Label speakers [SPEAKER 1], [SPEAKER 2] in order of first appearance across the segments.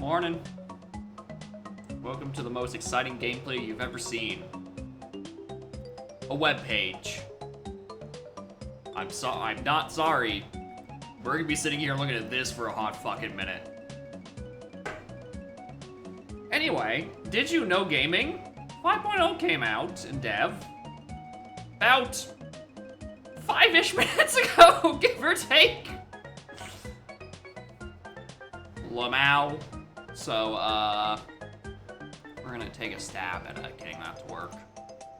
[SPEAKER 1] Morning. Welcome to the most exciting gameplay you've ever seen. A web page. I'm not sorry. We're gonna be sitting here looking at this for a hot fucking minute. Anyway, did you know gaming? 5.0 came out in dev about 5-ish minutes ago, give or take. Lamau. So, we're gonna take a stab at getting that to work.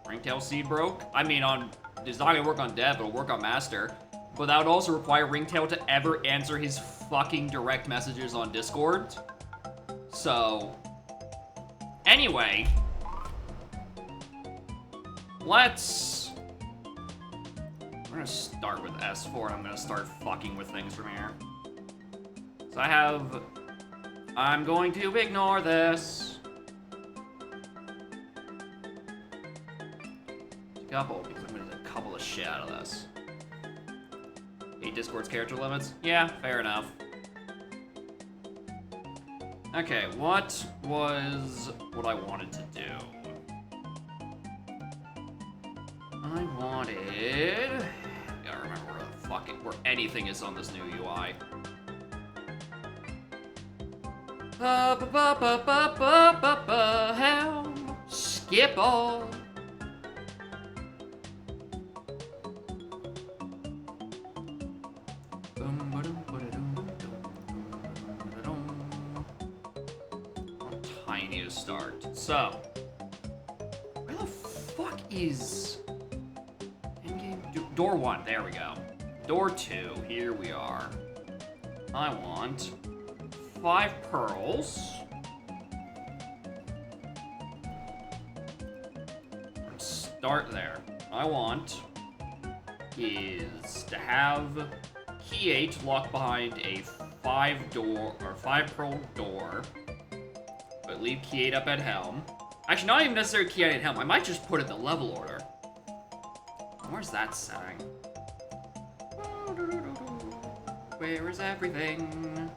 [SPEAKER 1] Ringtail seed broke. I mean, it's not gonna work on dev, it'll work on master. But that would also require Ringtail to ever answer his fucking direct messages on Discord. So, anyway, we're gonna start with S4 and I'm gonna start fucking with things from here. So I'm going to ignore this. Because I'm gonna do a couple of shit out of this. 8 Discord's character limits? Yeah, fair enough. Okay, what was what I wanted to do? I gotta remember where anything is on this new UI. Helm, skip all. Tiny to start. So, where the fuck is in-game door 1? There we go. Door 2. Here we are. I want 5 pearls. Start there. I want is to have key 8 locked behind a 5 pearl door, but leave key 8 up at helm. Actually, not even necessarily key 8 at helm. I might just put it in the level order. Where's that setting? Where is everything?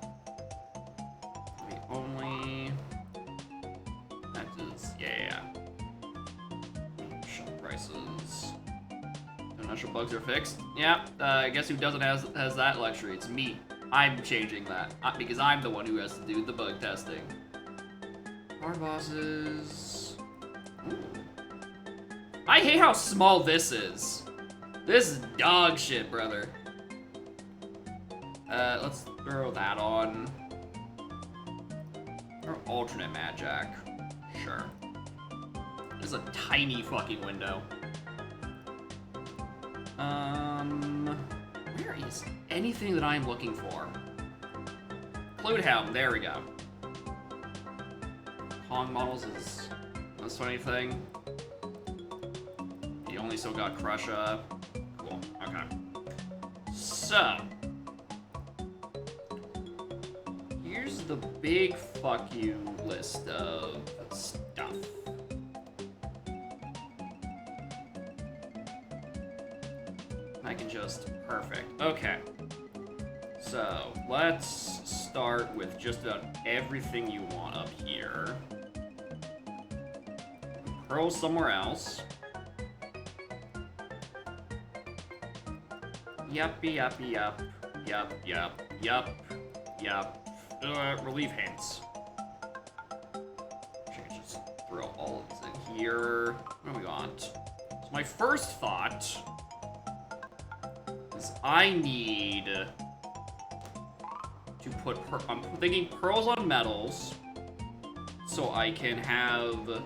[SPEAKER 1] That is, yeah. Shop prices. International bugs are fixed. Yeah, I guess who doesn't has that luxury? It's me. I'm changing that. Because I'm the one who has to do the bug testing. Hard bosses. Ooh. I hate how small this is. This is dog shit, brother. Let's throw that on. Or alternate Mad-Jack. Sure. There's a tiny fucking window. Where is anything that I'm looking for? Include helm, there we go. Hong models is this funny thing. You only still got Crusha. Cool, okay. So, here's the big fuck you list of stuff. I can just, perfect. Okay. So, let's start with just about everything you want up here. Pearl somewhere else. Yup. Relief hints. Should just throw all of this in here. What do we got? So my first thought is I need to put I'm thinking pearls on metals so I can have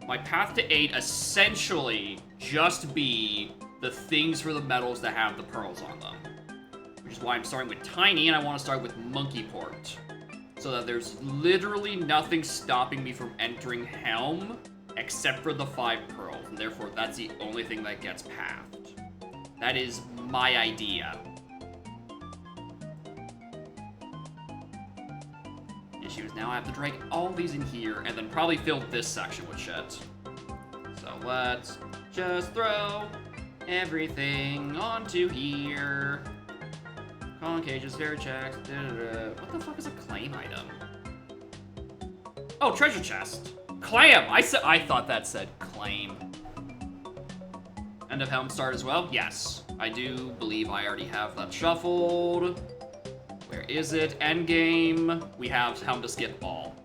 [SPEAKER 1] my path to 8 essentially just be the things for the metals that have the pearls on them. Which is why I'm starting with Tiny, and I want to start with Monkey Port. So that there's literally nothing stopping me from entering Helm, except for the 5 pearls, and therefore that's the only thing that gets pathed. That is my idea. Issue is now I have to drag all these in here, and then probably fill this section with shit. So let's just throw everything onto here. Colin cages, fair checks, What the fuck is a claim item? Oh, treasure chest. Clam! I thought that said claim. End of Helm start as well? Yes. I do believe I already have that shuffled. Where is it? Endgame. We have Helm to skip all.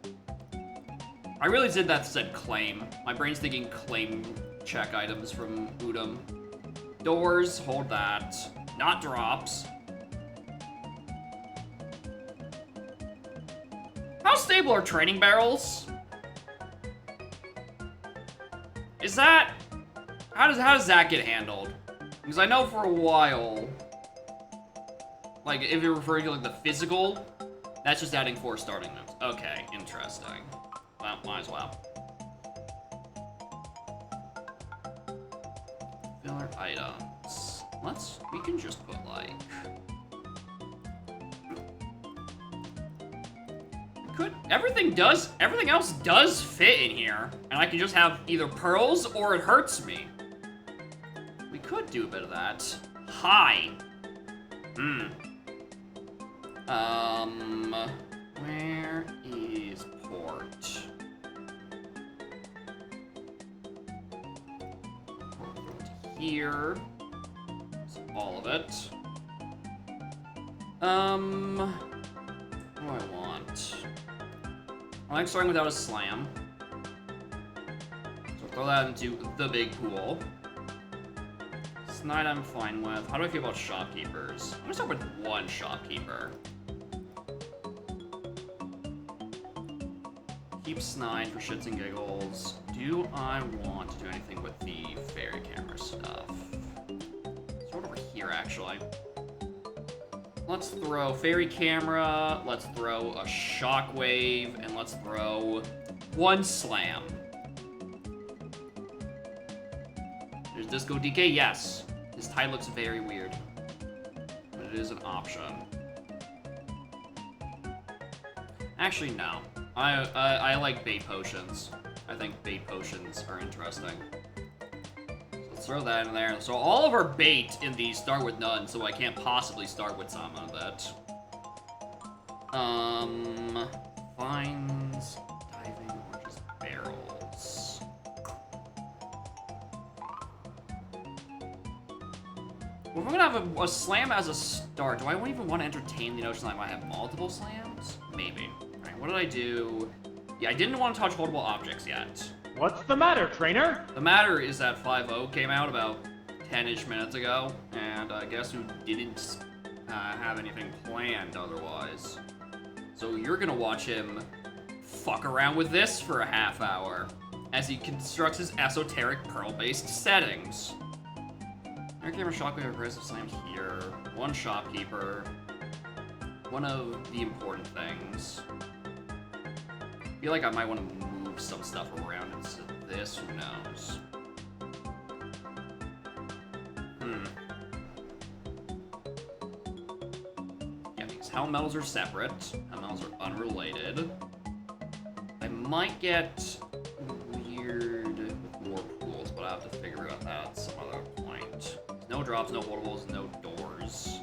[SPEAKER 1] I really did that said claim. My brain's thinking claim check items from Udom. Doors, hold that. Not drops. How stable are training barrels? Is that... How does that get handled? Because I know for a while... Like, if you're referring to, like, the physical, that's just adding 4 starting moves. Okay, interesting. Well, might as well. Filler items. We can just put, like... Everything else does fit in here. And I can just have either pearls or it hurts me. We could do a bit of that. Hi. Where is port? Here. That's all of it. What do I want? I like starting without a slam. So throw that into the big pool. Snide I'm fine with. How do I feel about shopkeepers? I'm gonna start with 1 shopkeeper. Keep Snide for shits and giggles. Do I want to do anything with the fairy camera stuff? Let's throw it over here, actually. Let's throw fairy camera, let's throw a shockwave, and let's throw 1 slam. There's Disco DK, yes. His tie looks very weird, but it is an option. Actually, no. I like bait potions. I think bait potions are interesting. Let's throw that in there. So all of our bait in these start with none, so I can't possibly start with some of that. Vines, diving, or just barrels. Well, if I'm gonna have a slam as a start, do I even want to entertain the notion that I might have multiple slams? Maybe. Alright, what did I do? Yeah, I didn't want to touch holdable objects yet.
[SPEAKER 2] What's the matter, trainer?
[SPEAKER 1] The matter is that 5-0 came out about 10-ish minutes ago, and guess who didn't have anything planned otherwise. So you're gonna watch him fuck around with this for a half hour as he constructs his esoteric pearl-based settings. Air camera shockwave aggressive slam here. 1 shopkeeper. One of the important things. I feel like I might want to move some stuff around into this, who knows? Yeah, because Helm Metals are separate. Helm Metals are unrelated. I might get weird with more pools, but I have to figure out that at some other point. No drops, no holdables, no doors.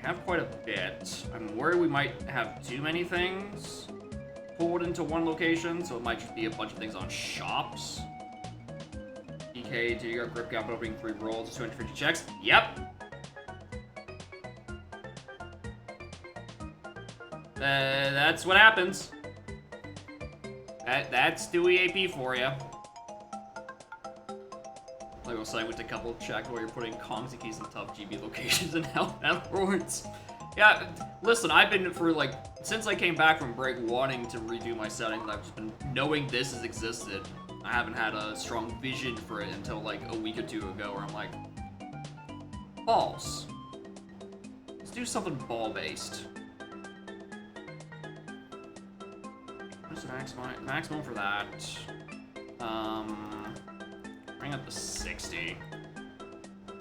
[SPEAKER 1] Have quite a bit. I'm worried we might have too many things pulled into one location, so it might just be a bunch of things on shops. DK, do you got grip gap opening 3 rolls, 250 checks? Yep. That's what happens. That's Stewie AP for you. Like I was saying with the couple check where you're putting Kongs and keys in tough GB locations and Hell afterwards. Yeah, listen, I've been for like, since I came back from break wanting to redo my settings, I've just been knowing this has existed. I haven't had a strong vision for it until like a week or 2 ago where I'm like, balls. Let's do something ball-based. What's the maximum for that? Bring up the 60.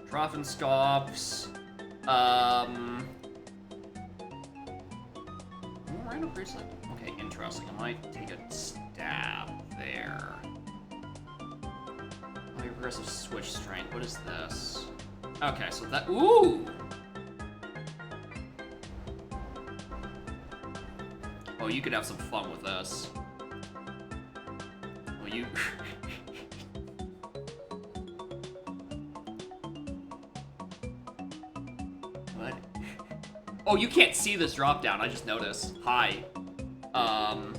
[SPEAKER 1] Trough and Scops. Random bracelet. Okay, interesting. I might take a stab there. Oh, your progressive switch strength. What is this? Okay, so that. Ooh! Oh, you could have some fun with this. Well, you... What? Oh, you can't see this drop down. I just noticed. Hi. Well,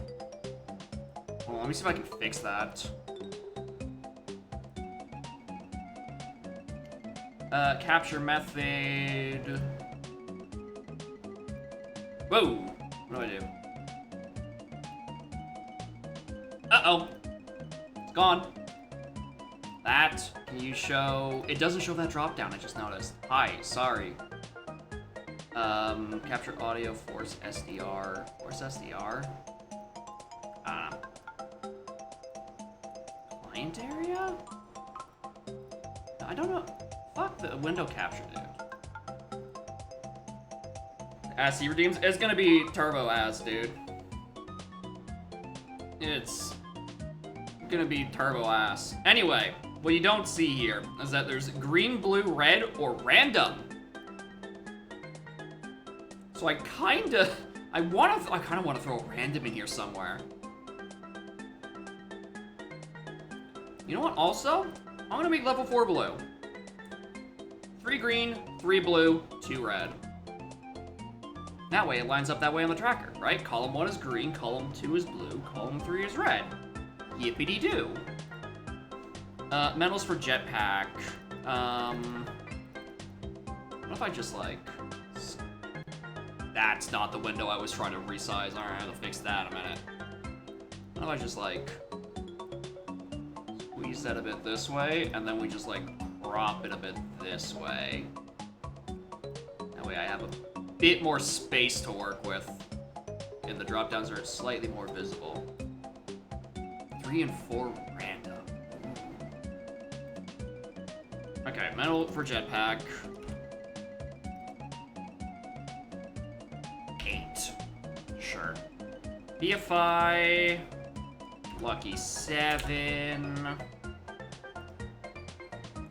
[SPEAKER 1] let me see if I can fix that. Capture method. Whoa! What do I do? Uh-oh. It's gone. That, can you show... It doesn't show that drop down, I just noticed. Hi, sorry. Capture audio, force SDR. Force SDR? Client area? I don't know. Fuck the window capture, dude. As he redeems, it's gonna be turbo ass, dude. It's gonna be turbo ass. Kinda what you don't see here is that there's green, blue, red, or random. So I kinda wanna throw a random in here somewhere. You know what? Also, I'm gonna make level 4 blue. 3 green, 3 blue, 2 red. That way it lines up that way on the tracker, right? Column 1 is green, column 2 is blue, column 3 is red. Yippity-doo. Metals for jetpack. What if I just, like... That's not the window I was trying to resize. Alright, I have to fix that in a minute. What if I just, like... squeeze that a bit this way, and then we just, like, crop it a bit this way. That way I have a bit more space to work with. And the drop-downs are slightly more visible. 3 and 4 random. Okay, metal for jetpack. 8. Sure. BFI. Lucky 7.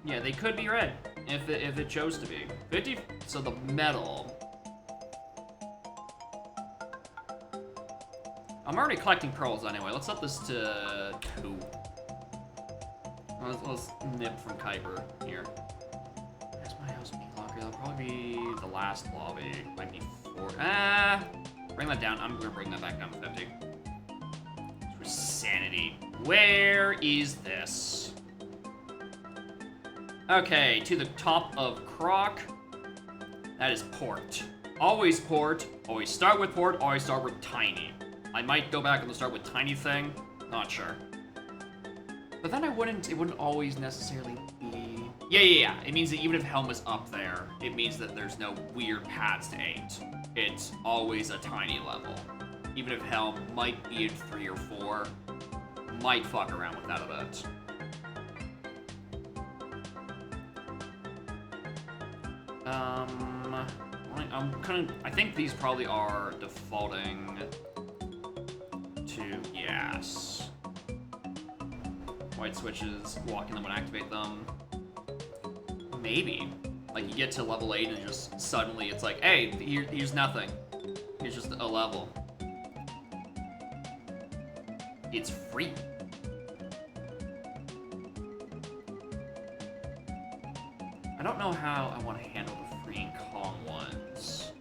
[SPEAKER 1] Yeah, they could be red if it chose to be. 50. So the metal. I'm already collecting pearls anyway. Let's up this to 2. Let's nip from Kuiper here. Where's my house meat locker? That'll probably be the last lobby. Might be 4. Bring that down. I'm gonna bring that back down to 50. Sanity. Where is this? Okay, to the top of Croc. That is port. Always port. Always start with port. Always start with tiny. I might go back and start with tiny thing. Not sure. But then it wouldn't always necessarily be... Yeah. It means that even if Helm is up there, it means that there's no weird paths to 8. It's always a tiny level. Even if Helm might be in 3 or 4, might fuck around with that a bit. I think these probably are defaulting to yes. White switches, walking them when activate them. Maybe. Like you get to level 8 and just suddenly it's like, hey, here's nothing. Here's just a level. It's free. I don't know how I want to handle the free and calm ones.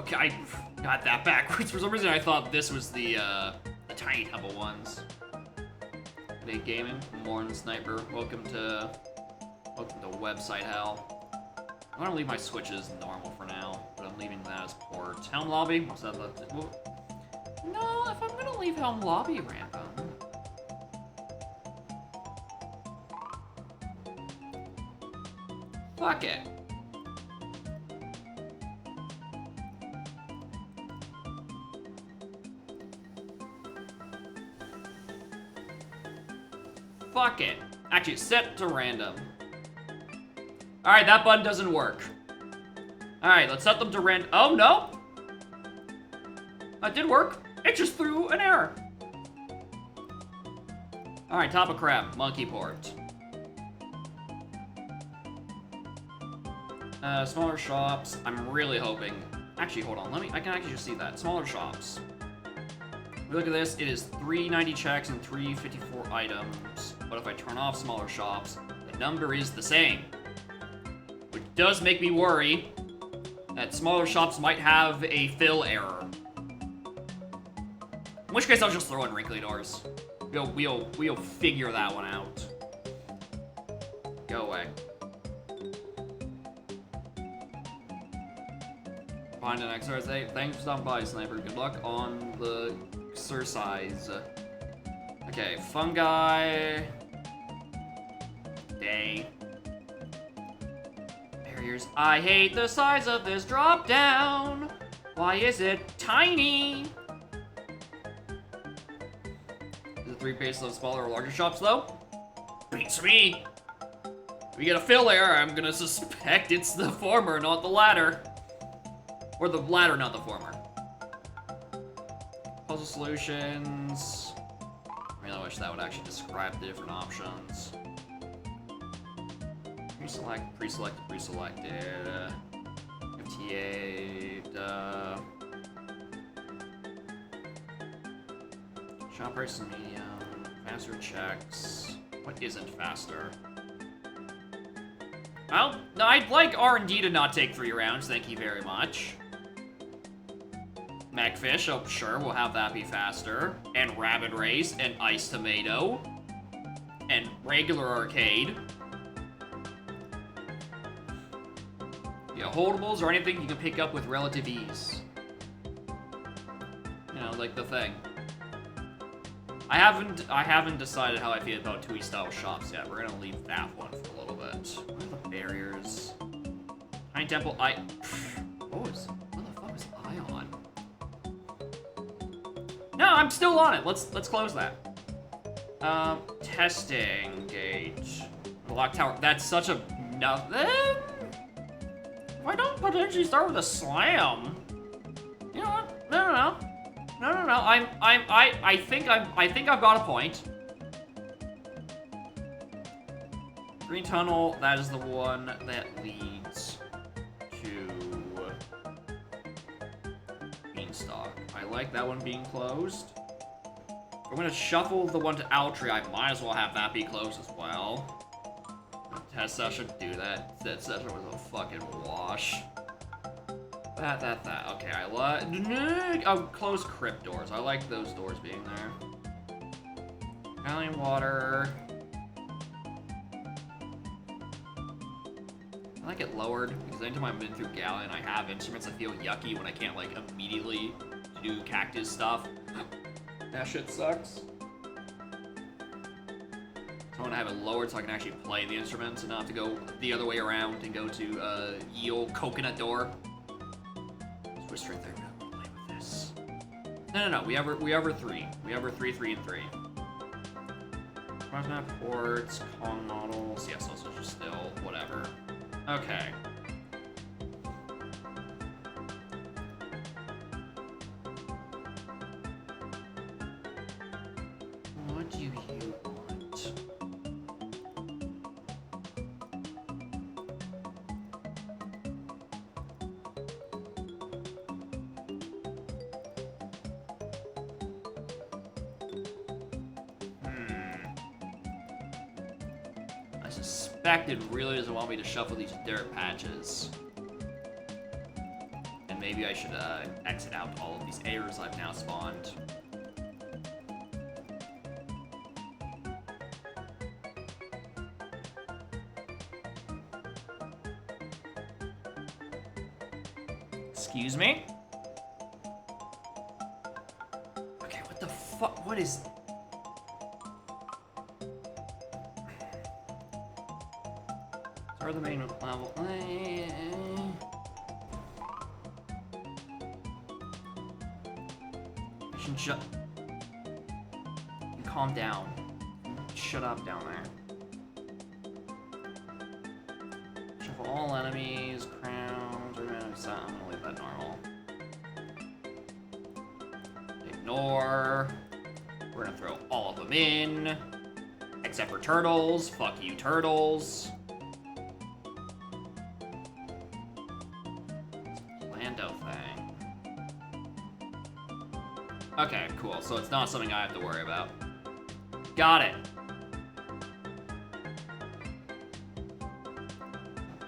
[SPEAKER 1] Okay, I got that backwards. For some reason, I thought this was the tiny temple ones. Today gaming, Morn Sniper. Welcome to website hell. I'm gonna leave my switches normal for now, but I'm leaving that as port. Helm lobby. What's that? No, if I'm gonna leave Helm lobby random. Fuck it. Fuck it. Actually, set to random. Alright, that button doesn't work. Alright, let's set them to random. Oh, no! That did work. It just threw an error. Alright, top of crab. Monkey port. Smaller shops. I'm really hoping Actually, hold on. I can actually just see that. Smaller shops. We look at this, it is 390 checks and 354 items. But if I turn off smaller shops, the number is the same. Which does make me worry that smaller shops might have a fill error. In which case, I'll just throw in wrinkly doors. We'll figure that one out. Go away. Find an exercise. Hey, thanks for stopping by, Sniper. Good luck on the exercise. Okay, fungi. Day. Barriers. I hate the size of this drop down. Why is it tiny? Is it 3 paces of smaller or larger shops, though? Beats me. If we get a fill error, I'm gonna suspect it's the former, not the latter. Or the latter, not the former. Puzzle solutions. I really wish that would actually describe the different options. Pre-select, pre-selected, pre-selected. FTA. Shop price is medium. Faster checks. What isn't faster? Well, I'd like R&D to not take 3 rounds, thank you very much. Magfish, oh sure, we'll have that be faster. And Rabbit Race, and Ice Tomato. And regular arcade. Yeah, holdables or anything you can pick up with relative ease. You know, like the thing. I haven't decided how I feel about TUI style shops yet. We're gonna leave that one for a little bit. What are the barriers? Tiny Temple, what the fuck was I on? No, I'm still on it. Let's close that. Testing gauge. Lock tower. That's such a nothing. Why don't potentially start with a slam? You know what? No. I think I've got a point. Green tunnel. That is the one that leads to Beanstalk. I like that one being closed. If I'm gonna shuffle the one to Altry, I might as well have that be closed as well. Test session, do that. That session was a fucking wash. That. Okay, I like. Oh, close crypt doors. I like those doors being there. Alien water. I like it lowered because anytime I've been through Galleon, I have instruments that feel yucky when I can't like immediately do cactus stuff. That shit sucks. So I want to have it lowered so I can actually play the instruments and not have to go the other way around and go to ye old coconut door. Switch straight there. We're gonna play with this. No. We have her 3. We have her 3, 3, and 3. Map ports, Kong models. Yes, those are just still whatever. Okay. What do you want? I suspect it really doesn't want me to shuffle these dirt patches. And maybe I should exit out all of these errors I've now spawned. Excuse me? Okay, what the fuck? What is... Start the main level. You should shut... Calm down. Shut up down there. Shuffle all enemies, crowns, I'm gonna leave that normal. Ignore. We're gonna throw all of them in. Except for turtles. Fuck you, turtles. Lando thing. cool. So it's not something I have to worry about. Got it.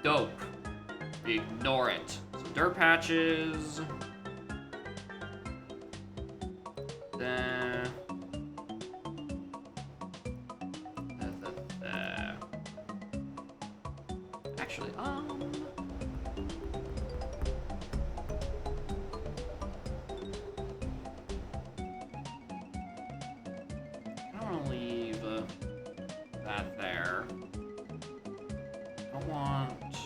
[SPEAKER 1] Dope. Ignore it. So dirt patches. Then... Actually, I don't want to leave that there. I want...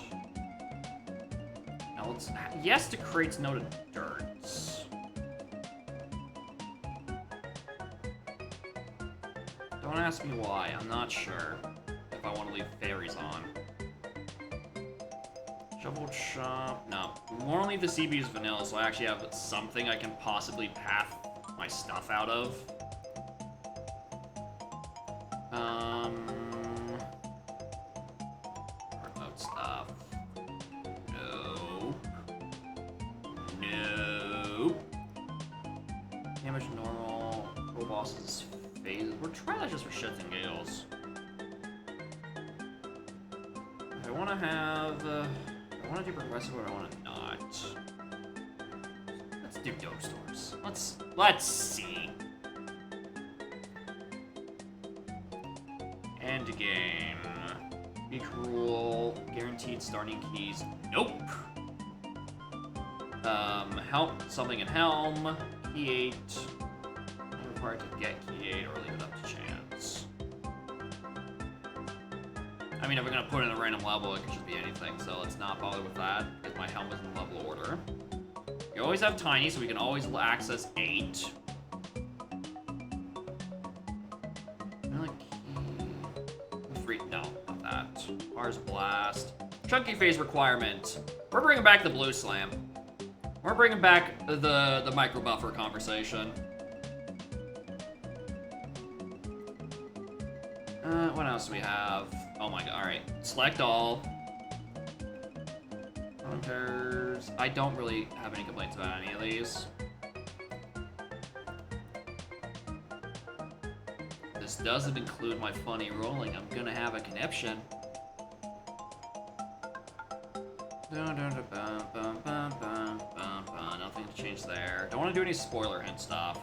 [SPEAKER 1] Now let's... Yes to crates, no to dirts. Don't ask me why, I'm not sure if I want to leave fairies on. Shovel shop, no. We want to leave the CBs vanilla so I actually have something I can possibly path my stuff out of. Remote stuff. Nope. Nope. Damage normal. Pro bosses phases. We're trying that just for shits and giggles. I want to have... I want to do progressive or I want to not. Let's do dope stores. Let's see. End game. Be cruel. Guaranteed starting keys. Nope. Help something in helm. Key 8. I'm required to get key 8 or leave it up to chance. I mean, if we're gonna put in a random level, it could just be anything, so let's not bother with that, because my helm is in level order. You always have tiny, so we can always access 8. No, not that. Mars Blast. Chunky phase requirement. We're bringing back the Blue Slam. We're bringing back the micro buffer conversation. What else do we have? Oh my god, alright. Select all. Hunters. I don't really have any complaints about any of these. This doesn't include my funny rolling. I'm gonna have a conniption. Nothing to change there. Don't want to do any spoiler hint stuff.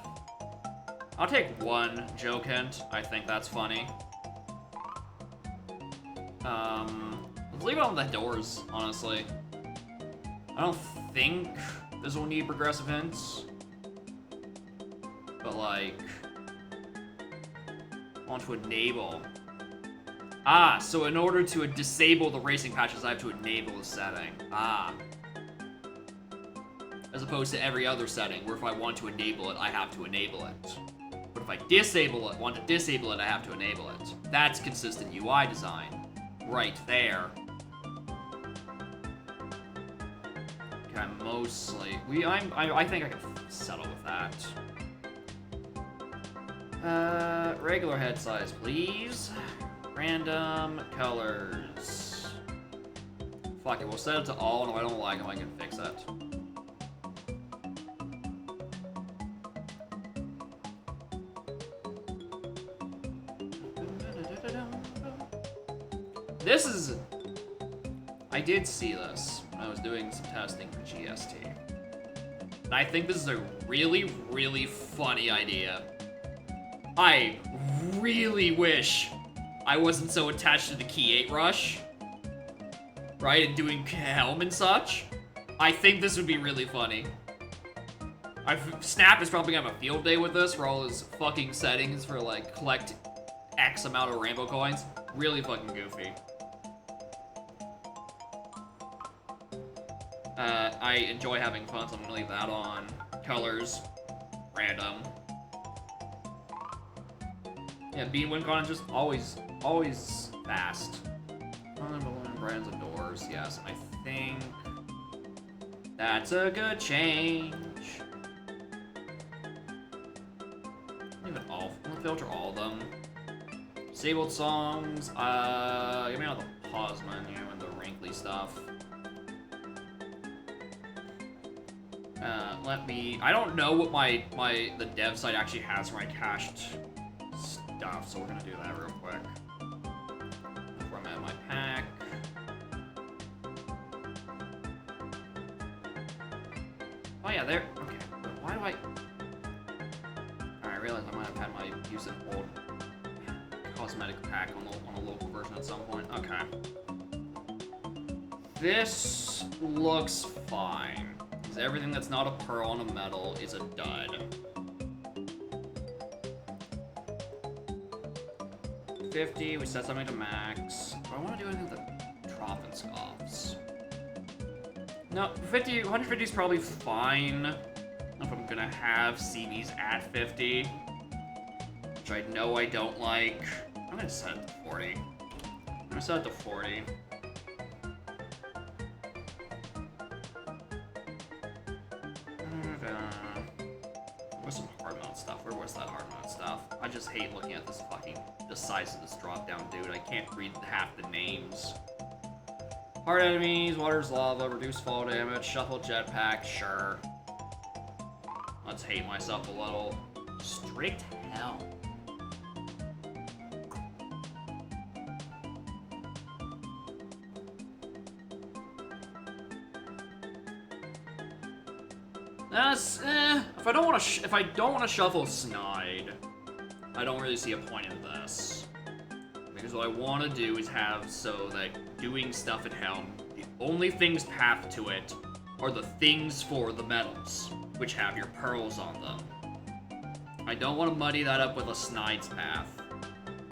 [SPEAKER 1] I'll take one joke hint. I think that's funny. Let's leave it on the doors, honestly. I don't think this will need progressive hints. But, like... I want to enable. Ah, so in order to disable the racing patches, I have to enable a setting. Ah. As opposed to every other setting, where if I want to enable it, I have to enable it. But if I want to disable it, I have to enable it. That's consistent UI design. Right there. Okay, mostly... I think I can settle with that. Regular head size, please. Random colors. Fuck it, we'll set it to all, and if I don't like them, I can fix it. This is... I did see this when I was doing some testing for GST. And I think this is a really, really funny idea. I really wish I wasn't so attached to the Key 8 rush. Right, and doing helm and such. I think this would be really funny. Snap is probably gonna have a field day with this for all his fucking settings for, like, collect X amount of Rainbow coins. Really fucking goofy. I enjoy having fun, so I'm gonna leave that on. Colors. Random. Yeah, Bean WinCon is just always fast. Balloon brands of doors, yes. I think that's a good change. Even all, I'm gonna filter all of them. Disabled songs, give me all the pause menu and the wrinkly stuff. I don't know what the dev site actually has for my cached stuff, so we're gonna do that real quick. Format my pack. Oh yeah, there. Okay. Why do I? I realize I might have had my use an old cosmetic pack on the local version at some point. Okay. This looks fine. Because everything that's not a pearl on a metal is a dud. 50, we set something to max. Do I want to do anything with the Tropenscoffs? No, 150 is probably fine. If I'm gonna have CVs at 50. Which I know I don't like. I'm gonna set it to 40. I'm gonna set it to 40. Where's some hard mode stuff? Where was that hard mode stuff? I just hate looking at this the size of this drop down, dude. I can't read half the names. Hard enemies, water's lava, reduce fall damage, shuffle jetpack, sure. Let's hate myself a little. Strict hell. That's if I don't want to shuffle Snide, I don't really see a point in this. Because what I want to do is have so that doing stuff at Helm, the only things path to it are the things for the medals, which have your pearls on them. I don't want to muddy that up with a Snide's path.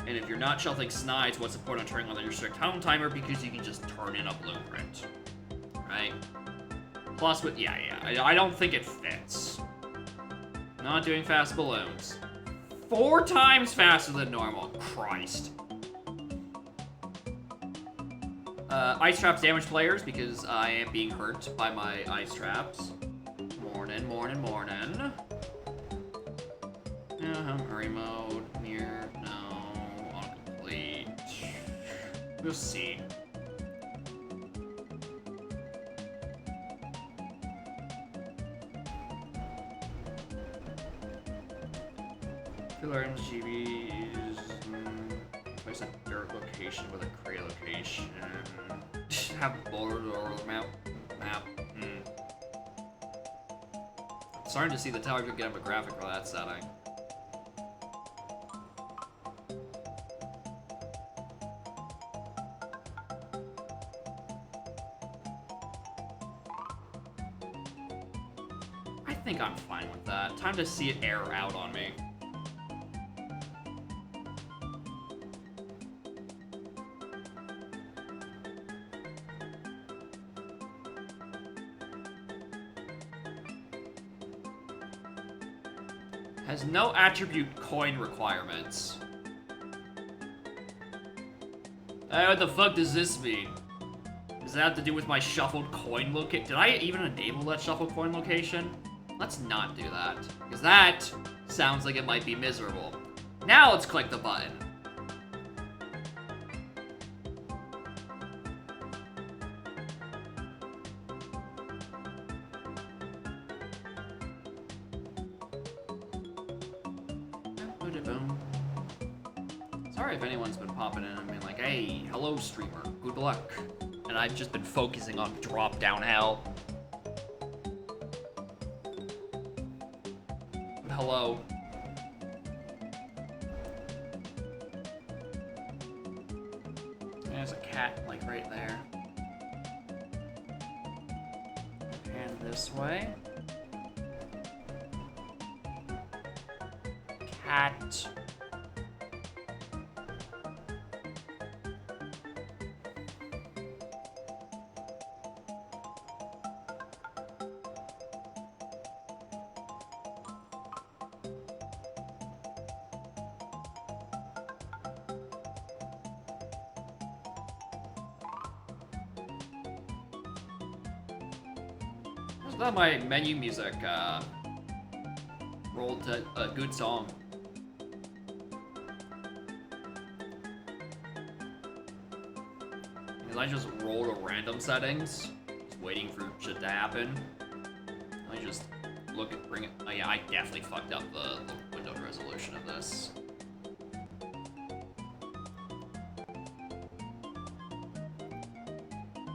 [SPEAKER 1] And if you're not shuffling Snides, what's the point of turning on your strict home timer? Because you can just turn in a blueprint. Right? Plus, with I don't think it fits. Not doing fast balloons. 4 times faster than normal. Christ. Ice traps damage players because I am being hurt by my ice traps. Morning. Hurry mode. Near. No. Autocomplete. We'll see. Filler MGBs. Place a dirt location with a crate location. Have board or map. Starting to see the tower could get up a graphic for that setting. I think I'm fine with that. Time to see it air out on me. Has no attribute coin requirements. What the fuck does this mean? Does that have to do with my shuffled coin location? Did I even enable that shuffled coin location? Let's not do that, because that sounds like it might be miserable. Now let's click the button. Sorry if anyone's been popping in and being like, hey, hello streamer, good luck. And I've just been focusing on drop down hell. But hello. There's a cat, like, right there. And this way. Cat. Not my menu music rolled to a good song. Because I just rolled a random settings, just waiting for shit to happen. I just look at bring it. Oh yeah, I definitely fucked up the window resolution of this.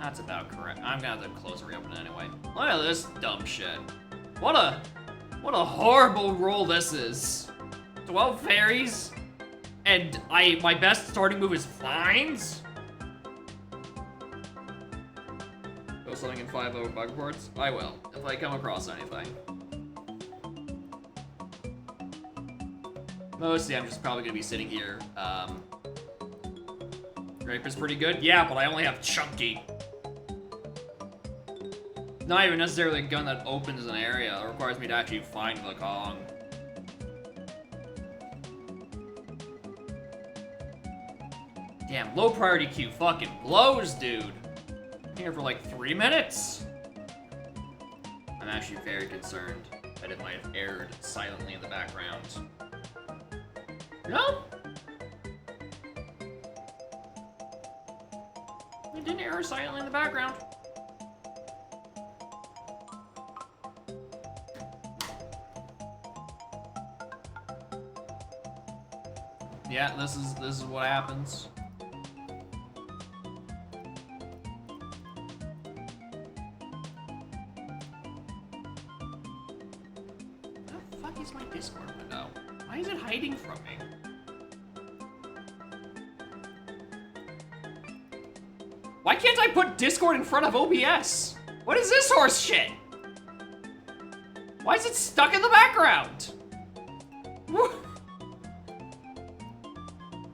[SPEAKER 1] That's about correct. I'm gonna have to close and reopen it anyway. Look at this dumb shit. What a horrible roll this is. 12 fairies, and my best starting move is vines. Go something in 5-0 bug reports? I will, if I come across anything. Mostly, I'm just probably gonna be sitting here. Rape is pretty good? Yeah, but I only have Chunky. Not even necessarily a gun that opens an area. It requires me to actually find the Kong. Damn, low priority queue fucking blows, dude. I'm here for like 3 minutes. I'm actually very concerned that it might have aired silently in the background. No? It didn't air silently in the background. Yeah, this is what happens. What the fuck is my Discord window? Why is it hiding from me? Why can't I put Discord in front of OBS? What is this horse shit? Why is it stuck in the background?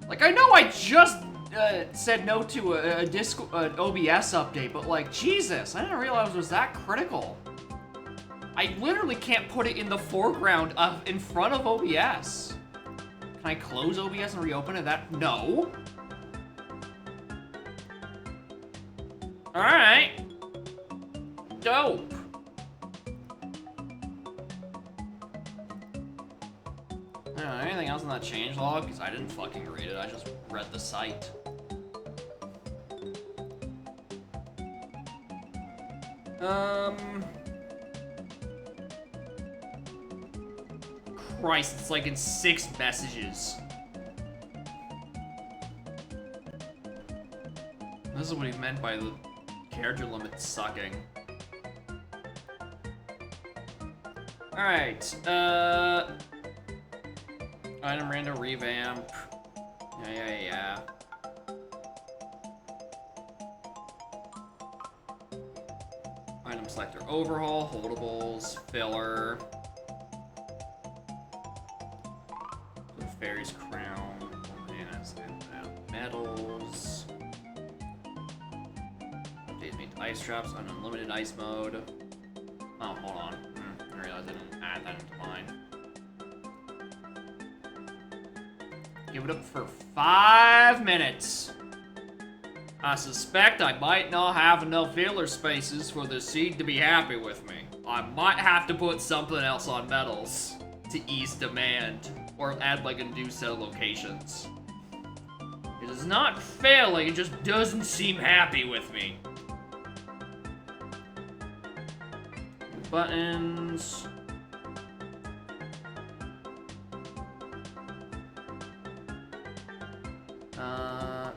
[SPEAKER 1] Like, I know I just said no to an OBS update, but like, Jesus, I didn't realize it was that critical. I literally can't put it in the foreground in front of OBS. Can I close OBS and reopen it? No. Alright. Dope. Anything else in that changelog? Because I didn't fucking read it, I just read the site. Christ, it's like in 6 messages. This is what he meant by the character limit sucking. Alright, item random revamp. Yeah. Item selector overhaul, holdables, filler. Fairy's crown, medals. Update made ice traps on unlimited ice mode. Oh, hold on. I realized I didn't add that into mine. Give it up for 5 minutes. I suspect I might not have enough filler spaces for the seed to be happy with me. I might have to put something else on medals to ease demand, or add like a new set of locations. It is not failing, it just doesn't seem happy with me. Buttons.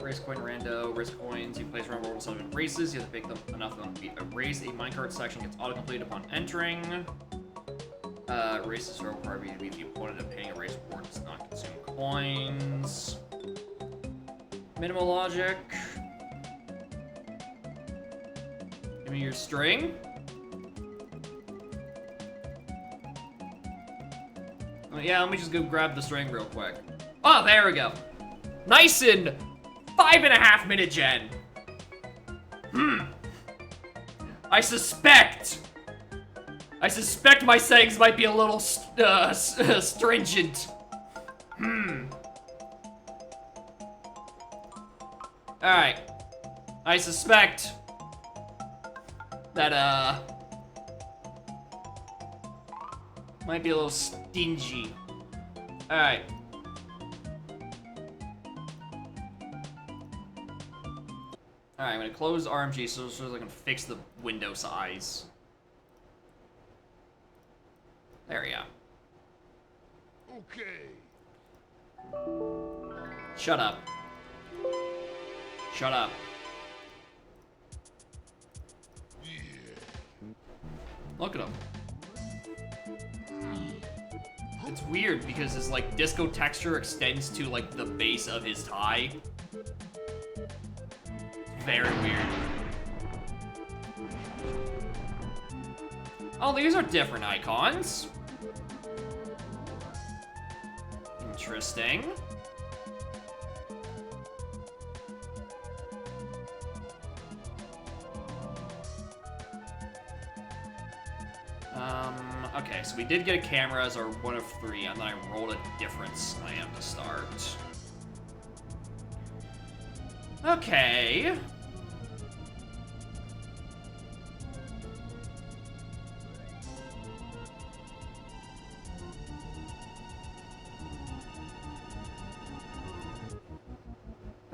[SPEAKER 1] Race coin rando, risk coins, you place around world 7 races, you have to pick them enough of them to be a race. A minecart section gets auto-completed upon entering. Races are required to be the opponent of paying a race reward does not consume coins. Minimal logic. Give me your string. Yeah, let me just go grab the string real quick. Oh, there we go. Nice and 5.5 minute gen. I suspect my settings might be a little stringent. Alright. I suspect that, might be a little stingy. Alright. Alright, I'm gonna close RMG so I can fix the window size. There we go.
[SPEAKER 3] Okay.
[SPEAKER 1] Shut up. Shut up. Look at him. It's weird because his like disco texture extends to like the base of his tie. Very weird. Oh, these are different icons. Interesting. Okay, so we did get a camera as our one of 3, and then I rolled a different slam to start. Okay.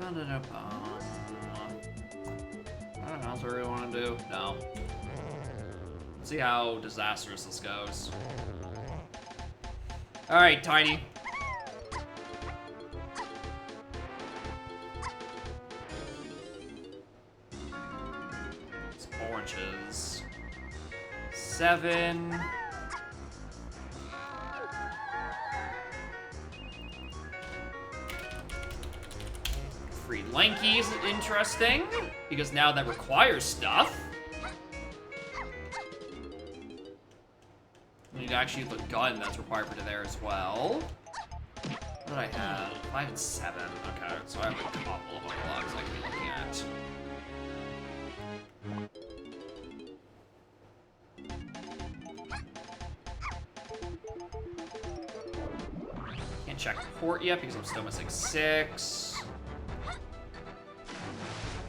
[SPEAKER 1] I don't know what we want to do. No. See how disastrous this goes. Alright, Tiny. It's oranges. 7. Free Lanky is interesting, because now that requires stuff. We need actually the gun that's required for there as well. What did I have? 5 and 7. Okay, so I have a couple of unlocks I can be looking at. Can't check port yet because I'm still missing 6.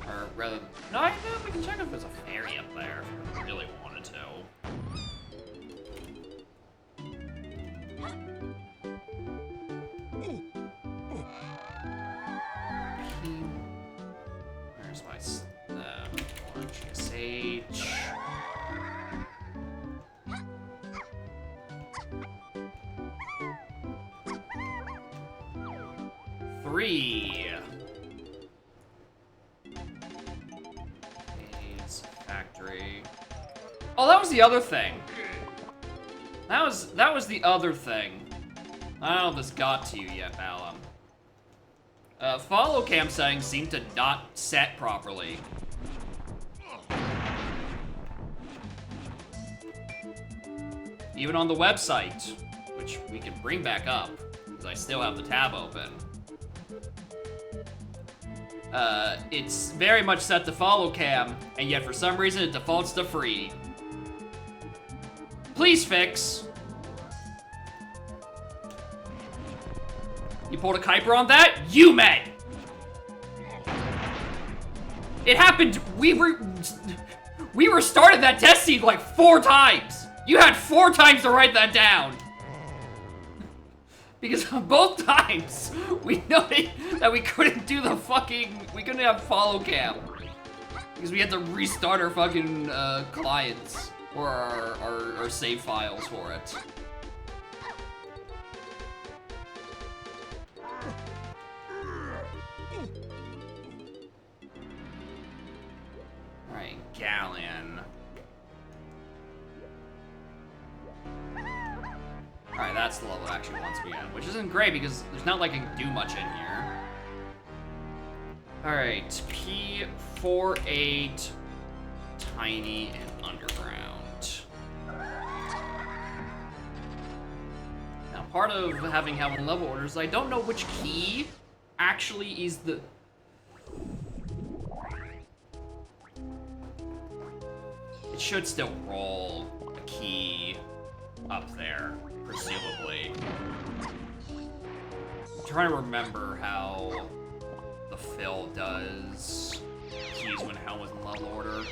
[SPEAKER 1] Or rather, no, we can check if there's a ferry up there if we really wanted to. Where's my GSH? Three. Aids, factory. Oh, that was the other thing. That was the other thing. I don't know if this got to you yet, Bala. Follow cam settings seem to not set properly. Even on the website, which we can bring back up, because I still have the tab open. It's very much set to follow cam, and yet for some reason it defaults to free. Please fix. You pulled a Kuiper on that? You may! It happened, we restarted that test scene like 4 times! You had 4 times to write that down! Because both times, we noted that we couldn't do the we couldn't have follow cam. Because we had to restart our fucking, clients, or our save files for it. Alright, Galleon. Alright, that's the level it actually wants me in, which isn't great because there's not like I can do much in here. Alright, P48, Tiny, and Underground. Now, part of having one level orders, I don't know which key actually is the... It should still roll a key up there, presumably. I'm trying to remember how the fill does keys when Hell is in level order.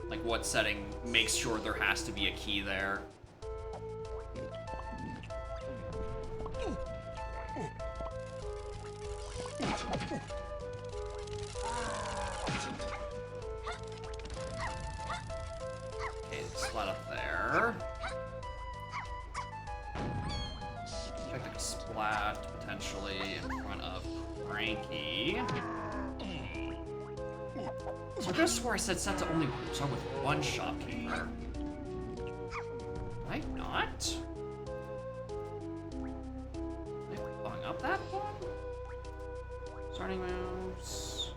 [SPEAKER 1] Like what setting makes sure there has to be a key there. Okay, slot up there. Splat, potentially in front of Cranky. So I could have swore I said set to only start with one shopkeeper. Did I not? Did I bung up that one? Starting moves.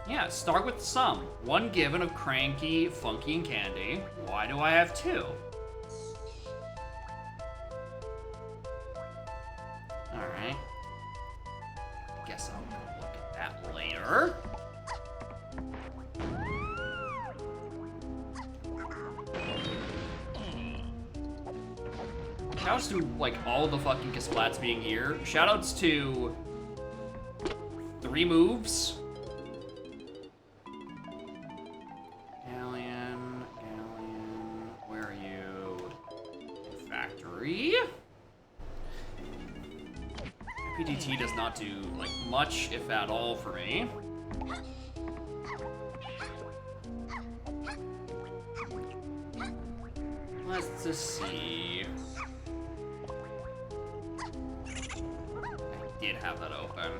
[SPEAKER 1] Yeah, start with some. One given of Cranky, Funky, and Candy. Why do I have two? Alright. Guess I'll go look at that later. Shoutouts to, like, all the fucking Kasplats being here. Shoutouts to 3 moves. Where are you? Factory. PDT does not do, like, much, if at all, for me. Let's just see. I did have that open.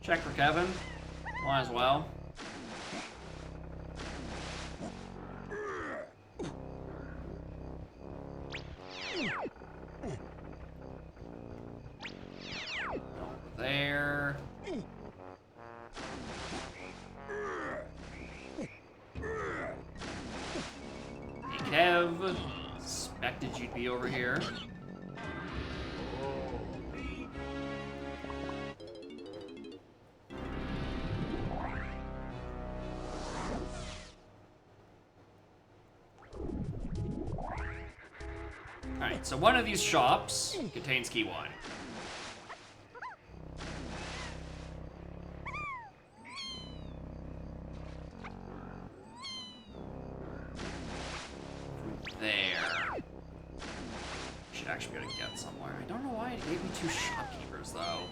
[SPEAKER 1] Check for Kevin. Might as well. Over there. Hey, Kev. Suspected you'd be over here. Alright, so one of these shops contains key 1. From there. Should actually be able to get somewhere. I don't know why it gave me 2 shopkeepers, though.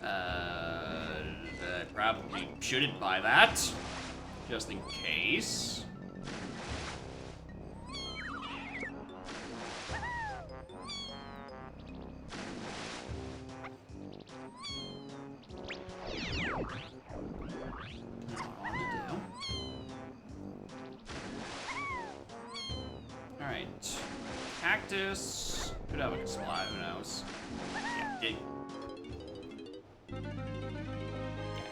[SPEAKER 1] I probably shouldn't buy that. Just in case. Alright. Cactus. Could have a supply, who knows? Yeah,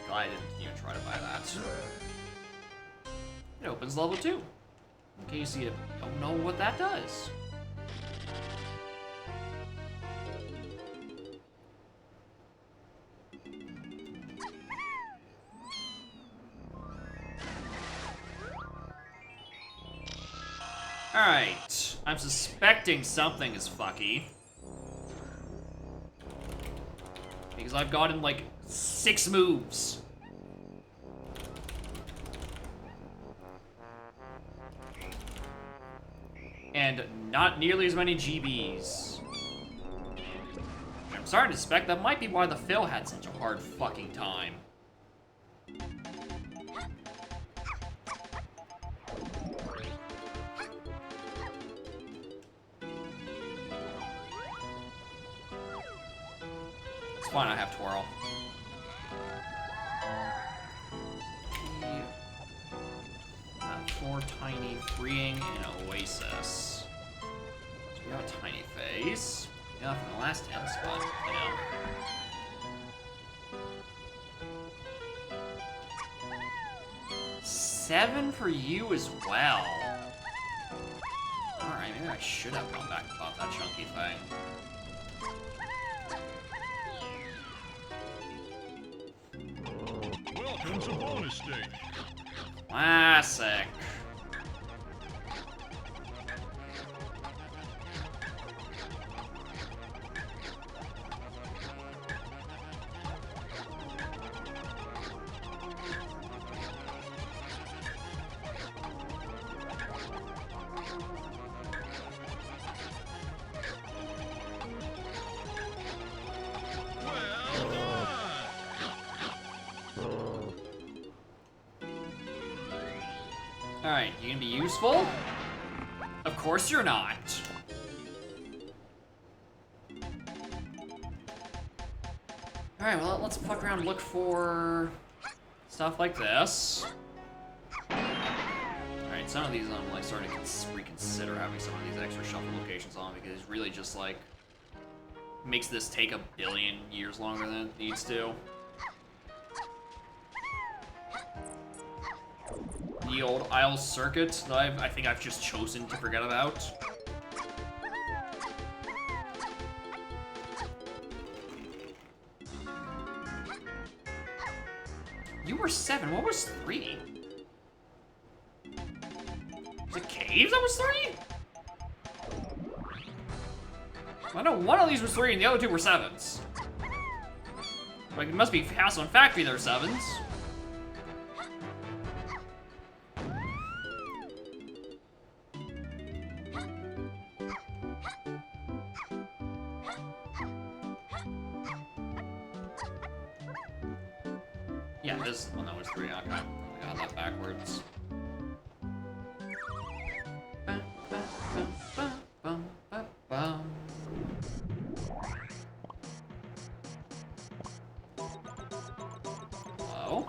[SPEAKER 1] glad I didn't even try to buy that. It opens level 2. In case you don't know what that does. Alright, I'm suspecting something is fucky. Because I've gotten like 6 moves. And not nearly as many GBs. I'm starting to suspect that might be why the Phil had such a hard fucking time. It's fine, I have Twirl. 4 tiny freeing and Oasis. So we have a tiny face. Yeah, from the last 10 spot, you know. $7 for you as well. Alright, maybe I should have gone back and bought that chunky thing.
[SPEAKER 3] Welcome to bonus stage.
[SPEAKER 1] Classic. Alright, you gonna be useful? Of course you're not. Alright, well, let's fuck around and look for stuff like this. Alright, some of these I'm like starting to reconsider having some of these extra shuffle locations on because it's really just like makes this take a billion years longer than it needs to. The old aisle circuit that I think I've just chosen to forget about. You were 7. What was 3? Was it caves that was 3? I know one of these was 3 and the other 2 were 7s. Like, it must be Castle and Factory that are 7s. Yeah, this one that was 3. Okay, I got that backwards. Hello?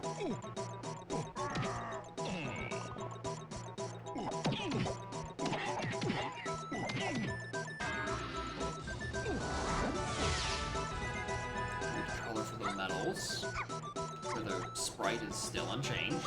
[SPEAKER 1] Good color for the metals. Where the sprite is still unchanged.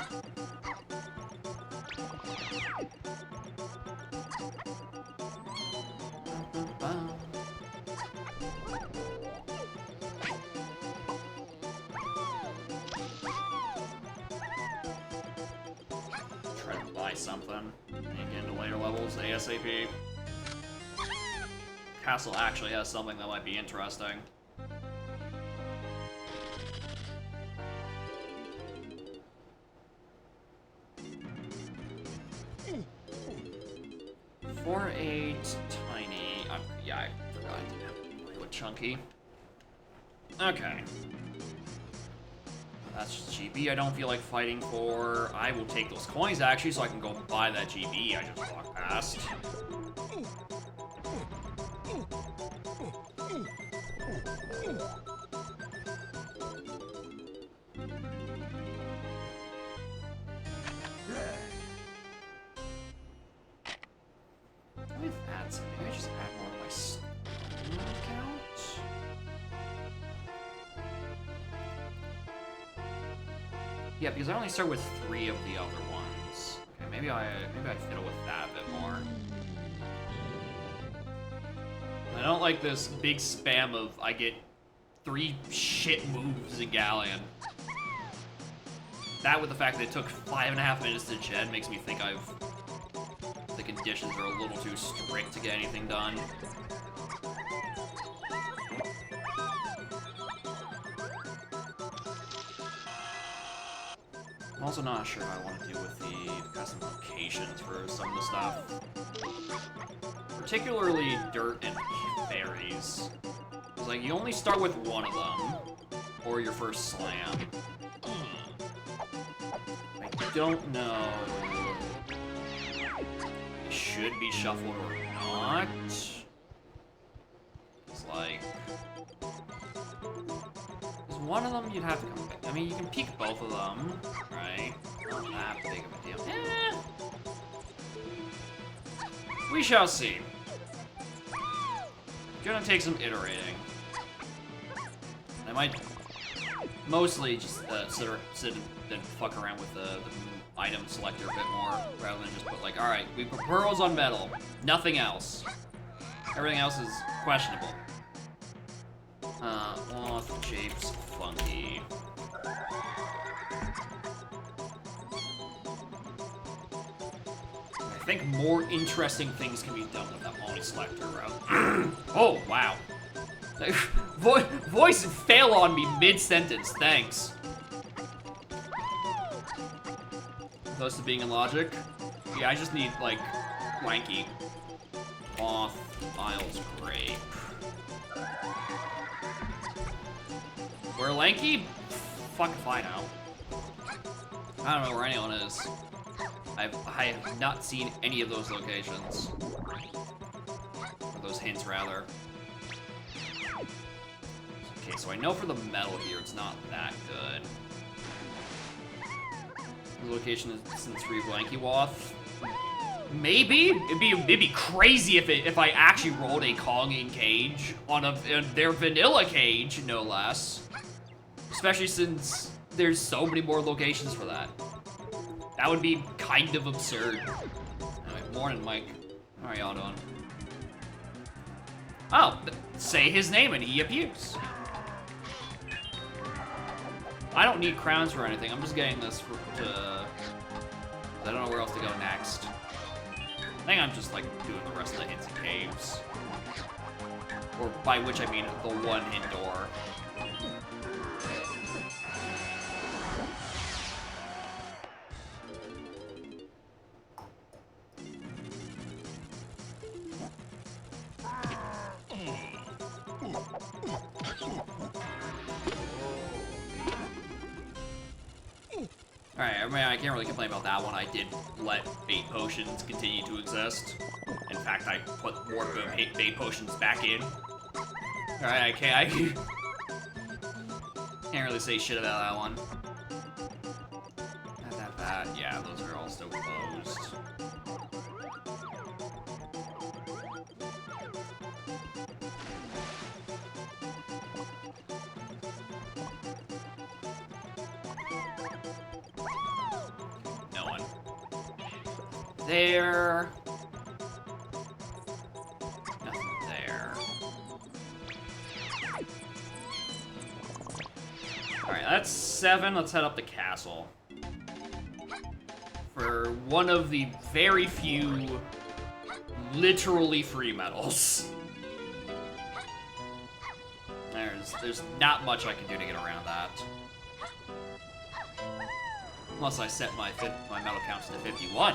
[SPEAKER 1] Try to buy something and get into later levels ASAP. Castle actually has something that might be interesting. Tiny. Yeah, I forgot to play with Chunky. Okay. That's just GB I don't feel like fighting for. I will take those coins actually so I can go buy that GB I just walked past. With that, so maybe I just add more to my stone account. Yeah, because I only start with 3 of the other ones. Okay, maybe I fiddle with that a bit more. I don't like this big spam of I get 3 shit moves in Galleon. That with the fact that it took 5.5 minutes to gen makes me think the conditions are a little too strict to get anything done. I'm also not sure how I want to deal with the custom locations for some of the stuff. Particularly dirt and fairies. It's like you only start with one of them, or your first slam. I don't know. It should be shuffled or not. It's like... There's one of them you'd have to come back. I mean, you can peek both of them, right? Not that big of a deal. Eh. We shall see. Gonna take some iterating. I might mostly just sit and fuck around with the item selector a bit more, rather than just put like, alright, we put pearls on metal, nothing else. Everything else is questionable. Moth, japes, funky. I think more interesting things can be done with that multi-selector route. Oh, wow. Voice fail on me mid-sentence, thanks. Close to being in logic. Yeah, I just need, like, lanky. Moth, Isles, grape. Where lanky? Fuck if I know. I don't know where anyone is. I have not seen any of those locations. Or those hints, rather. Okay, so I know for the metal here, it's not that good. The location is in 3 Blankywath. Maybe? It'd be crazy if I actually rolled a Kong in cage on their vanilla cage, no less. Especially since there's so many more locations for that. That would be kind of absurd. Anyway, morning, Mike. How are y'all doing? Oh, say his name and he appears. I don't need crowns or anything. I'm just getting this I don't know where else to go next. I think I'm just like doing the rest of the hints and caves. Or by which I mean the one hint door. Alright, I mean, I can't really complain about that one. I did let bait potions continue to exist. In fact, I put more bait potions back in. Alright, I can't really say shit about that one. That. Yeah, those are all still closed. There. Nothing there. Alright, that's 7. Let's head up the castle. For one of the very few literally free medals. There's not much I can do to get around that. Unless I set my medal counts to 51.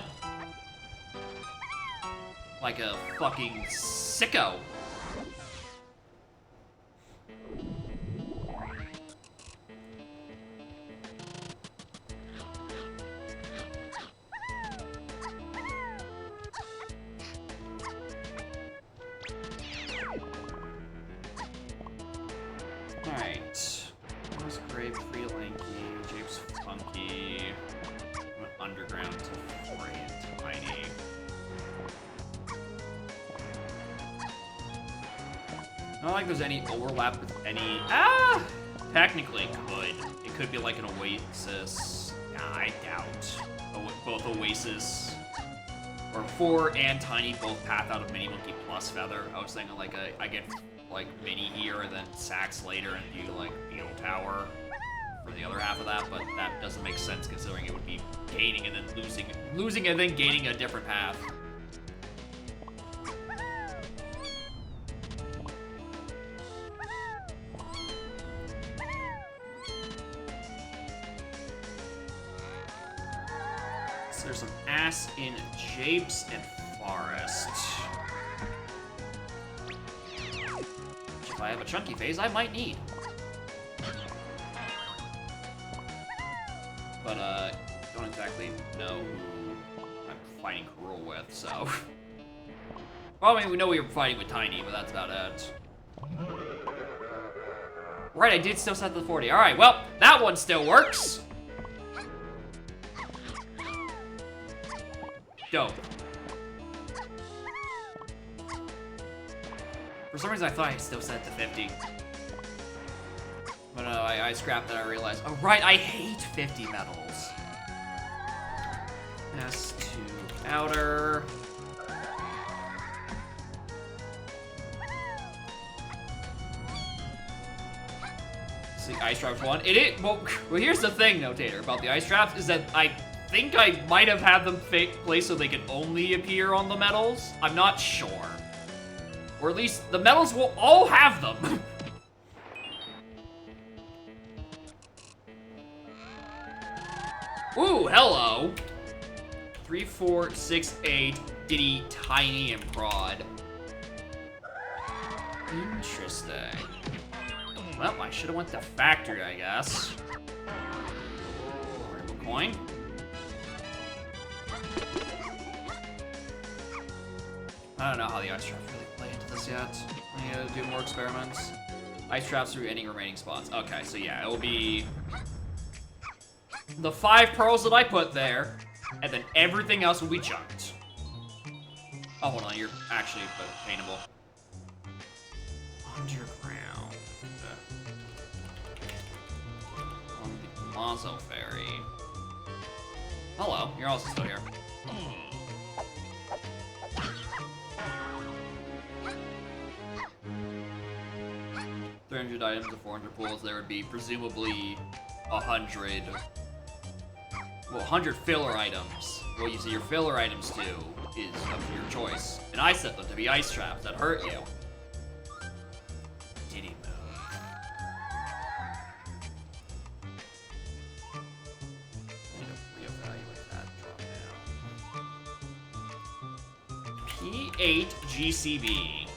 [SPEAKER 1] Like a fucking sicko. Alright. Where's Grave, Free Lanky, Jape's Funky, Underground to Free and Tiny. I don't think there's any overlap with any... Ah! Technically it could. It could be like an Oasis. Nah, I doubt. Both Oasis... Or 4 and Tiny both path out of Mini Monkey plus Feather. I was thinking like I get like Mini here and then Sax later and do like Beetle Tower for the other half of that, but that doesn't make sense considering it would be gaining and then losing and then gaining a different path. So there's some ass in Japes and Forest. Which if I have a chunky phase, I might need. But, don't exactly know who I'm fighting Cruel with, so... Well, I mean, we know we were fighting with Tiny, but that's about it. Right, I did still set the 40. Alright, well, that one still works! Dope. For some reason, I thought I still set it to 50. But I scrapped that, I realized, oh right, I hate 50 medals. S2 outer. See, ice traps 1. Well, here's the thing, Notator, about the ice traps, is that I think I might have had them placed so they can only appear on the medals. I'm not sure. Or at least, the medals will all have them. Ooh, hello. 3, 4, 6, 8, Diddy, Tiny, and Prod. Interesting. Well, I should have went to Factory, I guess. Rainbow coin. I don't know how the ice traps really play into this yet. I need to do more experiments. Ice traps through any remaining spots. Okay, so yeah, it will be the 5 pearls that I put there, and then everything else will be chunked. Oh, hold on, you're actually attainable. Underground. On the Mazo Ferry. Hello, you're also still here. 300 items to 400 pools, there would be presumably 100. Well, 100 filler items. What you see your filler items to is up to your choice. And I set them to be ice traps that hurt you. Diddy move. I need to reevaluate that drop down. P8 GCB.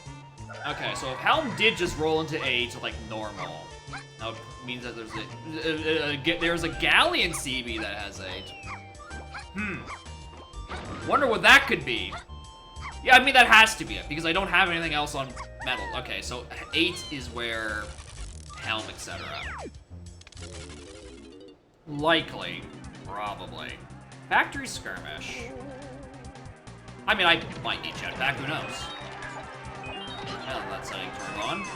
[SPEAKER 1] Okay, so if Helm did just roll into 8 like normal, that means that there's a Galleon CB that has 8. Wonder what that could be. Yeah, I mean that has to be it because I don't have anything else on metal. Okay, so 8 is where Helm, etc. Likely, probably. Factory skirmish. I mean, I might need jetpack. Who knows? Hell, that setting turned on.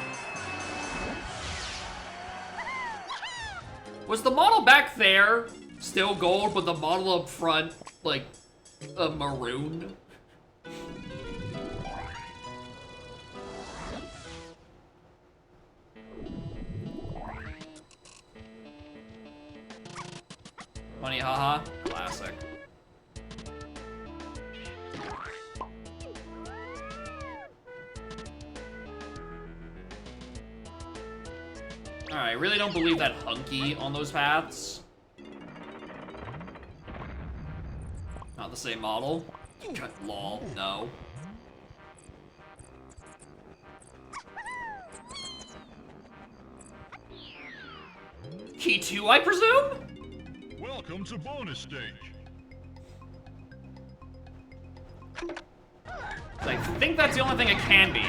[SPEAKER 1] Was the model back there still gold, but the model up front, like, maroon? Money, haha. Classic. Alright, I really don't believe that hunky on those paths. Not the same model. Lol, no. Key 2, I presume?
[SPEAKER 3] Welcome to bonus stage.
[SPEAKER 1] I think that's the only thing it can be.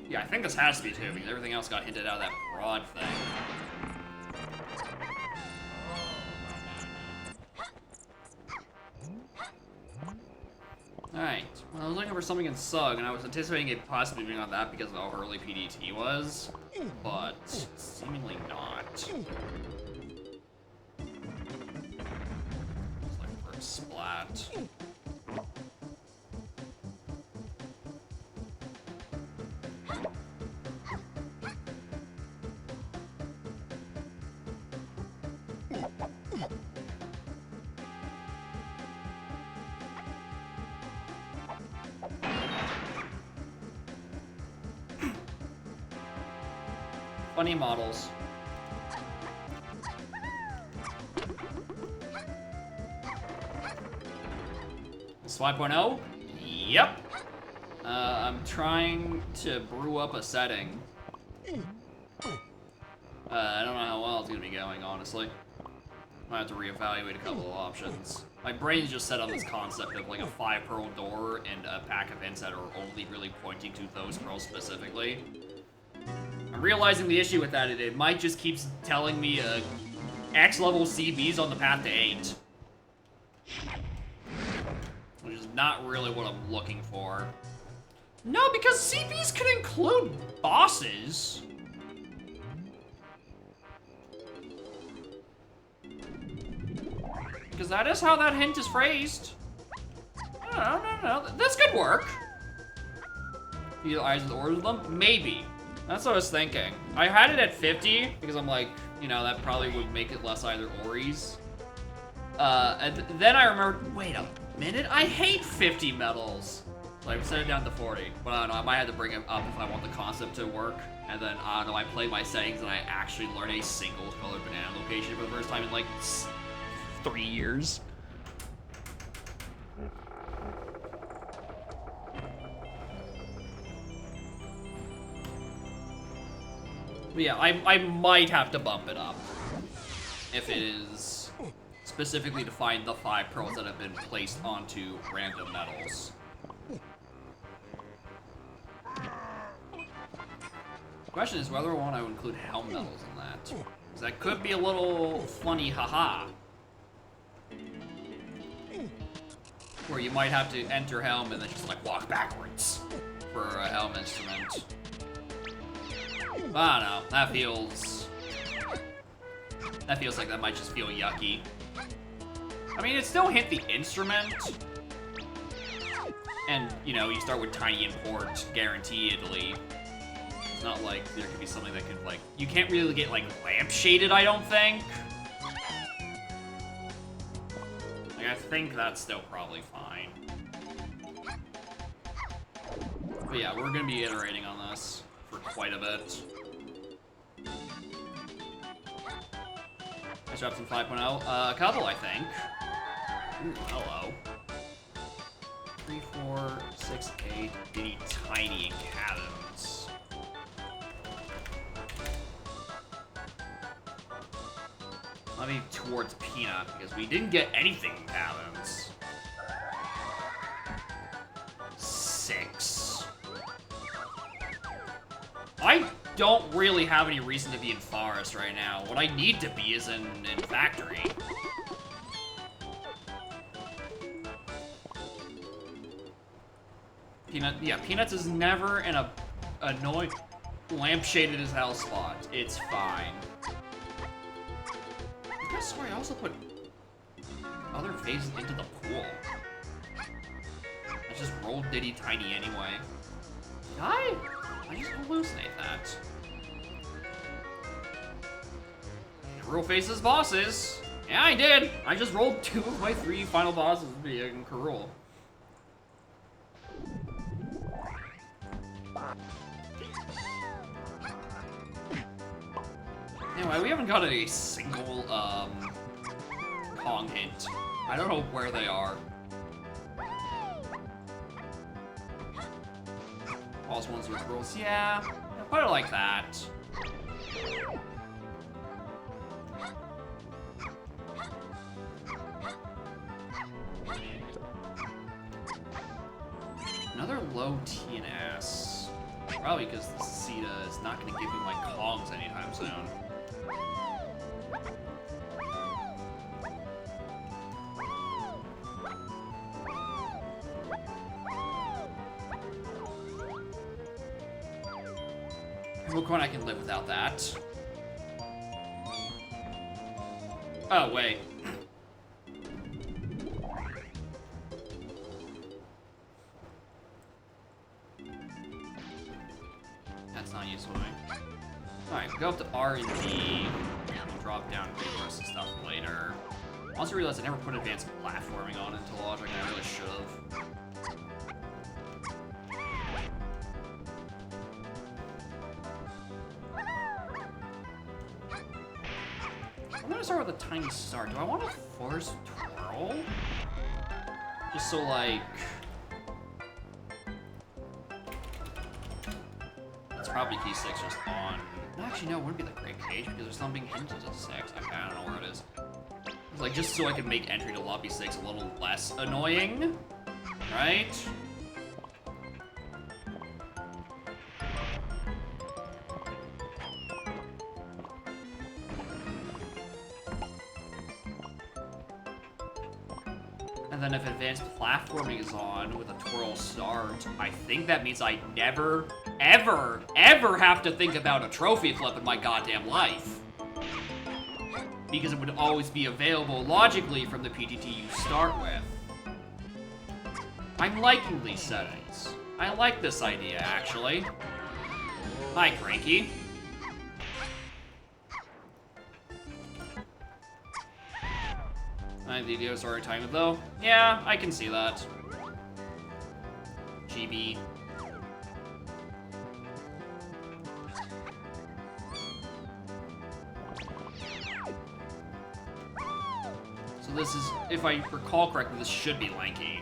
[SPEAKER 1] Yeah, I think this has to be 2, because everything else got hinted out of that broad thing. Alright, well, I was looking for something in Sug, and I was anticipating it possibly being on that because of how early PDT was, but seemingly not. Just looking for a splat. Funny models. This 5.0? Yep. I'm trying to brew up a setting. I don't know how well it's gonna be going, honestly. I have to reevaluate a couple of options. My brain's just set on this concept of like a 5-pearl door and a pack of hints that are only really pointing to those pearls specifically. I'm realizing the issue with that is it might just keep telling me X level CBs on the path to 8. Which is not really what I'm looking for. No, because CBs can include bosses. Because that is how that hint is phrased. No. This could work. Feel eyes with orders of them? Maybe. That's what I was thinking. I had it at 50 because I'm like, you know, that probably would make it less either ories. And then I remembered, wait a minute, I hate 50 medals. So I set it down to 40. But I don't know, I might have to bring it up if I want the concept to work. And then, I don't know, I play my settings and I actually learn a single colored banana location for the first time in like 3 years. But yeah, I might have to bump it up if it is specifically to find the 5 pearls that have been placed onto random metals. The question is whether or not I would include helm metals in that. Because that could be a little funny, haha. Where you might have to enter helm and then just like walk backwards for a helm instrument. I don't know, that feels like that might just feel yucky. I mean, it still hit the instrument. And, you know, you start with tiny import, guaranteedly. It's not like there could be something that could, like... You can't really get, like, lamp-shaded, I don't think. Like, I think that's still probably fine. But yeah, we're gonna be iterating on this for quite a bit. I dropped in 5.0. A couple, I think. Ooh, hello. 3, 4, 6, 8. Itty tiny cabins. Let me towards Peanut because we didn't get anything in cabins. 6. I don't really have any reason to be in Forest right now. What I need to be is in Factory. Peanuts is never in a annoying lampshaded as hell spot. It's fine. I guess I also put other phases into the pool. I just rolled Diddy Tiny anyway. Did I just hallucinate that. Karul faces bosses. Yeah, I did. I just rolled 2 of my 3 final bosses being Karul. Anyway, we haven't gotten a single, Kong hint. I don't know where they are. All ones with rules, yeah. Put it like that. Another low T and S. Probably because the Ceta is not going to give me my Kongs anytime soon. Coin, I can live without that. Oh, wait. That's not useful to me. Alright, go up to R and D. And drop down resource and stuff later. I also realized I never put advanced platforming on into Logic, and I really should have. I'm gonna start with a tiny star. Do I want to force twirl? Just so, like... It's probably key 6 just on... Actually, no, it wouldn't be the Great Cage because there's something hinted at 6. I don't know where it is. It's like, just so I can make entry to Lobby 6 a little less annoying. Right? And then if advanced platforming is on with a twirl start, I think that means I never, ever, ever have to think about a trophy flip in my goddamn life. Because it would always be available logically from the PTT you start with. I'm liking these settings. I like this idea, actually. Hi, Cranky. The video's already timed though. Yeah, I can see that. GB. So this is, if I recall correctly, this should be lanky.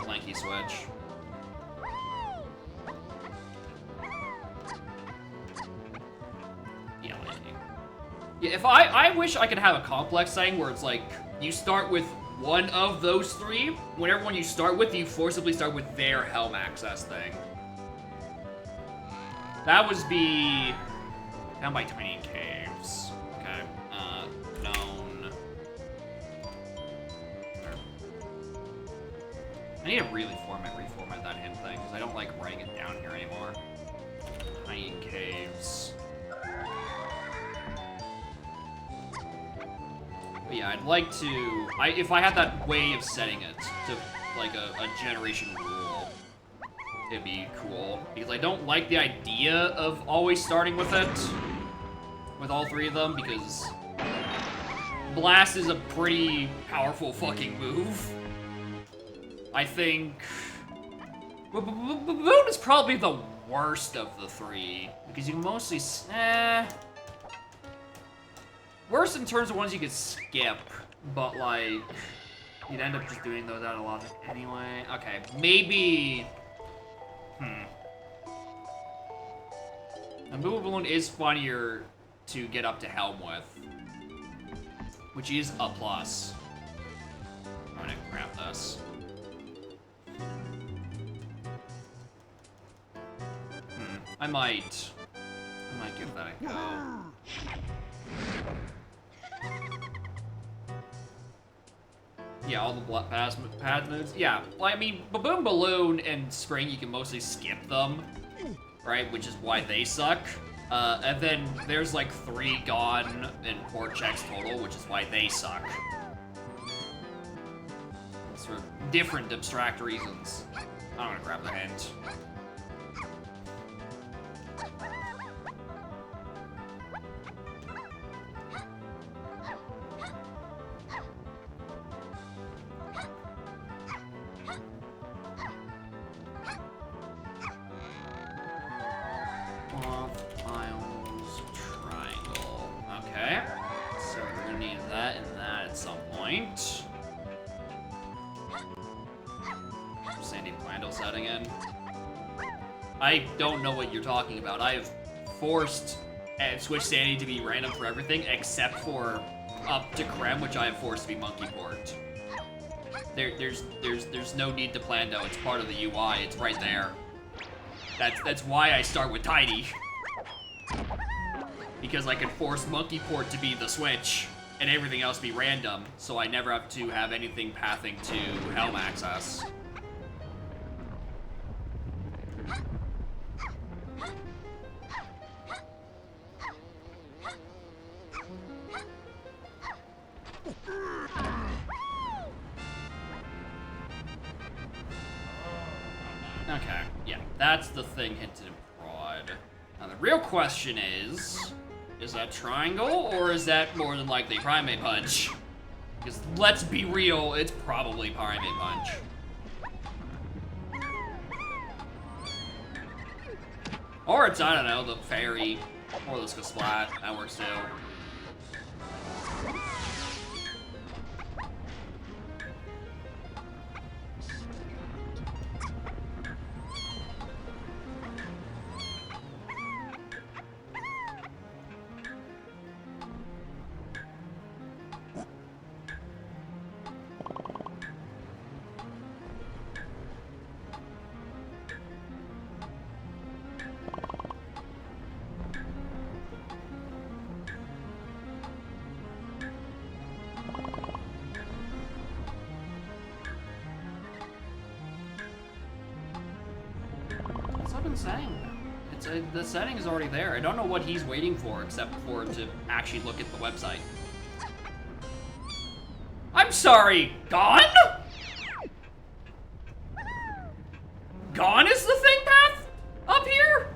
[SPEAKER 1] Lanky switch. Yeah, if I wish I could have a complex setting where it's like, you start with one of those three. Whenever one you start with, you forcibly start with their helm access thing. That would be down by tiny caves. Okay. Known. I need to really reformat that hint thing because I don't like writing it down here anymore. Tiny caves. But yeah, I'd like to. If I had that way of setting it to like a generation rule, it'd be cool. Because I don't like the idea of always starting with it, with all three of them, because Blast is a pretty powerful fucking move. I think Boon is probably the worst of the three, because you can mostly worse in terms of ones you could skip, but like you'd end up just doing those out a lot anyway. Okay, maybe. A movable balloon is funnier to get up to Helm with, which is a plus. I'm gonna grab this. I might give that a go. Yeah, all the pad moves. Yeah, well, I mean, Baboon Balloon and Spring, you can mostly skip them, right? Which is why they suck. And then there's like 3 gone in port checks total, which is why they suck. For different abstract reasons. I'm gonna grab the hint. I don't know what you're talking about. I have forced and switched Sanity to be random for everything except for up to Creme, which I have forced to be Monkey Port. There's no need to plan though. It's part of the UI. It's right there. That's why I start with Tiny. Because I can force Monkey Port to be the switch and everything else be random, so I never have to have anything pathing to Helm access. Okay, yeah, that's the thing hinted in Prod. Now the real question is that triangle, or is that more than likely Primate Punch? Because let's be real, it's probably Primate Punch. Or it's, I don't know, the Fairy, or let's go Splat, that works too. The setting is already there. I don't know what he's waiting for except for to actually look at the website. I'm sorry, Gone? Gone is the thing path up here?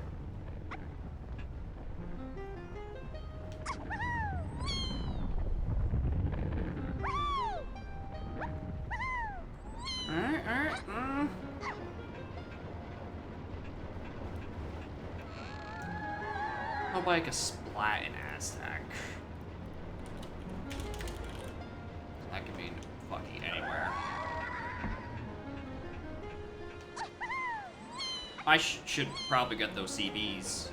[SPEAKER 1] Alright. How about like a Splat in Aztec? That could mean fucking anywhere. I should probably get those CBs,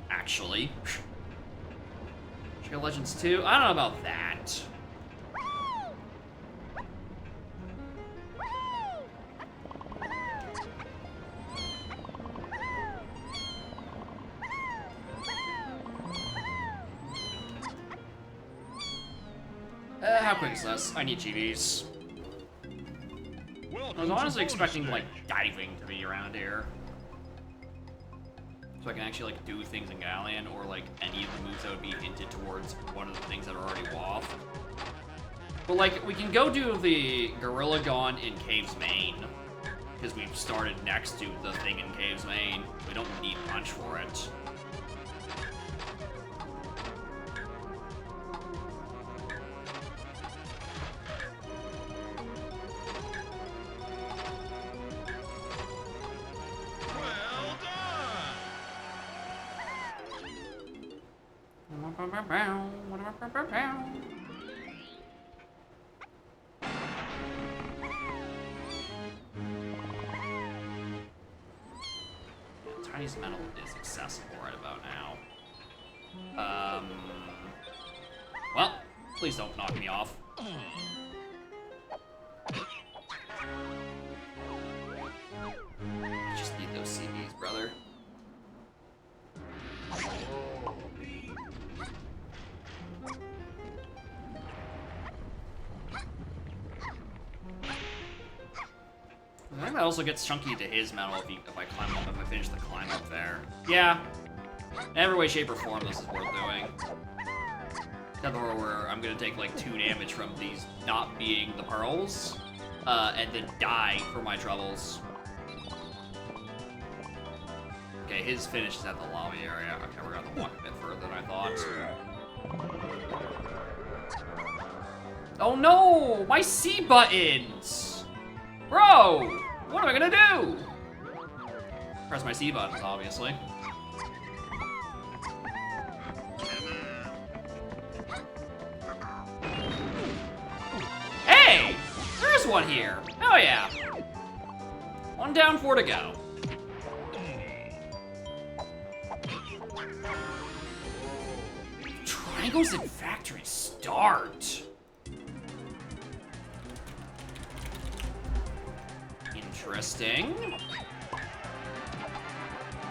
[SPEAKER 1] actually. Trail Legends 2? I don't know about that. How quick is this? I need GVs. I was honestly expecting, like, diving to be around here. So I can actually, like, do things in Galleon, or, like, any of the moves that would be hinted towards one of the things that are already off. But, like, we can go do the Gorilla Gone in Cave's Main, because we've started next to the thing in Cave's Main. We don't need Punch for it. Tiny's Metal is accessible right about now. Well, please don't knock me off. I just need those CVs, brother. I think that also gets chunky to his metal if I climb up, if I finish the climb up there. Yeah. In every way, shape, or form, this is worth doing. Except for where I'm gonna take like 2 damage from these not being the pearls, and then die for my troubles. Okay, his finish is at the lobby area. Okay, we're gonna walk a bit further than I thought. Oh no! My C buttons! Bro! What am I gonna do? Press my C buttons, obviously. Hey! There's one here! Oh yeah! 1 down, 4 to go. Triangles in factory start. Interesting.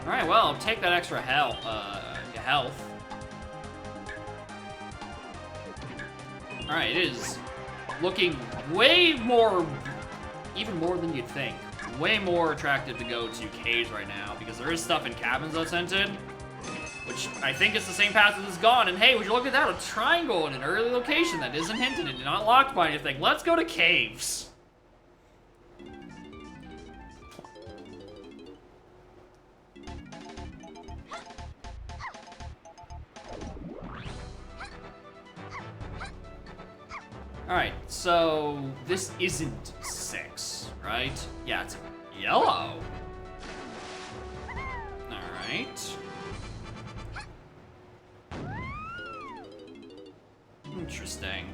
[SPEAKER 1] Alright, well, I'll take that extra health. Alright, it is looking way more, even more than you'd think. Way more attractive to go to caves right now, because there is stuff in cabins that's hinted, which I think is the same path as it's gone. And hey, would you look at that? A triangle in an early location that isn't hinted and not locked by anything. Let's go to caves. Alright, so this isn't 6, right? Yeah, it's yellow. Alright. Interesting.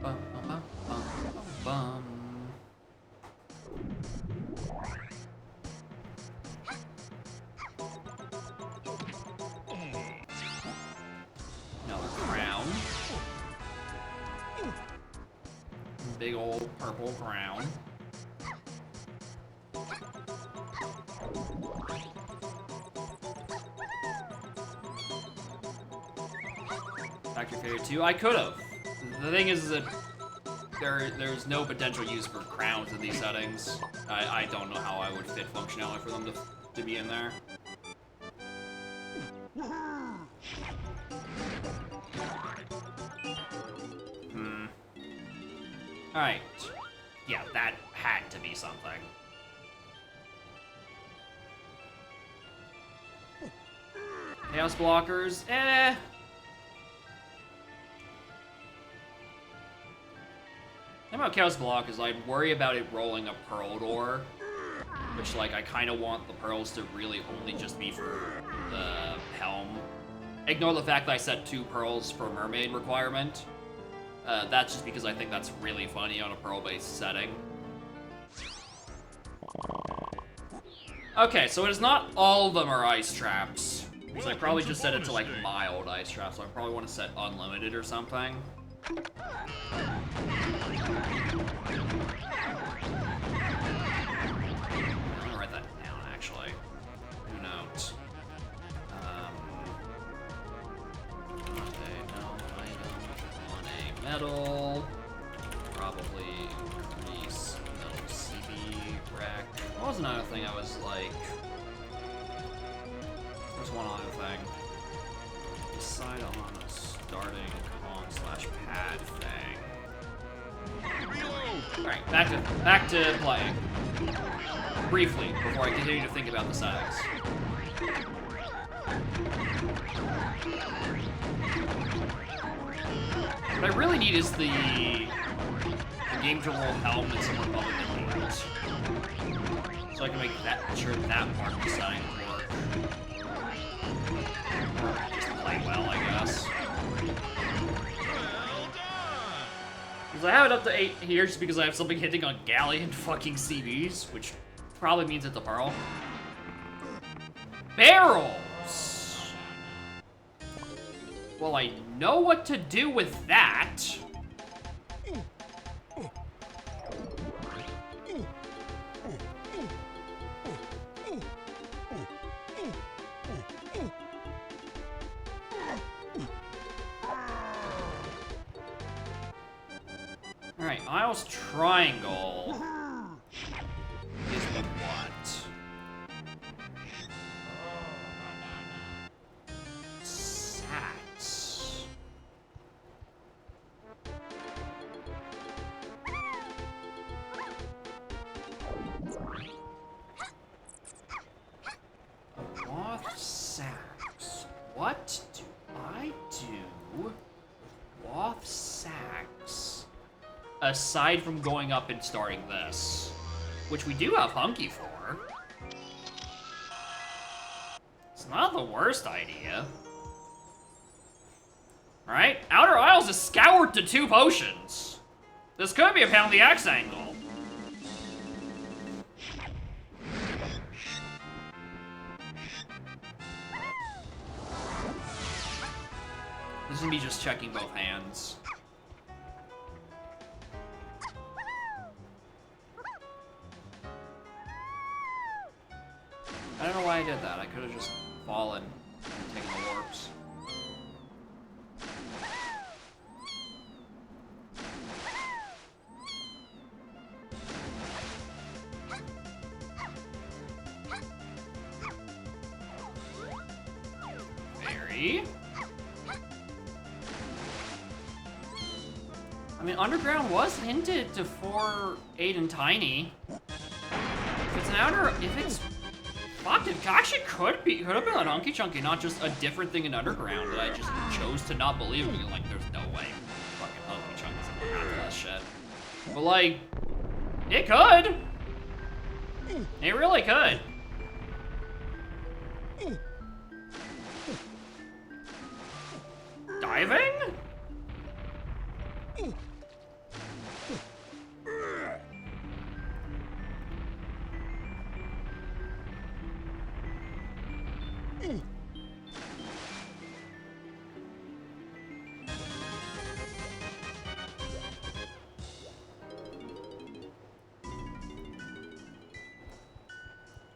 [SPEAKER 1] Bum, bum, bum, bum, bum. Another crown. Big old purple crown. Factory Failure 2? I could've. The thing is that there's no potential use for crowns in these settings. I don't know how I would fit functionality for them to be in there. Alright. Yeah, that had to be something. Chaos blockers, eh. The thing about Chaos Block is I'd worry about it rolling a Pearl Door, which, like, I kind of want the pearls to really only just be for the helm. Ignore the fact that I set 2 pearls for mermaid requirement. That's just because I think that's really funny on a Pearl-based setting. Okay, so it is not all of them are ice traps. Because I probably just set it to, like, mild ice traps, so I probably want to set unlimited or something. I'm gonna write that down, actually. Who knows? On a metal. Probably increase metal CB rack. What was another thing I was like... There's one other thing. Decide on a starting com/pad thing. Alright, back to playing. Briefly, before I continue to think about the settings. What I really need is the game to roll helm and some Republican games. So I can make sure that part of the setting work. Just play well, I guess. Because I have it up to 8 here just because I have something hitting on Galleon fucking CBs, which probably means it's a Pearl. Barrels! Well, I know what to do with that. Alright, Isles Triangle is the what? Sats. Wath Sacks. What do I do with Wath Sacks? Aside from going up and starting this, which we do have Hunky for. It's not the worst idea. Right? Outer Isles is scoured to 2 potions. This could be a Pound the Axe angle. This is me just checking both hands. I don't know why I did that. I could have just fallen and taken the warps. Very. I mean, Underground was hinted to 4, 8, and Tiny. If it's an outer, if it's fuck, it actually could have been an Hunky Chunky, not just a different thing in Underground that I just chose to not believe in. Like, there's no way fucking Hunky Chunky's gonna happen to that shit. But like, it could. It really could. Diving?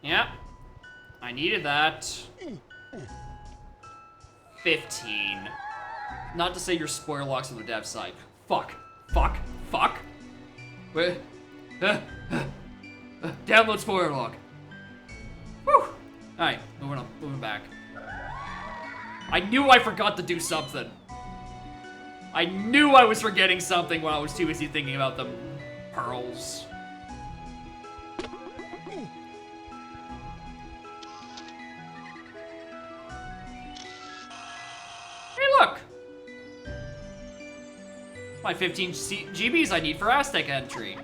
[SPEAKER 1] Yep. I needed that. 15. Not to say your spoiler locks on the dev side. Fuck. Fuck. Fuck. Wait. Download spoiler lock. Whew. Alright, moving back. I knew I forgot to do something. I knew I was forgetting something when I was too busy thinking about the pearls. Hey, look! My 15 GBs I need for Aztec entry.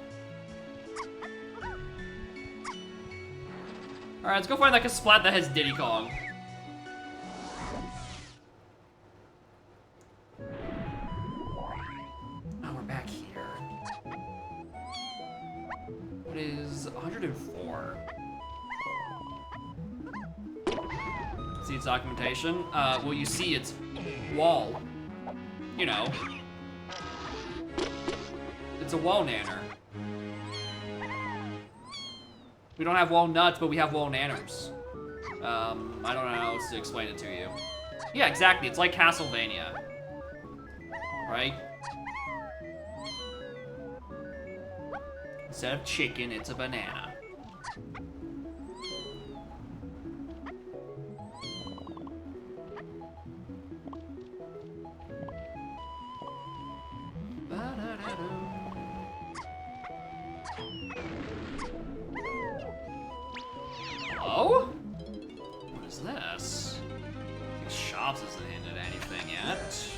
[SPEAKER 1] Alright, let's go find like a splat that has Diddy Kong. is 104. See its documentation? Well, you see its wall. You know. It's a wall nanner. We don't have wall nuts, but we have wall nanners. I don't know how else to explain it to you. Yeah, exactly. It's like Castlevania. Right? Instead of chicken, it's a banana. Hello? What is this? These shops isn't hinted at anything yet.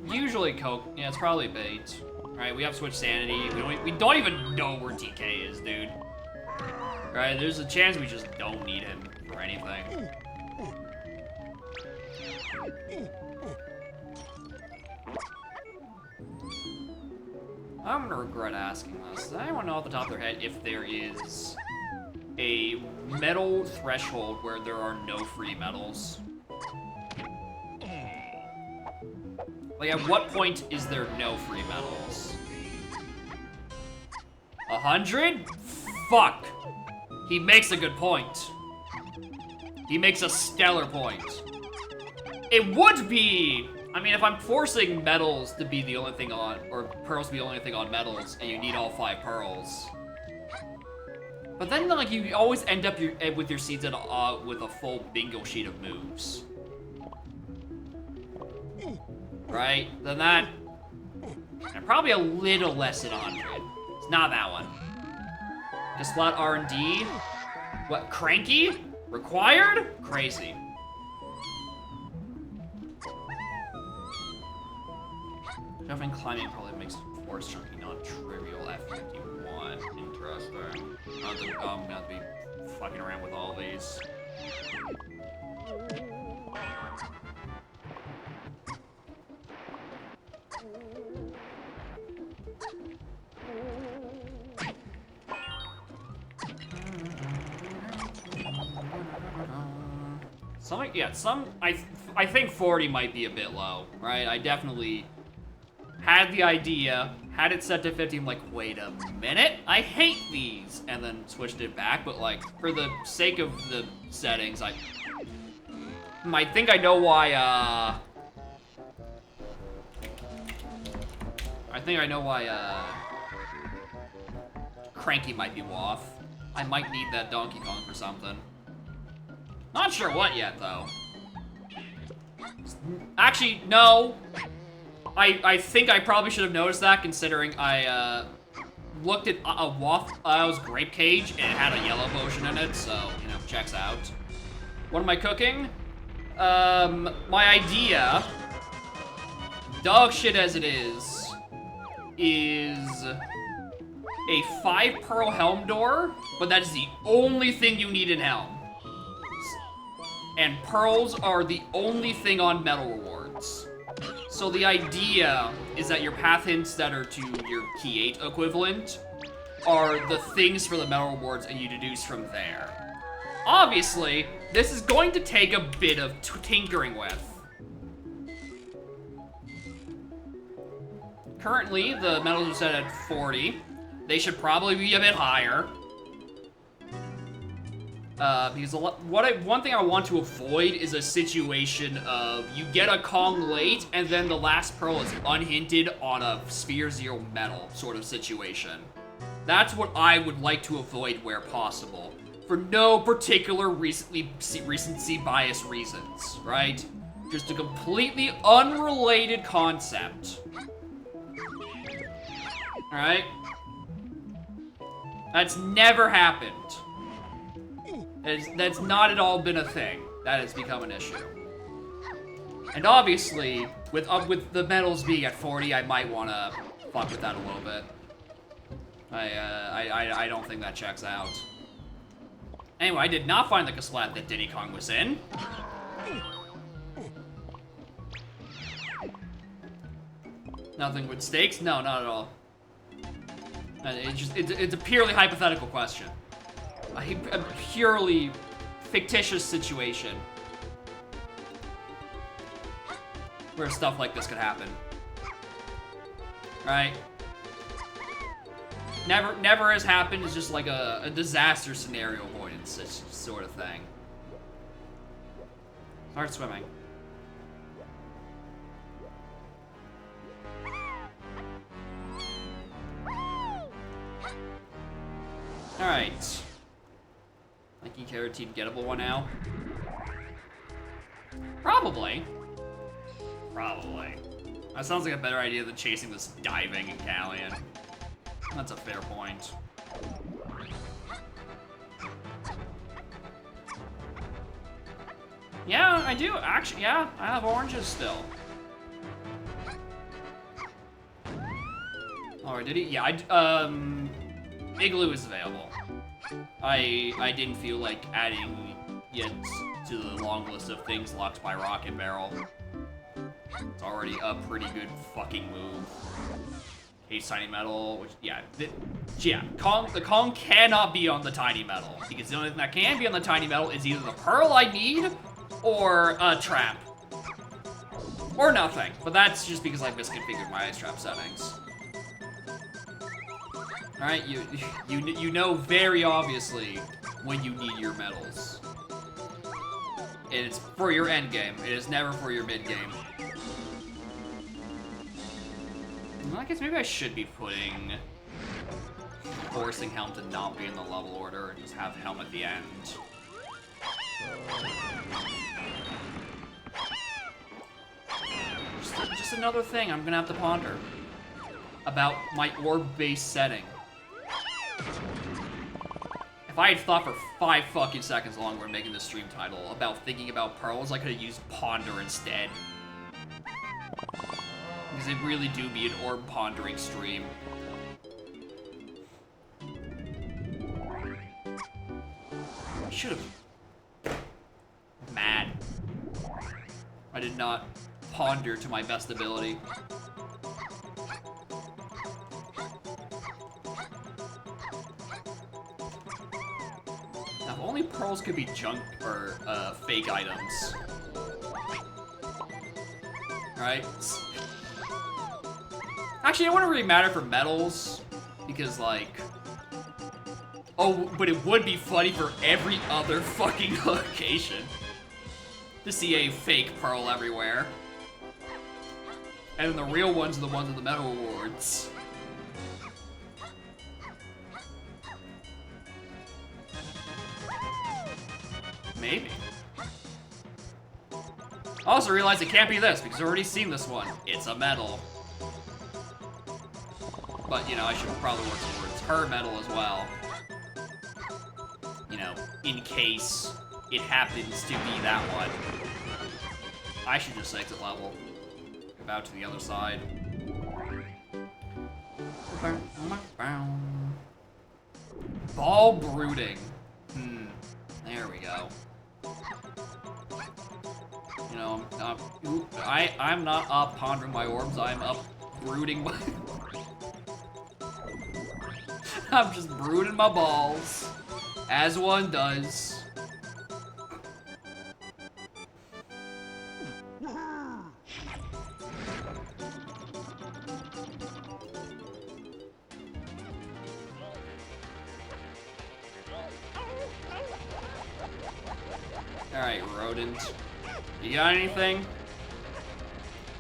[SPEAKER 1] Usually Coke, yeah, it's probably bait. Alright, we have switch sanity. We don't even know where TK is, dude. Right, there's a chance we just don't need him for anything. I'm gonna regret asking this. Does anyone know off the top of their head if there is a medal threshold where there are no free medals? Like, at what point is there no free medals? 100? Fuck! He makes a good point. He makes a stellar point. It would be... I mean, if I'm forcing medals to be the only thing on... or pearls to be the only thing on medals, and you need all 5 pearls. But then, like, you always end up with your seeds with a full bingo sheet of moves. Right? Then that... and probably a little less than 100. It's not that one. Just flat R&D. What, cranky? Required? Crazy. Jumping climbing probably makes force chunky non-trivial F51. Interesting. I'm gonna be fucking around with all these. I think 40 might be a bit low, right? I definitely had the idea, had it set to 50, I'm like, wait a minute, I hate these, and then switched it back, but like, for the sake of the settings, I think I know why, Cranky might be off. I might need that Donkey Kong for something. Not sure what yet, though. Actually, no. I think I probably should have noticed that, considering I looked at a Waffle's grape cage and it had a yellow potion in it, so, you know, checks out. What am I cooking? My idea, dog shit as it is a 5 pearl helm door, but that is the only thing you need in helm. And pearls are the only thing on medal rewards. So the idea is that your path hints that are to your key 8 equivalent are the things for the medal rewards, and you deduce from there. Obviously, this is going to take a bit of tinkering with. Currently, the medals are set at 40. They should probably be a bit higher. Because one thing I want to avoid is a situation of you get a Kong late and then the last pearl is unhinted on a Sphere Zero medal sort of situation. That's what I would like to avoid where possible, for no particular recency bias reasons, right? Just a completely unrelated concept. Alright? That's never happened. That's not at all been a thing. That has become an issue. And obviously, with the medals being at 40, I might want to fuck with that a little bit. I don't think that checks out. Anyway, I did not find the Kasplat that Diddy Kong was in. Nothing with stakes? No, not at all. It's a purely hypothetical question. A purely fictitious situation where stuff like this could happen. Right? Never has happened. It's just like a disaster scenario avoidance sort of thing. Start swimming. Alright. Like Carotene gettable one now? Probably. Probably. That sounds like a better idea than chasing this diving Galleon. That's a fair point. Yeah, I do. Actually, yeah, I have oranges still. Oh, did he? Yeah, Igloo is available. I didn't feel like adding it to the long list of things locked by Rocket Barrel. It's already a pretty good fucking move. Case Tiny Metal, which, yeah, the Kong cannot be on the Tiny Metal, because the only thing that can be on the Tiny Metal is either the Pearl I need, or a Trap. Or nothing, but that's just because I misconfigured my Ice Trap settings. Alright, you know very obviously when you need your medals. It's for your end game. It is never for your mid game. Well, I guess maybe I should be forcing Helm to not be in the level order and just have Helm at the end. Just another thing I'm gonna have to ponder about my orb-based setting. If I had thought for 5 fucking seconds longer when making the stream title about thinking about pearls, I could have used Ponder instead. Because it really do be an orb pondering stream. I should have. Mad. I did not ponder to my best ability. Now, if only pearls could be junk or fake items. Right? Actually, it wouldn't really matter for medals, because, like... Oh, but it would be funny for every other fucking location to see a fake pearl everywhere. And then the real ones are the ones with the medal awards. Maybe. I also realized it can't be this, because I've already seen this one. It's a medal. But, you know, I should probably work towards her medal as well. You know, in case it happens to be that one. I should just exit level. Go out to the other side. Ball brooding. There we go. You know, I'm not up pondering my orbs, I'm up brooding my... I'm just brooding my balls, as one does. Alright, rodent. You got anything?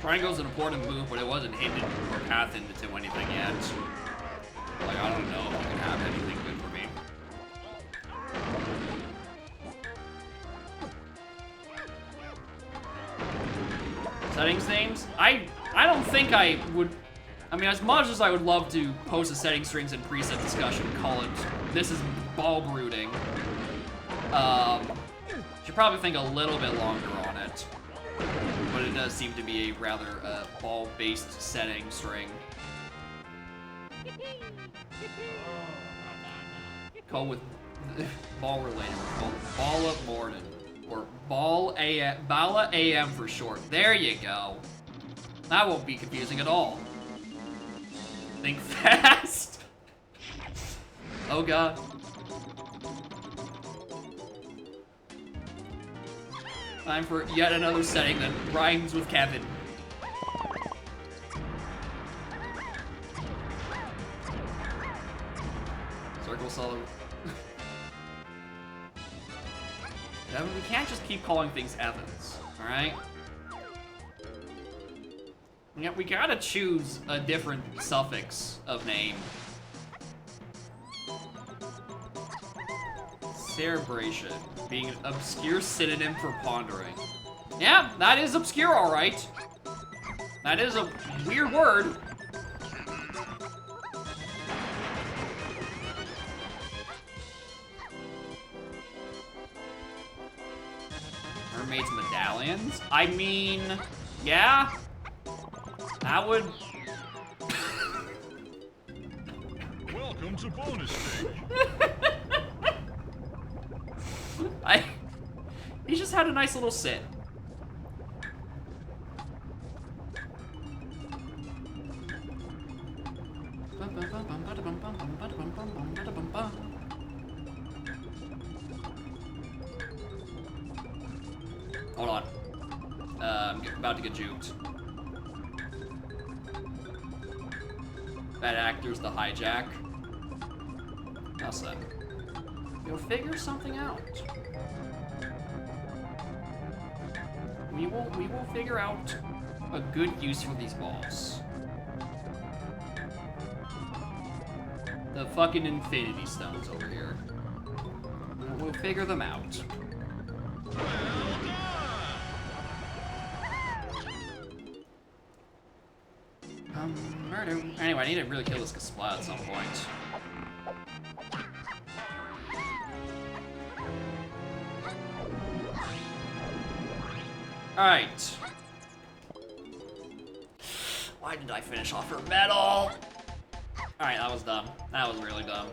[SPEAKER 1] Triangle's an important move, but it wasn't hinted or path into anything yet. Like, I don't know if it can have anything good for me. Settings names? I don't think I would... I mean, as much as I would love to post a setting strings and preset discussion, call it, this is ball brooding. Should probably think a little bit longer on it. But does seem to be a rather ball-based setting string. Call with ball related. Called Balla Morning. Or Bala AM for short. There you go. That won't be confusing at all. Think fast. Oh god. Time for yet another setting that rhymes with Kevin. Circle solid. We can't just keep calling things Evans, alright? Yeah, we gotta choose a different suffix of name. Cerebration, being an obscure synonym for pondering. Yeah, that is obscure, alright. That is a weird word. Mermaid's medallions? I mean, yeah. That would...
[SPEAKER 3] Welcome to bonus stage.
[SPEAKER 1] He just had a nice little sit. Hold on. I'm about to get juked. Bad actors, the hijack. Listen. You'll figure something out. We will figure out a good use for these balls. The fucking infinity stones over here. We'll figure them out. Murder. Anyway, I need to really kill this Kasplat at some point. Alright. Why did I finish off her medal? Alright, that was dumb. That was really dumb.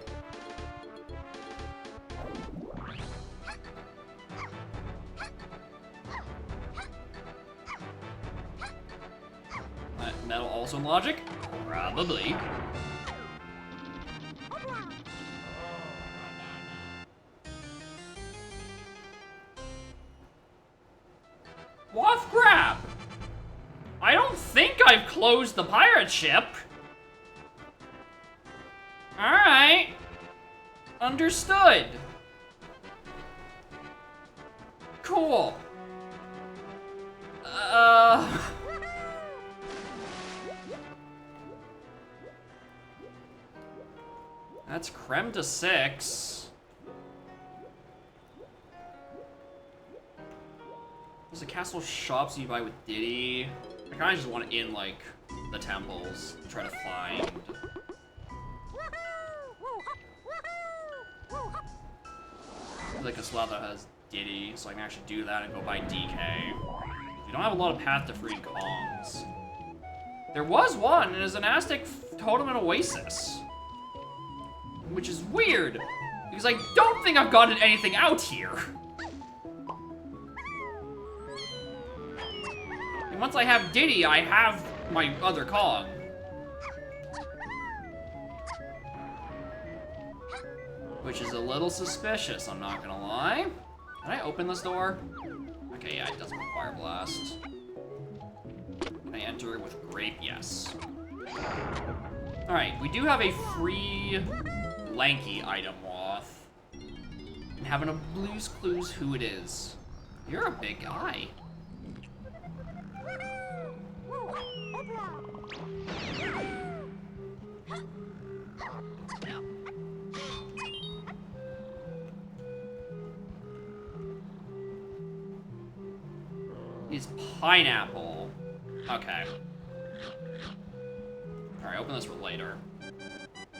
[SPEAKER 1] Medal also in logic? Probably. Waff crap! I don't think I've closed the pirate ship. Alright. Understood. Cool. That's creme to 6. There's a castle shops you buy with Diddy. I kinda just want to in, like, the temples. Try to find... like a slot that has Diddy, so I can actually do that and go buy DK. You don't have a lot of path to free Kongs. There was one, and it was an Aztec Totem and Oasis. Which is weird, because I don't think I've gotten anything out here. And once I have Diddy, I have my other Kong. Which is a little suspicious, I'm not gonna lie. Can I open this door? Okay, yeah, it doesn't require blast. Can I enter with grape? Yes. Alright, we do have a free lanky item, Waff. And having a Blue's Clues who it is. You're a big guy. Is pineapple. Okay. Alright, open this for later.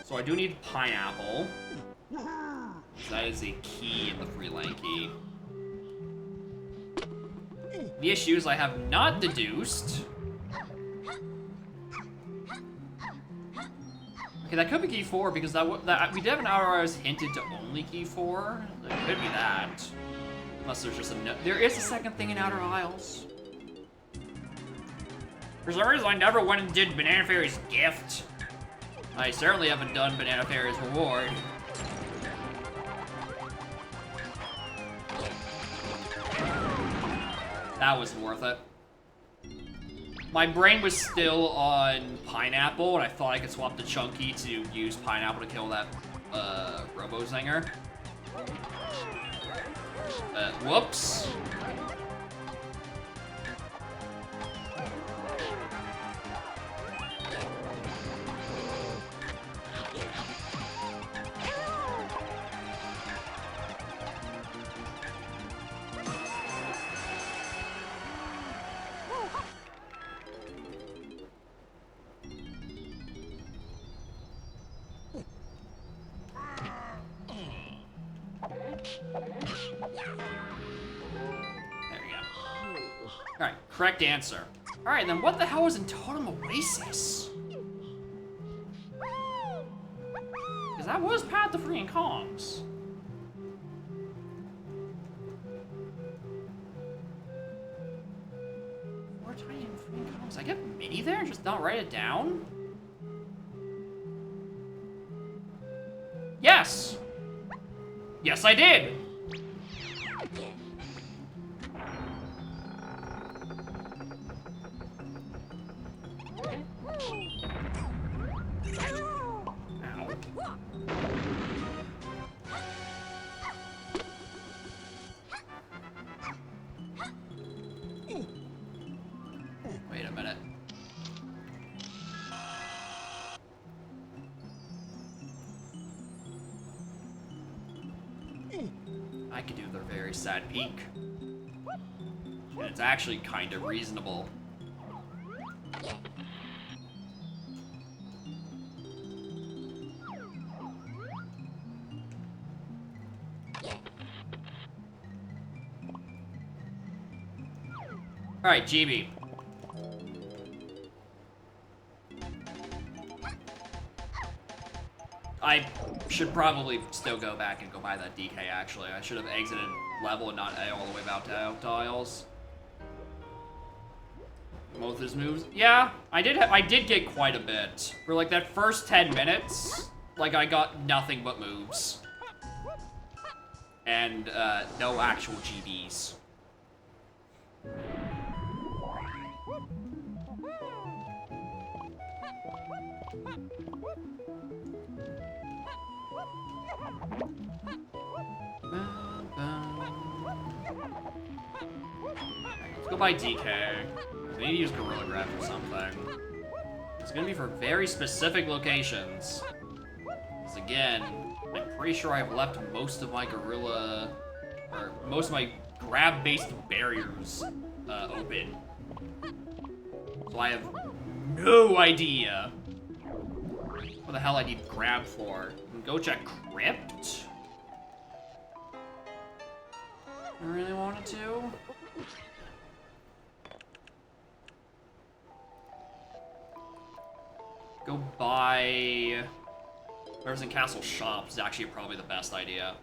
[SPEAKER 1] So I do need pineapple. That is a key in the free lanky. The issues I have not deduced. Okay, that could be key 4 because that we did have an hour where I was hinted to only key 4. It could be that. Unless there's just a there is a second thing in Outer Isles. For some reason, I never went and did Banana Fairy's gift. I certainly haven't done Banana Fairy's reward. That was worth it. My brain was still on Pineapple, and I thought I could swap to Chunky to use Pineapple to kill that Robo-Zinger. Whoops. Alright, correct answer. Alright, then what the hell was in Totem Oasis? Because that was Path to Freeing Kongs. Four tiny and freeing Kongs. I get mini there and just not write it down? Yes! Yes, I did! Wait a minute. I could do their very sad peak. And it's actually kind of reasonable. Alright, GB. I should probably still go back and go buy that DK, actually. I should have exited level and not A all the way back to Out Tiles. Both his moves. Yeah, I did get quite a bit. For like that first 10 minutes, like I got nothing but moves. And no actual GBs. Let's go buy DK. I need to use Gorilla Grab or something. It's gonna be for very specific locations. Because again, I'm pretty sure I've left most of my Gorilla, or most of my grab-based barriers open. So I have no idea what the hell I need grab for. Go check Crypt? I really wanted to. Go buy whatever's in Castle Shops is actually probably the best idea.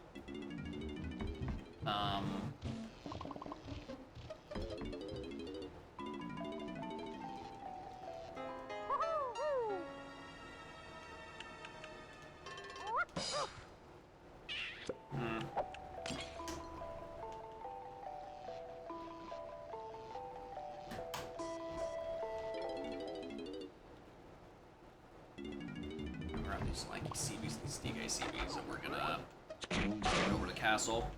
[SPEAKER 1] Grab these lanky CBs, these DK CBs, and we're gonna go over to Castle.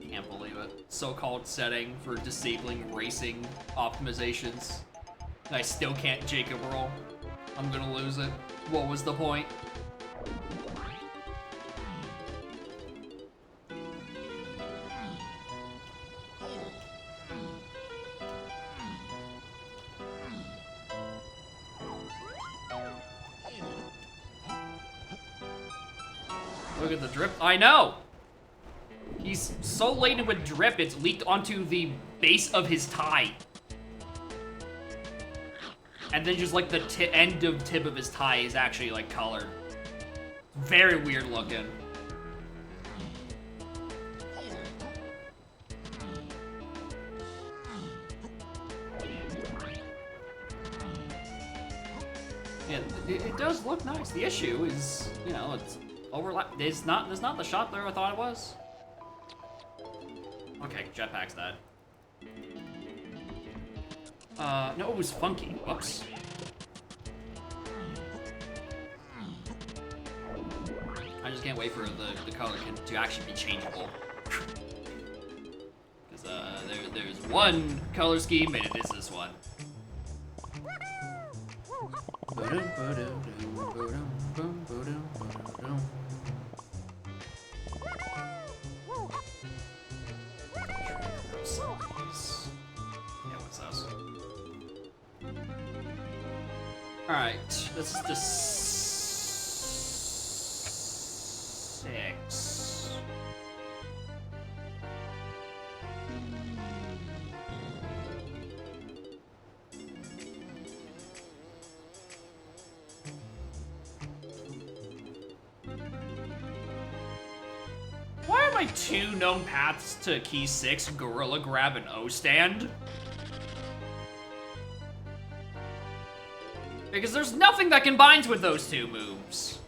[SPEAKER 1] Can't believe it. So-called setting for disabling racing optimizations. I still can't Jacob roll. I'm gonna lose it. What was the point? Look at the drip. I know! He's so laden with drip, it's leaked onto the base of his tie. And then just like the end of tip of his tie is actually like colored. Very weird looking. Yeah, it does look nice. The issue is, you know, it's overlap. It's not the shot there I thought it was. Okay, jetpack's that. No, it was funky. Whoops. I just can't wait for the color to actually be changeable. Because there's one color scheme and it is this one. Yeah, what's this? Alright, this is the 6. Why are my 2 known paths to key 6 Gorilla Grab and O-Stand? Because there's nothing that combines with those 2 moves.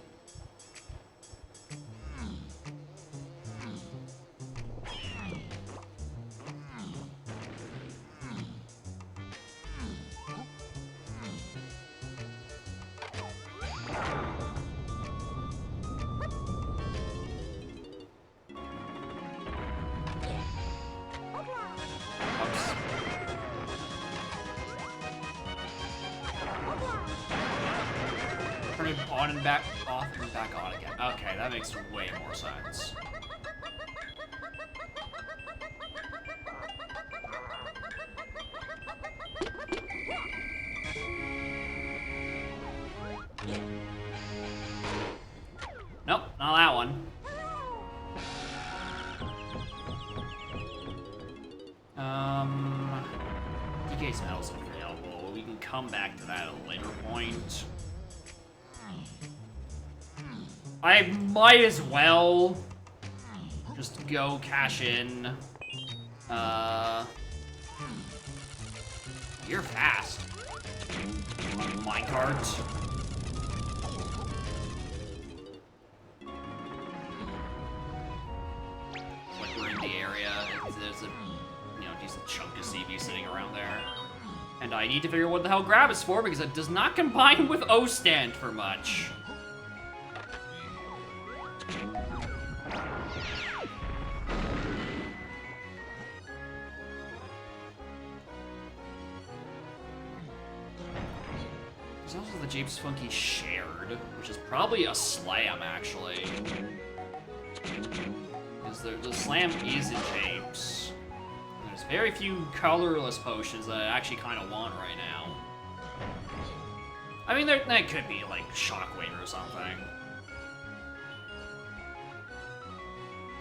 [SPEAKER 1] Turn it on and back, off and back on again. Okay, that makes way more sense. Nope, not that one. DK's medal's available. We can come back to that at a later point. I might as well just go cash in. You're fast. Minecart. Like we're in the area. There's a decent chunk of CV sitting around there. And I need to figure out what the hell grab is for because it does not combine with O-Stand for much. There's also the Japes Funky Shared, which is probably a slam, actually. Because the slam is in Japes. And there's very few colorless potions that I actually kind of want right now. I mean, that could be, like, Shockwave or something.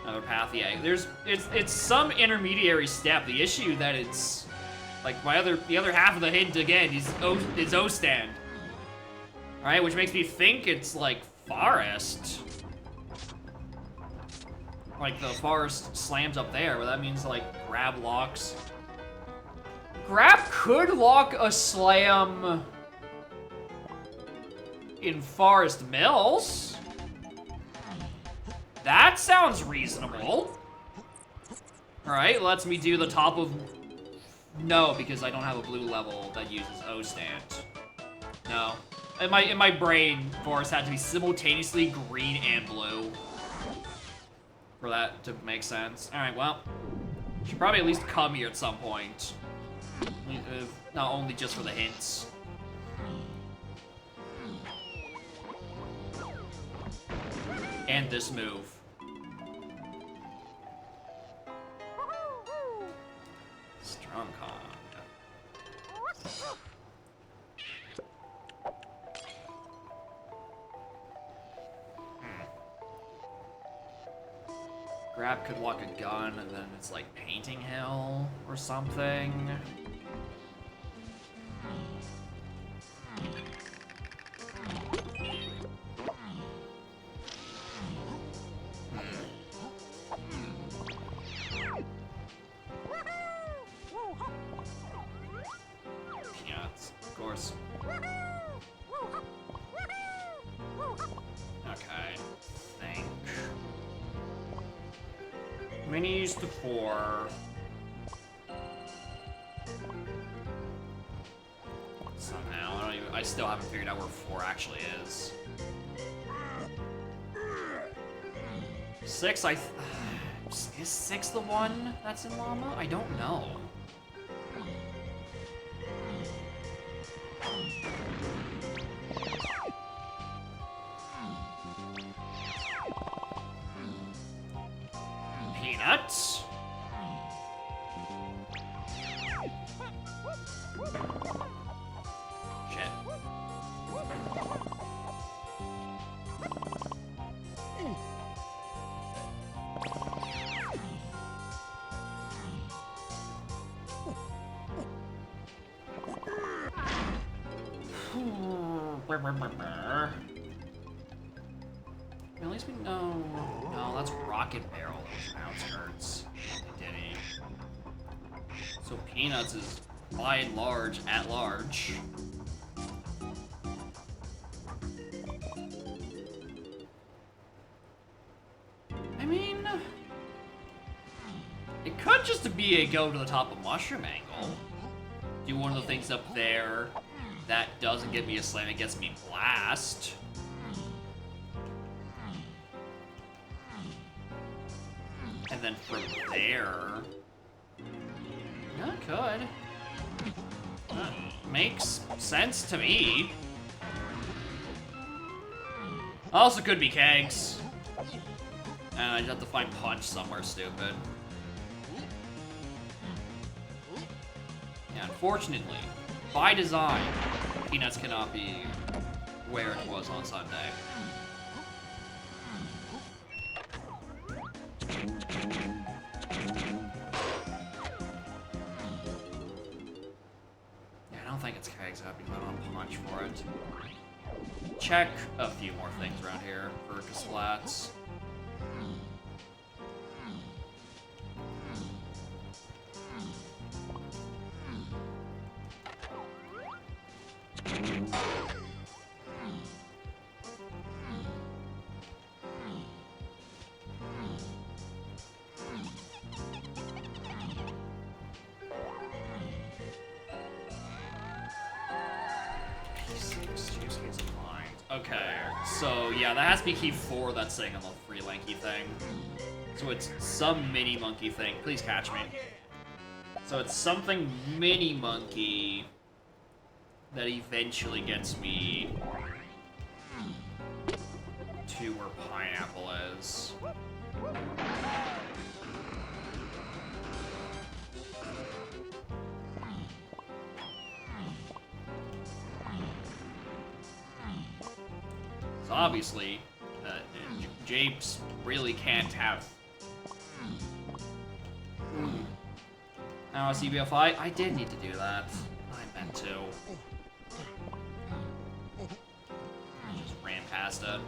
[SPEAKER 1] Another path, yeah. It's some intermediary step. The issue that it's like the other half of the hint again is O-Stand. Alright, which makes me think it's like Forest. Like the Forest slams up there, but that means like grab locks. Grab could lock a slam in Forest Mills. That sounds reasonable. Alright, lets me do the top of... No, because I don't have a blue level that uses O-Stand. No. In my brain, Forest had to be simultaneously green and blue. For that to make sense. Alright, well. Should probably at least come here at some point. Not only just for the hints. And this move. Strong Kong. Grab could walk a gun, and then it's like Painting Hill or something. Peanuts, of course. Okay, think. Minis to 4. Somehow, I still haven't figured out where 4 actually is. 6, is 6 the one that's in Llama? I don't know. Peanuts. Shit. At least we know. No, that's Rocket Barrel. Those outskirts. Diddy. So Peanuts is by and large at large. I mean, it could just be a go to the top of Mushroom Angle. Do one of the things up there that doesn't get me a slam, it gets me blast. And then from there, yeah, it could. That makes sense to me. Also could be kegs. And I just have to find Punch somewhere stupid. Yeah, unfortunately, by design, Peanuts cannot be where it was on Sunday. Yeah, I don't think it's kegs. I'd be on Punch for it. Check a few more things around here for Kaslats. Okay, so yeah, that has to be key 4 that's saying on the free lanky thing. So it's some mini monkey thing. Please catch me. So it's something mini monkey that eventually gets me to where Pineapple is. So obviously, Japes really can't have. Now CBFI, I did need to do that. I meant to. Just ran past it.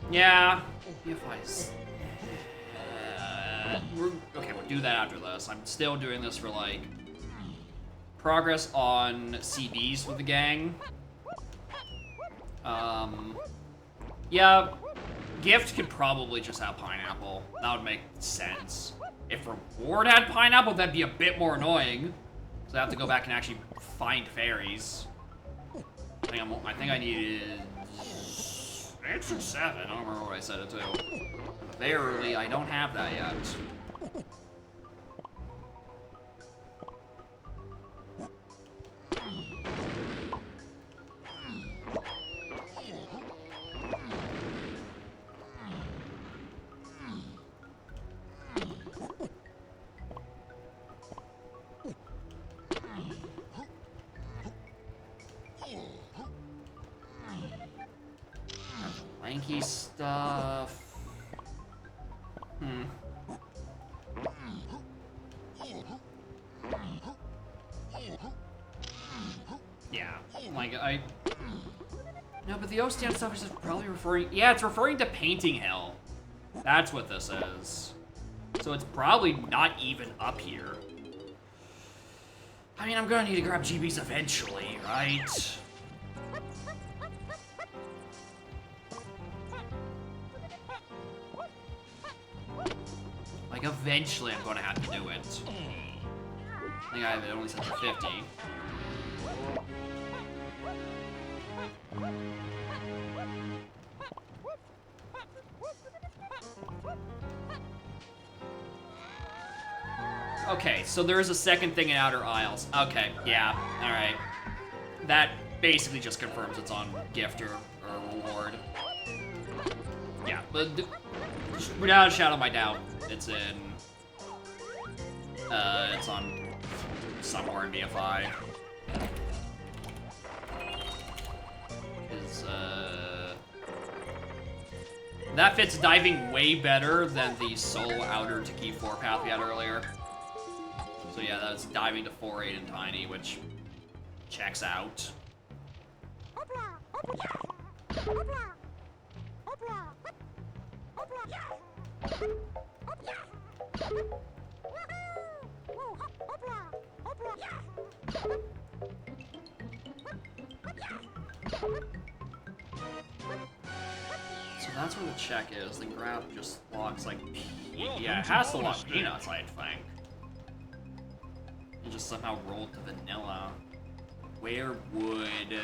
[SPEAKER 1] Yeah, CBFI's. Okay, we'll do that after this. I'm still doing this for like progress on CDs with the gang. Yeah, Gift could probably just have Pineapple. That would make sense. If Reward had Pineapple, that'd be a bit more annoying. So I have to go back and actually find fairies. I think I needed 6 or 7. I don't remember what I said it to. Verily, I don't have that yet. funky stuff. Yeah, like no, but the O-stand stuff is just probably referring. Yeah, it's referring to Painting Hill. That's what this is. So it's probably not even up here. I mean, I'm gonna need to grab GBs eventually, right? Like, eventually I'm gonna have to do it. I think I have it only set to 50. Okay, so there is a second thing in Outer Isles. Okay, yeah, alright. That basically just confirms it's on gift or reward. Yeah, but without a shadow of my doubt, it's on somewhere in BFI. That fits diving way better than the solo outer to key 4 path we had earlier. So yeah, that's diving to 4-8 and tiny, which checks out. So that's where the check is. Then grab just locks like yeah, it has to lock peanuts, I think. And just somehow roll to vanilla. Where would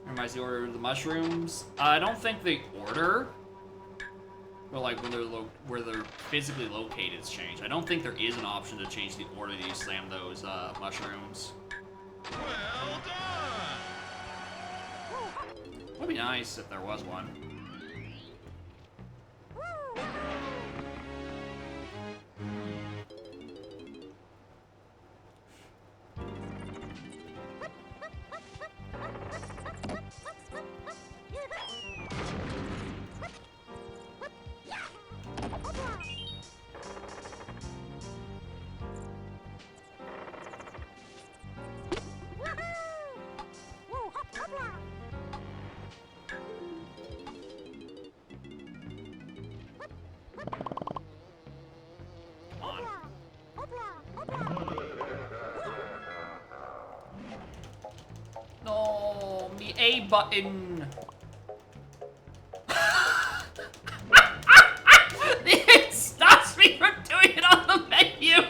[SPEAKER 1] reminds the order of the mushrooms. I don't think they order. Well, like where they're physically located is changed. I don't think there is an option to change the order that you slam those mushrooms.
[SPEAKER 3] Well done!
[SPEAKER 1] Would be nice if there was one. No, the A button. It stops me from doing it on the menu.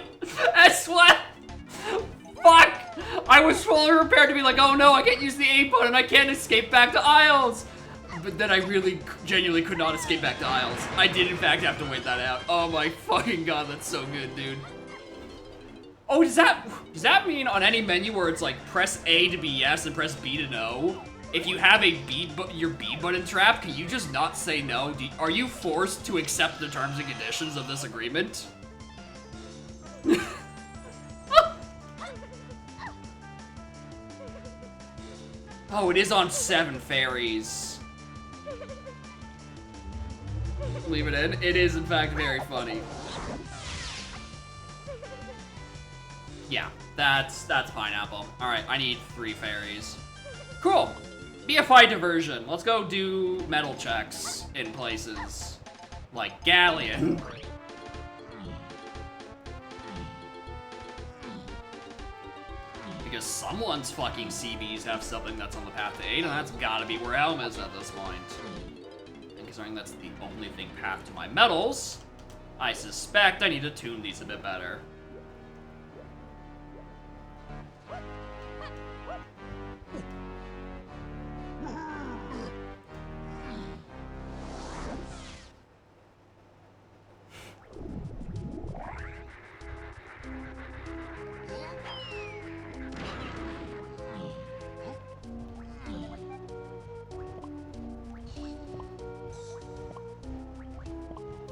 [SPEAKER 1] That's what. Fuck. I was fully prepared to be like, oh no, I can't use the A button. I can't escape back to Isles. But then I really, genuinely could not escape back to Isles. I did, in fact, have to wait that out. Oh my fucking god, that's so good, dude. Oh, does that mean on any menu where it's like press A to be yes and press B to no? If you have your B button trapped, can you just not say no? Are you forced to accept the terms and conditions of this agreement? Oh, it is on 7 fairies. Leave it in. It is, in fact, very funny. Yeah, that's pineapple. All right, I need 3 fairies. Cool. BFI diversion. Let's go do metal checks in places like Galleon. Because someone's fucking CBs have something that's on the path to 8, and that's gotta be where Elm is at this point. And considering that's the only thing path to my metals, I suspect I need to tune these a bit better.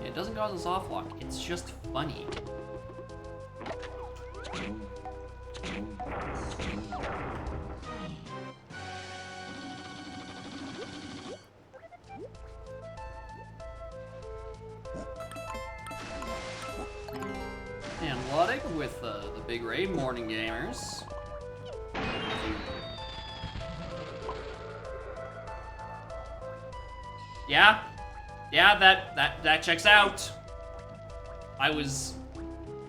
[SPEAKER 1] It doesn't cause a soft lock, it's just funny. like, with the big raid morning gamers. Yeah, that checks out. I was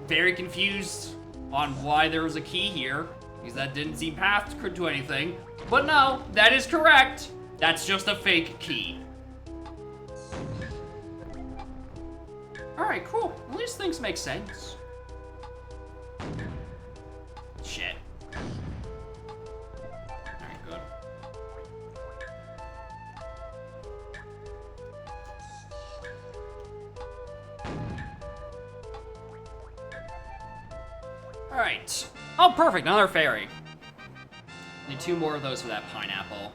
[SPEAKER 1] very confused on why there was a key here, because that didn't seem path to anything. But no, that is correct. That's just a fake key. Alright, cool. At least things make sense. Shit. Alright, good. Alright. Oh, perfect. Another fairy. Need 2 more of those for that pineapple.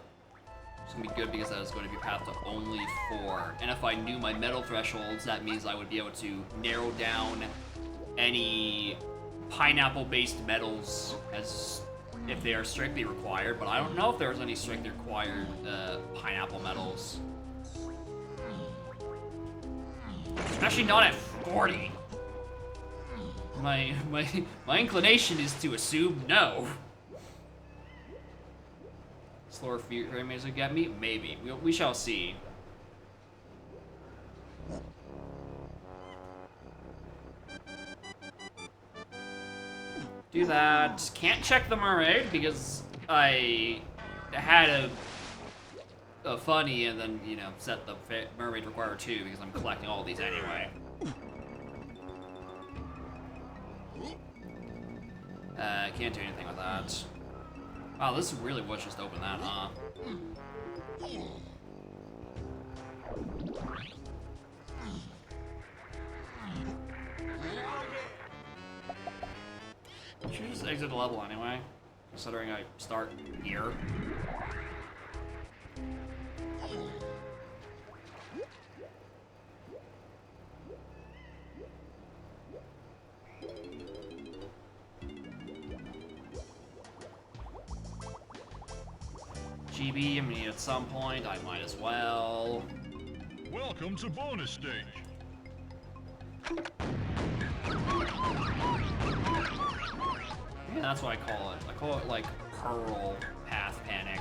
[SPEAKER 1] It's gonna be good because that is going to be path to only 4. And if I knew my metal thresholds, that means I would be able to narrow down any pineapple-based metals as if they are strictly required. But I don't know if there's any strictly required pineapple metals. Especially not at 40. My inclination is to assume no. Slower fairy music get me? Maybe. We shall see. Do that. Can't check the mermaid because I had a funny and then, you know, set the mermaid require 2 because I'm collecting all of these anyway. Can't do anything with that. Wow, this really was just open that, huh? Should just exit the level anyway, considering I start here. GB, I'm gonna need at some point. I might as well.
[SPEAKER 3] Welcome to bonus stage.
[SPEAKER 1] Yeah, that's what I call it. I call it like Pearl Path Panic.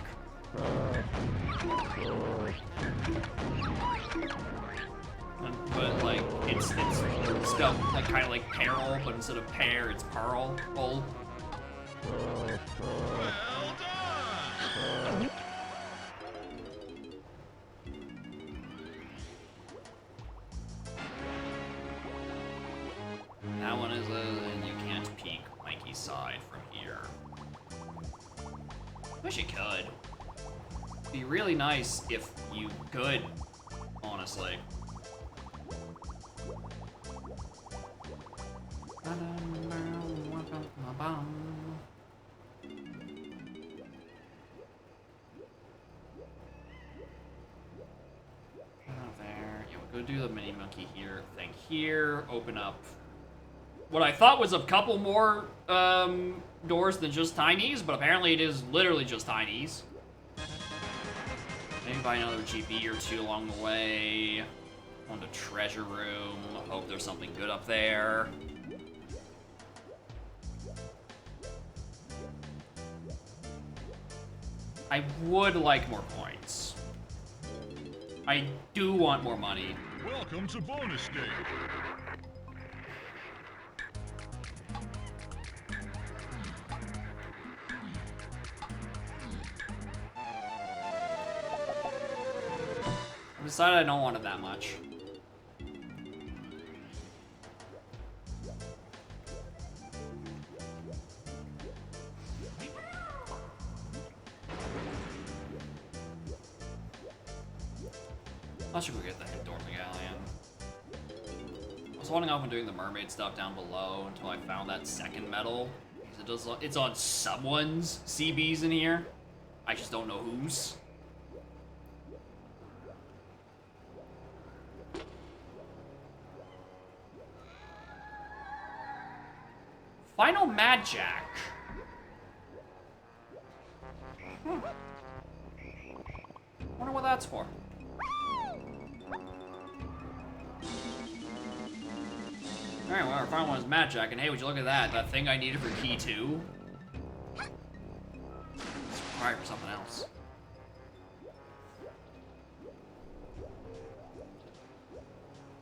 [SPEAKER 1] But like it's spelled like kind of like peril, but instead of pear, it's pearl.
[SPEAKER 3] Well done!
[SPEAKER 1] That one is you can't peek Mikey's side from here. Wish you could. Be really nice if you could, honestly. There. Yeah, we'll go do the mini monkey here. Thing here. Open up what I thought was a couple more doors than just tinies, but apparently it is literally just tinies. Maybe buy another GB or 2 along the way. On the treasure room. Hope there's something good up there. I would like more points. I do want more money.
[SPEAKER 3] Welcome to bonus stage.
[SPEAKER 1] I decided I don't want it that much. I should go get the Door Galleon. I was holding off on doing the mermaid stuff down below until I found that second medal. It's on someone's CBs in here. I just don't know whose. Final Mad Jack. Wonder what that's for. Alright, well, our final one is Mad Jack, and hey, would you look at that? That thing I needed for key 2? It's required for something else.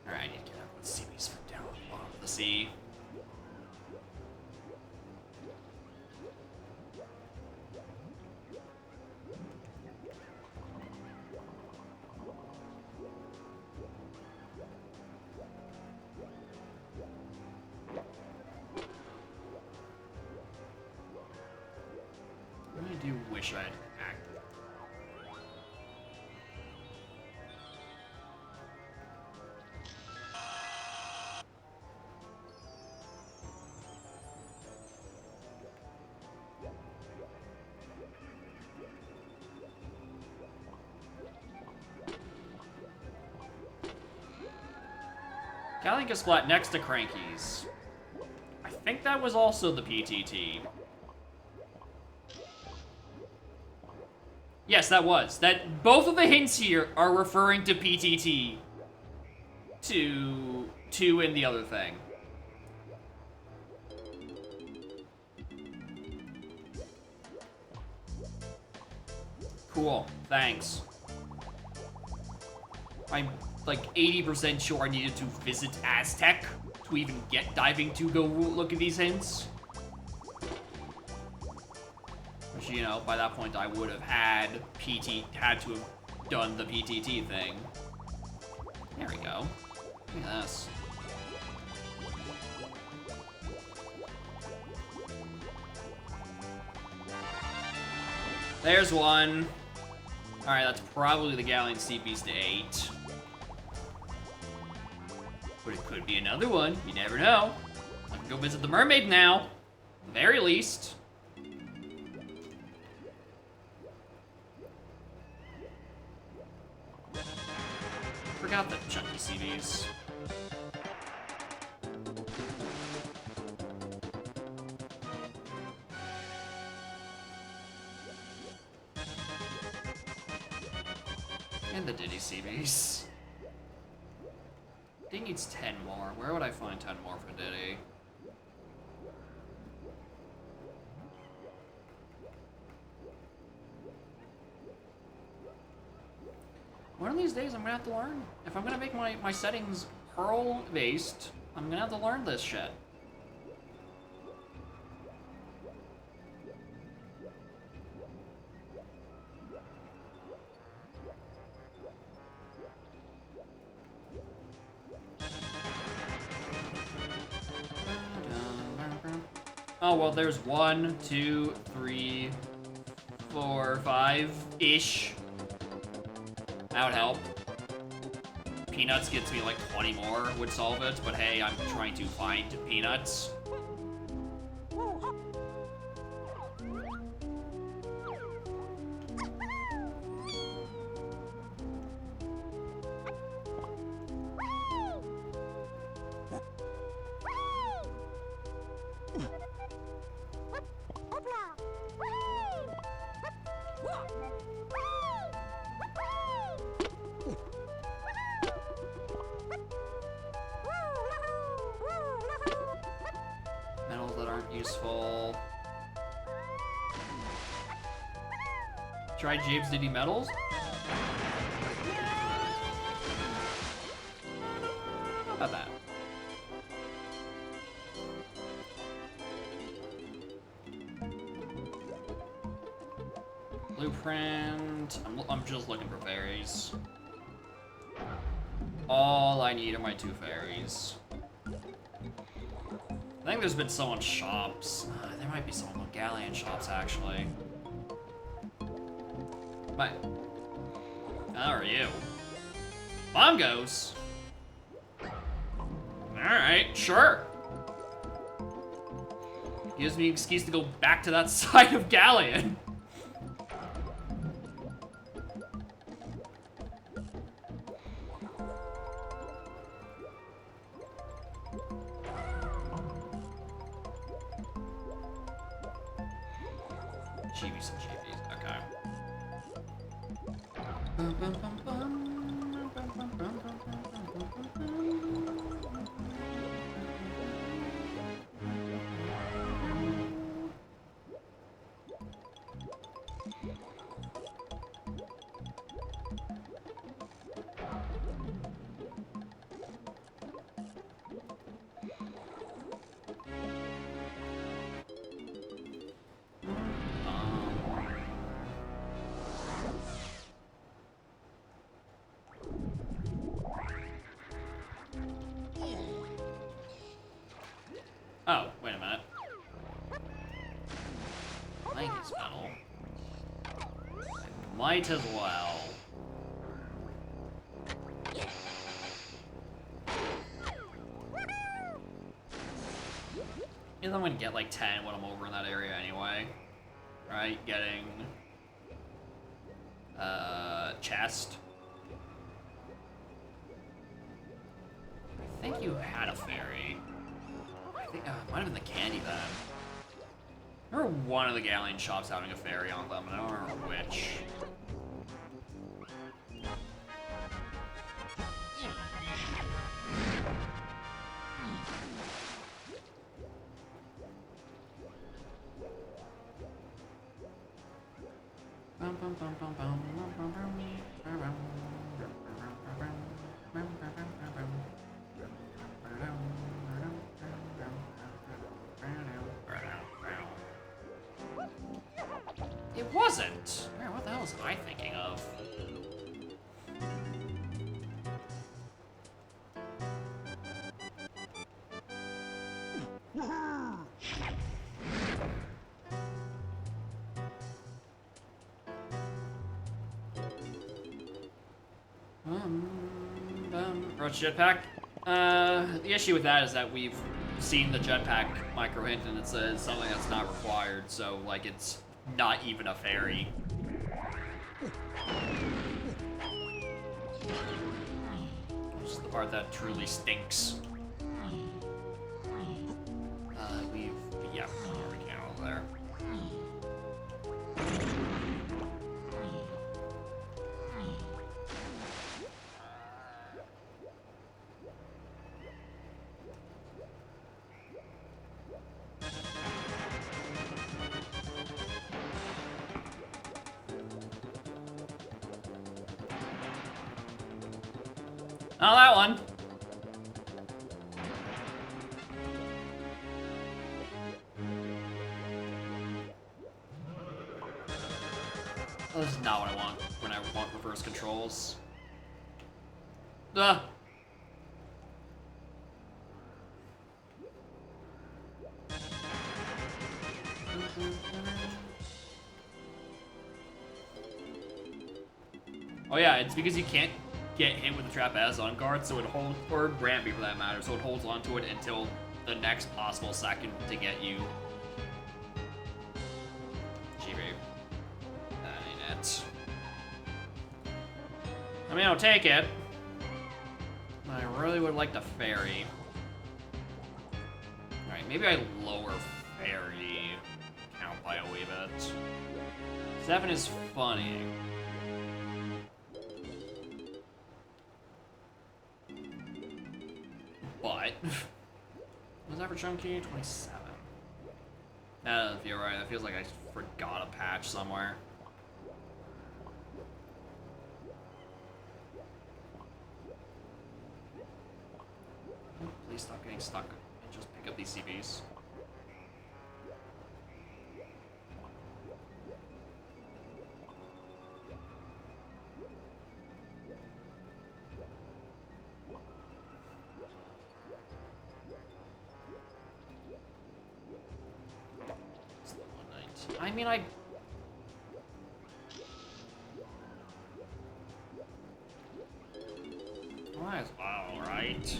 [SPEAKER 1] Alright, I need to get out the seaweeds from down the bottom of the sea. I do wish I'd acted. Galleon gets splat next to Cranky's. I think that was also the PTT. Yes, that was. That both of the hints here are referring to PTT. To in the other thing. Cool. Thanks. I'm like 80% sure I needed to visit Aztec to even get diving to go look at these hints. Which, you know, by that point I would have had to have done the PTT thing. There we go. Look at this. There's one. Alright, that's probably the Galleon Sea Beast to 8. But it could be another one. You never know. I can go visit the mermaid now. At the very least. Forgot the chunky CVs. And the Diddy CVs. Diddy needs 10 more. Where would I find 10 more for Diddy? One of these days I'm gonna have to learn. If I'm gonna make my settings Pearl-based, I'm gonna have to learn this shit. Oh, well, there's 1, 2, 3, 4, 5-ish. That would help. Peanuts gets me like 20 more, would solve it, but hey, I'm trying to find Peanuts. Metals that aren't useful. Try James Diddy metals? Not bad. Blueprint. I'm just looking for fairies. All I need are my 2 fairies. I think there's been some on shops. There might be some on Galleon shops, actually. But how are you? Bongos? Alright, sure. Gives me an excuse to go back to that side of Galleon. Chibi's and Chibi's, okay. Oh, wait a minute. Langus metal. I might as well. Because I'm gonna get like 10 when I'm over in that area anyway. Right, getting chest. I think you had a fairy. I think it might have been the candy then. I remember one of the galleon shops having a fairy on them, and I don't remember which. It wasn't. Man, what the hell was I thinking of? Roach jetpack. The issue with that is that we've seen the jetpack micro hint and it says something that's not required, so like it's not even a fairy. Which is the part that truly stinks. Yeah, we can't over there. Oh, that one. Oh, this is not what I want when I want reverse controls. Duh. Oh yeah, it's because you can't get hit with the trap as on guard, so it holds, or Granby for that matter, so it holds onto it until the next possible second to get you. That ain't it. I mean, I'll take it. But I really would like the fairy. Alright, maybe I lower fairy count by a wee bit. 7 is funny. But was that for chunky? 27. That doesn't feel right. That feels like I forgot a patch somewhere. Please stop getting stuck and just pick up these CVs. I mean, I... Might as well, right?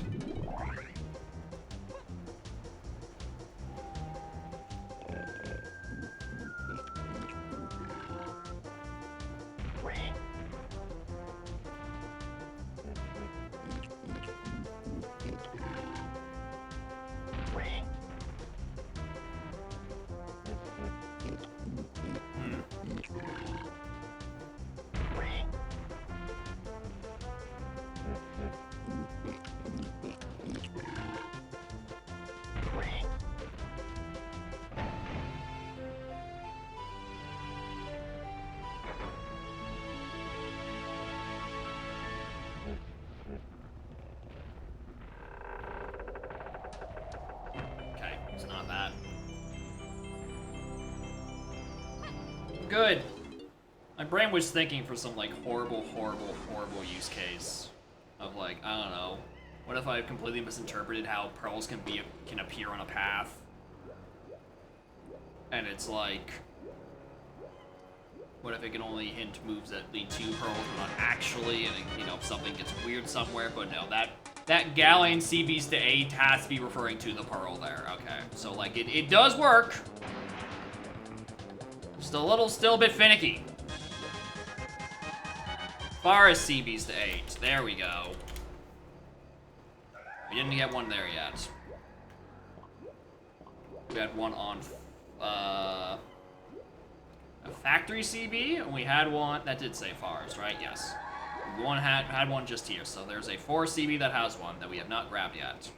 [SPEAKER 1] Good. My brain was thinking for some like horrible use case of like, I don't know, What if I've completely misinterpreted how pearls can appear on a path? And it's like, what if it can only hint moves that lead to pearls, but not actually, and you know, if something gets weird somewhere, but no, that Galleon CBs to 8 has to be referring to the pearl there. Okay, so like it does work. Just still a bit finicky. Forest CBs to 8. There we go. We didn't get one there yet. We had one on a factory CB, and we had one that did say Forest, right? Yes. One had one just here, so there's a 4 CB that has one that we have not grabbed yet.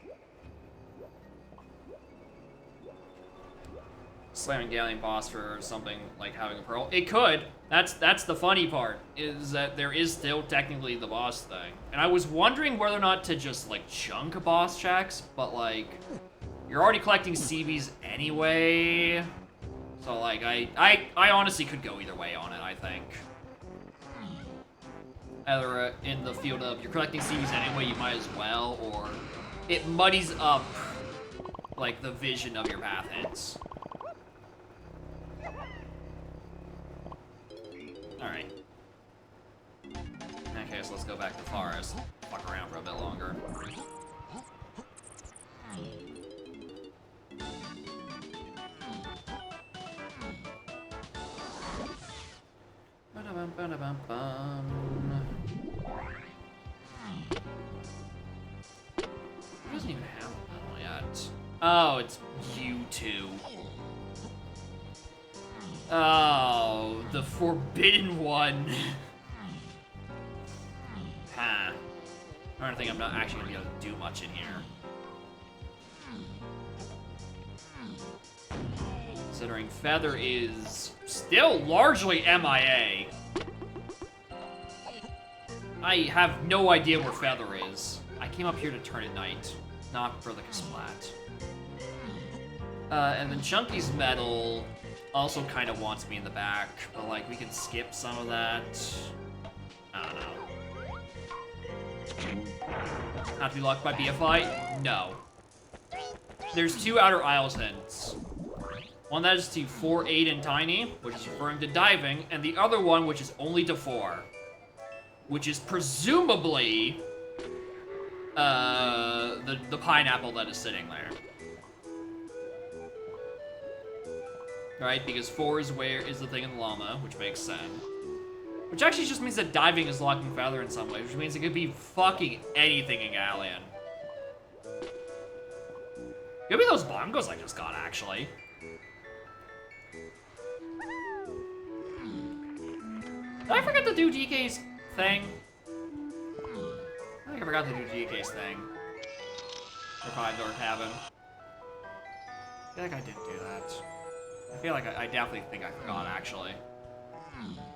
[SPEAKER 1] Slamming Galleon boss for something like having a pearl. It could. That's the funny part, is that there is still technically the boss thing. And I was wondering whether or not to just like chunk boss checks, but like you're already collecting CBs anyway. So like I honestly could go either way on it, I think. Either in the field of you're collecting CBs anyway, you might as well, or it muddies up like the vision of your path hints. Alright. Okay, so let's go back to the forest. Fuck around for a bit longer. Ba-da-bum. It doesn't even have a medal yet. Oh, it's you two. Oh, the forbidden one. Huh. I don't think I'm not actually gonna be able to do much in here. Considering Feather is still largely MIA. I have no idea where Feather is. I came up here to turn at night, not for the splat. And then Chunky's medal also kind of wants me in the back, but like we can skip some of that. I don't know. Have to be locked by BFI? No. There's 2 outer aisles hints. One that is to 4, 8, and Tiny, which is referring to diving, and the other one which is only to 4, which is presumably the pineapple that is sitting there. Right, because 4 is the thing in the llama, which makes sense. Which actually just means that diving is locking Feather in some way, which means it could be fucking anything in Galleon. Could be those bongos I just got, actually. Did I forget to do DK's thing? I think I forgot to do DK's thing. For 5-door cabin. I feel like I didn't do that. I feel like I definitely think I forgot, actually.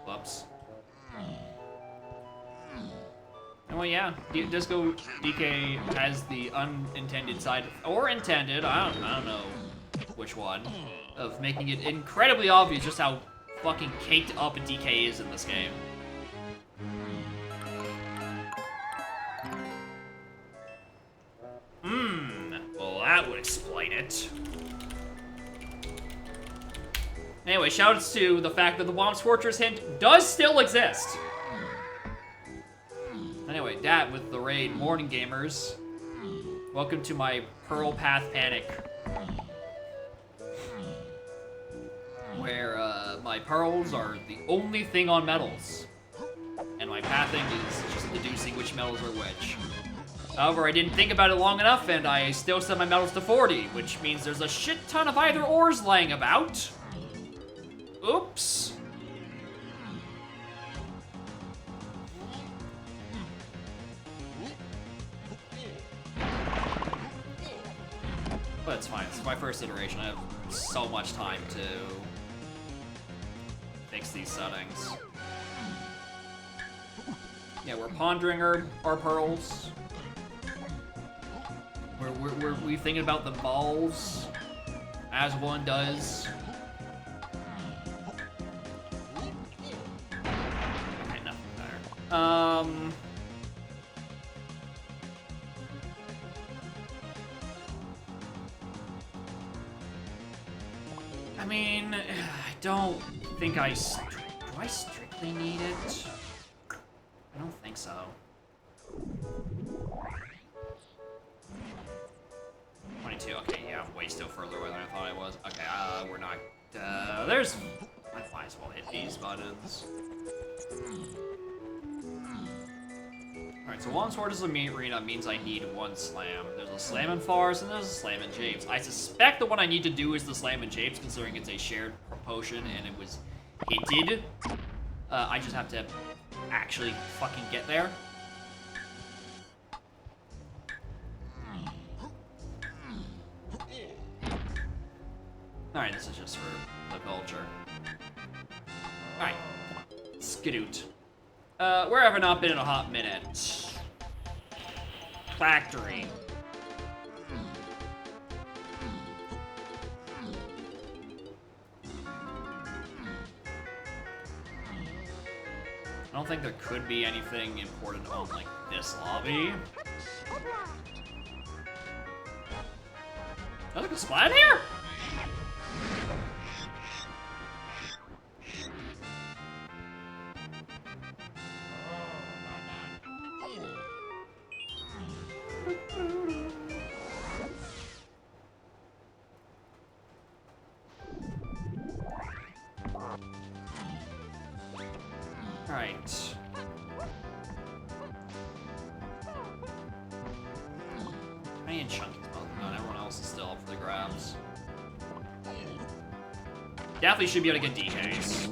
[SPEAKER 1] Whoops. And well, yeah, Disco DK has the unintended side, or intended, I don't know which one, of making it incredibly obvious just how fucking caked up DK is in this game. Well, that would explain it. Anyway, shoutouts to the fact that the Bombs Fortress hint does still exist. Anyway, Dat with the raid, Morning Gamers. Welcome to my Pearl Path Panic. Where my pearls are the only thing on metals. And my pathing is just deducing which metals are which. However, I didn't think about it long enough, and I still set my metals to 40, which means there's a shit ton of either ors laying about. Oops. But it's fine. It's my first iteration. I have so much time to fix these settings. Yeah, we're pondering our pearls. We're thinking about the balls, as one does. Okay, nothing better. I mean, I don't think do I strictly need it? I don't think so. Okay, yeah, I'm way still further away than I thought I was. Okay, we're not, there's, I might as well hit these buttons. Alright, so one sword is a meat arena means I need one slam. There's a slam in Fars and there's a slam in Japes. I suspect the one I need to do is the slam in Japes, considering it's a shared potion and it was hinted. I just have to actually fucking get there. Alright, this is just for the culture. Alright. Skadoot. Where have I not been in a hot minute? Factory. I don't think there could be anything important on, like, this lobby. There's a splat here? Alright. Me and Chunky's both done. Everyone else is still up for the grabs. Definitely should be able to get DKs.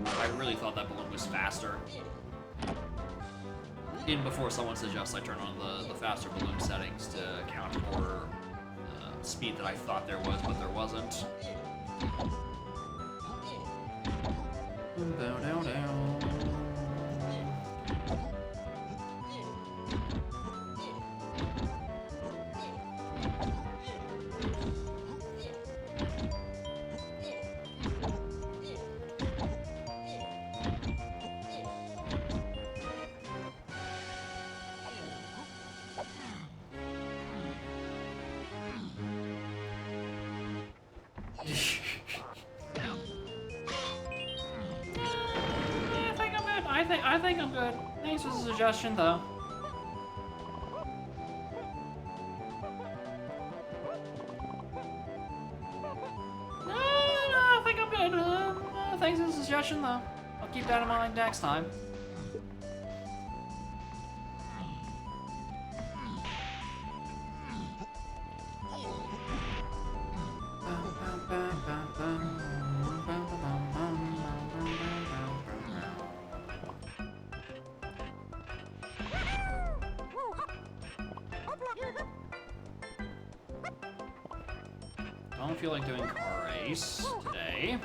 [SPEAKER 1] I really thought that balloon was faster. Even before someone suggests I turn on the faster balloon settings to account for the speed that I thought there was, but there wasn't. Down, down, down. I think I'm good. Thanks for the suggestion, though. No, I think I'm good. Thanks for the suggestion, though. I'll keep that in mind next time. I don't feel like doing car race today.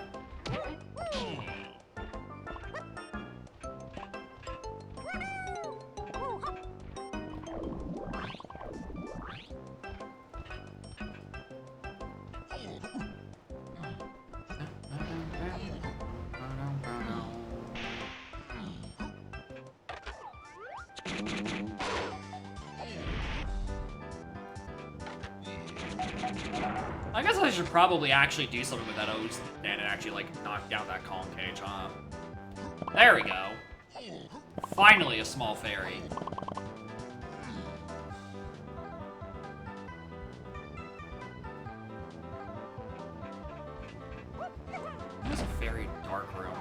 [SPEAKER 1] I guess I should probably actually do something with that O's and actually, like, knock down that Kong cage, huh? There we go. Finally a small fairy. There's a very dark room.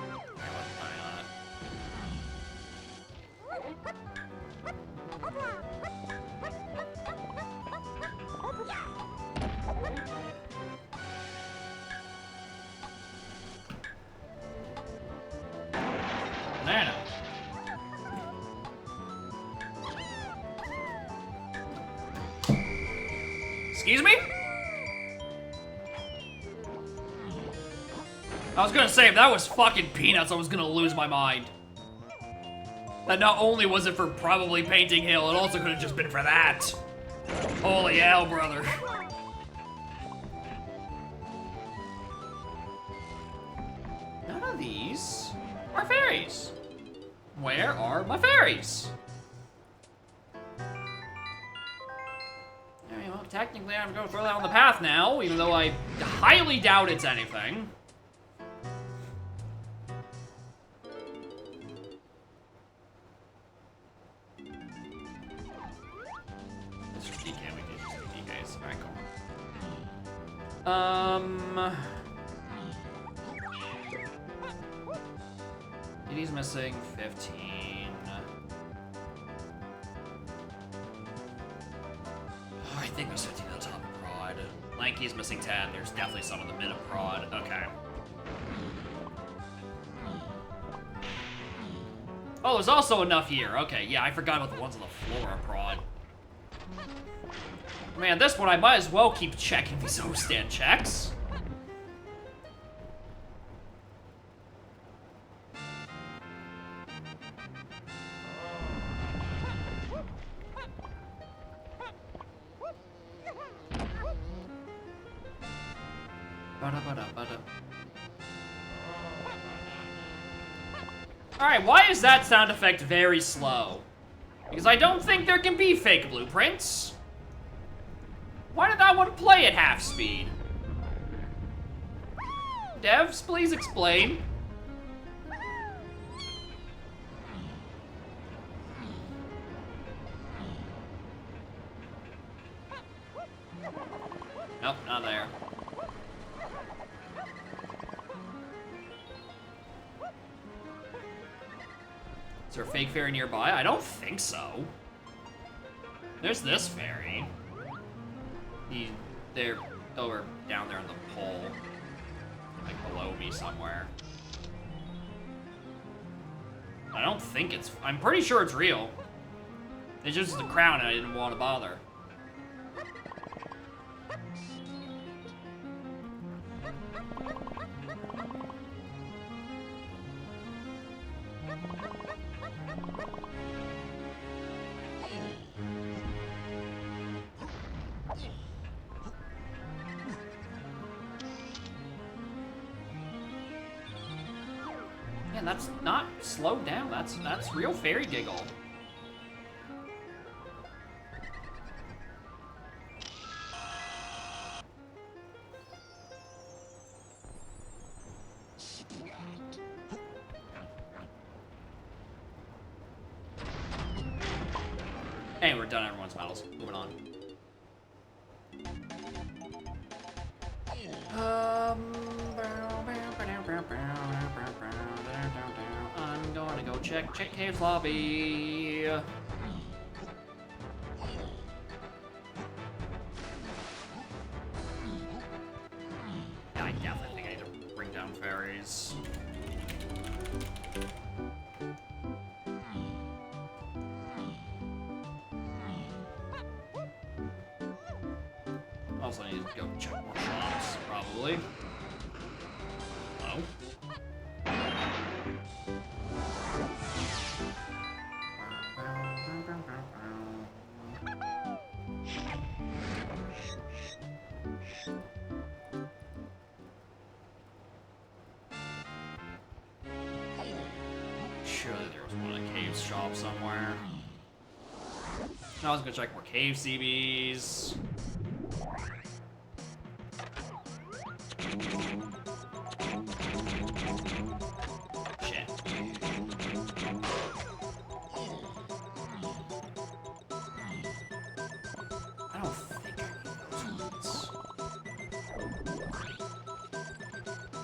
[SPEAKER 1] I wasn't planning on it. Banana. Excuse me? I was gonna say, if that was fucking peanuts, I was gonna lose my mind. That not only was it for probably Painting Hill, it also could have just been for that. Holy hell, brother. None of these are fairies. Where are my fairies? technically I'm gonna throw that on the path now, even though I highly doubt it's anything. This is DK, we can just do DKs. Alright, cool. He's missing 15. Oh, I think there's 15 on top of prod. Lanky's missing 10. There's definitely some in the mid of prod. Okay. Oh, there's also enough here. Okay, yeah, I forgot about the ones on the floor of prod. Man, this one I might as well keep checking these O-stand checks. Alright, why is that sound effect very slow? Because I don't think there can be fake blueprints. Why did that one play at half speed? Devs, please explain. Nope, not there. Is there a fake fairy nearby? I don't think so. There's this fairy. They're over down there on the pole. Like below me somewhere. I don't think it's... I'm pretty sure it's real. It's just the crown and I didn't want to bother. Man, that's not slowed down. That's real fairy giggle. Hey, we're done everyone's medals. Moving on. I'm gonna go check Cave's lobby. Yeah, I definitely think I need to bring down fairies. Also, I need to go check more shops, probably. Oh. Sure that there was one in a cave shop somewhere. I was gonna check more cave CBs. Shit. I don't think I need those ones.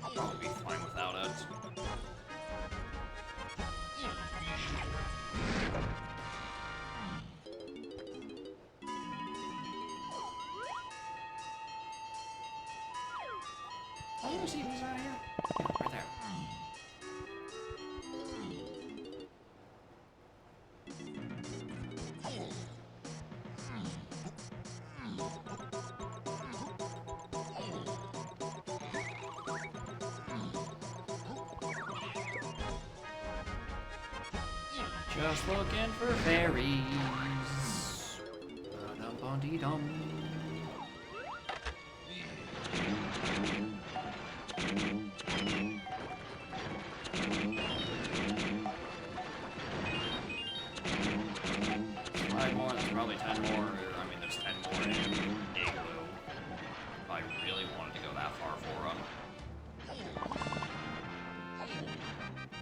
[SPEAKER 1] I'll probably be fine without it. Oh, there's CBs out here. Yeah, right there. Just looking for fairies. Ba-dum-bum-dee-dum. Five more, there's probably 10 more. I mean, there's 10 more in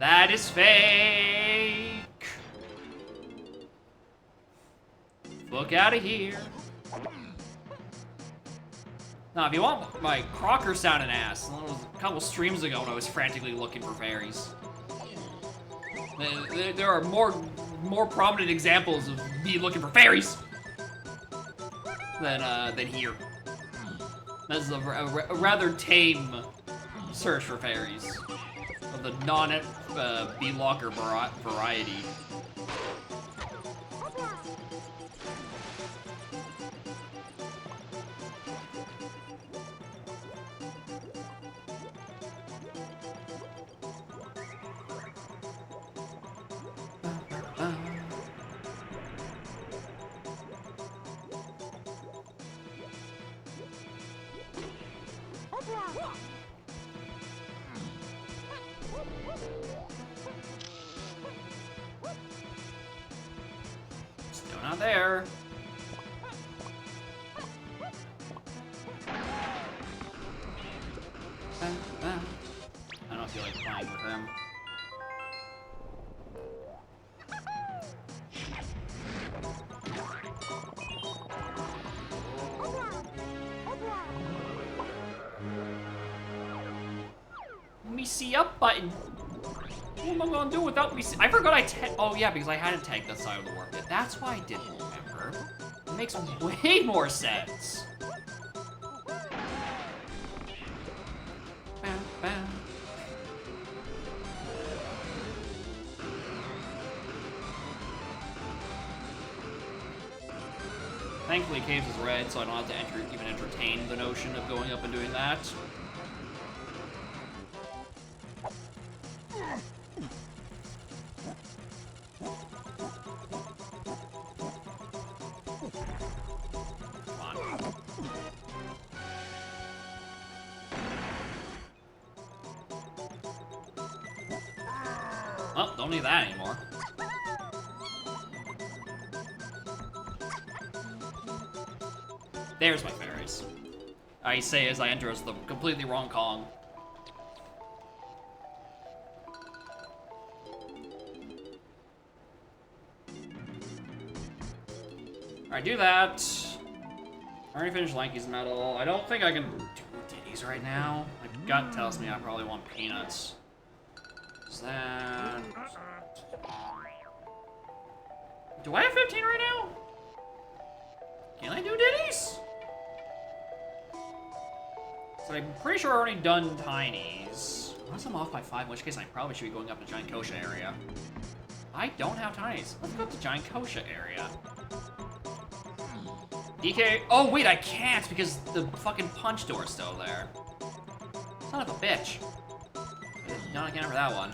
[SPEAKER 1] That is fake. Look out of here. Now, if you want my Crocker sounding ass, that was a couple streams ago when I was frantically looking for fairies. There are more prominent examples of me looking for fairies than here. This is a rather tame search for fairies of the non-B-locker variety. Still not there. I don't feel like playing with him. Let me see up button. What am I gonna do without me see? I forgot oh yeah, because I hadn't tagged that side of the warp bit. That's why I didn't remember. It makes way more sense. Bam, bam. Thankfully, Caves is red, so I don't have to even entertain the notion of going up and doing that. Oh, don't need that anymore. There's my fairies. I say as I enter as the completely wrong Kong. Alright, do that. I already finished Lanky's medal. I don't think I can do ditties right now. My gut tells me I probably want peanuts. Is that... Do I have 15 right now? Can I do ditties? So I'm pretty sure I've already done tinies. Unless I'm off by 5, in which case I probably should be going up to Giant Kosha area. I don't have tinies. Let's go up to Giant Kosha area. DK. Oh, wait, I can't because the fucking punch door's still there. Son of a bitch. Not again for that one.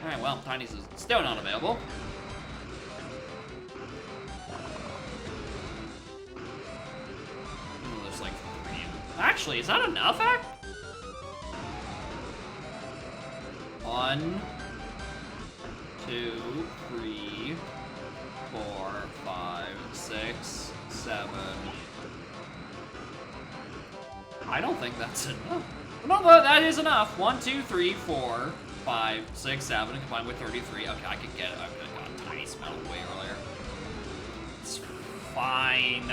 [SPEAKER 1] Alright, well, tinies is still not available. Ooh, there's like 3. Actually, is that enough, Act? 1, 2, 3, 4, 5, 6, 7. I don't think that's enough. No, that is enough. 1, 2, 3, 4, 5, 6, 7, combined with 33. Okay, I could get it. I could have gotten tiny smell way earlier. It's fine.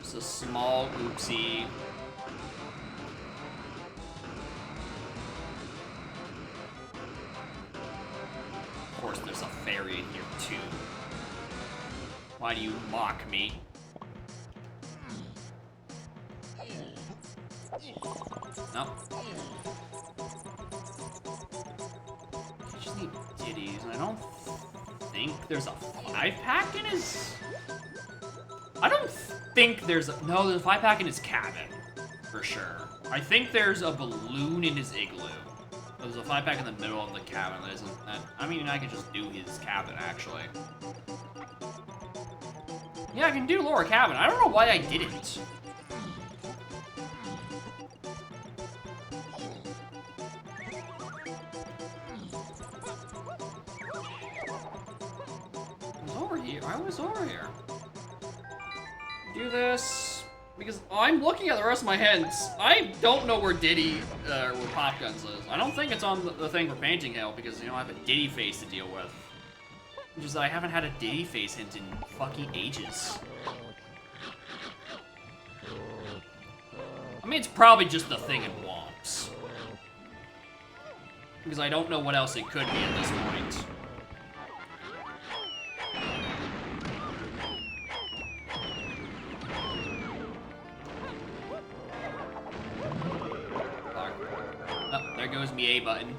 [SPEAKER 1] It's a small oopsie. Of course, there's a fairy in here too. Why do you mock me? No. I just need ditties, and I don't think there's a 5-pack in his... I don't think there's a... No, there's a 5-pack in his cabin, for sure. I think there's a balloon in his igloo. There's a 5-pack in the middle of the cabin that isn't... I mean, I could just do his cabin, actually. Yeah, I can do lower cabin. I don't know why I didn't. It was over here. I was over here. Do this. Because I'm looking at the rest of my hints. I don't know where Diddy, where Pop Guns is. I don't think it's on the thing for Painting Hill because, you know, I have a Diddy face to deal with. Which is that I haven't had a Diddy face hint in fucking ages. I mean, it's probably just the thing it wants. Because I don't know what else it could be at this point. Oh, there goes me A button.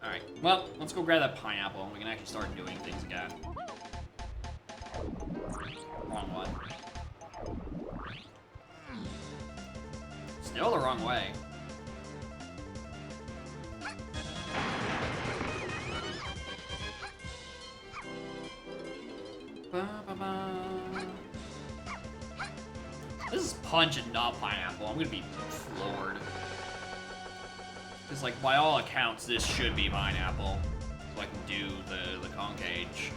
[SPEAKER 1] Alright, well, let's go grab that pineapple and we can actually start doing things again. Wrong one. Still the wrong way. This is punch and not pineapple. I'm gonna be floored. Because, like, by all accounts, this should be pineapple. So I can do the concage.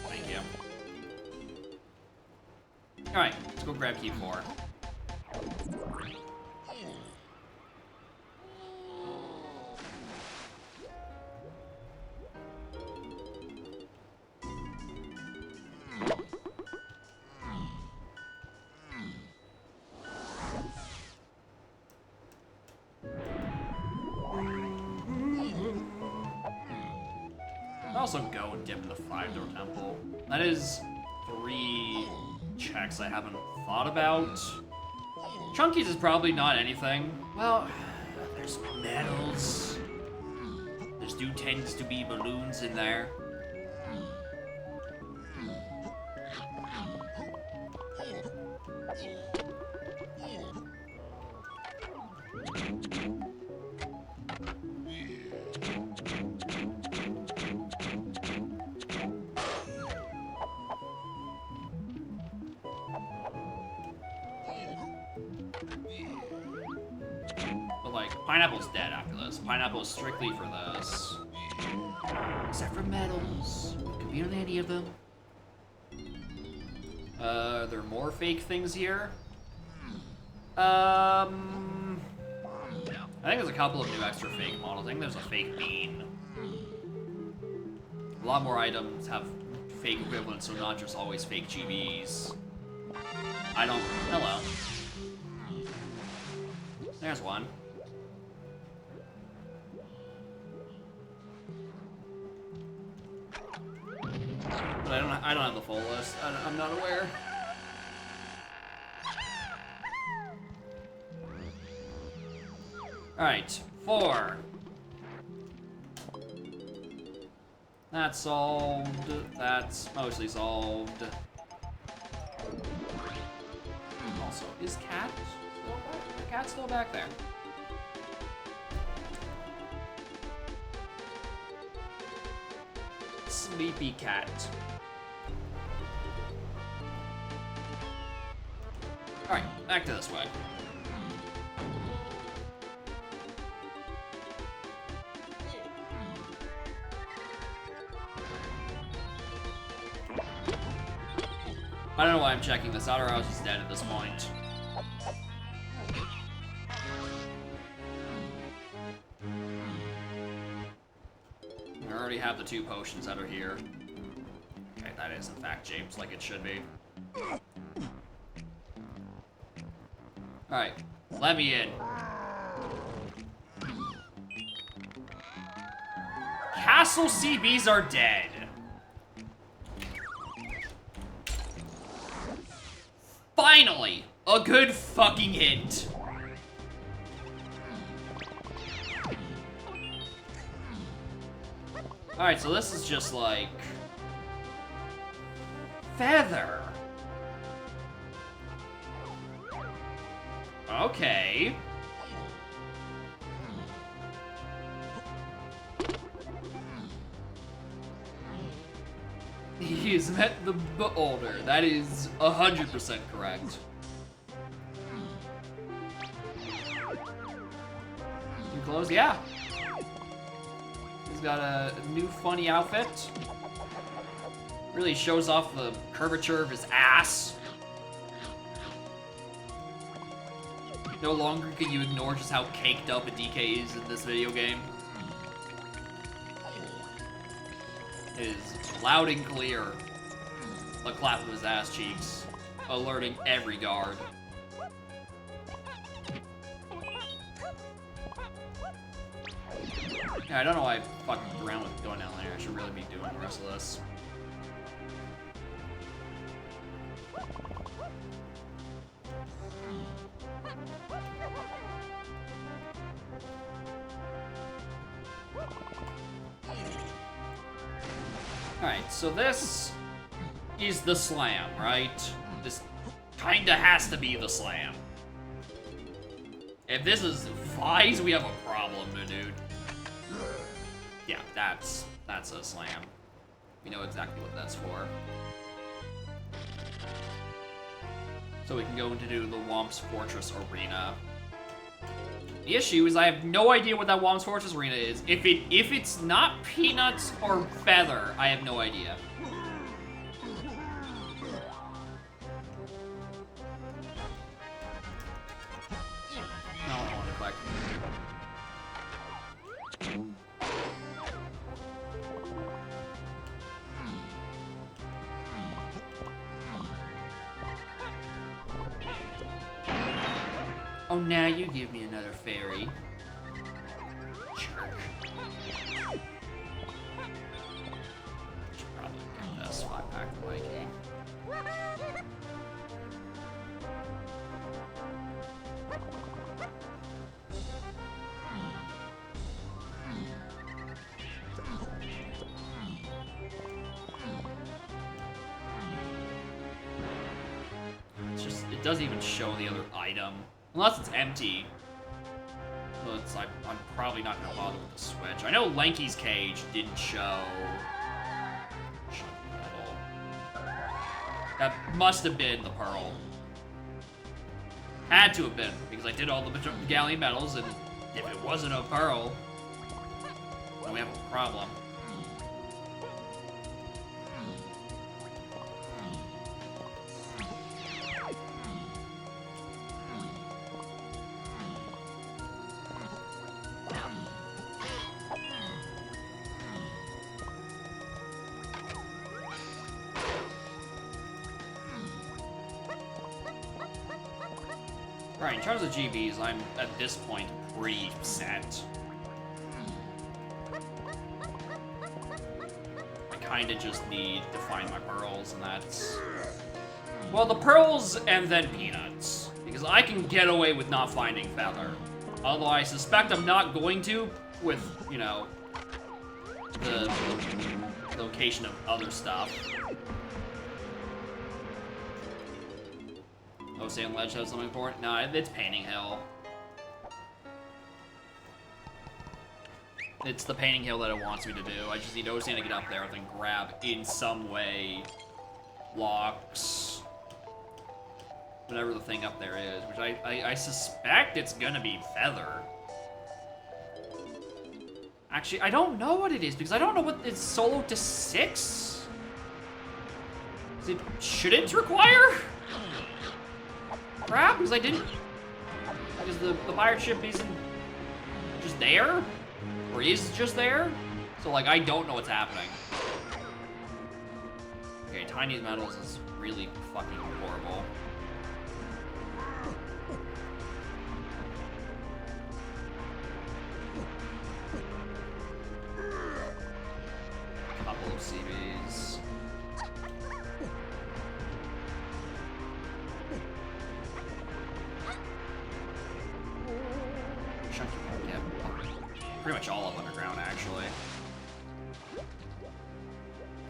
[SPEAKER 1] Thank you. Alright, let's go grab key 4. Also go and dip in the 5-door temple. That is 3 checks I haven't thought about. Chunkies is probably not anything. Well, there's medals. There tends to be balloons in there. Pineapple's dead after this. Pineapple is strictly for this. Except for medals. Could be on any of them. There are more fake things here. I think there's a couple of new extra fake models. I think there's a fake bean. A lot more items have fake equivalents, so not just always fake GBs. I don't... Hello. There's one. But I don't have the full list. I'm not aware. Alright, 4. That's solved. That's mostly solved. Also, is Cat still back? The Cat's still back there. Sleepy cat. Alright, back to this way. I don't know why I'm checking this out, or I was just dead at this point. I already have the 2 potions that are here. Okay, that is in fact shaped like it should be. Alright, let me in. Castle CBs are dead. Finally, a good fucking hint. Alright, so this is just like... Feather. Okay. He has met the beholder. That is 100% correct. New clothes? Yeah. He's got a new funny outfit. Really shows off the curvature of his ass. No longer can you ignore just how caked up a DK is in this video game. It is loud and clear. The clap of his ass cheeks, alerting every guard. Yeah, I don't know why I fucking around with going down there. I should really be doing the rest of this. Alright, so this is the slam, right? This kinda has to be the slam. If this is Vise, we have a problem, dude. Yeah, that's a slam. We know exactly what that's for. So we can go into do the Womp's Fortress Arena. The issue is I have no idea what that Womp's Fortress Arena is. If it's not Peanuts or Feather, I have no idea. No, I don't want to collect. Oh, now you give me another fairy. Jerk. Should probably get this 5-pack of Mikey. It's just, it doesn't even show the other item. Unless it's empty. So it's like, I'm probably not gonna bother with the switch. I know Lanky's cage didn't show. That must have been the pearl. Had to have been, because I did all the galleon medals, and if it wasn't a pearl, then we have a problem. Right, in terms of GBs, I'm, at this point, pretty set. I kinda just need to find my pearls, and that's... Well, the pearls and then Peanuts. Because I can get away with not finding Feather. Although I suspect I'm not going to, with, you know, the location of other stuff. Oh, Sand Ledge has something for it? No, it's Painting Hill. It's the Painting Hill that it wants me to do. I just need Ocean to get up there and then grab, in some way, locks. Whatever the thing up there is, which I suspect it's gonna be Feather. Actually, I don't know what it is, because I don't know what it's solo to 6? Should it require? Crap, because I didn't... Because the pirate ship isn't just there? Or is just there? So, like, I don't know what's happening. Okay, Tiny Metals is really fucking horrible. Couple of CBs. Yeah, pretty much all of underground, actually.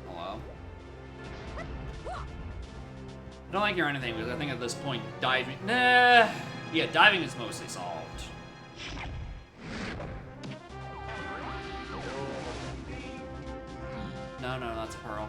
[SPEAKER 1] Hello? I don't like hearing anything because I think at this point diving. Nah. Yeah, diving is mostly solved. No, that's a pearl.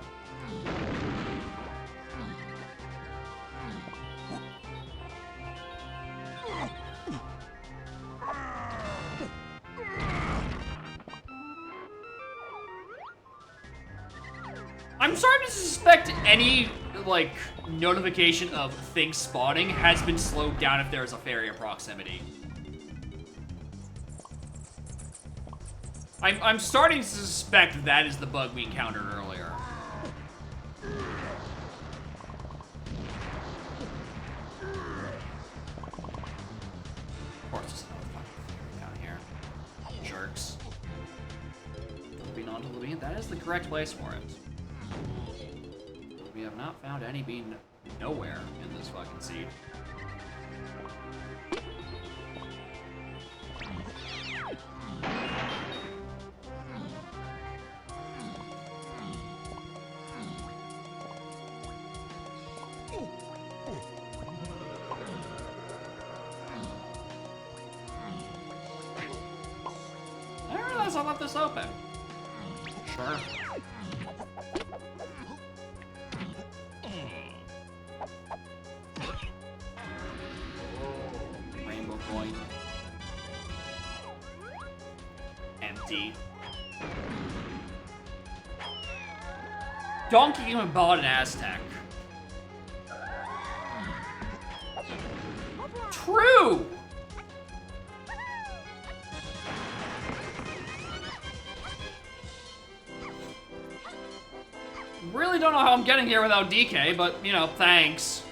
[SPEAKER 1] I'm starting to suspect any, like, notification of things spawning has been slowed down if there's a fairy in proximity. I'm starting to suspect that is the bug we encountered earlier. Of course, there's another fucking fairy down here. Jerks. Moving on to Louis, that is the correct place for it. We have not found any being nowhere in this fucking seed. I didn't realize I left this open. Sure. Rainbow coin. Empty. Donkey Kong bought an Aztec. True! Really don't know how I'm getting here without DK, but, you know, thanks.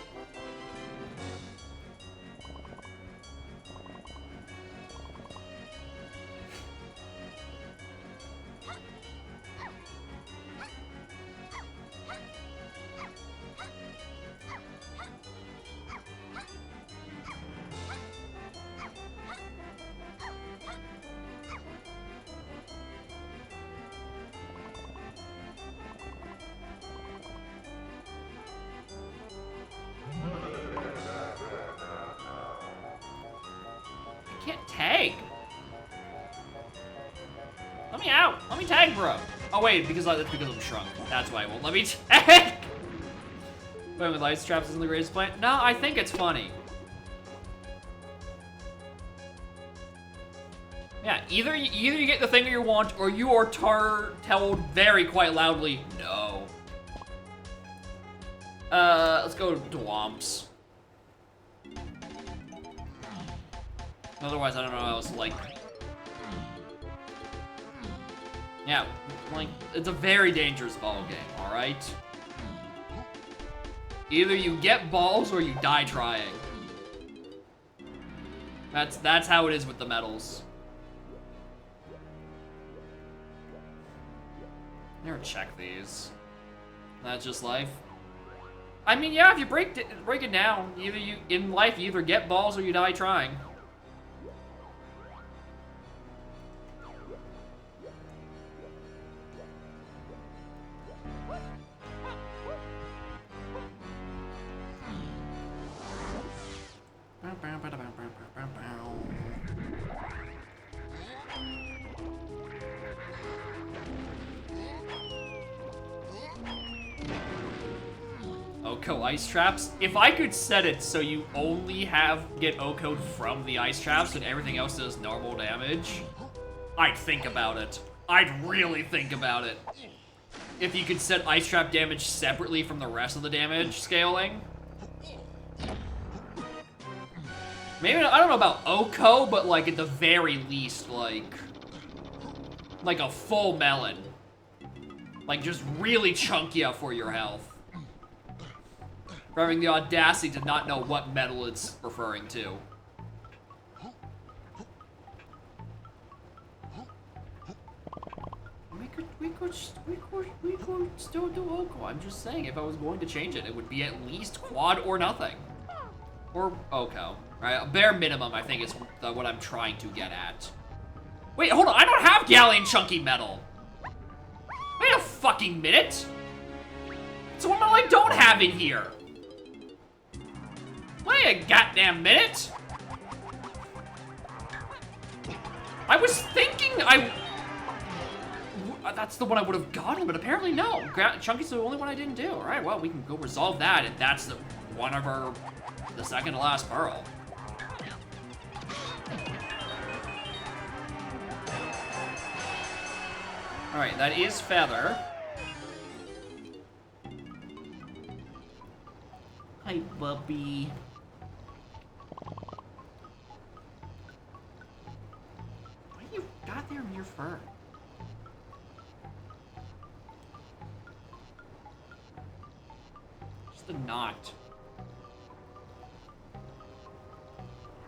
[SPEAKER 1] Can't tag. Let me out. Let me tag, bro. Oh wait, that's because I'm shrunk. That's why it won't let me tag. Playing with ice traps isn't the greatest plan. No, I think it's funny. Yeah, either you get the thing that you want, or you are told very quite loudly, no. Let's go Dwomps. Otherwise, I don't know how else, like... Yeah, like, it's a very dangerous ball game, alright? Either you get balls or you die trying. That's how it is with the medals. Never check these. That's just life. I mean, yeah, if you break it down, in life you either get balls or you die trying. Oko ice traps. If I could set it so you only get Oko'd from the ice traps and everything else does normal damage, I'd think about it. I'd really think about it. If you could set ice trap damage separately from the rest of the damage scaling. Maybe, I don't know about Oko, but like at the very least, like a full melon. Like just really chunky up for your health. For having the audacity to not know what metal it's referring to. We could still do Oko. I'm just saying, if I was going to change it, it would be at least quad or nothing. Or Oko, right? A bare minimum, I think, is what I'm trying to get at. Wait, hold on, I don't have Galleon Chunky Metal. Wait a fucking minute. It's one I don't have in here. me a goddamn minute! I was thinking that's the one I would have gotten, but apparently no. Chunky's the only one I didn't do. Alright, well, we can go resolve that, and that's the second to last pearl. Alright, that is Feather. Hi, Bubby. What do you got there in your fur? Just a knot.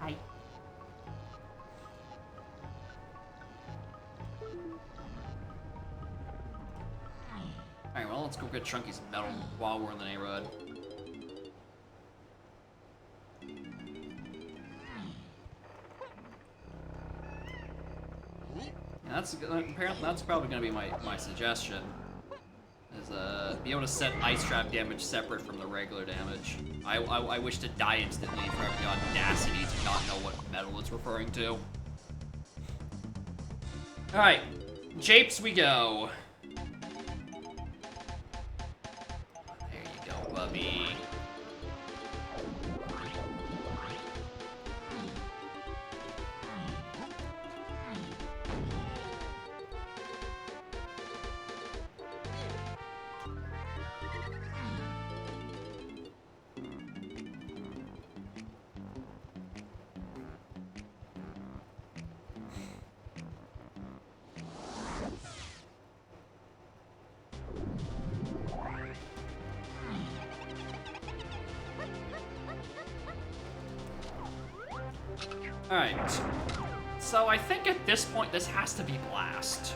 [SPEAKER 1] Hi. Alright, well, let's go get Chunky's medal while we're in the neighborhood. Yeah, that's probably gonna be my suggestion. Is be able to set ice trap damage separate from the regular damage. I wish to die instantly for having the audacity to not know what metal it's referring to. Alright, Japes we go. There you go, Bubby. Alright, so I think at this point this has to be Blast.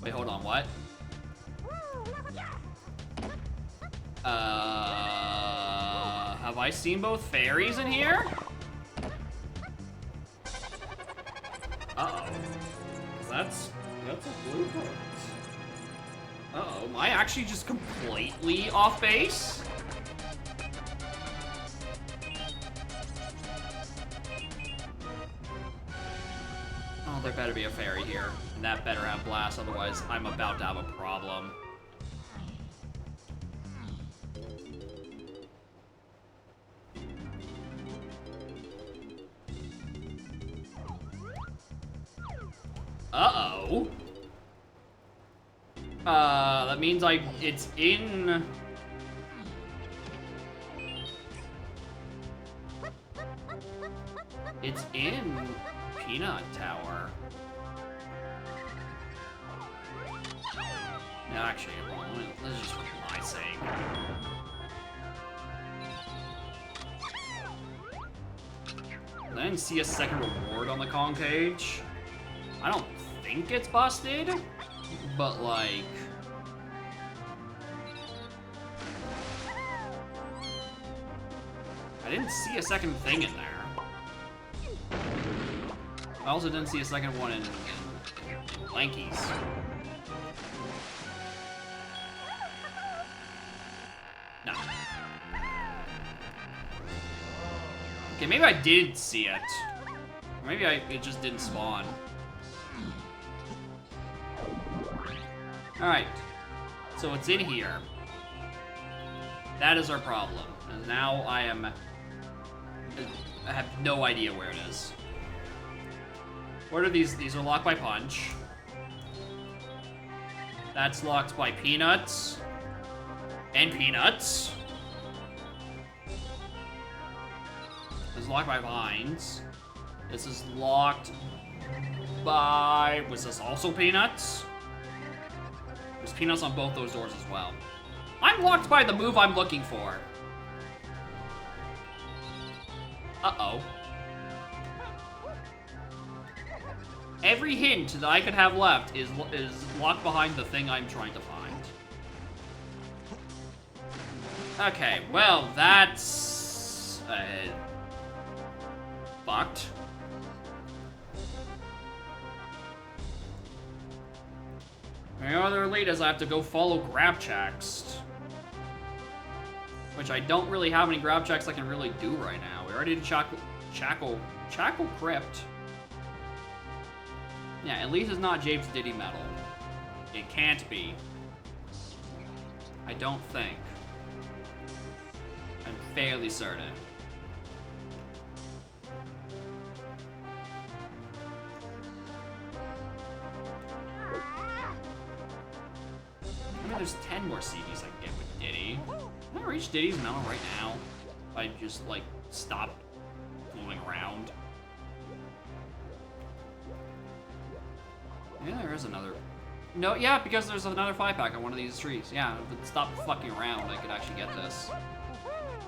[SPEAKER 1] Wait, hold on, what? Have I seen both fairies in here? Uh-oh. That's a blue card. Uh-oh, am I actually just completely off base? Oh, there better be a fairy here. And that better have Blast, otherwise I'm about to have a problem. Uh-oh. That means it's in... It's in Peanut Tower. No, actually, this is just for my sake. I didn't see a second reward on the Kong page. I don't think it's busted, but like... I didn't see a second thing in there. I also didn't see a second one in Lanky's. No. Okay, maybe I did see it. Or maybe it just didn't spawn. Alright. So it's in here. That is our problem. And now I have no idea where it is. What are these? These are locked by Punch. That's locked by Peanuts. And Peanuts. This is locked by Vines. This is locked by... Was this also Peanuts? There's Peanuts on both those doors as well. I'm locked by the move I'm looking for. Uh-oh. Every hint that I could have left is locked behind the thing I'm trying to find. Okay, well, that's... fucked. The other elite is I have to go follow grab checks. Which I don't really have any grab checks I can really do right now. We already did Chackle Crypt. Yeah, at least it's not Jape's Diddy Metal. It can't be. I don't think. I'm fairly certain. I mean, there's 10 more CDs I can get with Diddy. Can I reach Diddy's Metal right now? If I just, like, stop fooling around. Yeah, there is another. No, yeah, because there's another 5-pack on one of these trees. Yeah, if it stopped fucking around, I could actually get this.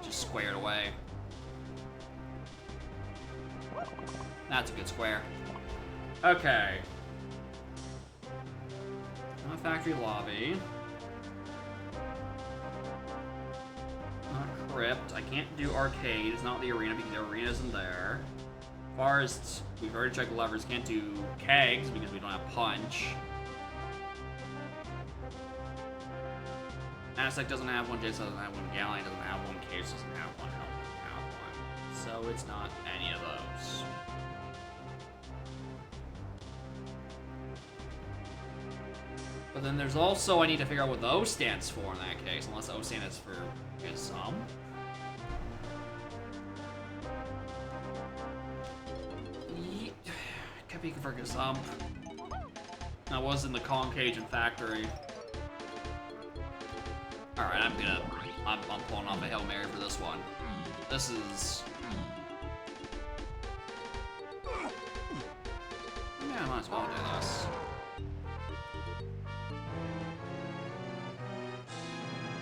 [SPEAKER 1] Just squared away. That's a good square. Okay. Not factory lobby. Not crypt. I can't do arcade. It's not the arena because the arena isn't there. Forest, we've already checked levers. Can't do kegs because we don't have punch. Aztec doesn't have one, Jason doesn't have one, Galleon doesn't have one, Case doesn't have one, Helm doesn't have one. So it's not any of those. But then there's also, I need to figure out what the O stands for in that case, unless the O stands for Gazum. Could be for Gazum. That was in the Concage Factory. Alright, I'm pulling off a Hail Mary for this one. This is... Yeah, I might as well do this.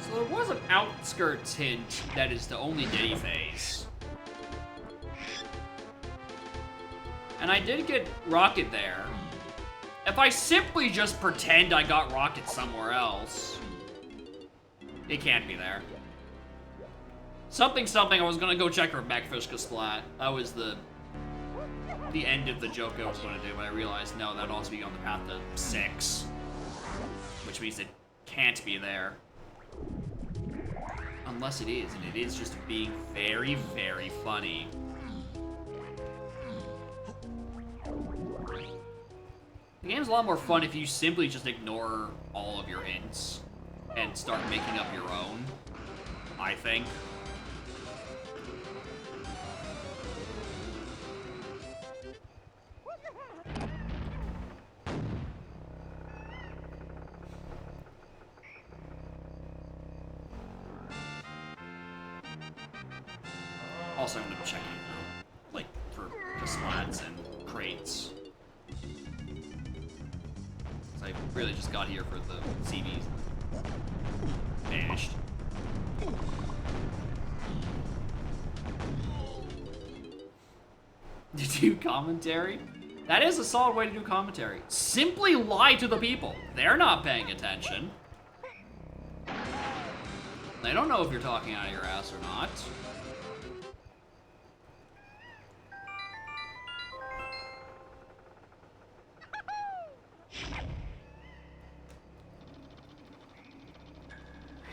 [SPEAKER 1] So there was an outskirts hint that is the only Diddy phase. And I did get Rocket there. If I simply just pretend I got Rocket somewhere else... It can't be there. Something, I was gonna go check for Backfish Splat. That was the end of the joke I was gonna do, but I realized, no, that'd also be on the path to 6. Which means it can't be there. Unless it is, and it is just being very, very funny. The game's a lot more fun if you simply just ignore all of your hints and start making up your own, I think. Also, I'm gonna check in for slats and crates. I really just got here for the CDs. Vanished. To do commentary? That is a solid way to do commentary. Simply lie to the people. They're not paying attention. They don't know if you're talking out of your ass or not.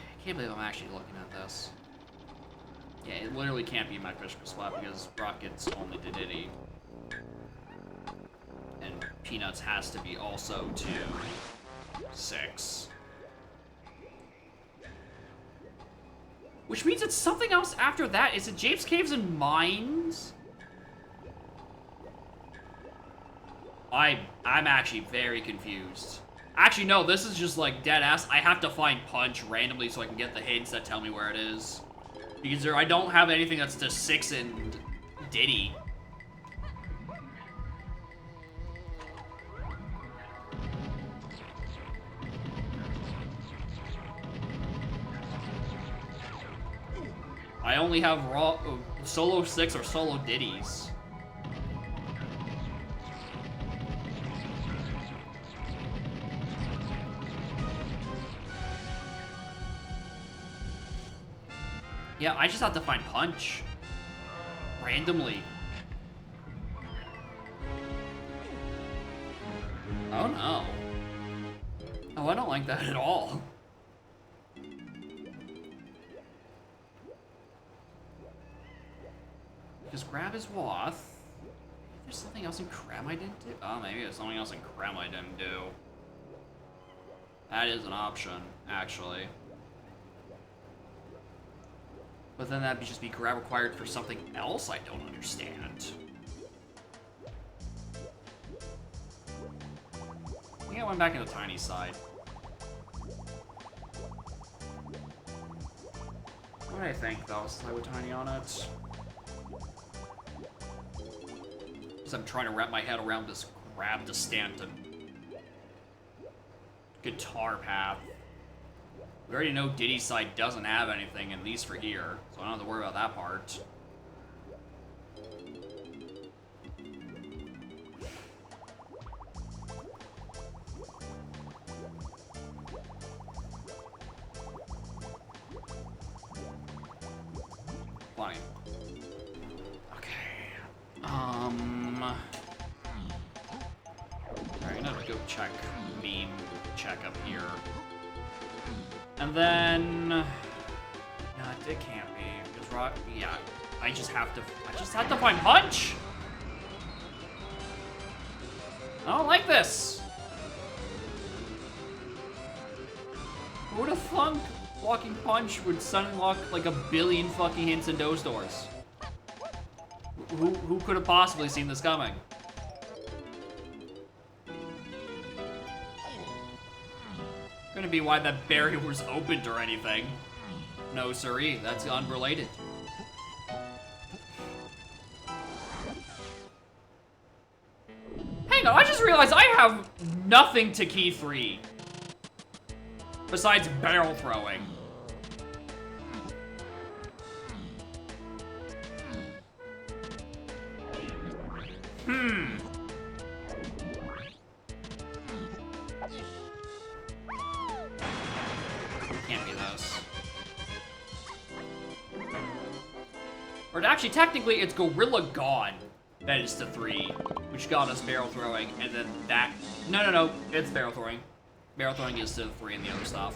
[SPEAKER 1] I can't believe I'm actually looking at this. Yeah, it literally can't be my Fishka Splat because Rocket's only to Diddy. And Peanuts has to be also to 6. Which means it's something else after that. Is it Japes Caves and Mines? I'm actually very confused. Actually, no, this is just like dead ass. I have to find Punch randomly so I can get the hints that tell me where it is. Because I don't have anything that's to 6 and Diddy. I only have solo 6 or solo Diddies. Yeah, I just have to find Punch. Randomly. Oh no. Oh, Oh, I don't like that at all. Just grab his wath. There's something else in Krem I didn't do? Oh, maybe there's something else in Krem I didn't do. That is an option, actually. But then that'd just be grab required for something else I don't understand. I think I went back into Tiny's side. What do I think, though, since I with Tiny on it? Because I'm trying to wrap my head around this grab to Stanton guitar path. We already know Diddy's side doesn't have anything, at least for here, so I don't have to worry about that part. Fine. Okay. Alright, I'm gonna have to go check meme check up here. And then no, it can't be. Because rock yeah, I just have to find punch! I don't like this! Who would have thunk blocking punch would suddenly unlock like a billion fucking hints in those doors? Who could have possibly seen this coming? Couldn't be why that barrier was opened or anything. No, siree, that's unrelated. Hang on, I just realized I have nothing to key 3. Besides barrel throwing. Can't be those. Or actually, technically, it's Gorilla Gone that is to 3, which got us barrel throwing, and then that... No, it's barrel throwing. Barrel throwing is to 3 and the other stuff.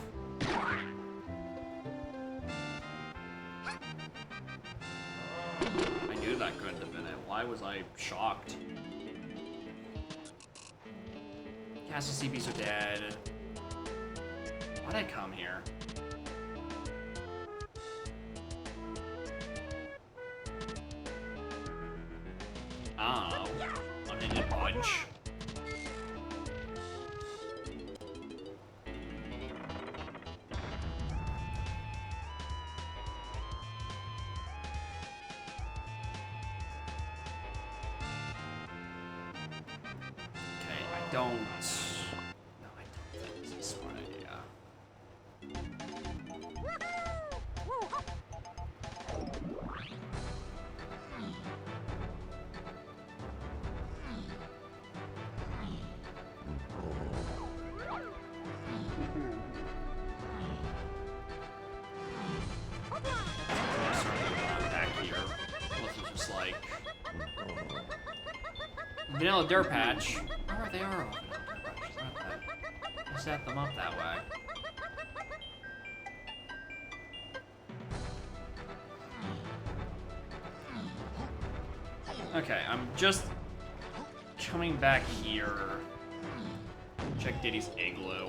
[SPEAKER 1] I knew that couldn't have been it. Why was I shocked? Castle CBs are dead. Why'd I come here? Oh, unended punch. Okay, I don't. No, I don't think this is a smart idea. Back here. Unless it's just like Vanilla Dirt Patch. Or they are all Vanilla Dirt Patches, aren't they? I set them up that way. Okay, I'm just coming back here. Check Diddy's igloo.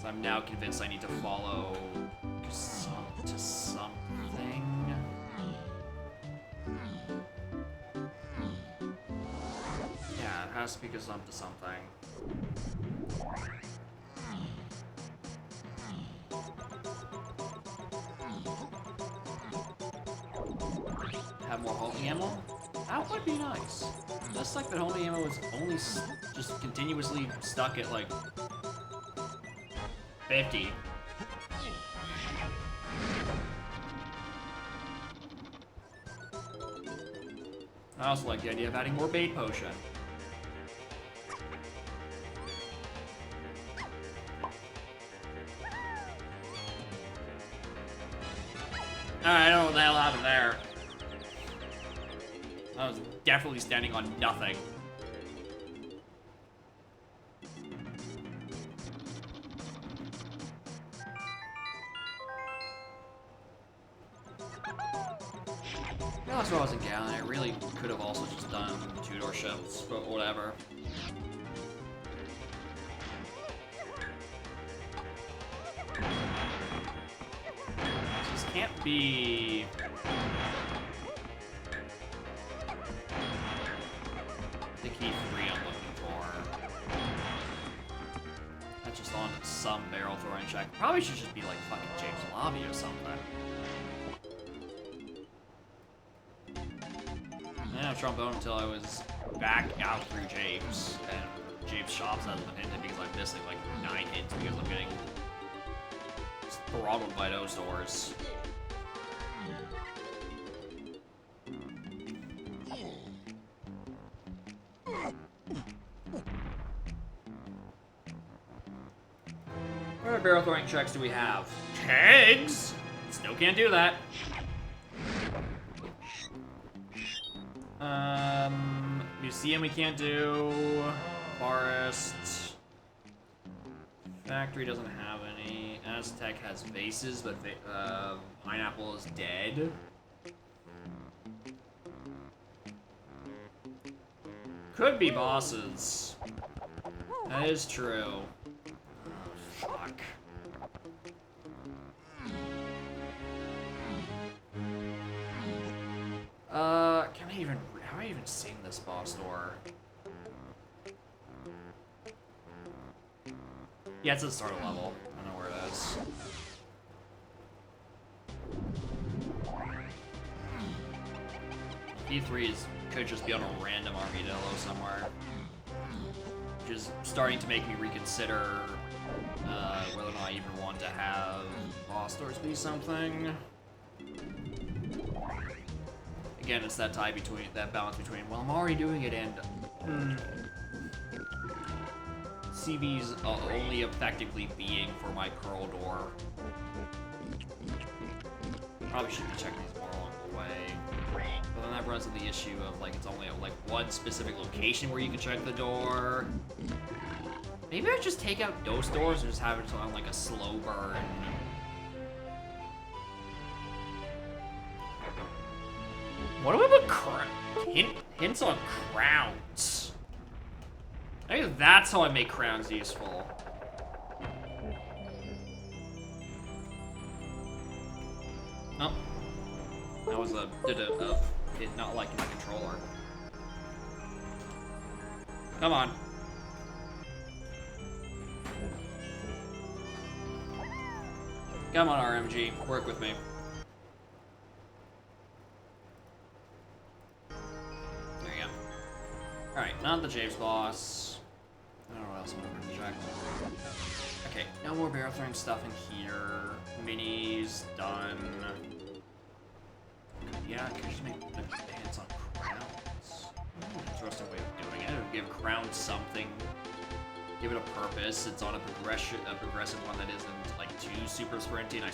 [SPEAKER 1] So I'm now convinced I need to follow to something. Yeah, it has to be Gazump to something. Have more homing ammo? That would be nice. Just like that homing ammo is only just continuously stuck at like 50. I also like the idea of adding more bait potion. Alright, I don't know what the hell happened there. I was definitely standing on nothing. Yeah, that's what I was in Gallon. I really could have also just done the two-door ships, but whatever. This can't be... the key 3 I'm looking for. That's just on some barrel throwing check. Probably should just be like fucking James Lobby or something. Yeah, trombone until I was back out through James, and James' shops hasn't been hinted because I'm missing like 9 hits because I'm getting throttled by those doors. What other barrel throwing checks do we have? Kegs! Still can't do that. Museum we can't do. Forest. Factory doesn't have any. Aztec has vases, but Pineapple is dead. Could be bosses. That is true. Oh, fuck. How do I even sing this boss door? Yeah, it's at the start of level. I don't know where it is. E3 could just be on a random armadillo somewhere. Which is starting to make me reconsider whether or not I even want to have boss doors be something. Again, it's that balance between, well, I'm already doing it, and CB's only effectively being for my Pearl door. Probably should be checking these more along the way. But then that runs into the issue of, like, it's only at, like, one specific location where you can check the door. Maybe I just take out those doors and just have it on, like, a slow burn. What do we put hints on crowns? I think that's how I make crowns useful. Oh. That was it not liking my controller. Come on. Come on, RMG. Work with me. There you go. Alright, not the James boss. I don't know what else I'm going to check. Okay, no more barrel throwing stuff in here. Minis, done. Yeah, I can just make the hits on crowns. Interesting way of doing it. Give crowns something. Give it a purpose. It's on a progressive one that isn't like too super sprinty, and I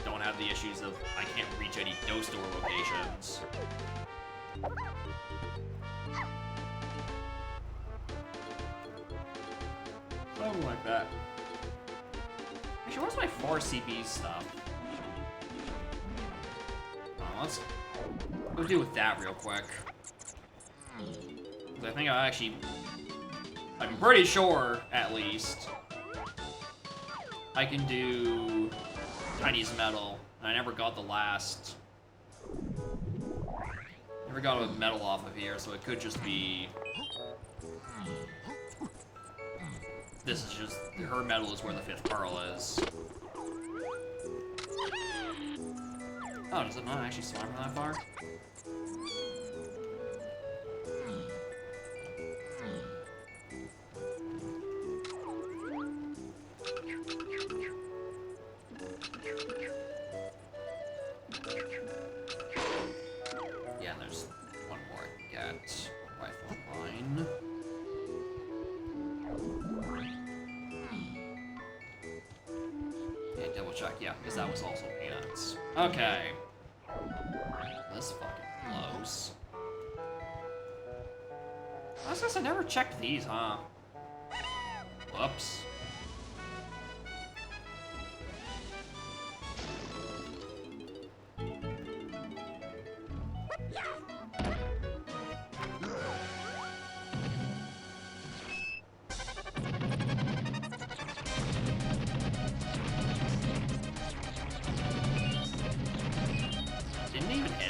[SPEAKER 1] don't have the issues of I can't reach any dose door locations. Something like that. Actually, where's my 4 CB stuff? Let's deal with that real quick. I think I'm pretty sure, at least, I can do Tiny's Metal. I never got the last. Never got a metal off of here, so it could just be. This is just her metal is where the 5th pearl is. Oh, does it not actually swim from that far? Yeah, and there's one more I can get. Rifle line. Yeah, double check. Yeah, because that was also peanuts. Okay. This fucking blows. I guess I never checked these, huh? Whoops.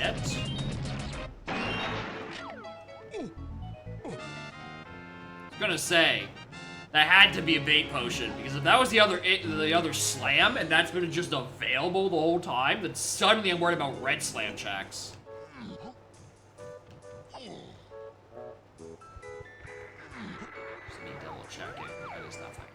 [SPEAKER 1] it. I was gonna say, that had to be a bait potion, because if that was the other slam, and that's been just available the whole time, then suddenly I'm worried about red slam checks. Just need to double check it. That is nothing.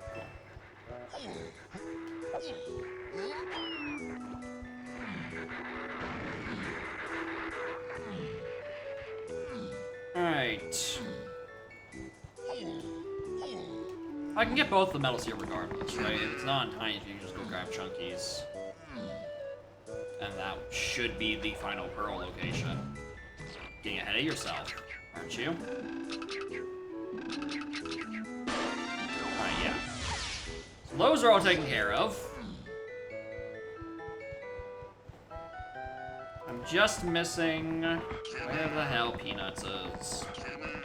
[SPEAKER 1] Alright. I can get both the medals here regardless, right? If it's not on tiny, you can just go grab chunkies. And that should be the final pearl location. Getting ahead of yourself, aren't you? Alright, yeah. So those are all taken care of. I'm just missing where the hell Peanuts is.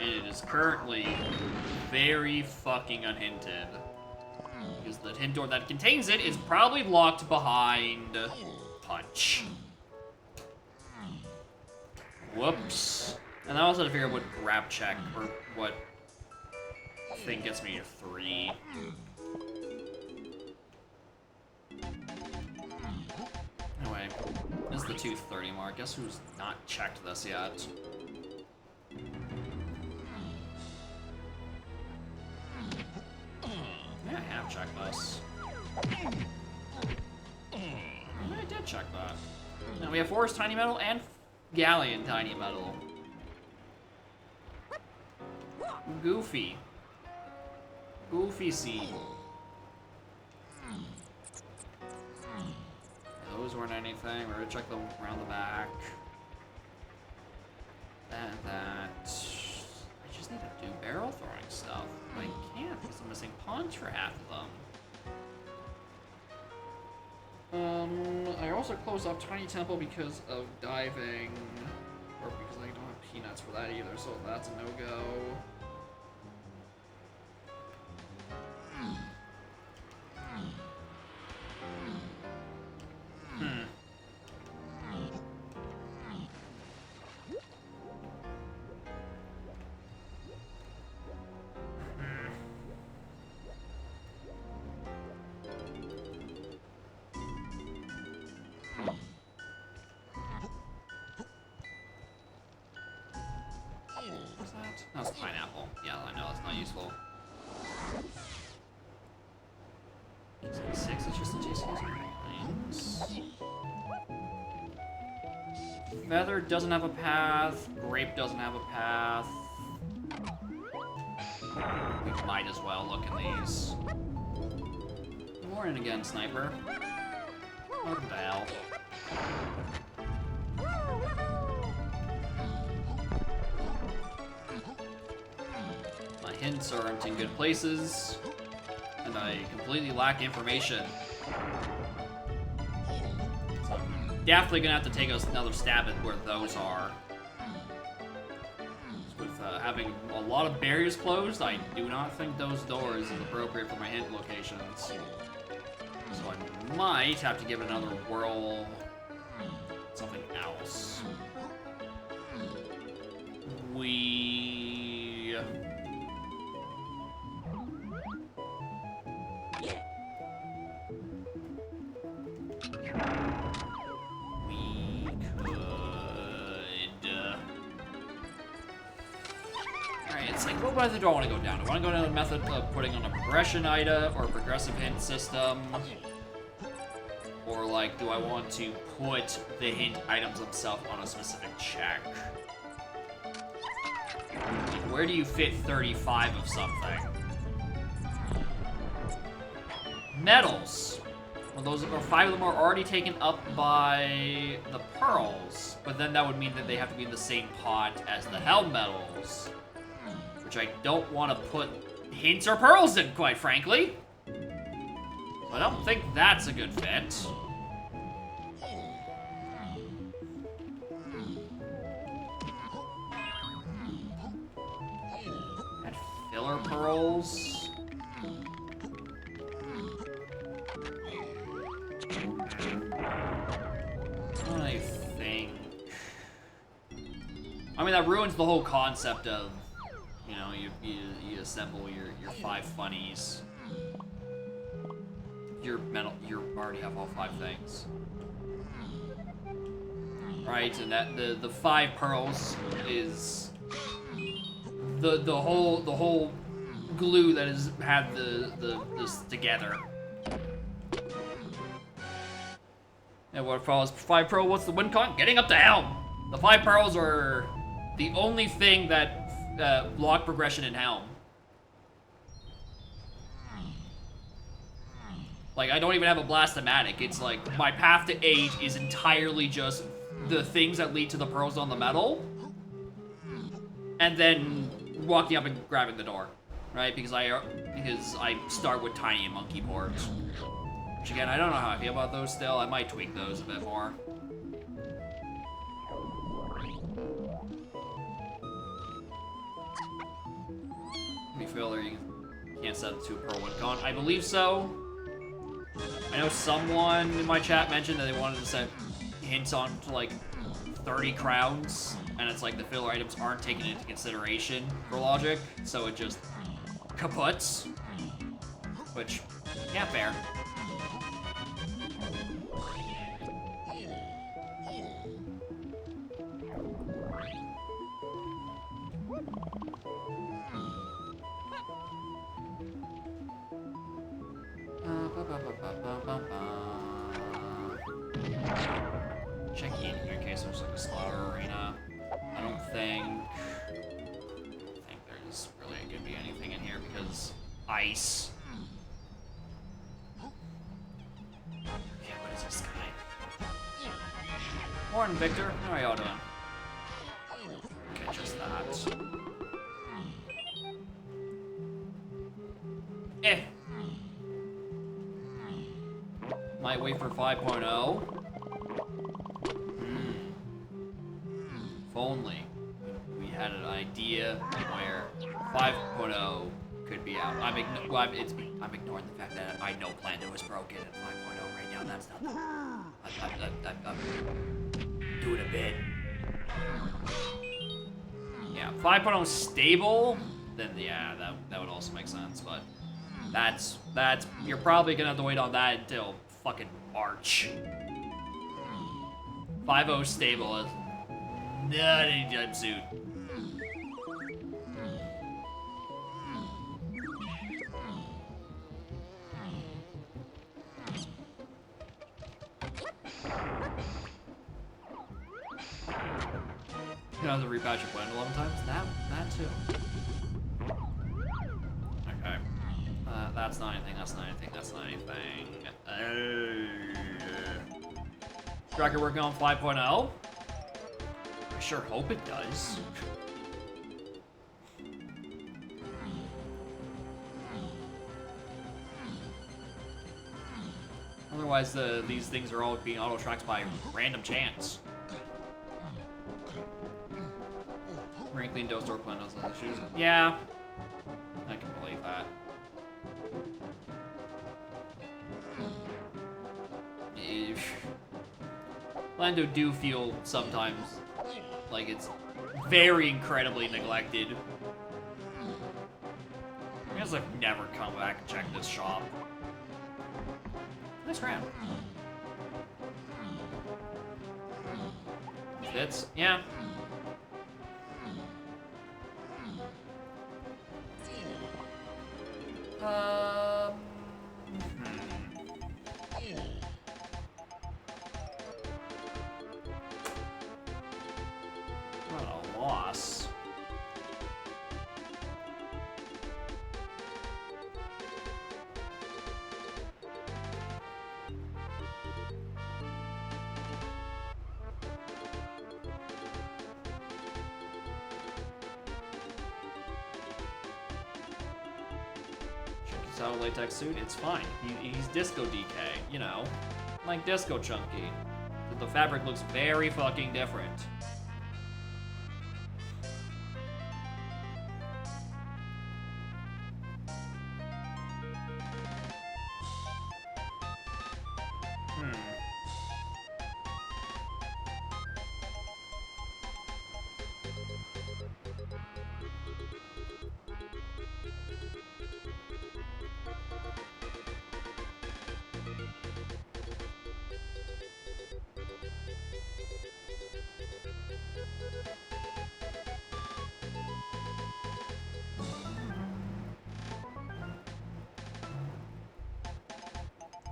[SPEAKER 1] And it is currently very fucking unhinted. Because the hint door that contains it is probably locked behind Punch. Whoops. And I also have to figure out what grab check, or what thing gets me to 3. Anyway, this is the 230 mark. Guess who's not checked this yet? Yeah, I have checked this. I did check that. Now we have Forest Tiny Metal and Galleon Tiny Metal. Goofy. Goofy seed. Those weren't anything. We're gonna check them around the back. That. I just need to do barrel throwing stuff. I can't because I'm missing Punch for half of them. I also closed off Tiny Temple because of diving, or because I don't have Peanuts for that either, so that's a no-go. What's that? That's pineapple. Yeah, I know, that's not useful. 6 is just a taste of things. Feather doesn't have a path. Grape doesn't have a path. We might as well look in these. Morning again, Sniper. Welcome to hell. My hints aren't in good places, and I completely lack information. So I'm definitely gonna have to take another stab at where those are. With having a lot of barriers closed, I do not think those doors is appropriate for my hint locations. So I might have to give it another whirl. Something else. We could. Alright, it's like, what method do I want to go down? Do I want to go down the method of putting on a progression item or a progressive hint system? Or, like, do I want to put the hint items themselves on a specific check? Like, where do you fit 35 of something? Medals. Well, those are 5 of them are already taken up by the pearls, but then that would mean that they have to be in the same pot as the hell medals, which I don't want to put hints or pearls in, quite frankly. I don't think that's a good fit. Add filler pearls. I think that ruins the whole concept of, you know, you assemble your 5 funnies. You already have all 5 things. Right, and that the 5 pearls is the whole glue that has had this together. And what follows 5 pearl? What's the win con? Getting up to Helm. The 5 pearls are the only thing that block progression in Helm. Like, I don't even have a Blastomatic. It's like, my path to 8 is entirely just the things that lead to the pearls on the metal. And then walking up and grabbing the door. Right? Because I start with tiny and monkey boards. Which again, I don't know how I feel about those still. I might tweak those a bit more. Me feel you can't set it to a pearl win con. I believe so. I know someone in my chat mentioned that they wanted to set hints on to like 30 crowns, and it's like the filler items aren't taken into consideration for logic, so it just kaputs. Which, yeah, fair. Check in here in case there's like a slaughter arena. I don't think there's really gonna be anything in here because ice. Yeah, what is this guy? Morning, Victor. How are y'all doing? Okay, just that. Might wait for 5.0. If only we had an idea where 5.0 could be out. I'm ignoring the fact that I know Plando is broken at 5.0 right now. That's not. I'm doing a bit. Yeah, 5.0 stable. Then yeah, that would also make sense. But that's you're probably gonna have to wait on that until fucking March. 5.0 stable is not anytime soon. You know, the repatch of Blend 11 times? That too. Okay. That's not anything, that's not anything, that's not anything. Tracker working on 5.0? I sure hope it does. Otherwise, these things are all being auto-tracked by random chance. Ring clean dose door plan those issues. Yeah, I can believe that. Lando do feel sometimes like it's very incredibly neglected. I guess I've never come back and checked this shop. Nice round. Fits? Yeah. What a loss. Out of latex suit, it's fine. He's Disco DK, you know, like Disco Chunky. The fabric looks very fucking different.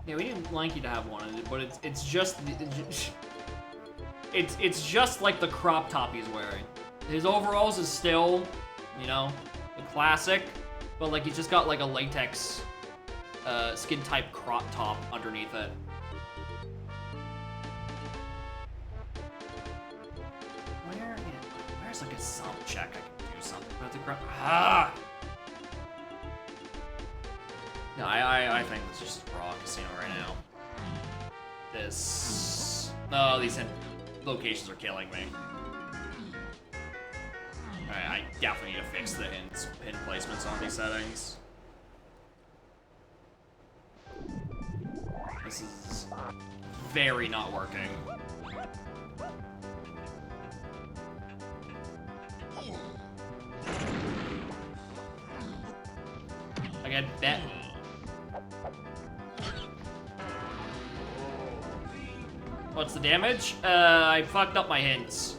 [SPEAKER 1] Yeah, we need Lanky to have one, but it's just it's just like the crop top he's wearing. His overalls is still, you know, the classic, but like he's just got like a latex skin type crop top underneath it. Where's like a sub check I can do something? But the No, I think this is just a raw casino right now. Oh, these locations are killing me. Alright, I definitely need to fix the pin placements on these settings. This is very not working. Like, I bet. What's the damage? I fucked up my hints.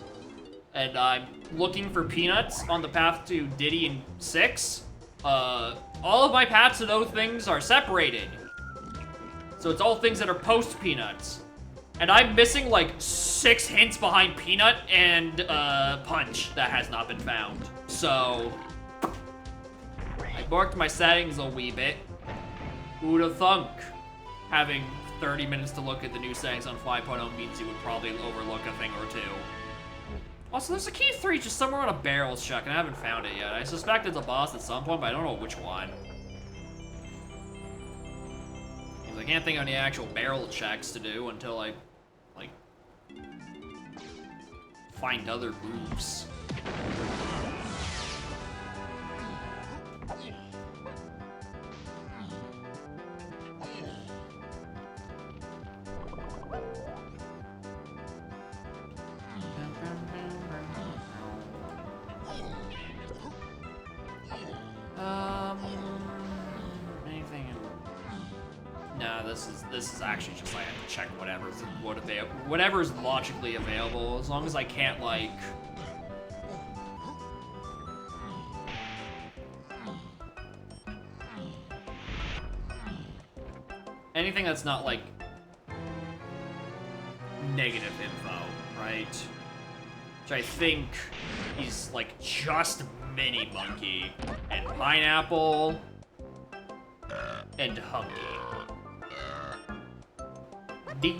[SPEAKER 1] And I'm looking for peanuts on the path to Diddy and 6. All of my paths to those things are separated. So it's all things that are post-peanuts. And I'm missing like 6 hints behind Peanut and Punch that has not been found. So I borked my settings a wee bit. Who'da thunk? Having 30 minutes to look at the new settings on 5.0 means you would probably overlook a thing or two. Also, there's a key 3 just somewhere on a barrels check, and I haven't found it yet. I suspect it's a boss at some point, but I don't know which one. Because I can't think of any actual barrel checks to do until I, like, find other grooves. Anything? No, this is actually just like I have to check whatever's logically available, as long as I can't like. Anything that's not like negative info, right? Which I think is like just Mini Monkey and Pineapple and Hunky. D.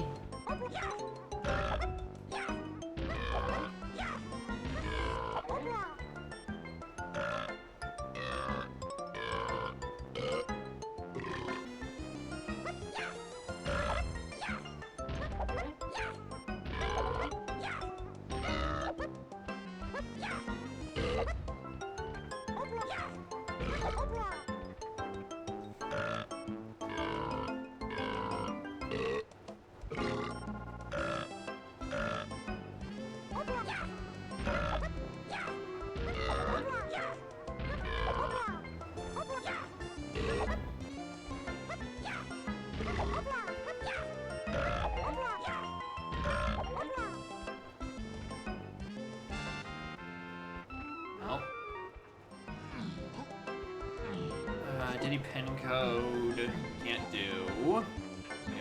[SPEAKER 1] Diddy pin code, can't do.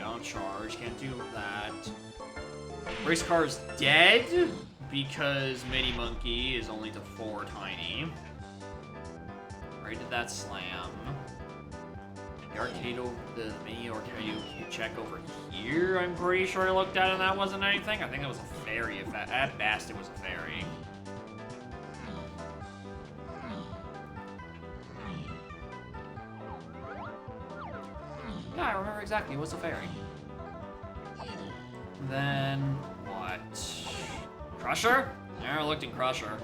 [SPEAKER 1] Don't charge, can't do that. Race car is dead because Mini Monkey is only to 4 tiny. Right, did that slam? The arcade over the mini arcade check over here, I'm pretty sure I looked at and that wasn't anything. I think it was a fairy. At best, it was a fairy. Yeah, I remember exactly. It was a fairy. Then what? Crusher? Never looked in Crusher.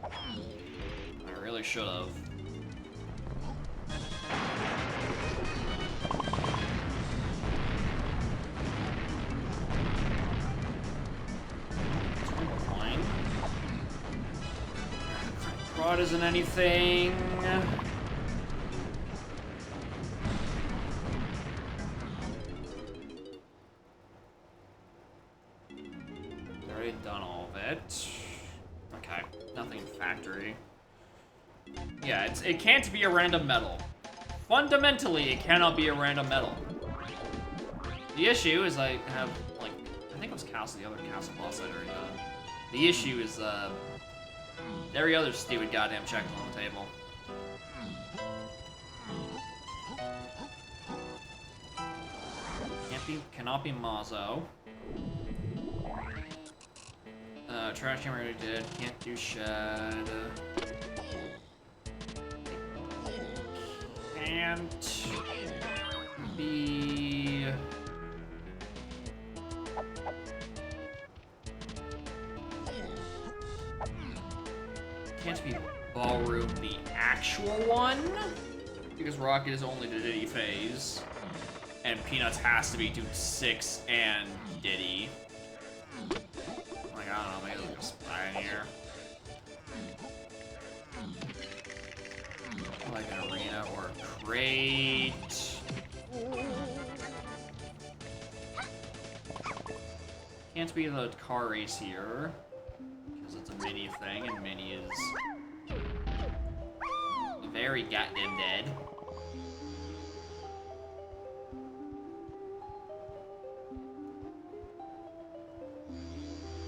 [SPEAKER 1] I really should have. Prod isn't anything. There and done all of it. Okay, nothing in factory. Yeah, it can't be a random medal. Fundamentally, it cannot be a random medal. The issue is I have, like, I think it was Castle, the other Castle boss I'd already done. The issue is, every other stupid goddamn check on the table. Cannot be Mazo. Trash camera already did. Can't do shed. Can't be... Can't be Ballroom the actual one, because Rocket is only the Diddy phase, and Peanuts has to be Dude 6 and Diddy. Like, I don't know, maybe there's a spy in here. Like an arena or a crate. Can't be the car race here, because it's a mini thing, and mini is very goddamn dead.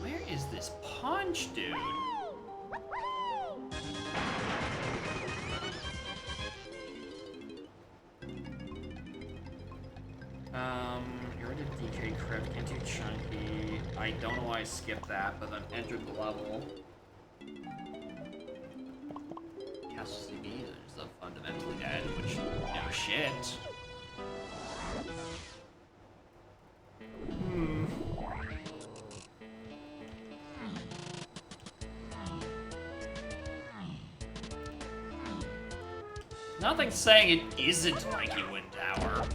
[SPEAKER 1] Where is this punch, dude? Get rid of DK Crypt, can't do Chunky. I don't know why I skipped that, but then entered the level. Castle CB is a fundamentally dead, which, no shit. Nothing's saying it isn't Mikey Wind Tower.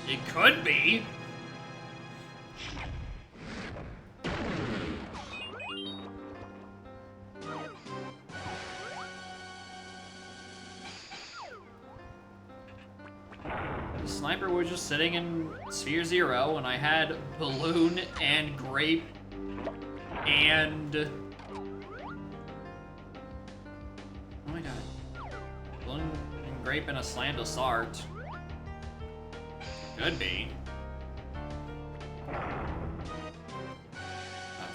[SPEAKER 1] It could be. The sniper was just sitting in Sphere 0, and I had Balloon and Grape and... Oh my god. Balloon and Grape and a Slam Dessart. Could be. That's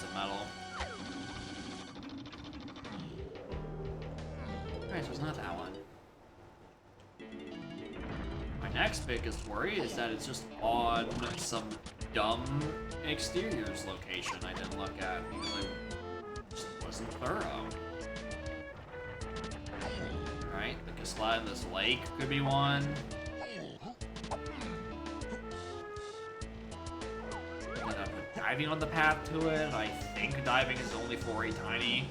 [SPEAKER 1] a medal. Alright, so it's not that one. My next biggest worry is that it's just on some dumb exteriors location I didn't look at because I just wasn't thorough. Alright, the Kasla in this lake could be one. Diving on the path to it. I think diving is only for a tiny,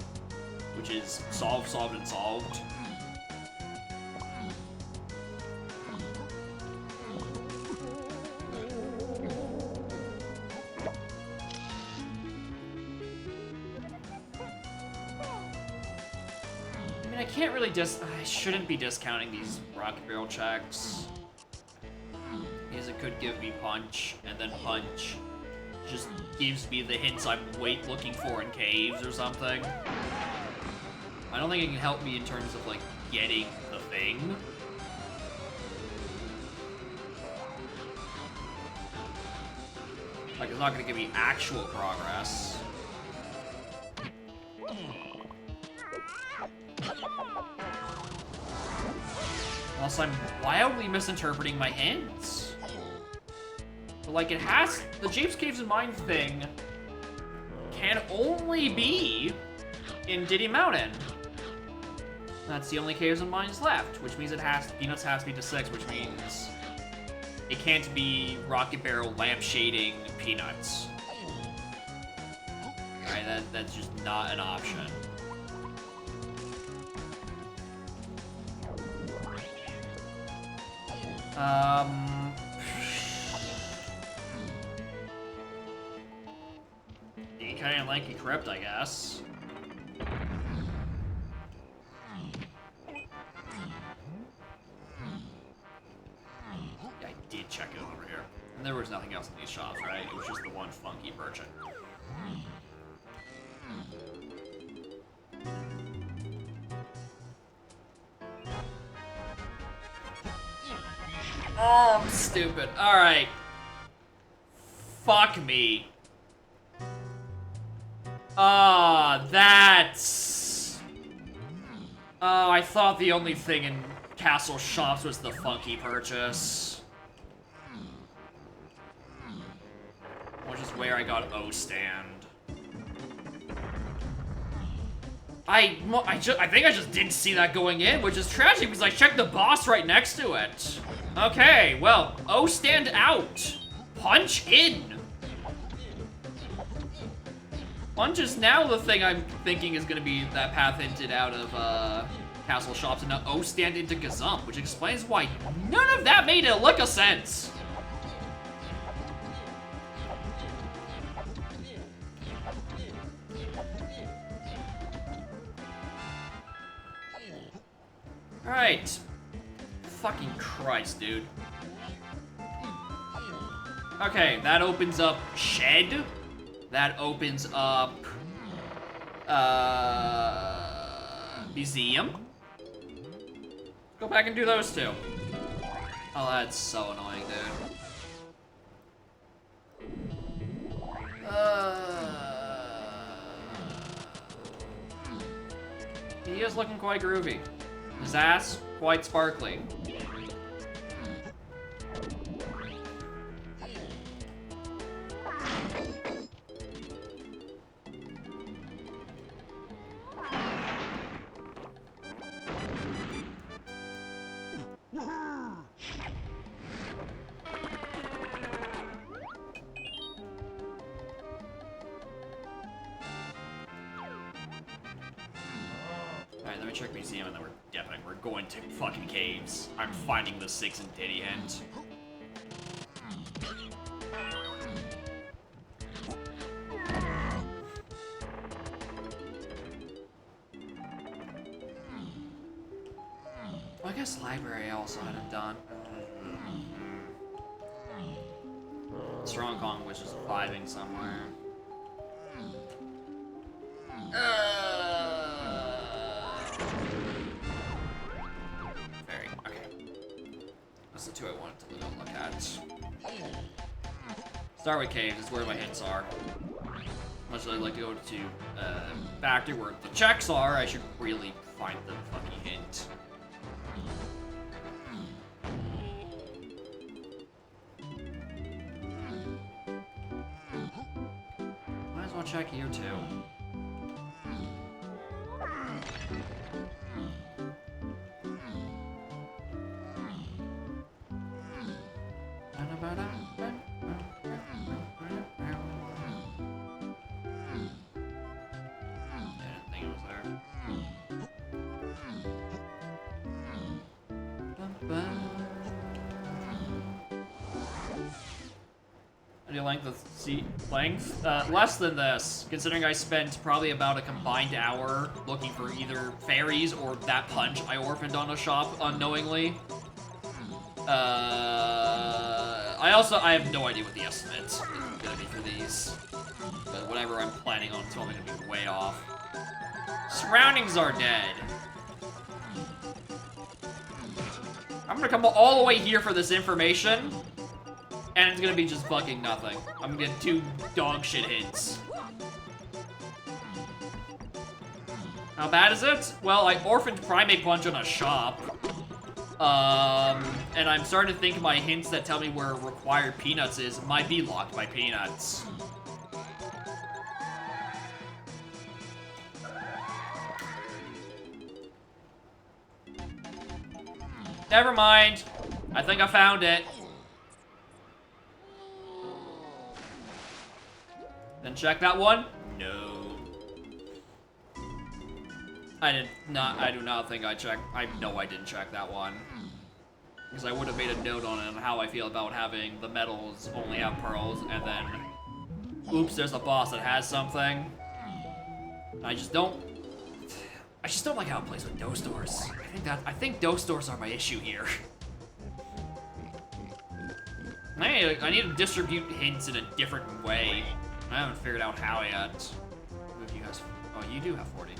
[SPEAKER 1] which is solved, solved, and solved. I mean, I can't really I shouldn't be discounting these rocket barrel checks, because it could give me punch, and then punch just gives me the hints I'm looking for in caves or something. I don't think it can help me in terms of, like, getting the thing. Like, it's not gonna give me actual progress. Unless I'm wildly misinterpreting my hints. But, like, it has... The Japes Caves and Mine thing can only be in Diddy Mountain. That's the only caves and mines left, which means Peanuts has to be to 6, which means it can't be Rocket Barrel lampshading Peanuts. Alright, that's just not an option. DK and Lanky Crypt, I guess. check it over here. And there was nothing else in these shops, right? It was just the one funky merchant. Oh, I'm stupid. Alright. Fuck me. Ah, that's... Oh, I thought the only thing in Castle Shops was the funky purchase. Which is where I got O-Stand. I think I just didn't see that going in, which is tragic because I checked the boss right next to it. Okay, well, O-Stand out. Punch in. Punch is now the thing I'm thinking is gonna be that path hinted out of Castle Shops, and now O-Stand into Gazump, which explains why none of that made a lick of sense. Alright. Fucking Christ, dude. Okay, that opens up Shed. That opens up... Museum. Go back and do those two. Oh, that's so annoying, dude. He is looking quite groovy. His ass, quite sparkly. Alright, let me check museum and then we're going to fucking caves. I'm finding the 6 and Diddy Hint. Well, I guess library I also hadn't done. Strong Kong was just vibing somewhere. That's the two I wanted to look at. Start with caves, is where my hints are. Much as I'd like to go to factory where the checks are, I should really find the fucking hint. Might as well check here too. Length? Less than this, considering I spent probably about a combined hour looking for either fairies or that punch I orphaned on a shop unknowingly. I have no idea what the estimate is gonna be for these. But whatever I'm planning on, it's probably gonna be way off. Surroundings are dead. I'm gonna come all the way here for this information. And it's gonna be just fucking nothing. I'm gonna get 2 dog shit hints. How bad is it? Well, I orphaned Primate Punch on a shop. And I'm starting to think my hints that tell me where required Peanuts is might be locked by Peanuts. Never mind. I think I found it. Then check that one? No. I do not think I checked. I know I didn't check that one. Because I would have made a note on it on how I feel about having the medals only have pearls, and then, oops, there's a boss that has something. I just don't like how it plays with dose doors. I think dose doors are my issue here. Hey, I need to distribute hints in a different way. I haven't figured out how yet. Who you guys? Oh, you do have 40.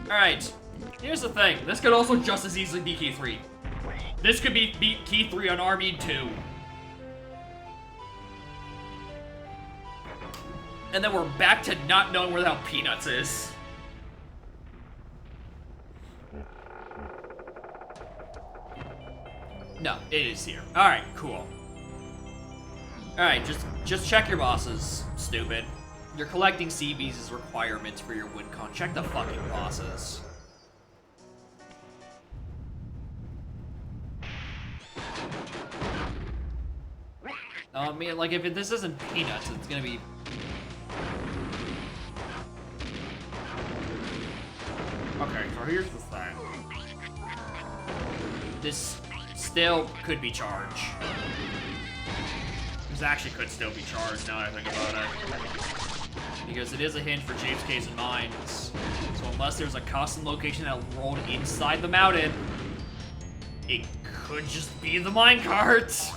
[SPEAKER 1] Alright, here's the thing. This could also just as easily be key 3. This could be key 3 on Army 2. And then we're back to not knowing where the hell Peanuts is. No, it is here. Alright, cool. Alright, just check your bosses, stupid. You're collecting CBs as requirements for your win con. Check the fucking bosses. I mean, like, if this isn't Peanuts, it's gonna be... Okay, so here's the thing. This still could be charged. This actually could still be charged now that I think about it. Because it is a hint for James K's and Mines. So unless there's a custom location that rolled inside the mountain, it could just be the minecart.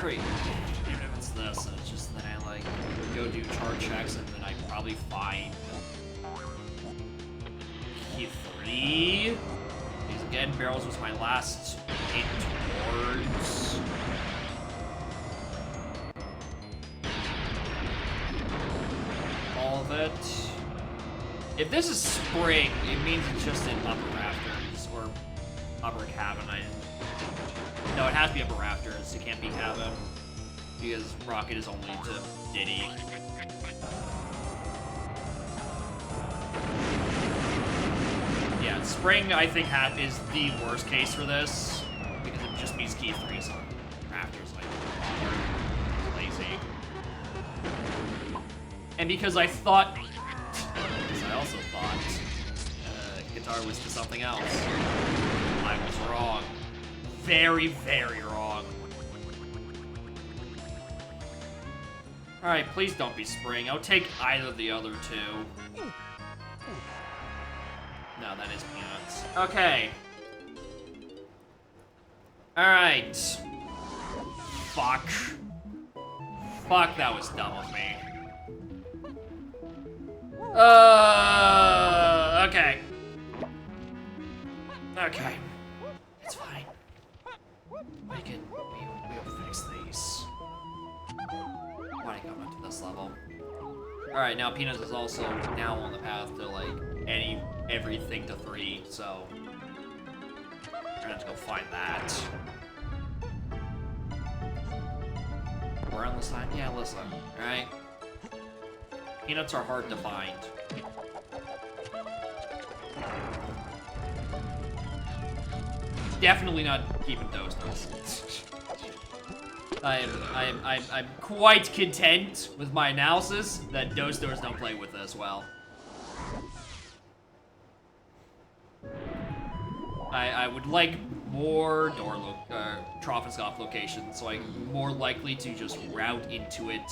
[SPEAKER 1] Even if it's this, and it's just that I like go do chart checks and then I probably find key 3. Because again, barrels was my last hit towards. All of it. If this is spring, it means it's just in upper rafters or upper cabin. No, it has to be upper rafters. It can't be cabin because rocket is only to Diddy. Yeah, spring I think is the worst case for this because it just means key 3 is on rafters, like lazy. And because I thought, because I also thought guitar was to something else, I was wrong. Very, very wrong. Alright, please don't be spring. I'll take either of the other two. No, that is Peanuts. Okay. Alright. Fuck. Fuck, that was dumb of me. Okay. Okay. It's fine. We'll fix these. Why did I come up to this level? Alright, now Peanuts is also now on the path to like everything to 3, so we're gonna have to go find that. We're on the side? Yeah, listen. Alright? Peanuts are hard to find. Definitely not keeping those. I'm quite content with my analysis that those doors don't play with as well. I would like more Trophoscope locations, so I'm more likely to just route into it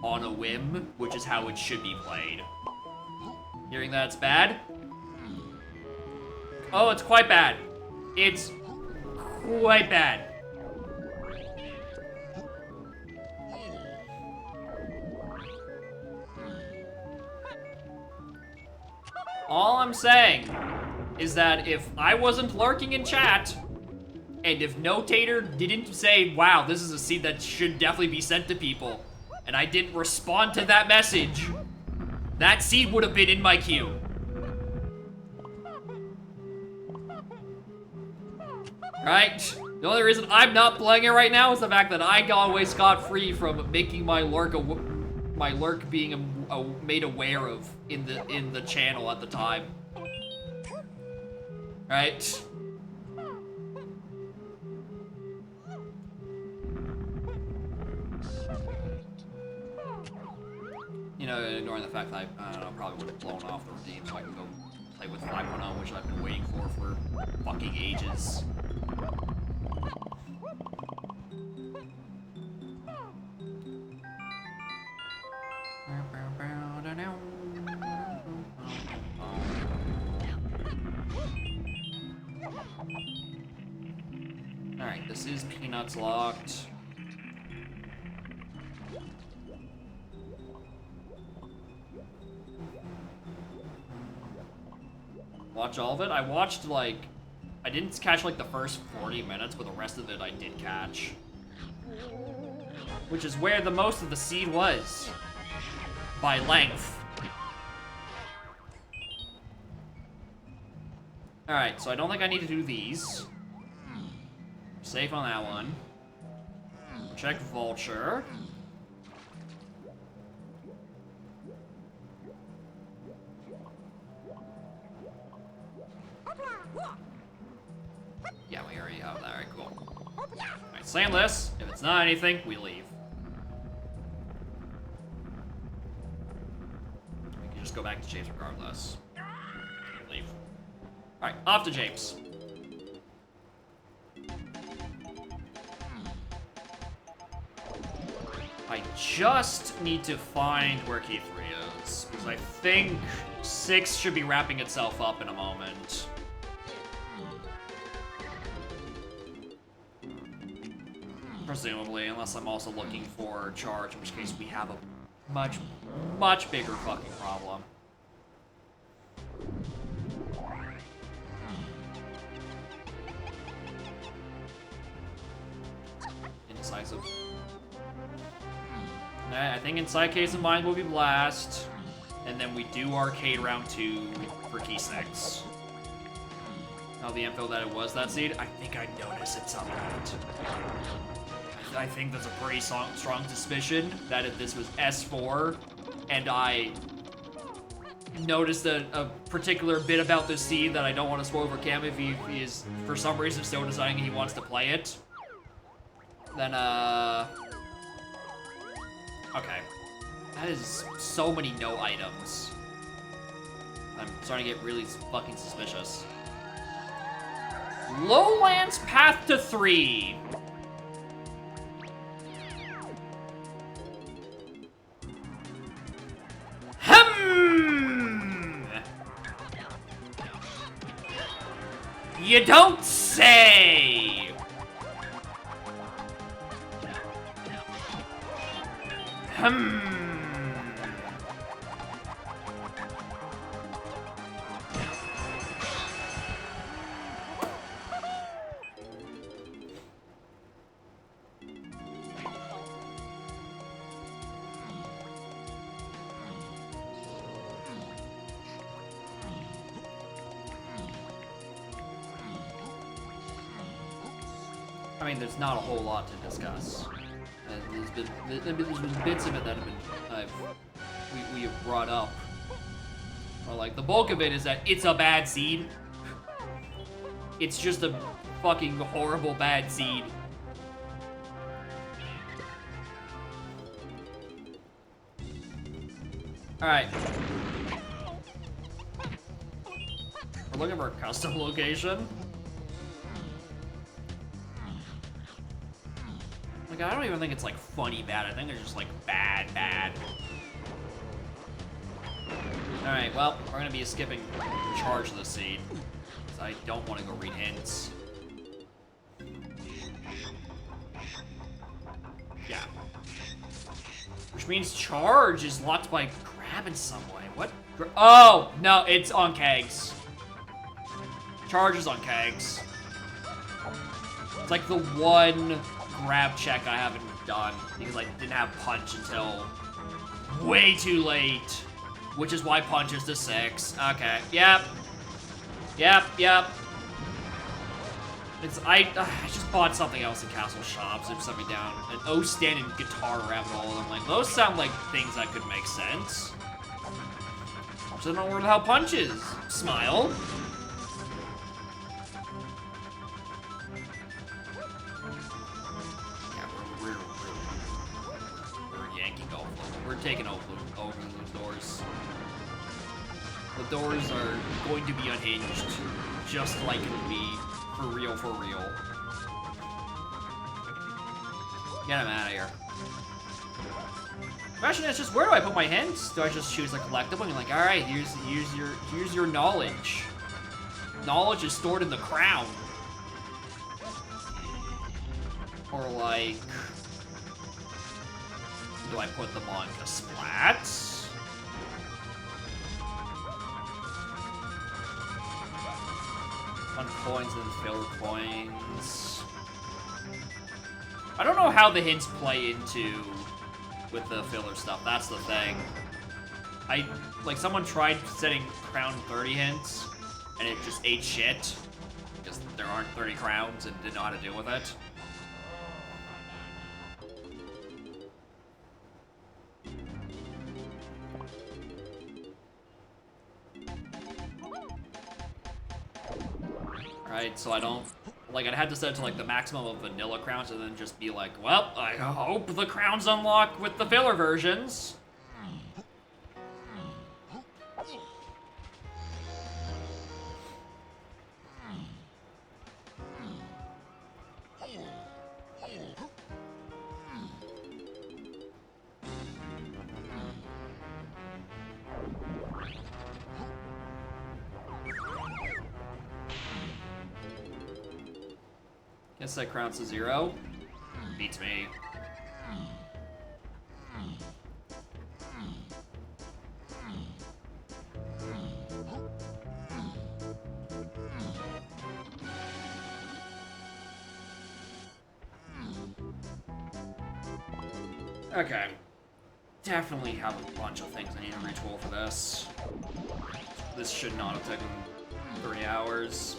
[SPEAKER 1] on a whim, which is how it should be played. Hearing that it's bad? Oh, it's quite bad. It's quite bad. All I'm saying is that if I wasn't lurking in chat, and if Notator didn't say, wow, this is a seed that should definitely be sent to people, and I didn't respond to that message, that seed would have been in my queue. Right? The only reason I'm not playing it right now is the fact that I got away scot-free from making my lurk being made aware of in the channel at the time. Right? You know, ignoring the fact that I don't know, probably would have blown off the redeem so I can go play with 5.0, which I've been waiting for fucking ages. Alright, this is Peanuts locked. Watch all of it? I watched, like... I didn't catch, like, the first 40 minutes, but the rest of it I did catch. Which is where the most of the seed was. By length. Alright, so I don't think I need to do these. Safe on that one. Check Vulture. Yeah, we already have that. Alright, cool. Alright, same list. If it's not anything, we leave. We can just go back to James regardless. Leave. Alright, off to James. I just need to find where key 3 is, because I think 6 should be wrapping itself up in a moment. Presumably, unless I'm also looking for charge, in which case we have a much, much bigger fucking problem. Indecisive. I think inside Case of Mind will be Blast, and then we do Arcade round 2 for key 6. Now the info that it was that seed, I think I noticed it something. I think there's a pretty strong suspicion that if this was S4, and I noticed a particular bit about this seed that I don't want to spoil for Cam if he is, for some reason, still deciding he wants to play it, then, okay. That is so many no items. I'm starting to get really fucking suspicious. Lowlands Path to 3. You don't say! I mean, there's not a whole lot to discuss. There's been bits of it that have been we have brought up. Or like the bulk of it is that it's a bad seed. It's just a fucking horrible bad seed. Alright. We're looking for a custom location. Like, I don't even think it's like funny bad. I think they're just like bad. Alright, well, we're gonna be skipping charge the seed. Because I don't want to go read hints. Yeah. Which means charge is locked by grab in some way. What? Oh, no, it's on kegs. Charge is on kegs. It's like the one grab check I haven't done because I didn't have punch until way too late, which is why punch is to 6. Okay, yep. I just bought something else in Castle Shops and set me down. An O stand and guitar rabbit hole. I'm like, those sound like things that could make sense. Just don't know where the hell Punch is. Smile. Yeah, we're yanking over. We're taking over those doors. The doors are going to be unhinged, just like it would be. For real, for real. Get him out of here. The question is just, where do I put my hints? Do I just choose a collectible and like, all right, here's your knowledge. Knowledge is stored in the crown. Or like, do I put them on the splats? On coins and filler coins. I don't know how the hints play into with the filler stuff. That's the thing. Like someone tried setting crown 30 hints and it just ate shit because there aren't 30 crowns and didn't know how to deal with it. Right, so I don't, like, I'd have to set it to, like, the maximum of vanilla crowns and then just be like, well, I hope the crowns unlock with the filler versions. Guess that crowns to 0. Beats me. Okay. Definitely have a bunch of things I need to retool for this. This should not have taken 3 hours.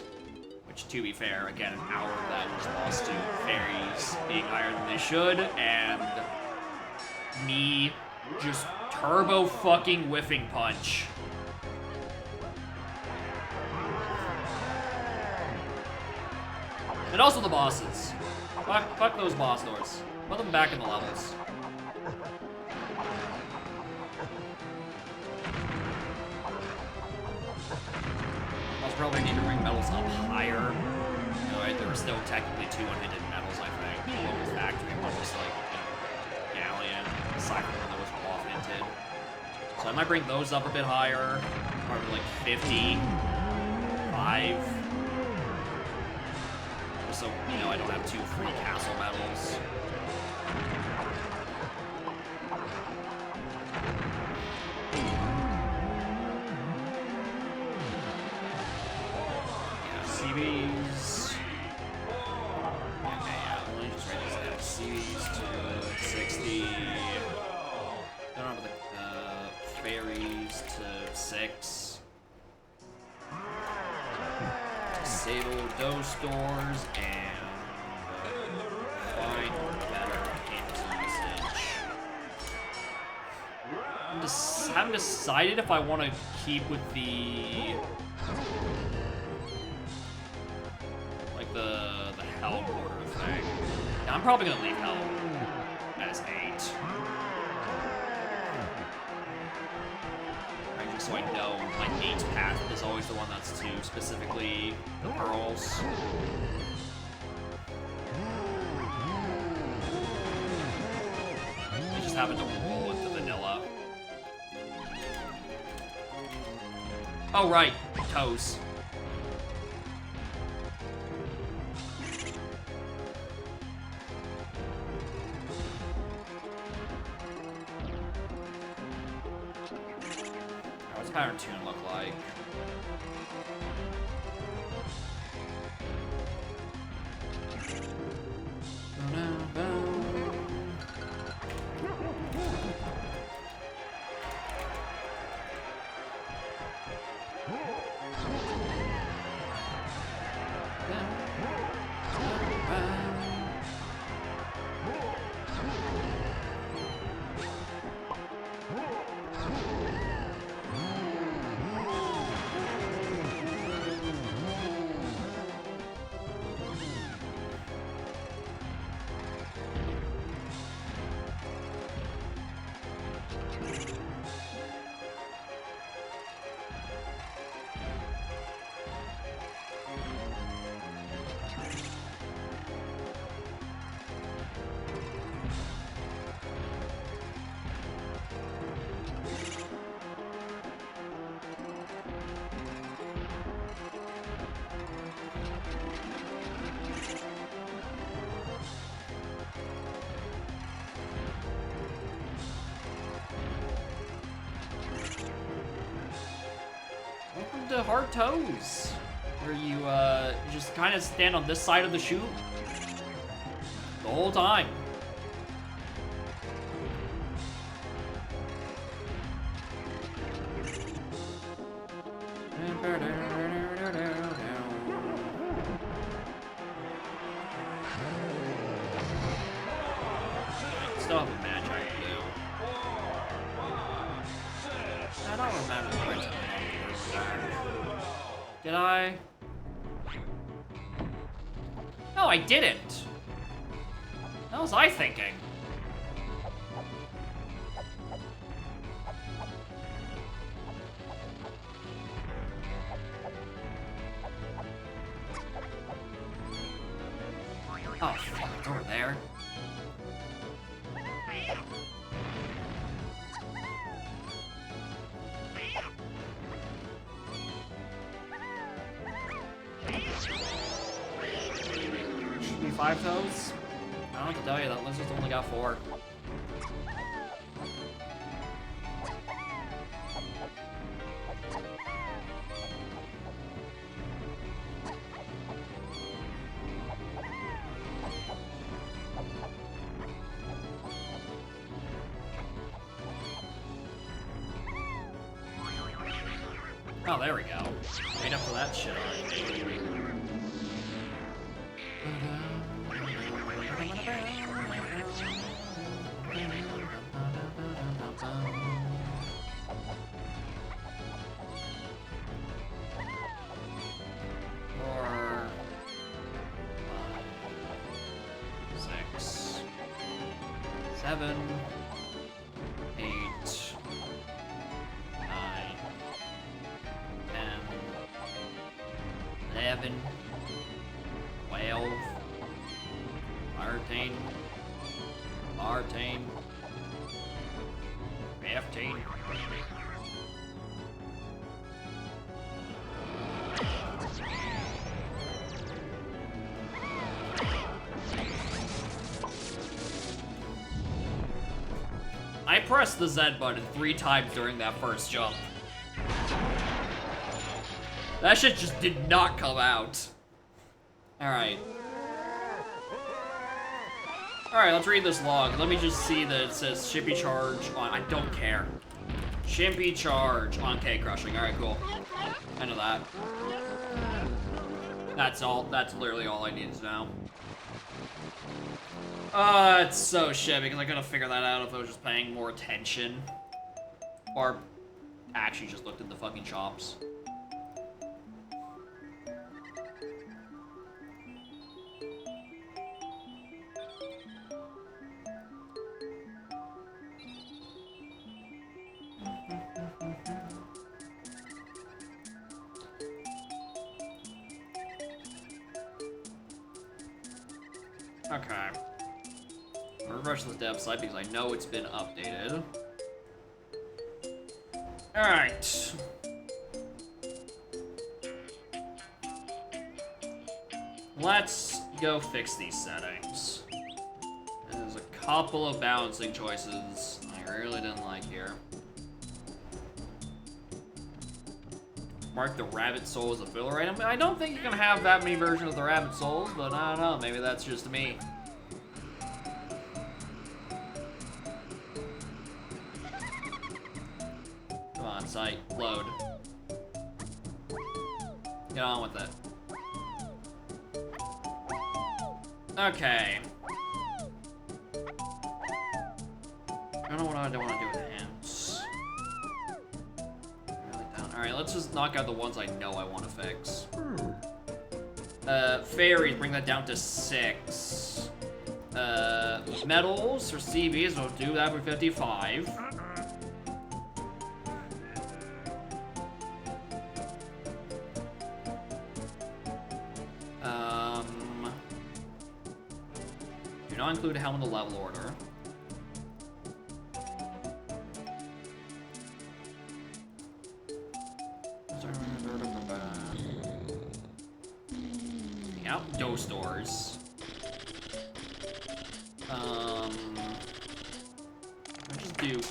[SPEAKER 1] Which, to be fair, again, an hour of that was lost to fairies being higher than they should, and me just turbo fucking whiffing punch. And also the bosses. Fuck those boss doors. Put them back in the levels. Probably need to bring medals up higher. Alright, there were still technically 2 unhinted medals, I think. One was factory, one was like, galleon, aside from one that was off hinted. So I might bring those up a bit higher. Probably like 50. 5. Just so, I don't have 2 free castle medals. CVs. Okay, yeah, let me just write this down. CVs to 60. Don't know the fairies to 6. Disable those doors and find better hint usage. Haven't decided if I want to keep with the Hell border thing. Yeah, I'm probably gonna leave Hell as 8. Right, just so I know, like, 8's path is always the one that's to specifically the pearls. I just happen to roll with the vanilla. Oh, right. Toes. Pattern tune look like? to hard toes, where you just kind of stand on this side of the chute the whole time. Still have a match I can do. I don't remember the right time. Did I? No, I didn't. What was I thinking? Oh, fuck, it's over there. Should be 5 toes? I don't have to tell you, that lizard's only got 4. Oh, there we go. Made up for that shit already. Four, 5, 6, 7, 8, 9, 10, 11, 12, 13, 14, 15. I pressed the Z button 3 times during that first jump. That shit just did not come out. Alright. Alright, let's read this log. Let me just see that it says Shippy charge on... I don't care. Shippy charge on K crushing. Alright, cool. I know that. That's all. That's literally all I need to know. It's so shit because I couldn't figure that out if I was just paying more attention. Or actually just looked at the fucking shops. Okay. I'll refresh the dev site because I know it's been updated. Alright. Let's go fix these settings. There's a couple of balancing choices I really didn't like here. Mark the rabbit soul as a filler item. I don't think you can have that many versions of the rabbit souls, but I don't know, maybe that's just me. Come on, site, load. Get on with it. Okay. I don't know what I don't want to do with hands. Alright, let's just knock out the ones I know I want to fix. Fairies, bring that down to 6. Metals or CBs, we'll do that for 55. Do not include a helmet in the level order. Outdoor stores. I'll just do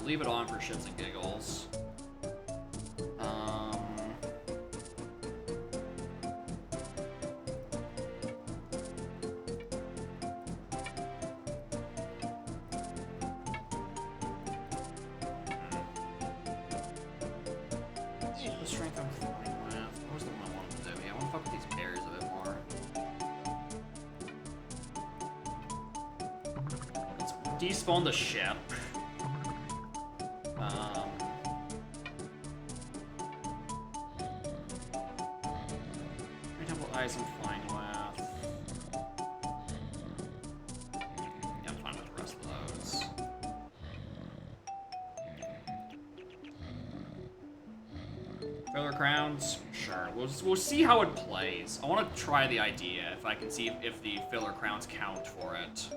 [SPEAKER 1] leave it on for shits and giggles. The strength I'm fine with. What was the one I wanted to do? Yeah, I want to fuck with these bears a bit more. Let's despawn the ship. Temple eyes I'm fine with. Yeah, I'm fine with the rest of those. Feather crowns? Sure. We'll see how it plays. I want to try the idea, if I can see if the filler crowns count for it.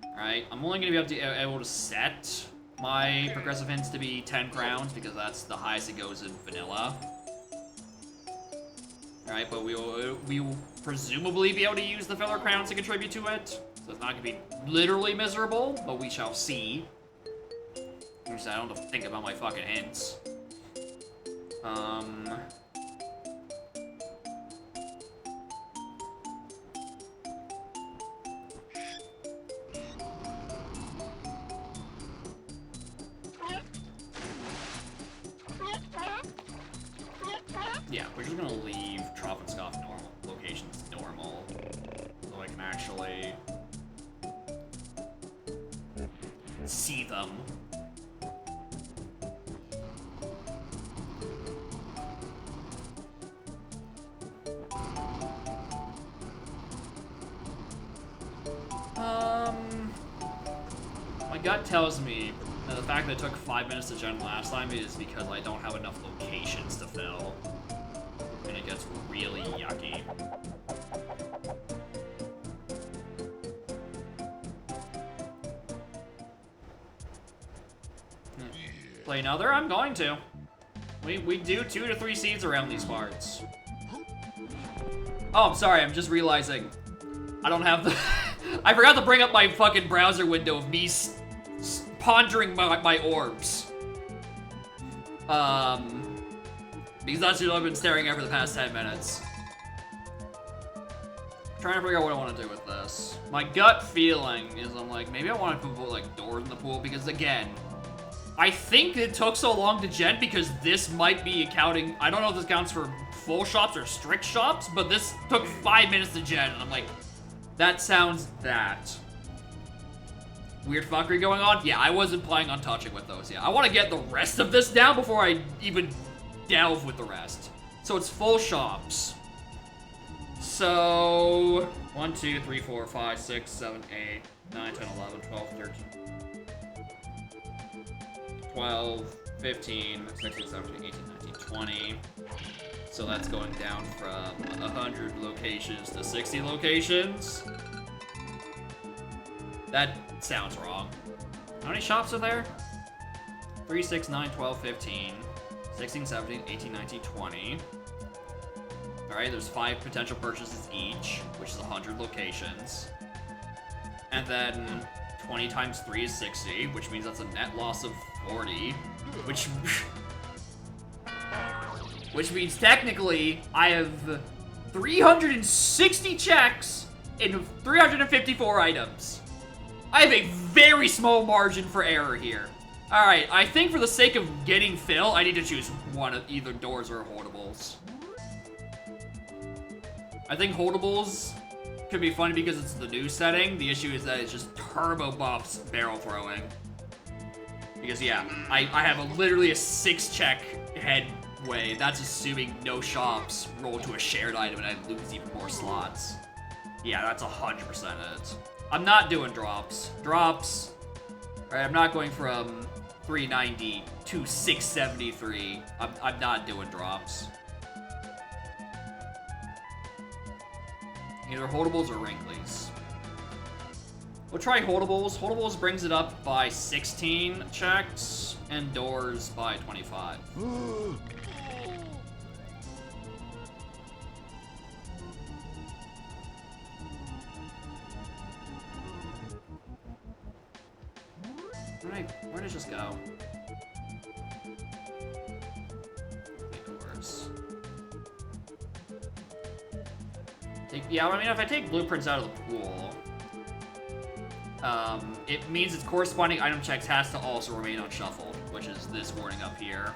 [SPEAKER 1] Alright, I'm only going to be able to set my progressive hints to be 10 crowns, because that's the highest it goes in vanilla. Alright, but we will presumably be able to use the filler crowns to contribute to it. So it's not going to be literally miserable, but we shall see. I don't have to think about my fucking hints. Yeah, we're just gonna leave Trop and Scoff normal locations normal, so I can actually see them. My gut tells me that the fact that it took 5 minutes to gen last time is because I don't have enough locations to fill. And it gets really yucky. Play another? I'm going to. We do 2 to 3 seeds around these parts. Oh, I'm sorry, I'm just realizing I don't have the... I forgot to bring up my fucking browser window of me pondering my orbs. Because that's what I've been staring at for the past 10 minutes. Trying to figure out what I want to do with this. My gut feeling is I'm like, maybe I want to put like doors in the pool, because again, I think it took so long to gen because this might be accounting, I don't know if this counts for full shops or strict shops, but this took 5 minutes to gen, and I'm like, that sounds that. Weird fuckery going on? Yeah, I wasn't planning on touching with those yet. I want to get the rest of this down before I even delve with the rest. So it's full shops. So 1, 2, 3, 4, 5, 6, 7, 8, 9, 10, 11, 12, 13, 12, 15, 16, 17, 18, 19, 20. So that's going down from 100 locations to 60 locations. That sounds wrong. How many shops are there? 3, 6, 9, 12, 15, 16, 17, 18, 19, 20. Alright, there's 5 potential purchases each, which is 100 locations. And then 20 times 3 is 60, which means that's a net loss of 40, which means technically I have 360 checks in 354 items. I have a very small margin for error here. Alright, I think for the sake of getting fill, I need to choose one of either doors or holdables. I think holdables could be funny because it's the new setting. The issue is that it's just turbo buffs barrel throwing. Because yeah, I have literally a 6-check headway. That's assuming no shops roll to a shared item and I lose even more slots. Yeah, that's 100% it. I'm not doing drops. Drops. Alright, I'm not going from 390 to 673. I'm not doing drops. Either holdables or wrinklies. We'll try holdables. Holdables brings it up by 16 checks, and doors by 25. Alright, items. Yeah, I mean, if I take blueprints out of the pool, it means its corresponding item checks has to also remain unshuffled, which is this warning up here.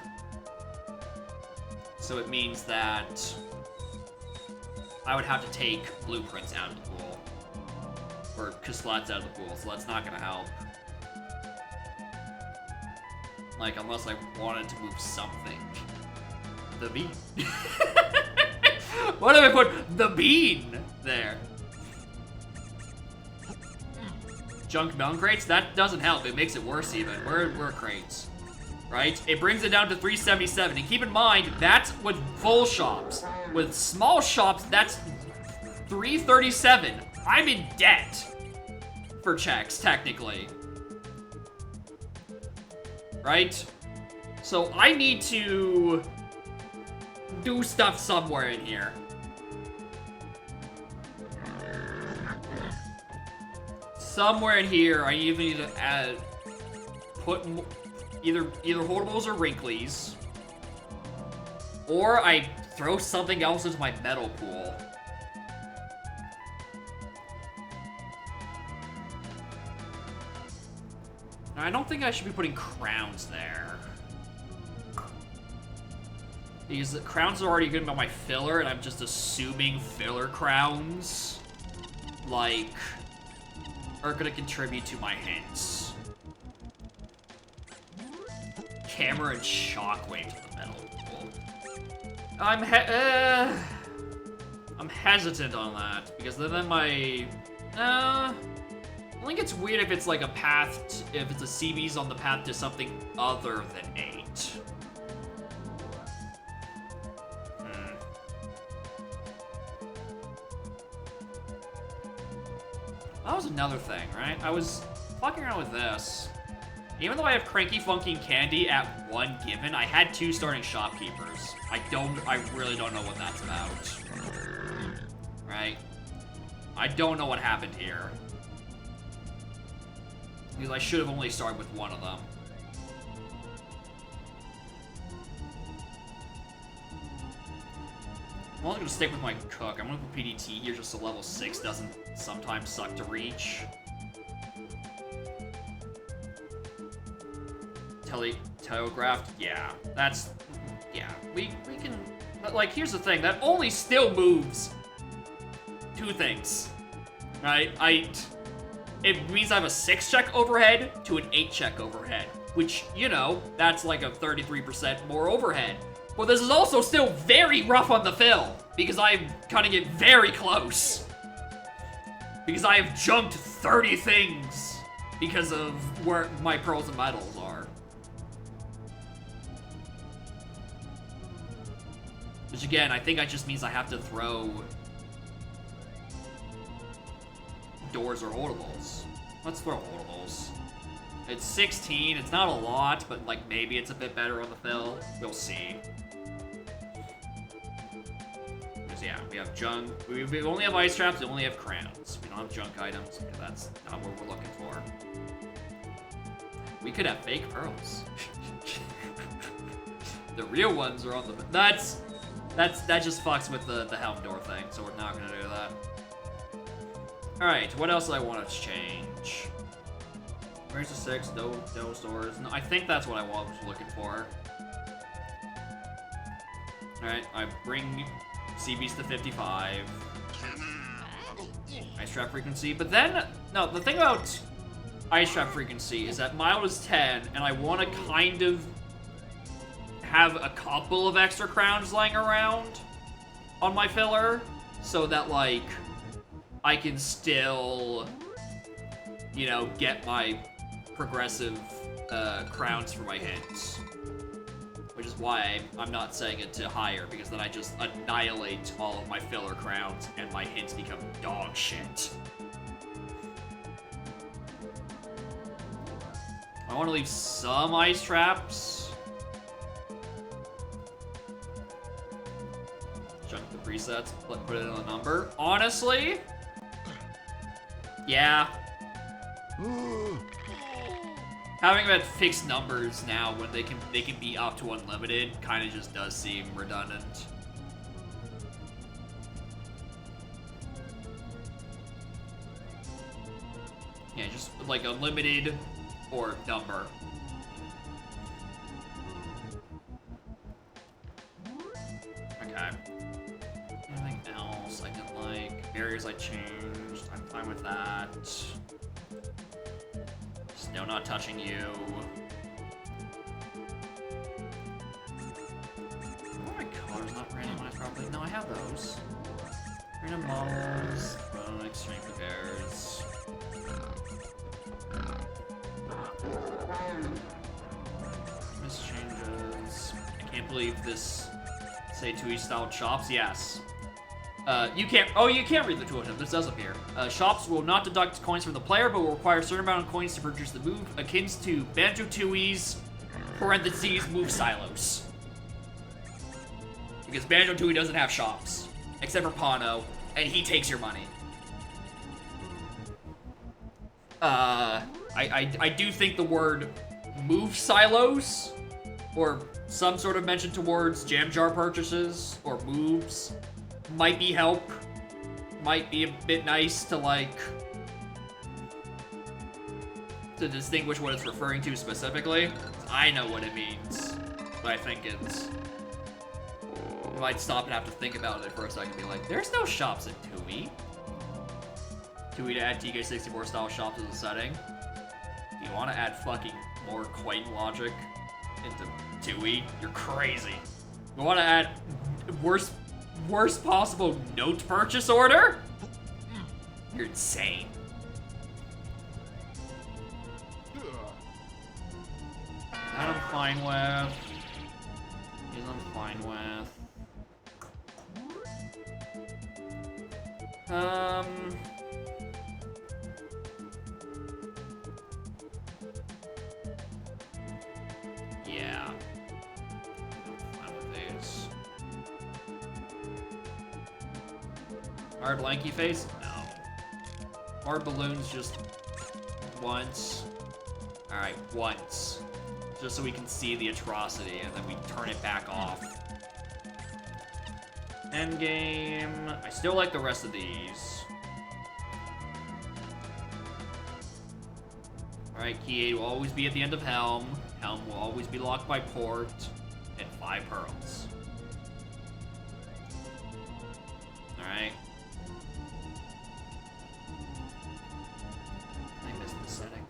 [SPEAKER 1] So it means that I would have to take blueprints out of the pool. Or slots out of the pool, so that's not gonna help. Like, unless I wanted to move something. The bean. What if I put the bean there? Junk melon crates? That doesn't help. It makes it worse even. We're crates. Right? It brings it down to 377. And keep in mind, that's with full shops. With small shops, that's 337. I'm in debt for checks, technically. Right? So I need to do stuff somewhere in here. Somewhere in here, I either need to add, put either holdables or wrinklies, or I throw something else into my metal pool. Now, I don't think I should be putting crowns there. Because the crowns are already good about my filler, and I'm just assuming filler crowns, like, are gonna contribute to my hints. Camera and shockwave to the metal pool. I'm hesitant on that, because then my... I think it's weird if it's like a path, if it's a CB's on the path to something other than 8. That was another thing, right? I was fucking around with this. Even though I have Cranky Funky and Candy at 1 given, I had 2 starting shopkeepers. I really don't know what that's about. Right? I don't know what happened here. Because I should have only started with 1 of them. I'm only gonna stick with my cook. I'm gonna put PDT here just so level 6 doesn't sometimes suck to reach. Telegraphed? Yeah. That's... Yeah. We can... But, like, here's the thing. That only still moves 2 things. Right? It means I have a 6 check overhead to an 8 check overhead. Which, you know, that's like a 33% more overhead. But this is also still very rough on the fill, because I'm cutting it very close. Because I have junked 30 things because of where my pearls and metals are. Which again, I think that just means I have to throw doors or holdables. Let's throw holdables. It's 16, it's not a lot, but like maybe it's a bit better on the fill. We'll see. Yeah, we have junk. We only have ice traps, we only have crowns. We don't have junk items, because that's not what we're looking for. We could have fake pearls. The real ones are on the... That just fucks with the helm door thing, so we're not gonna do that. Alright, what else do I want to change? Where's the 6? Those doors. No, I think that's what I was looking for. Alright, I bring CBs to 55. Ice trap frequency. But then, no, the thing about ice trap frequency is that mild is 10, and I want to kind of have a couple of extra crowns lying around on my filler, so that, like, I can still, you know, get my progressive crowns for my hints. Which is why I'm not setting it to higher, because then I just annihilate all of my filler crowns and my hints become dog shit. I want to leave some ice traps. Chunk the presets, put it in a number. Honestly, yeah. Having them at fixed numbers now when they can be up to unlimited kind of just does seem redundant. Yeah, just like unlimited or number. Okay. Anything else I didn't like? Barriers I changed. I'm fine with that. Still not touching you. Are my colors not randomized properly? No, I have those. Random models. Exchange for pairs. Miss changes. I can't believe this. Say to each style shops. Yes. You can't. Oh, you can't read the tooltip. This does appear. Shops will not deduct coins from the player, but will require a certain amount of coins to purchase the move, akin to Banjo-Tooie's (parentheses) move silos. Because Banjo-Tooie doesn't have shops, except for Pano, and he takes your money. I do think the word move silos, or some sort of mention towards jam jar purchases or moves, might be help. Might be a bit nice to, like, to distinguish what it's referring to specifically. I know what it means, but I think it's... You might stop and have to think about it for a second and be like, there's no shops in Tui. Tui to add TK64 style shops as a setting. Do you want to add fucking more coin logic into Tui? You're crazy. You want to add worst possible note purchase order? You're insane. That I'm fine with. These I'm fine with. Yeah. I'm fine with these. Hard lanky face? No. Hard balloons just once. Alright, once. Just so we can see the atrocity and then we turn it back off. Endgame. I still like the rest of these. Alright, key 8 will always be at the end of Helm. Helm will always be locked by port. And 5 pearls. Alright. I missed the setting.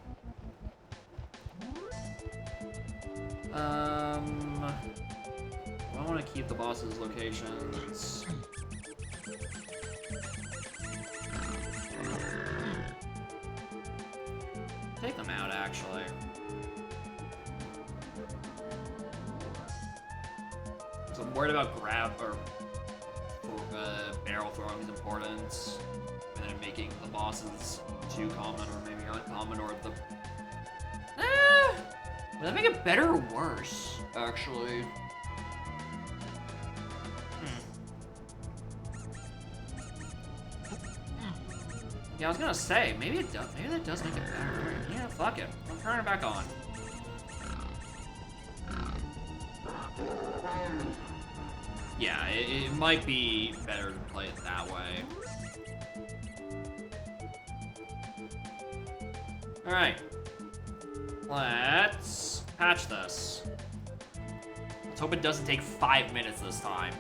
[SPEAKER 1] I want to keep the boss's locations. Take them out, actually. So I'm worried about grab or barrel throwing's importance, and then making the bosses too common or maybe uncommon, or the. Would that make it better or worse? Actually. Yeah, I was gonna say, maybe it does. Maybe that does make it better. Yeah, fuck it. I'm turning it back on. Yeah, it might be better to play it that way. Alright. Let's patch this. Let's hope it doesn't take 5 minutes this time.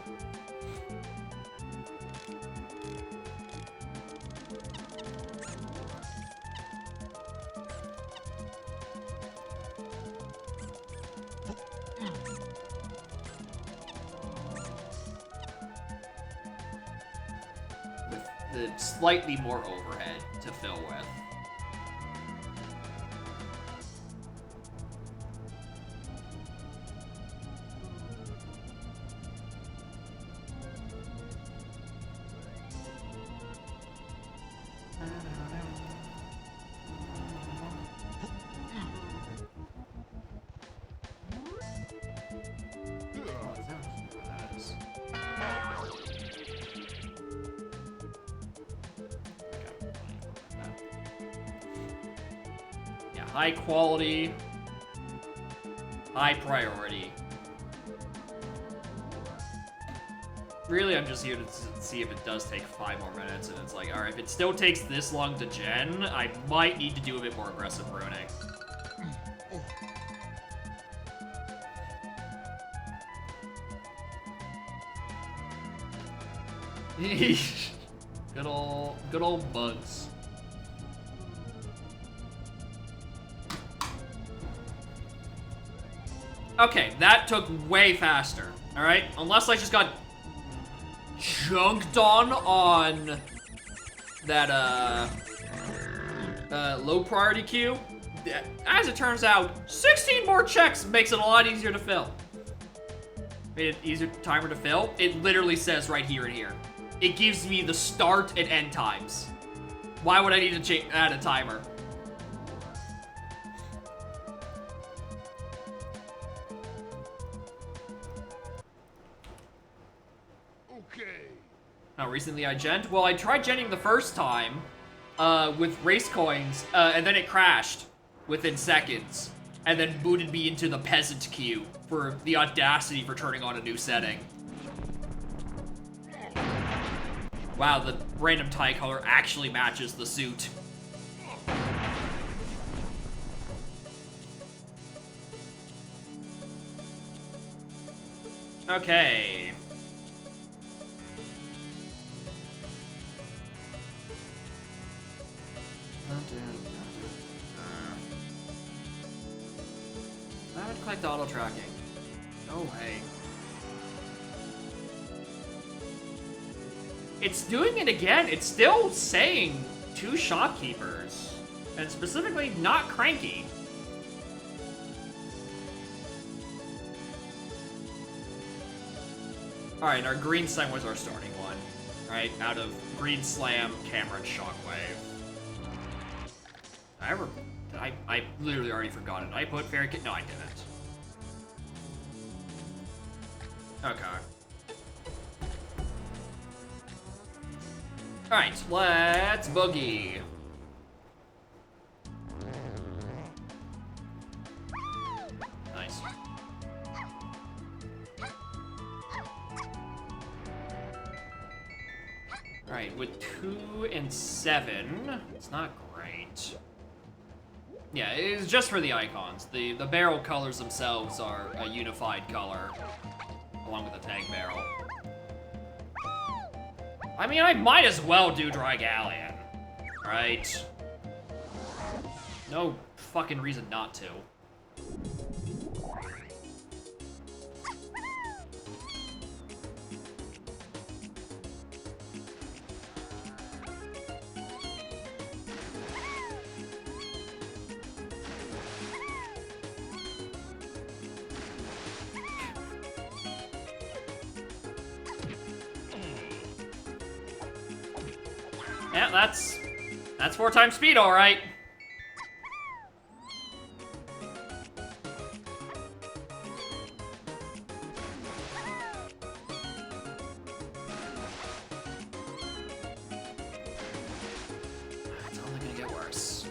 [SPEAKER 1] With the slightly more overhead to fill with. High quality, High priority. Really, I'm just here to see if it does take 5 more minutes, and it's like, alright, if it still takes this long to gen, I might need to do a bit more aggressive pruning. Good old bugs. Okay, that took way faster. All right, unless I just got junked on that low priority queue. As it turns out, 16 more checks makes it a lot easier to fill. Made it easier timer to fill. It literally says right here and here. It gives me the start and end times. Why would I need to add a timer?
[SPEAKER 3] Okay.
[SPEAKER 1] Now, recently I genned. Well, I tried genning the first time with race coins, and then it crashed within seconds, and then booted me into the peasant queue for the audacity for turning on a new setting. Wow, the random tie color actually matches the suit. Okay. I haven't clicked auto tracking. No way. It's doing it again. It's still saying 2 shopkeepers, and specifically not cranky. All right, our green sign was our starting one, right? Out of green slam, camera, and shockwave. I literally already forgot it. I put fairy kit. No, I didn't. Okay. Alright, let's boogie. Nice. Alright, with 2 and 7, it's not great. Yeah, it's just for the icons. The barrel colors themselves are a unified color, along with the tank barrel. I mean, I might as well do Dry Galleon, right? No fucking reason not to. Yeah, that's 4 times speed, all right. It's only gonna get worse.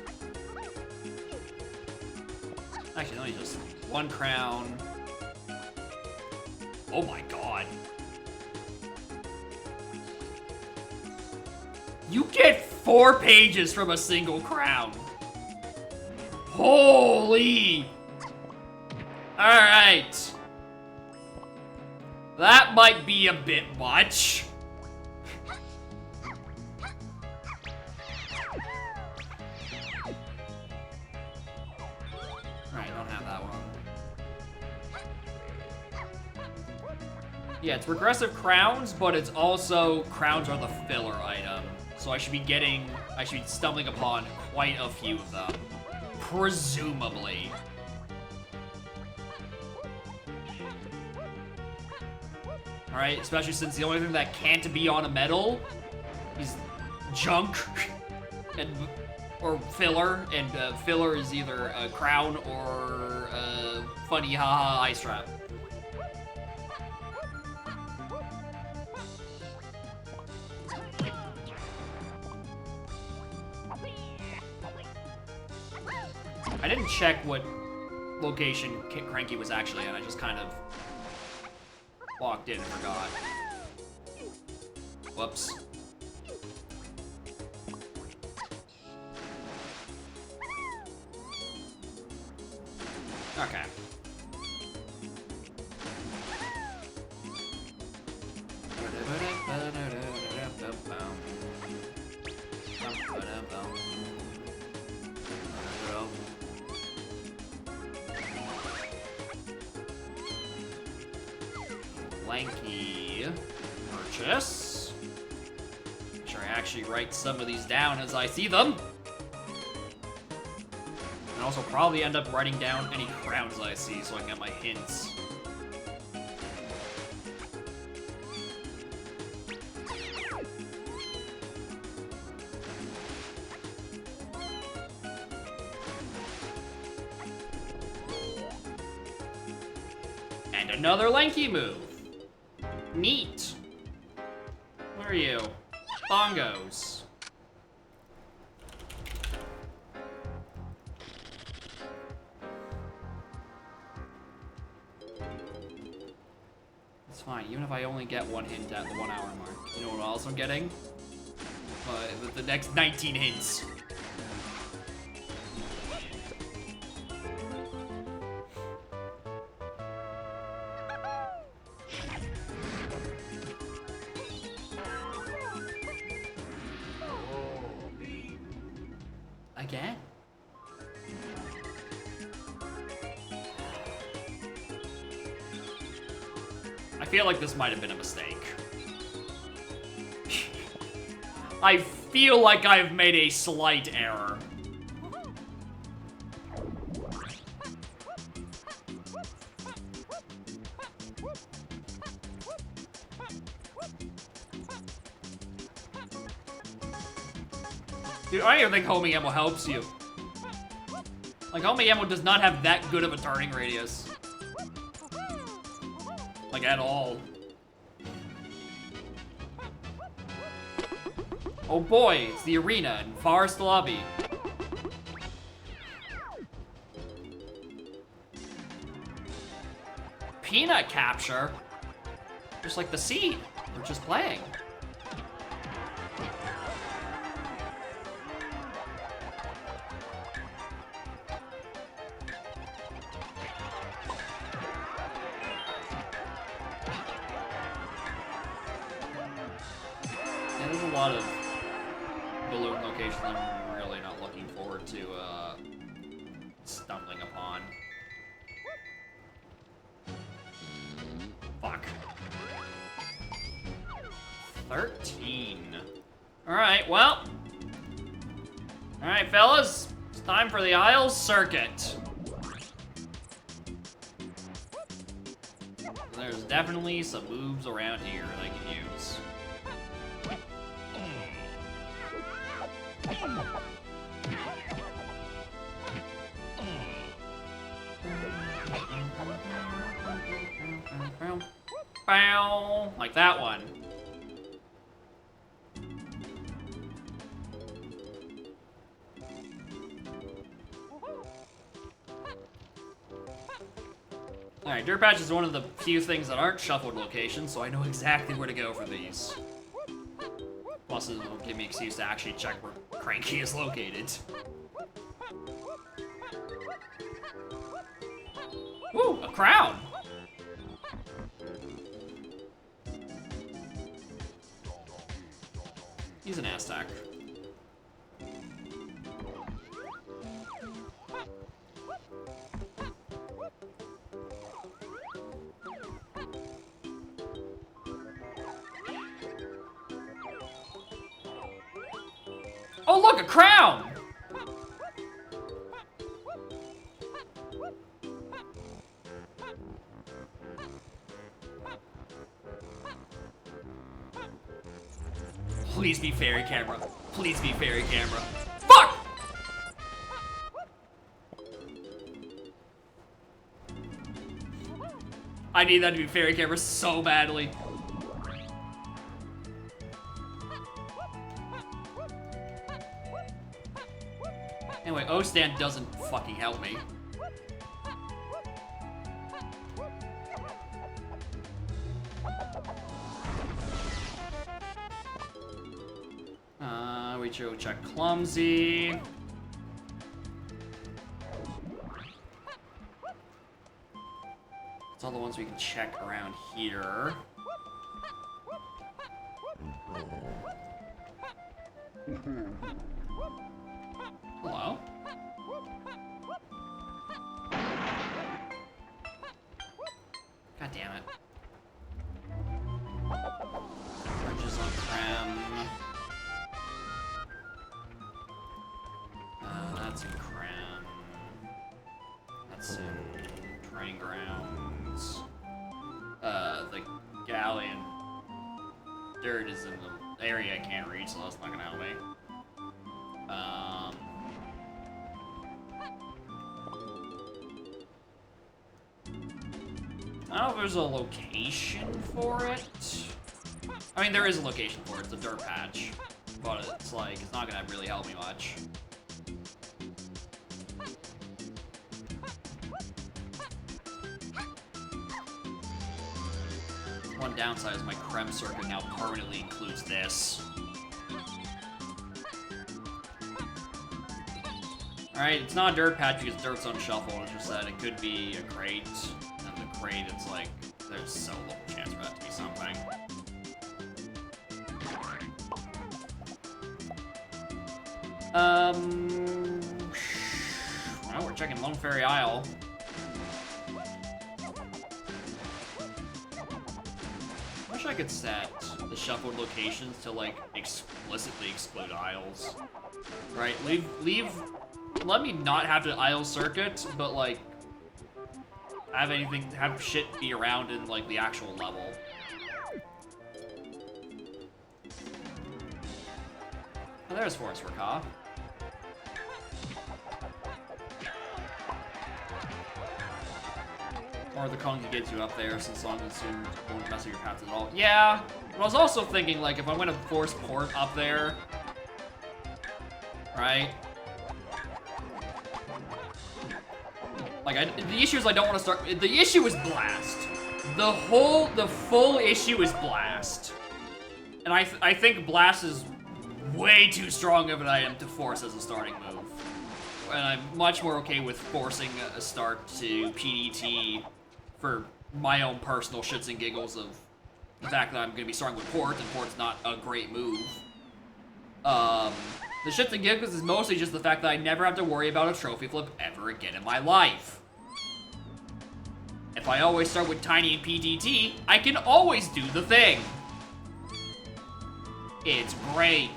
[SPEAKER 1] Actually, only just 1 crown. Oh my god. You get 4 pages from a single crown. Holy! Alright. That might be a bit much. Alright, I don't have that one. Yeah, it's regressive crowns, but it's also crowns are the filler item. So I should be stumbling upon quite a few of them. Presumably. Alright, especially since the only thing that can't be on a medal is junk or filler, and filler is either a crown or a funny haha ice trap. I didn't check what location Cranky was actually in. I just kind of walked in and forgot. Whoops. Okay. Lanky purchase. Make sure I actually write some of these down as I see them. And also probably end up writing down any crowns I see so I can get my hints. And another lanky move. Neat. What are you? Bongos. It's fine, even if I only get one hint at the 1 hour mark. You know what else I'm getting? The next 19 hints. Again? I feel like this might have been a mistake. I feel like I've made a slight error. Dude, I don't even think homing ammo helps you. Like, homing ammo does not have that good of a turning radius. Like, at all. Oh boy, it's the arena in Forest Lobby. Peanut capture? Just like the seed. We're just playing. There's a lot of balloon locations I'm really not looking forward to stumbling upon. Fuck. 13. Alright, well. Alright, fellas. It's time for the Isles Circuit. There's definitely some moves around here that I can use. Bow, like that one. Alright, Dirt Patch is one of the few things that aren't shuffled locations, so I know exactly where to go for these. Plus, it'll give me an excuse to actually check where Cranky is located. Woo, a crown! He's an Aztec. Oh look, a crown! Please be fairy camera. Please be fairy camera. Fuck! I need that to be fairy camera so badly. Anyway, O-Stand doesn't fucking help me. we check clumsy. It's all the ones we can check around here. Hello? God damn it. Bridges on Krem. That's in Krem. That's in Training Grounds. The Galleon dirt is in the area I can't reach, so that's not gonna help me. I don't know if there's a location for it. I mean, there is a location for it. It's a dirt patch. But it's like, it's not gonna really help me much. One downside is my Krem circuit now permanently includes this. Alright, it's not a dirt patch because dirt's on shuffle. It's just that it could be a crate. And the crate, it's like, there's so little chance for that to be something. Well, we're checking Lone Fairy Isle. I wish I could set the shuffled locations to, like, explicitly exclude isles. Right? Let me not have the isle circuit, but, like, have shit be around in, like, the actual level. Oh, there's Forest Raka. Or the Kong can get you up there, since long as soon won't mess with your paths at all. Yeah, but I was also thinking, like, if I'm gonna force port up there, right? Like, the issue is I don't want to start. The issue is blast. The full issue is blast, and I think blast is way too strong of an item to force as a starting move. And I'm much more okay with forcing a start to PDT for my own personal shits and giggles of the fact that I'm going to be starting with port, and port's not a great move. The shits and giggles is mostly just the fact that I never have to worry about a trophy flip ever again in my life. If I always start with Tiny and PDT, I can always do the thing. It's great.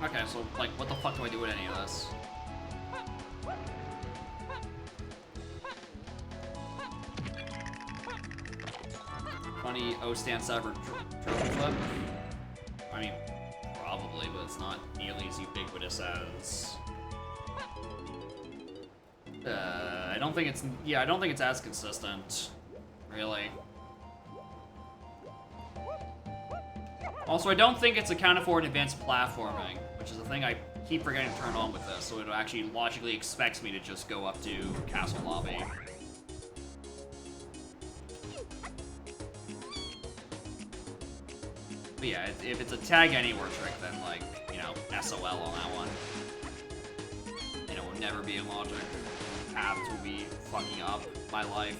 [SPEAKER 1] Okay, so, like, what the fuck do I do with any of this? Funny O-stand severed trophy flip? I mean, probably, but it's not nearly as ubiquitous as... I don't think it's as consistent, really. Also, I don't think it's accounted for in advanced platforming, which is a thing I keep forgetting to turn on with this, so it actually logically expects me to just go up to Castle Lobby. But yeah, if it's a tag anywhere trick, then, like, you know, SOL on that one. And it will never be in logic. Paths will be fucking up my life.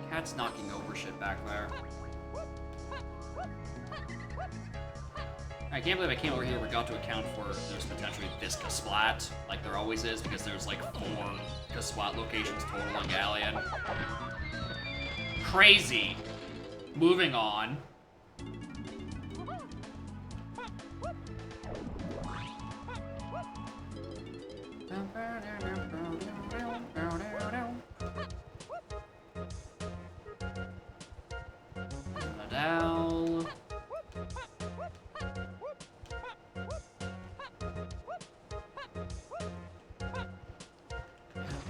[SPEAKER 1] Cat's knocking over shit back there. I can't believe I came over here and forgot to account for there's potentially this Kasplat, like there always is, because there's like 4 Kasplat locations total on Galleon. Crazy. Moving on. Nadal.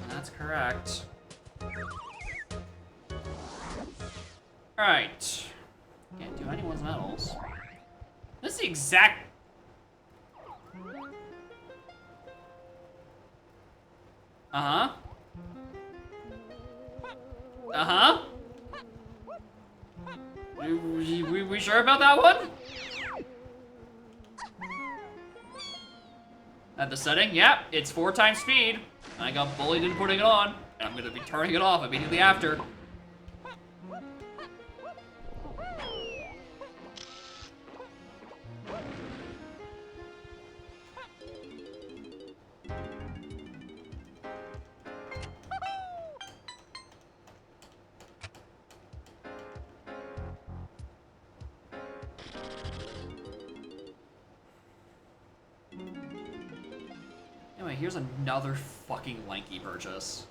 [SPEAKER 1] That's correct. Alright. Can't do anyone's medals. This is the exact... Uh-huh. Uh-huh. We sure about that one? At the setting, yeah, it's 4 times speed. I got bullied into putting it on, and I'm gonna be turning it off immediately after. Anyway, here's another fucking lanky purchase.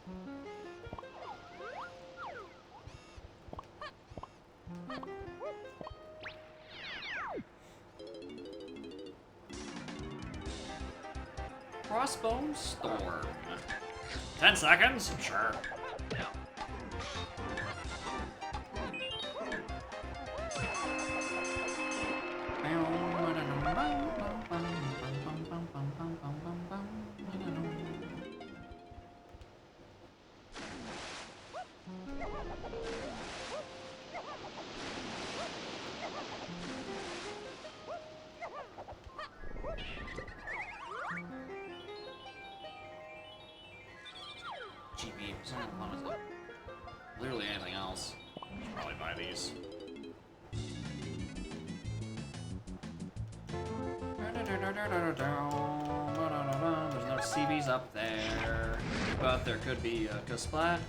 [SPEAKER 1] Crossbone Storm. 10 seconds? Sure. GB, so honestly. Literally anything else. Should probably buy these. There's no CBs up there, but there could be a Kasplat.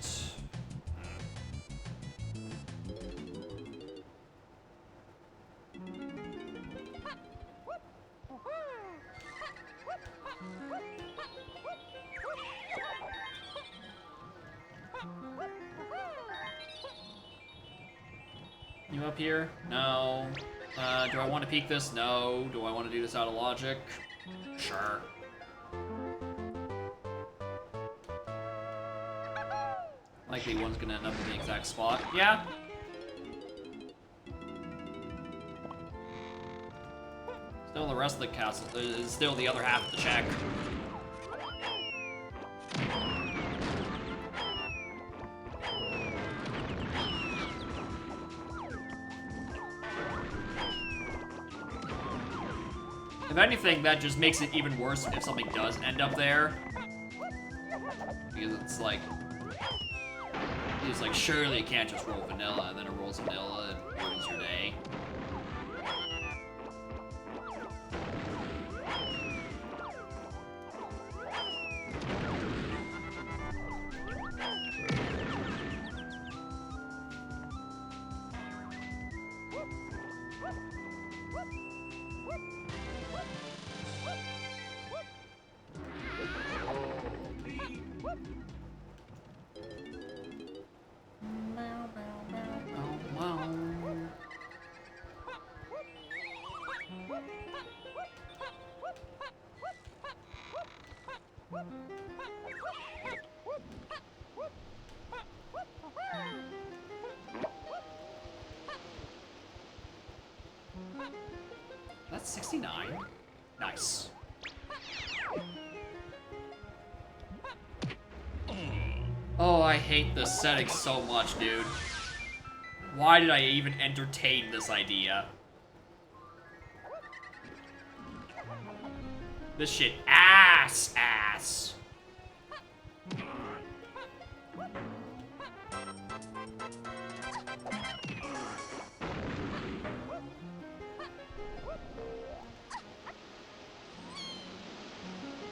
[SPEAKER 1] You up here? No. Do I want to peek this? No. Do I want to do this out of logic? Sure. Likely one's gonna end up in the exact spot. Yeah. Still the rest of the castle is still the other half of the check. If anything, that just makes it even worse if something does end up there. Because it's like, surely it can't just roll vanilla, and then it rolls vanilla and ruins your day. That's 69. Nice. Oh, I hate this setting so much, dude. Why did I even entertain this idea? This shit ass.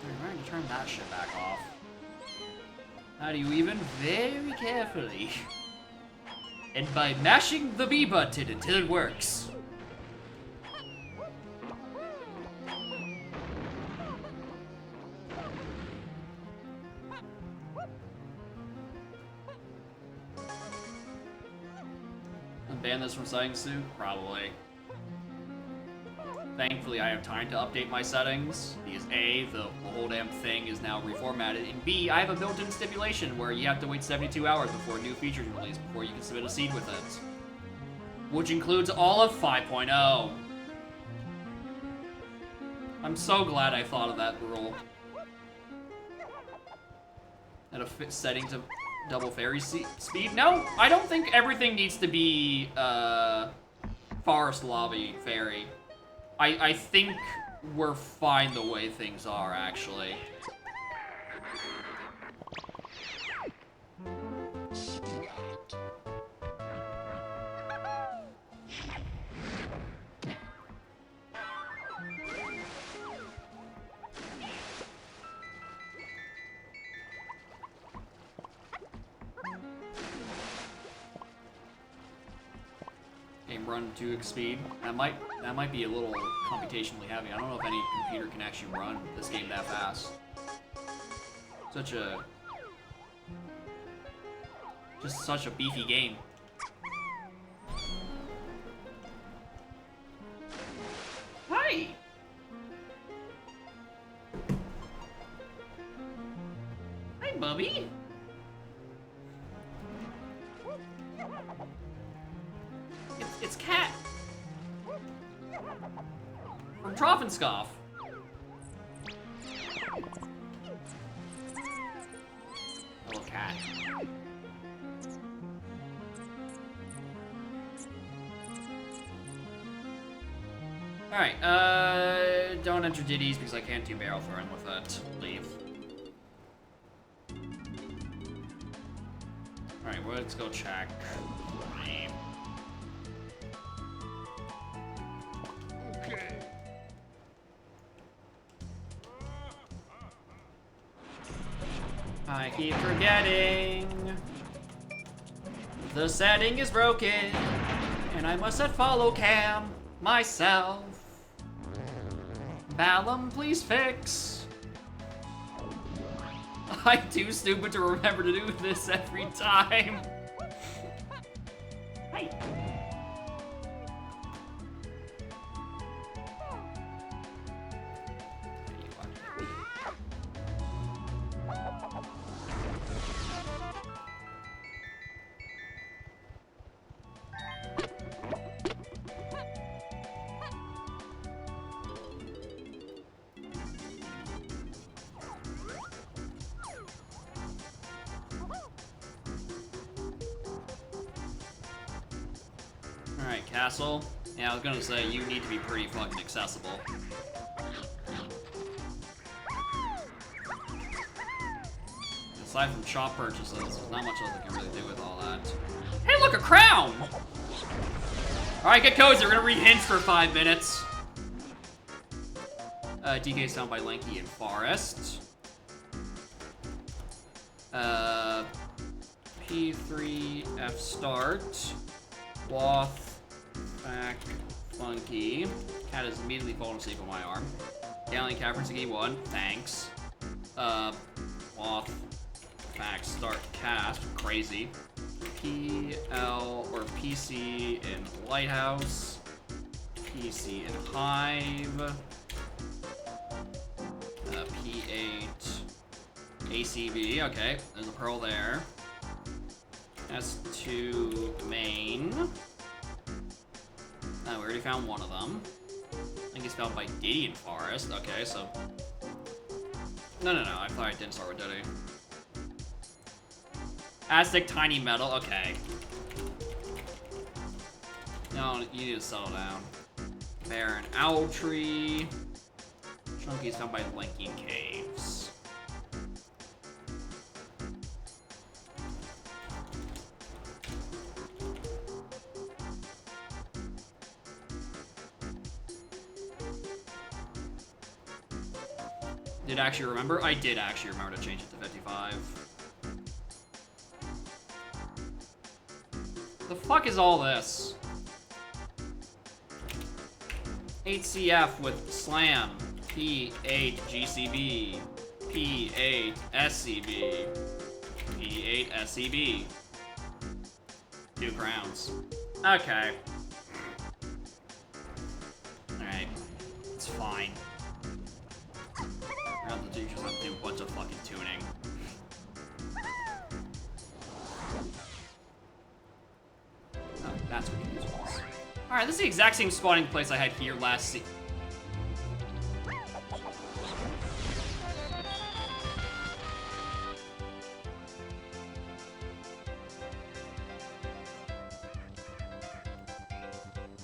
[SPEAKER 1] I'm trying to turn that shit back off. How do you even? Very carefully. And by mashing the B button until it works. Ban this from Setting Suit? Probably. Thankfully, I have time to update my settings, because A, the whole damn thing is now reformatted, and B, I have a built-in stipulation where you have to wait 72 hours before new features release before you can submit a seed with it. Which includes all of 5.0. I'm so glad I thought of that rule. at a setting to double fairy speed. No, I don't think everything needs to be forest lobby fairy. I think we're fine the way things are, actually. Game run 2x speed. That might be a little computationally heavy. I don't know if any computer can actually run this game that fast. Just such a beefy game. Hi! Hi, Bubby! It's Cat! From Troffenskoff. Hello, Cat. Alright, don't enter ditties because I can't do barrel throwing with it. Leave. Alright, well, let's go check.
[SPEAKER 3] Okay.
[SPEAKER 1] I keep forgetting. The setting is broken, and I must set follow cam myself. Ballum, please fix. I'm too stupid to remember to do this every time. Hi. Alright, Castle. Yeah, I was gonna say, you need to be pretty fucking accessible. Aside from shop purchases, there's not much else I can really do with all that. Hey, look, a crown! Alright, get cozy, we're gonna read hints for 5 minutes. DK sound by Lanky and Forest. P3 F start. Wath, back, funky. Cat is immediately falling asleep on my arm. Galleon Cavern Sigi 1, thanks. Wath, back, start, cast, crazy. PL or PC in Lighthouse. PC in Hive. P8, ACB, okay, there's a pearl there. S2 main. We already found one of them. I think it's found by Diddy in Forest. Okay, so. No, I thought I didn't start with Diddy. Aztec Tiny Metal. Okay. No, you need to settle down. Barren Owl Tree. Chunky is found by Linking Caves. Did I actually remember? I did actually remember to change it to 55. The fuck is all this? 8CF with Slam, P8 GCB, P8 SCB, P8 SCB. 2 crowns. Okay. Alright. It's fine. The teachers have to do a bunch of fucking tuning. Oh, that's what he was. Alright, this is the exact same spawning place I had here last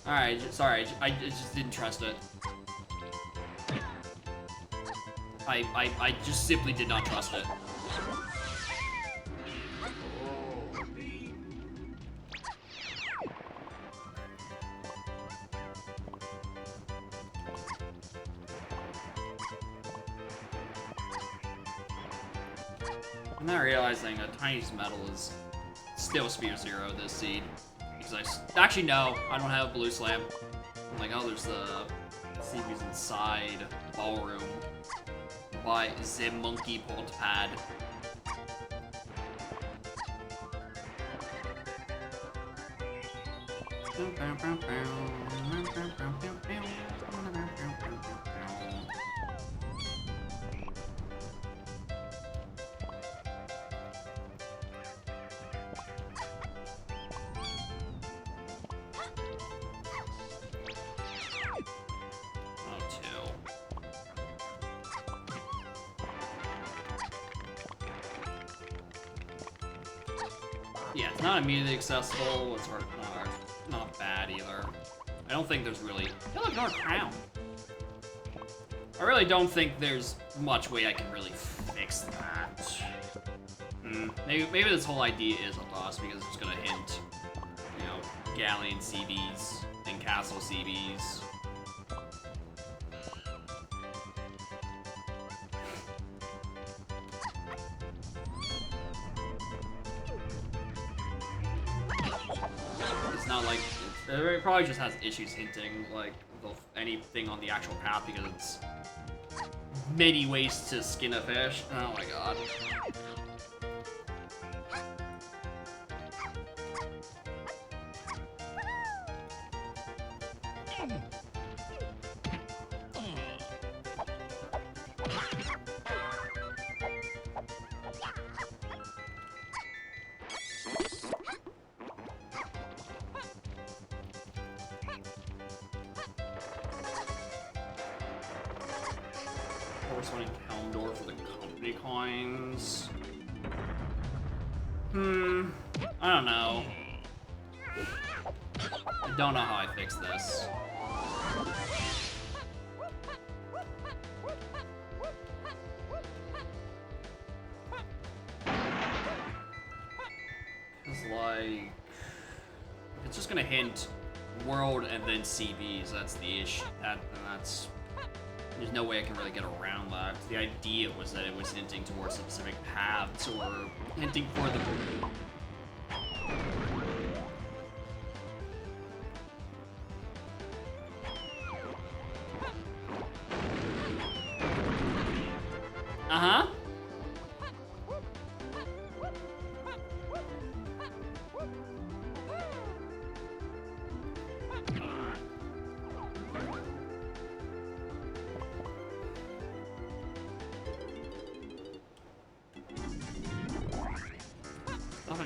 [SPEAKER 1] Alright, sorry, I just didn't trust it. I just simply did not trust it. I'm not realizing a tiny metal is still Spear Zero this seed. Because actually no, I don't have a blue slam. I'm like, oh, there's the CBs inside ballroom by the monkey pod pad. Yeah, it's not immediately accessible. It's not bad either. I don't think there's really. I look, Dark Crown. I really don't think there's much way I can really fix that. Maybe this whole idea is a loss because it's gonna hint, you know, Galleon CBs and Castle CBs. Not like it probably just has issues hinting like anything on the actual path because it's many ways to skin a fish. Oh my god. Corresponding Kalimdor for the company coins. I don't know. I don't know how I fix this. Cause like, it's just gonna hint world and then CBs. That's the issue. That's. There's no way I can really get around that. The idea was that it was hinting towards specific paths or hinting for the... Uh-huh.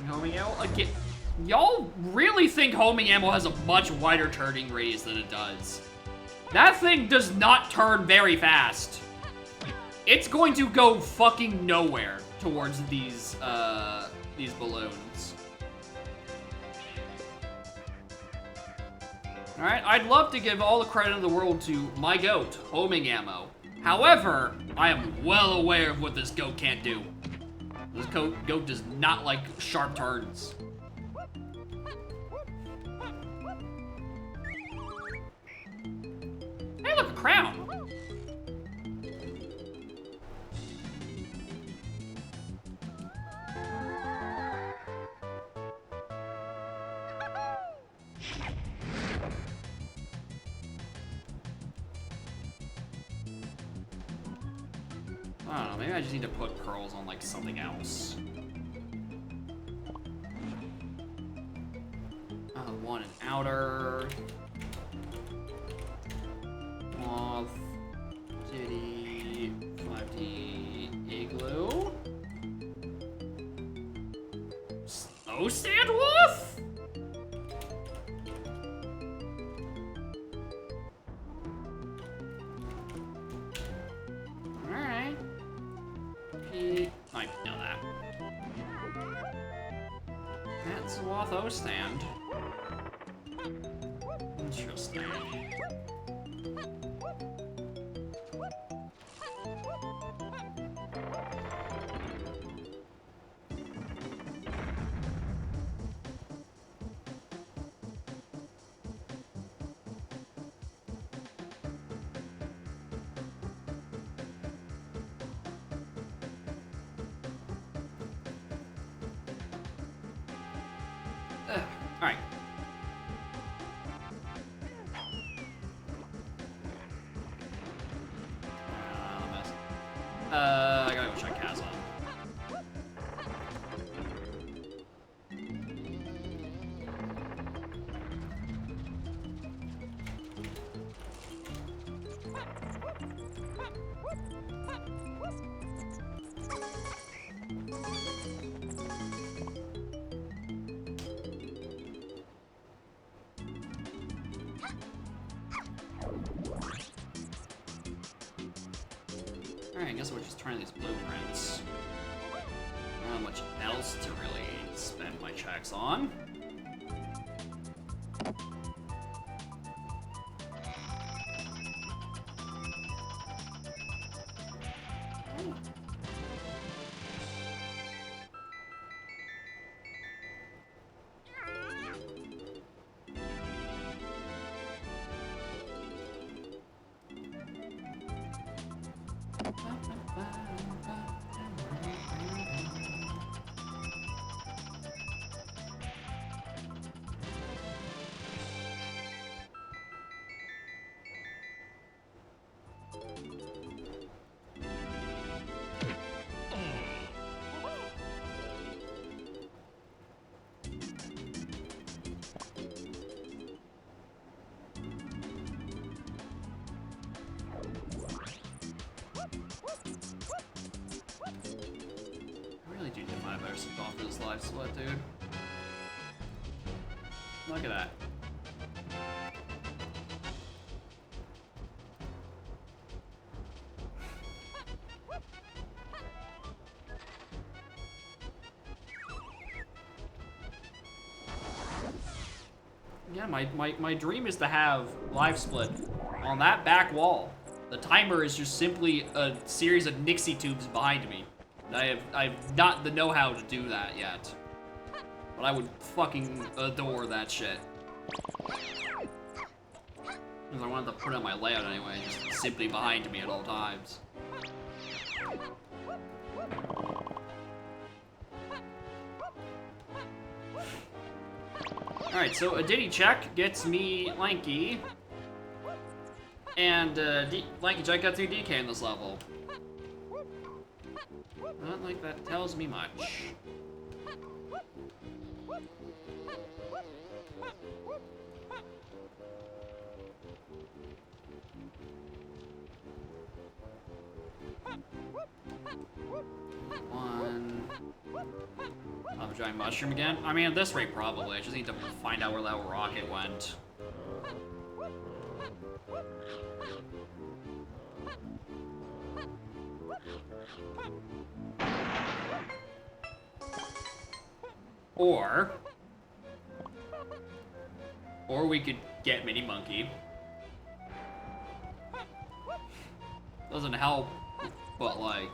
[SPEAKER 1] Homing ammo again. Y'all really think homing ammo has a much wider turning radius than it does. That thing does not turn very fast. It's going to go fucking nowhere towards these balloons. Alright, I'd love to give all the credit in the world to my goat, homing ammo. However, I am well aware of what this goat can't do. This goat does not like sharp turns. Hey, look, a crown. I don't know, maybe I just need to put pearls on, like, something else. One in outer. Moth. Titty. 5D. Igloo. Snow Sand Wolf? I know that. That's Swatho stand. Interesting. Alright. I gotta go check Kazan. Alright, I guess we're just trying these blueprints. I don't know much else to really spend my checks on. I better sit off this live sweat, dude. Look at that. Yeah, my dream is to have live split on that back wall. The timer is just simply a series of Nixie tubes behind me. I've not the know-how to do that yet. But I would fucking adore that shit. Because I wanted to put it on my layout anyway, just simply behind me at all times. Alright, so a Diddy check gets me Lanky. And Lanky check gets me DK in this level. Not like that tells me much. One. I'll have a giant mushroom again. I mean, at this rate, probably. I just need to find out where that rocket went. Or we could get Mini Monkey. Doesn't help, but like,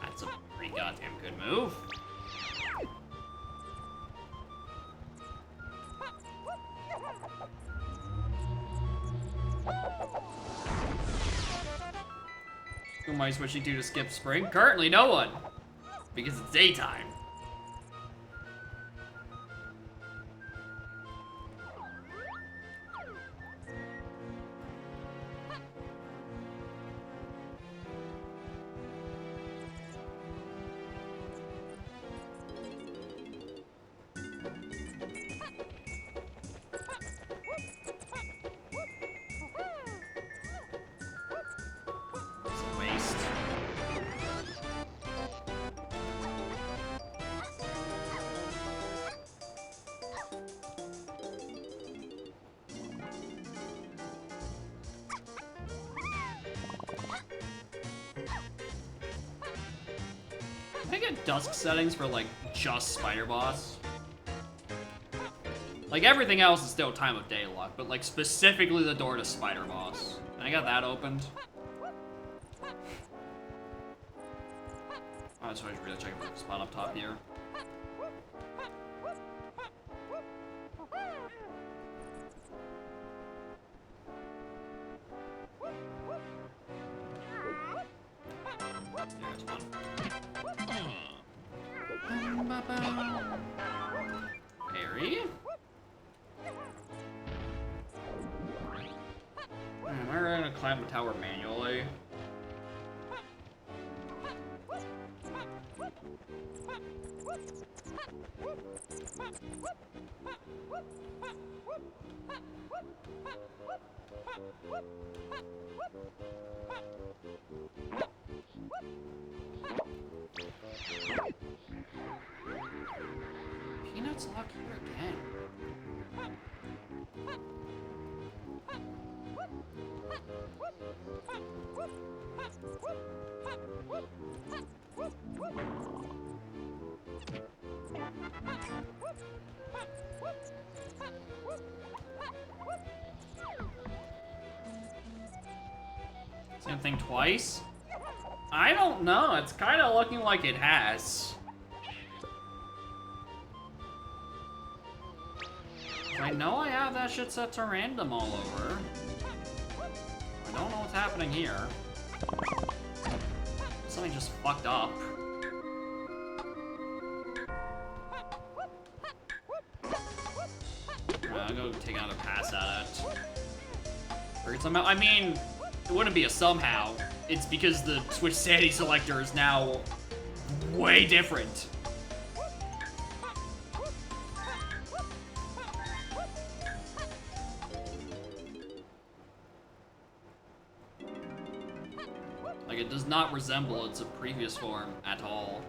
[SPEAKER 1] that's a pretty goddamn good move. Who am I switching to skip spring? Currently, no one, because it's daytime. Can I get dusk settings for like just Spider Boss? Like, everything else is still time of day luck, but, like, specifically the door to Spider Boss. And I got that opened. I just want to really check the spot up top here. There's one. Harry? Am I gonna climb the tower manually? Peanuts locked here again. Same thing twice? I don't know. It's kind of looking like it has. I know I have that shit set to random all over. I don't know what's happening here. Something just fucked up. I'll go take another pass at it. Or somehow, I mean, it wouldn't be a somehow. It's because the Switch Sanity selector is now way different. Like, it does not resemble its previous form at all.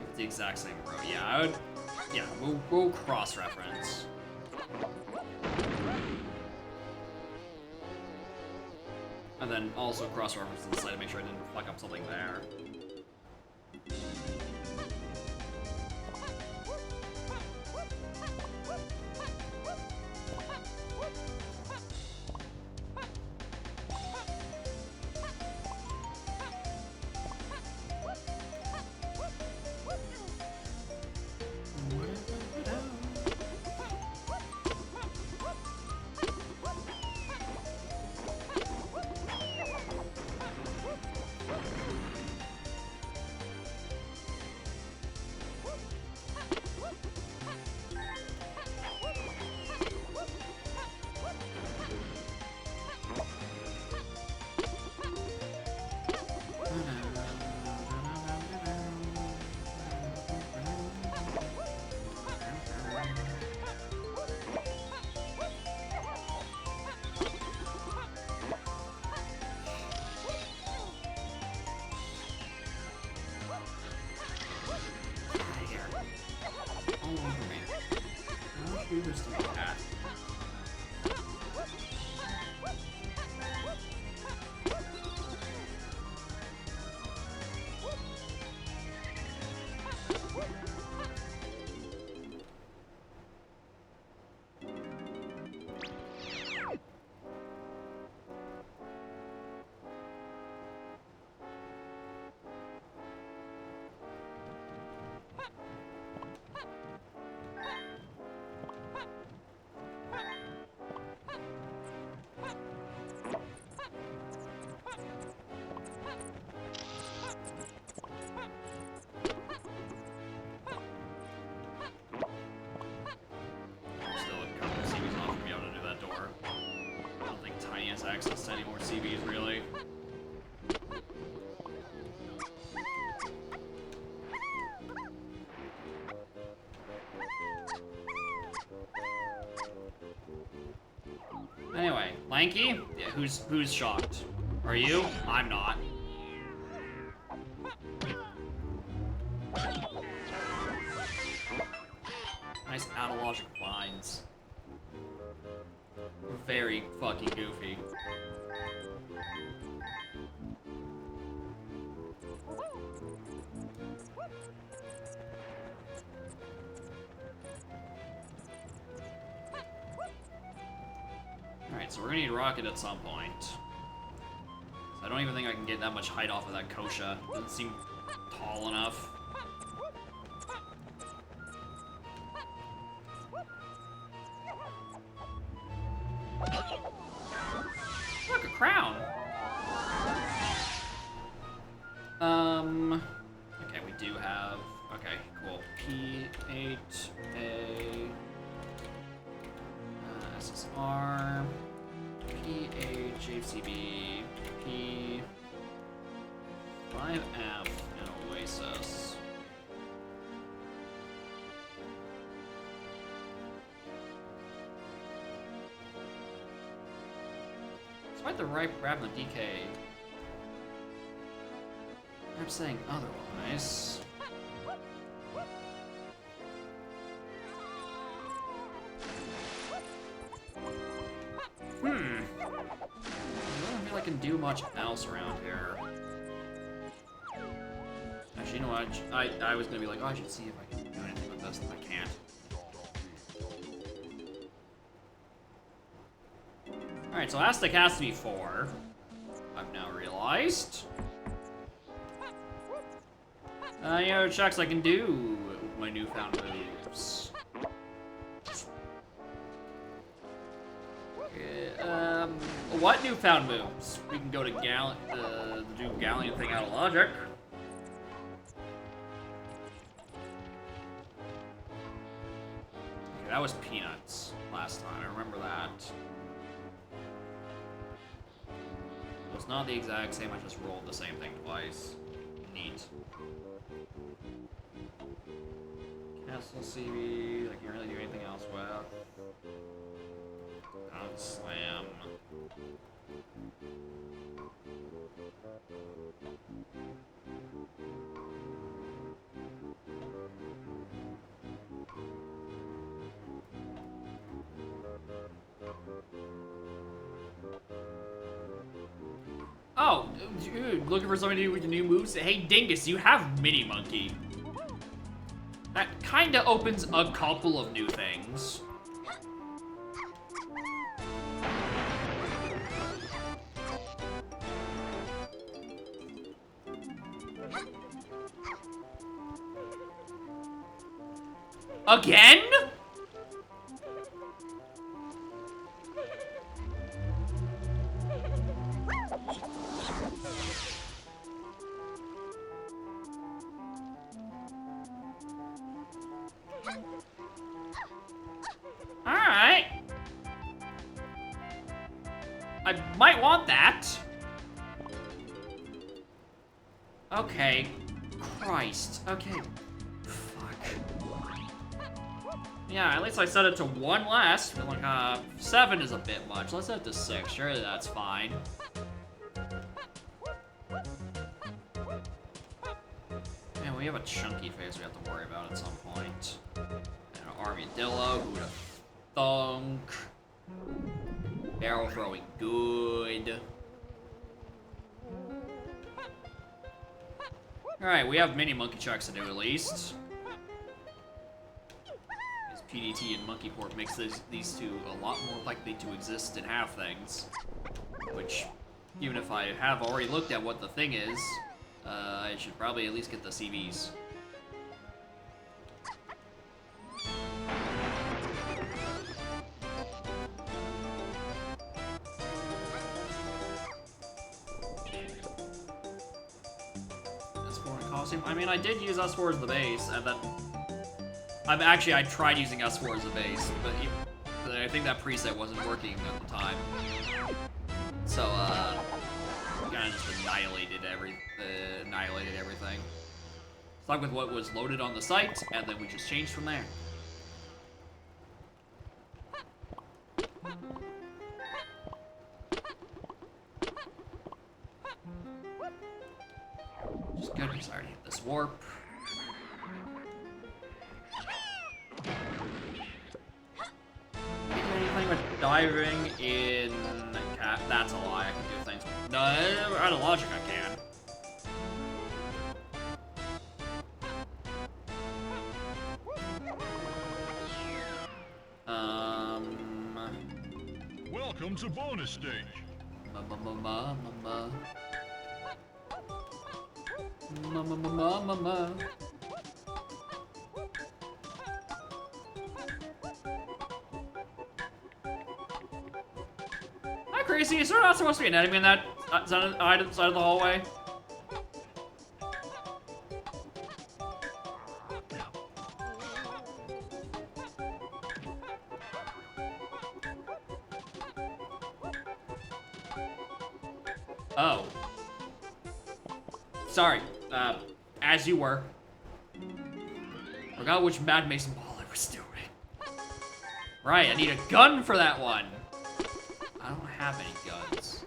[SPEAKER 1] It's the exact same row. Yeah, I would. Yeah, we'll cross-reference. And then also cross-reference to the side to make sure I didn't fuck up something there. Access to any more CBs, really. Anyway, Lanky? Yeah, who's shocked? Are you? I'm not. Nice analogic lines. Very fucking goofy. Alright, so we're gonna need rocket at some point. I don't even think I can get that much height off of that Kosha. Doesn't seem tall enough. Look, a crown! Okay, we do have... Okay, cool. P8, A... SSR... PH, HCB, P... 5F, and Oasis. Despite the right Ravna DK, I'm saying otherwise. I don't feel I can do much else around here. Actually, you know what? I was gonna be like, oh, I should see if I can do anything with this, and I can't. Alright, so Aztec has to be 4. I've now realized. Any other checks I can do with my newfound moves? What newfound moves? We can go to do Galleon thing out of logic. Okay, that was peanuts last time. I remember that. It was not the exact same. I just rolled the same thing twice. Neat. Castle CB. I can't really do anything else with. Slam. Oh, dude, looking for somebody with new moves? Hey, Dingus, you have Mini Monkey. That kinda opens a couple of new things. Again? Alright. I might want that. Okay. Christ. Okay. Yeah, at least I set it to 1 less. Like, 7 is a bit much. Let's set it to 6. Surely that's fine. Man, we have a chunky face we have to worry about at some point. And an Armadillo, who would have thunk. Barrel throwing good. Alright, we have mini monkey checks to do at least. PDT and Monkey Port makes these two a lot more likely to exist and have things. Which, even if I have already looked at what the thing is, I should probably at least get the CVs. S4 and Coliseum? I mean, I did use S4 as the base, and then... I tried using S4 as a base, but I think that preset wasn't working at the time. So, kind of just annihilated everything. Stuck with what was loaded on the site, and then we just changed from there. Just good, because I already hit this warp. Diving in cat, that's a lie. I can do things. No, out of logic, I can.
[SPEAKER 3] comes a bonus stage.
[SPEAKER 1] Hi, Crazy. Is there not supposed to be an enemy in that side of the hallway? Oh. Sorry. As you were. Forgot which Mad Mason ball I was doing. Right, I need a gun for that one. I don't have any guns.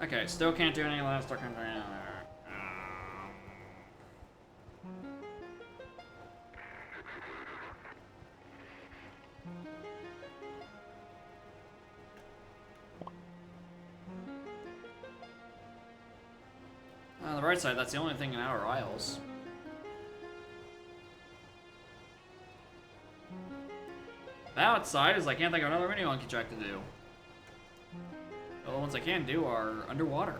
[SPEAKER 1] Okay, still can't do any last. Still can't do any. On the right side, that's the only thing in our aisles. The outside is I can't think of another mini monkey track to do. The only ones I can do are underwater.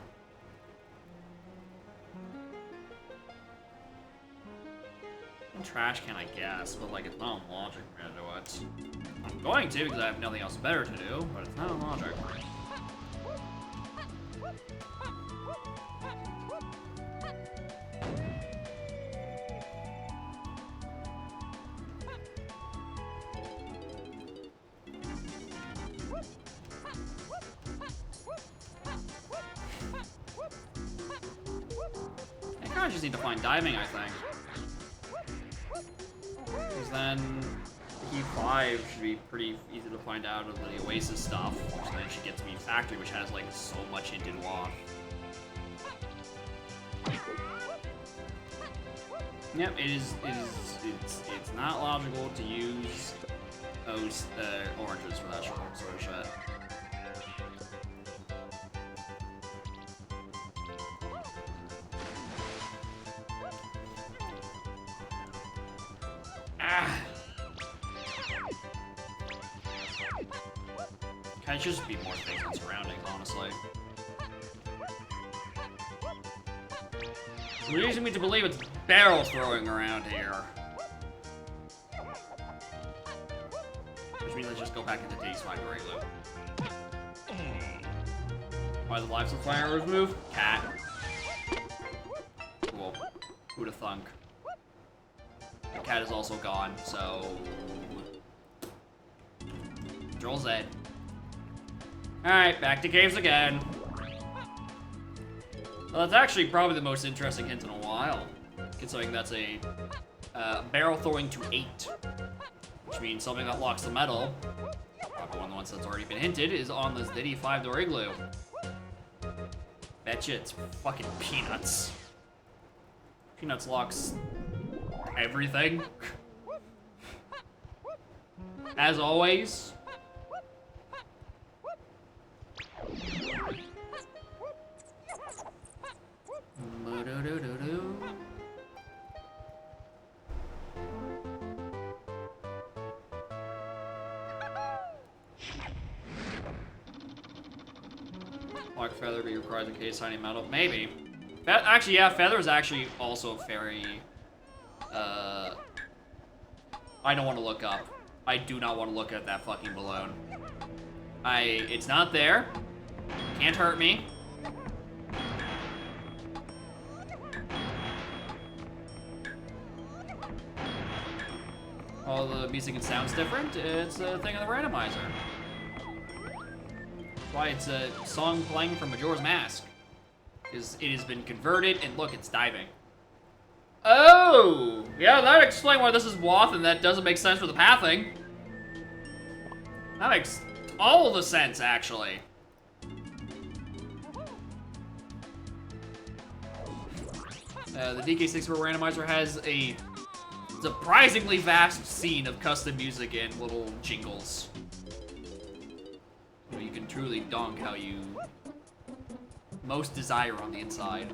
[SPEAKER 1] And trash can, I guess, but like it's not logic for me to do it. I'm going to because I have nothing else better to do, but it's not logic. I just need to find diving, I think. Because then E5 should be pretty easy to find out of the Oasis stuff, which then should get to be Factory, which has like so much hinted off. Yep, it's not logical to use those oranges for that sort of shit. It should just be more things and surroundings, honestly. Leading me to believe it's barrel throwing around here. Which means let's just go back into D's 5 Great Loop. Why the lives of fire move? Cat. Cool. Who'd have thunk? The cat is also gone, so... Control Z. Alright, back to caves again. Well, that's actually probably the most interesting hint in a while, considering that's a barrel throwing to 8, which means something that locks the metal, probably one of the ones that's already been hinted, is on this Diddy 5-door igloo. Betcha it's fucking Peanuts. Peanuts locks everything. As always. Lock feather be required in case tiny metal. Maybe. Actually, yeah, feather is actually also very. I don't want to look up. I do not want to look at that fucking balloon. It's not there. Can't hurt me. All the music and sound's different. It's a thing of the randomizer. That's why it's a song playing from Majora's Mask. Because it has been converted, and look, it's diving. Oh! Yeah, that explains why this is Wath, and that doesn't make sense for the pathing. That makes all the sense, actually. The DK64 randomizer has a surprisingly vast scene of custom music and little jingles. You can truly donk how you most desire on the inside.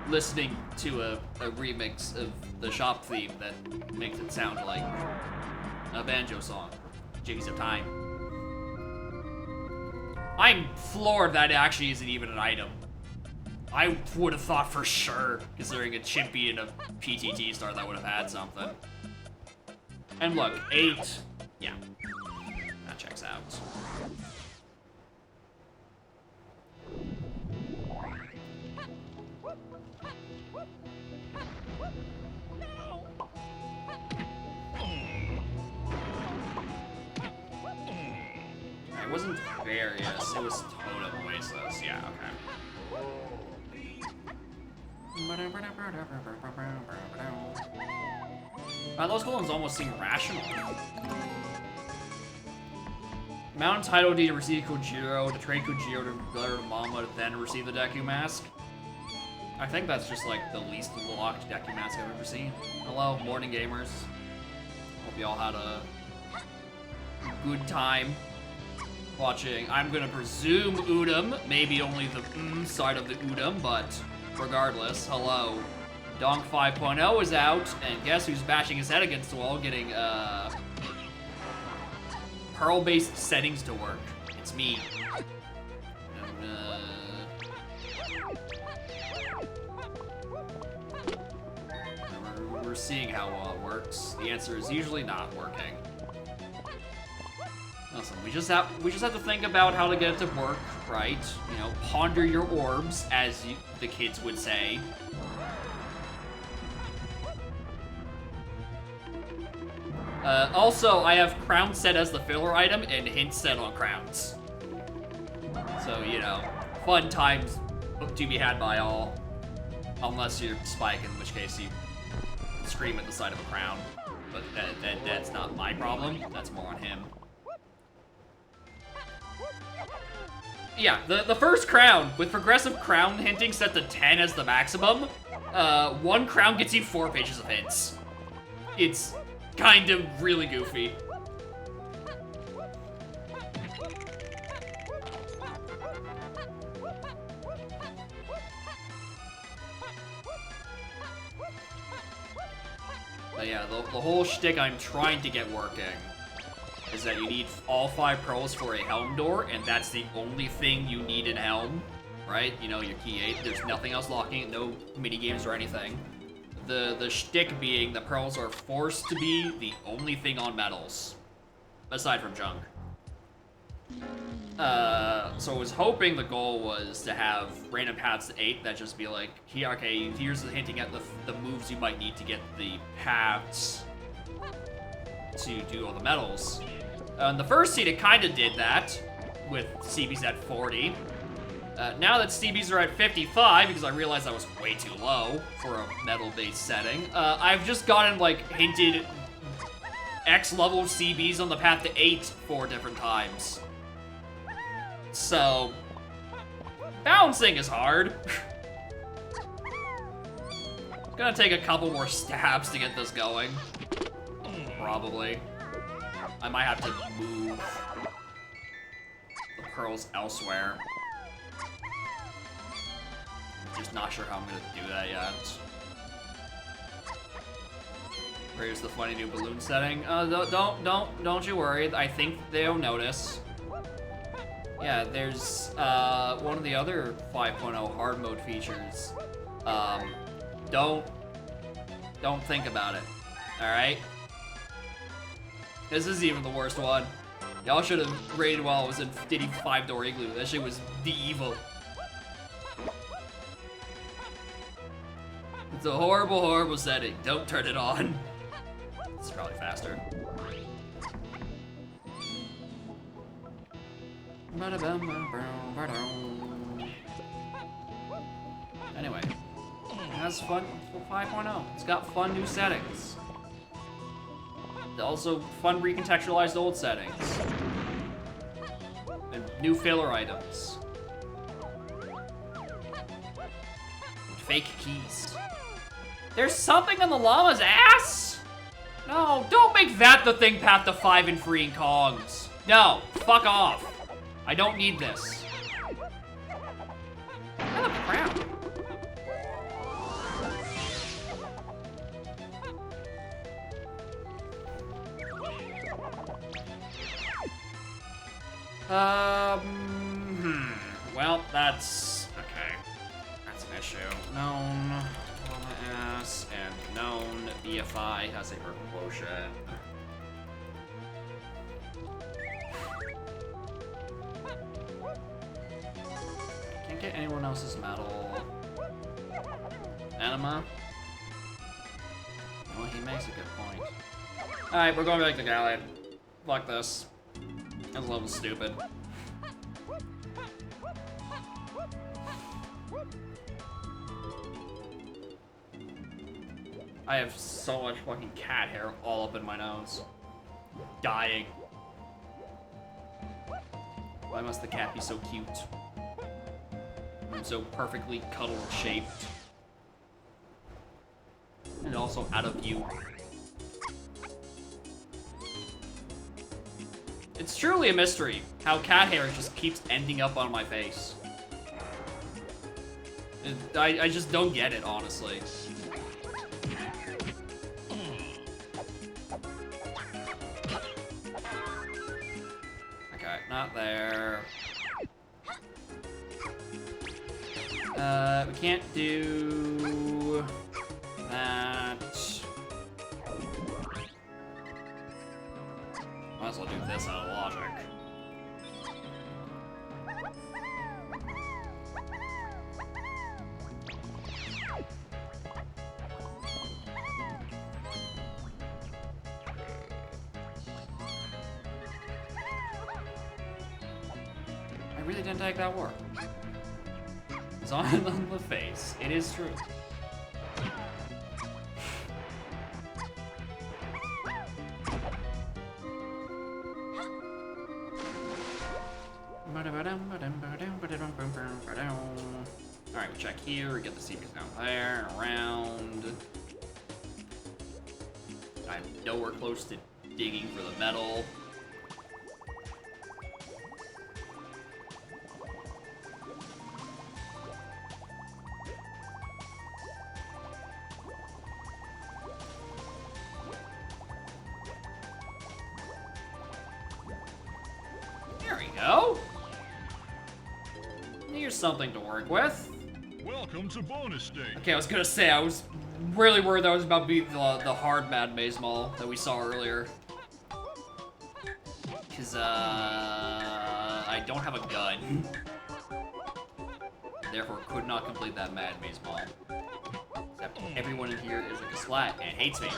[SPEAKER 1] Listening to a remix of the shop theme that makes it sound like A banjo song. Jiggies of Time. I'm floored that actually isn't even an item. I would have thought for sure, considering a Chimpy and a PTT star, that would have had something. And look, 8. Yeah. That checks out. It wasn't various, it was Totem Oasis. Yeah, okay. Those golems almost seem rational. Mountain title D to receive Kojiro, to trade Kojiro to Brother Mama, to then receive the Deku Mask. I think that's just like the least locked Deku Mask I've ever seen. Hello, morning gamers. Hope y'all had a good time watching. I'm gonna presume Udam, maybe only the side of the Udam, but regardless, hello. Donk 5.0 is out, and guess who's bashing his head against the wall, getting Pearl-based settings to work? It's me. We're seeing how well it works. The answer is usually not working. Listen, we just have to think about how to get it to work, right? You know, ponder your orbs, as the kids would say. Also, I have crown set as the filler item and hint set on crowns. So, you know, fun times to be had by all. Unless you're Spike, in which case you scream at the side of a crown. But that's not my problem, that's more on him. Yeah, the first crown, with progressive crown hinting set to 10 as the maximum, one crown gets you 4 pages of hints. It's kind of really goofy. But yeah, the whole shtick I'm trying to get working is that you need all 5 pearls for a helm door, and that's the only thing you need in helm, right? You know, your key 8, there's nothing else locking it, no mini games or anything. The shtick being the pearls are forced to be the only thing on medals, aside from junk. So I was hoping the goal was to have random paths to 8 that just be like, here, okay, here's the hinting at the moves you might need to get the paths to do all the medals. In the first seed, it kind of did that, with CBs at 40. Now that CBs are at 55, because I realized that was way too low for a medal-based setting, I've just gotten, like, hinted X level CBs on the path to 8 4 different times. So, balancing is hard. It's gonna take a couple more stabs to get this going. Probably. I might have to move the pearls elsewhere. Just not sure how I'm gonna do that yet. Here's the funny new balloon setting. Don't you worry. I think they'll notice. Yeah, there's one of the other 5.0 hard mode features. Don't think about it. All right. This is even the worst one. Y'all should have rated while I was in Diddy 5-door Igloo. That shit was the evil. It's a horrible, horrible setting. Don't turn it on. It's probably faster. Anyway, it has fun 5.0. It's got fun new settings. Also, fun recontextualized old settings. And new filler items. And fake keys. There's something on the llama's ass? No, don't make that the thing path to 5 and freeing Kongs. No, fuck off. I don't need this. Oh, crap. Well, that's okay. That's an issue. Known on the ass and known BFI has a purple potion. Can't get anyone else's medal. Anima? Well, he makes a good point. Alright, we're going back to Gallion. Fuck this. This level's stupid. I have so much fucking cat hair all up in my nose. Dying. Why must the cat be so cute? And so perfectly cuddle shaped. And also out of view. It's truly a mystery how cat hair just keeps ending up on my face. I just don't get it, honestly. Okay, not there. We can't do that. Might as well do this out of logic. I really didn't take that war. It's on the face. It is true. Alright, we check here, get the CPs down there, around. I'm nowhere close to digging for the metal. There we go. Here's something to work with.
[SPEAKER 3] Welcome to bonus stage.
[SPEAKER 1] Okay, I was gonna say, I was really worried that was about to be the hard Mad Maze Mall that we saw earlier. Cause, I don't have a gun. Therefore, could not complete that Mad Maze Mall. Except everyone in here is like a slat and hates me.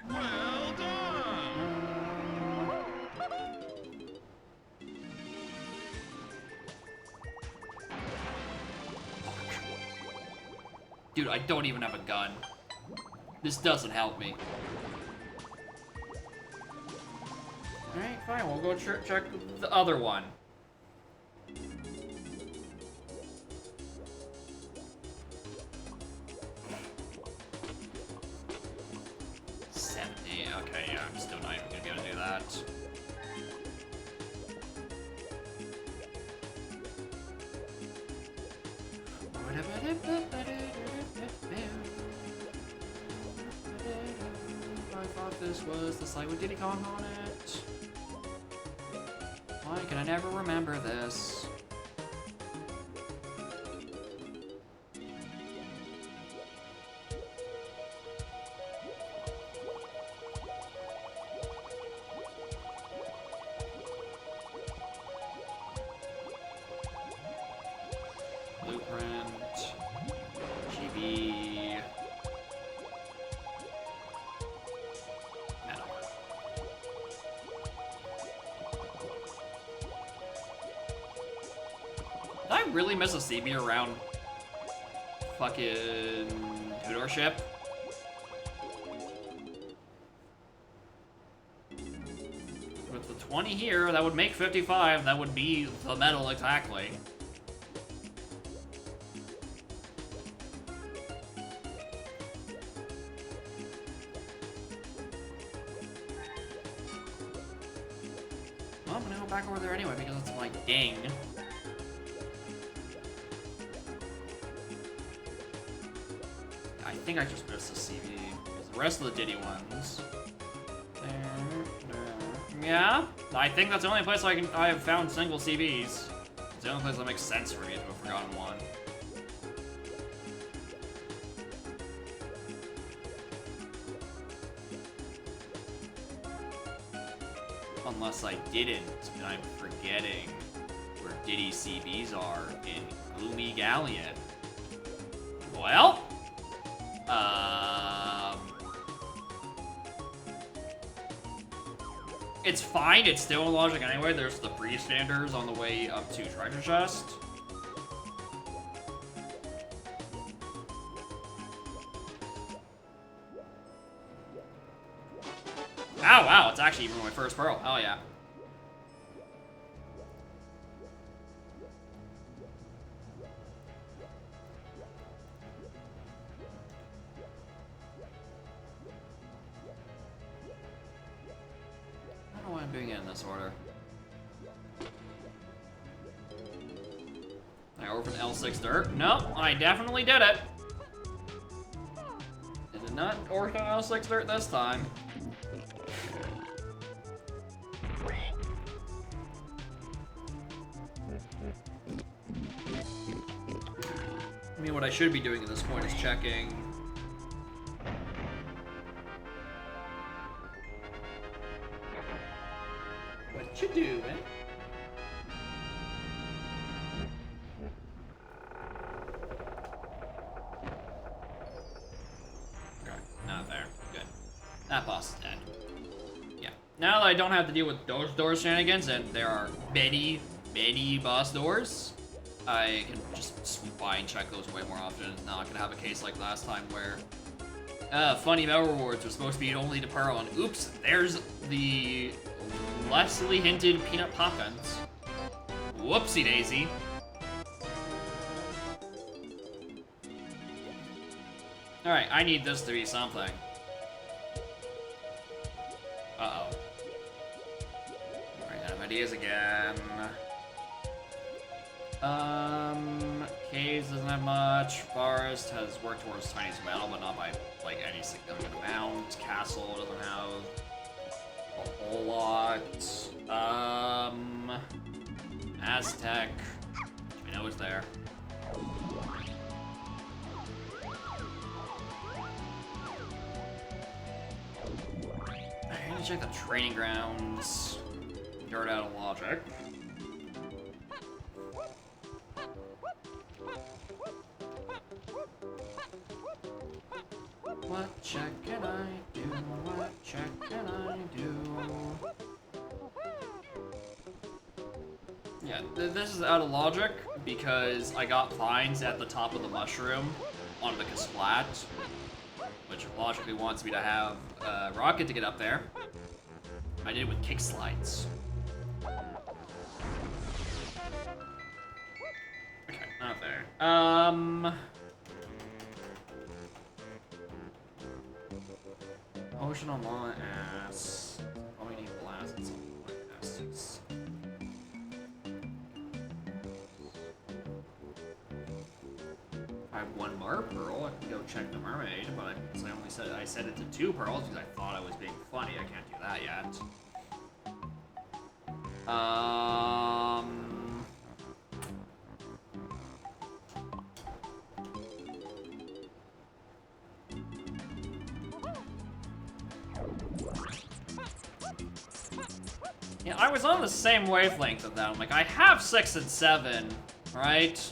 [SPEAKER 3] Well done.
[SPEAKER 1] Dude, I don't even have a gun. This doesn't help me. Alright, fine, we'll go check the other one. Okay, yeah, I'm still not even gonna be able to do that. I thought this was the site with Diddy Kong on it. Why can I never remember this? Blueprint, GB, metal. Did I really miss a CB around fucking tutorship? With the 20 here, that would make 55. That would be the medal exactly. I'm gonna go back over there anyway because it's my ding. I think I just missed the CV. Because the rest of the Diddy ones. There. Yeah, I think that's the only place I have found single CVs. It's the only place that makes sense for me to have forgotten one. Unless I didn't, and I'm forgetting where Diddy CVs are in Gloomy Galleon. Well, it's fine. It's still in logic anyway. There's the freestanders on the way up to Treasure Chest. Oh, wow, it's actually even my first pearl. Hell yeah. I don't know why I'm doing it in this order. I orphaned L6 dirt. No, I definitely did it. I did not orphan L6 dirt this time. I mean, what I should be doing at this point is checking. What you doing? Okay, not there. Good. That boss is dead. Yeah. Now that I don't have to deal with those door shenanigans, and there are many boss doors, I can just swoop by and check those way more often. Not gonna have a case like last time where funny medal rewards are supposed to be only to Pearl, and oops, there's the lessly hinted peanut pop guns. Whoopsie daisy. Alright, I need this to be something. Uh-oh. Running out of ideas again. Caves doesn't have much. Forest has worked towards Tiny's metal, but not by, like, any significant amount. Castle doesn't have a whole lot. Aztec. I know it's there. I need to check the training grounds. Dirt out of logic. What check can I do? What check can I do? Yeah, this is out of logic because I got vines at the top of the mushroom on the Kasplat, which logically wants me to have Rocket to get up there. I did it with kick slides. Okay, not there. Potion on Lava Ass. Probably need blast and something like Estes. I have one Mar Pearl. I can go check the mermaid, but I only said I set it to 2 pearls because I thought I was being funny. I can't do that yet. Yeah, I was on the same wavelength of that. I'm like, I have 6 and 7, right?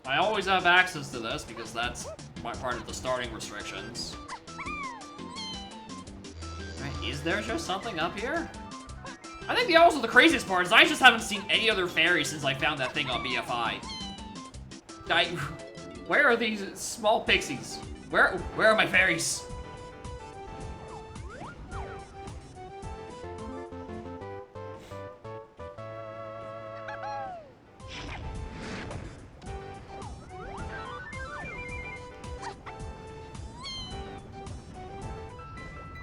[SPEAKER 1] I always have access to this because that's my part of the starting restrictions. Right, is there just something up here? I think also the craziest part is I just haven't seen any other fairies since I found that thing on BFI. Where are these small pixies? Where are my fairies?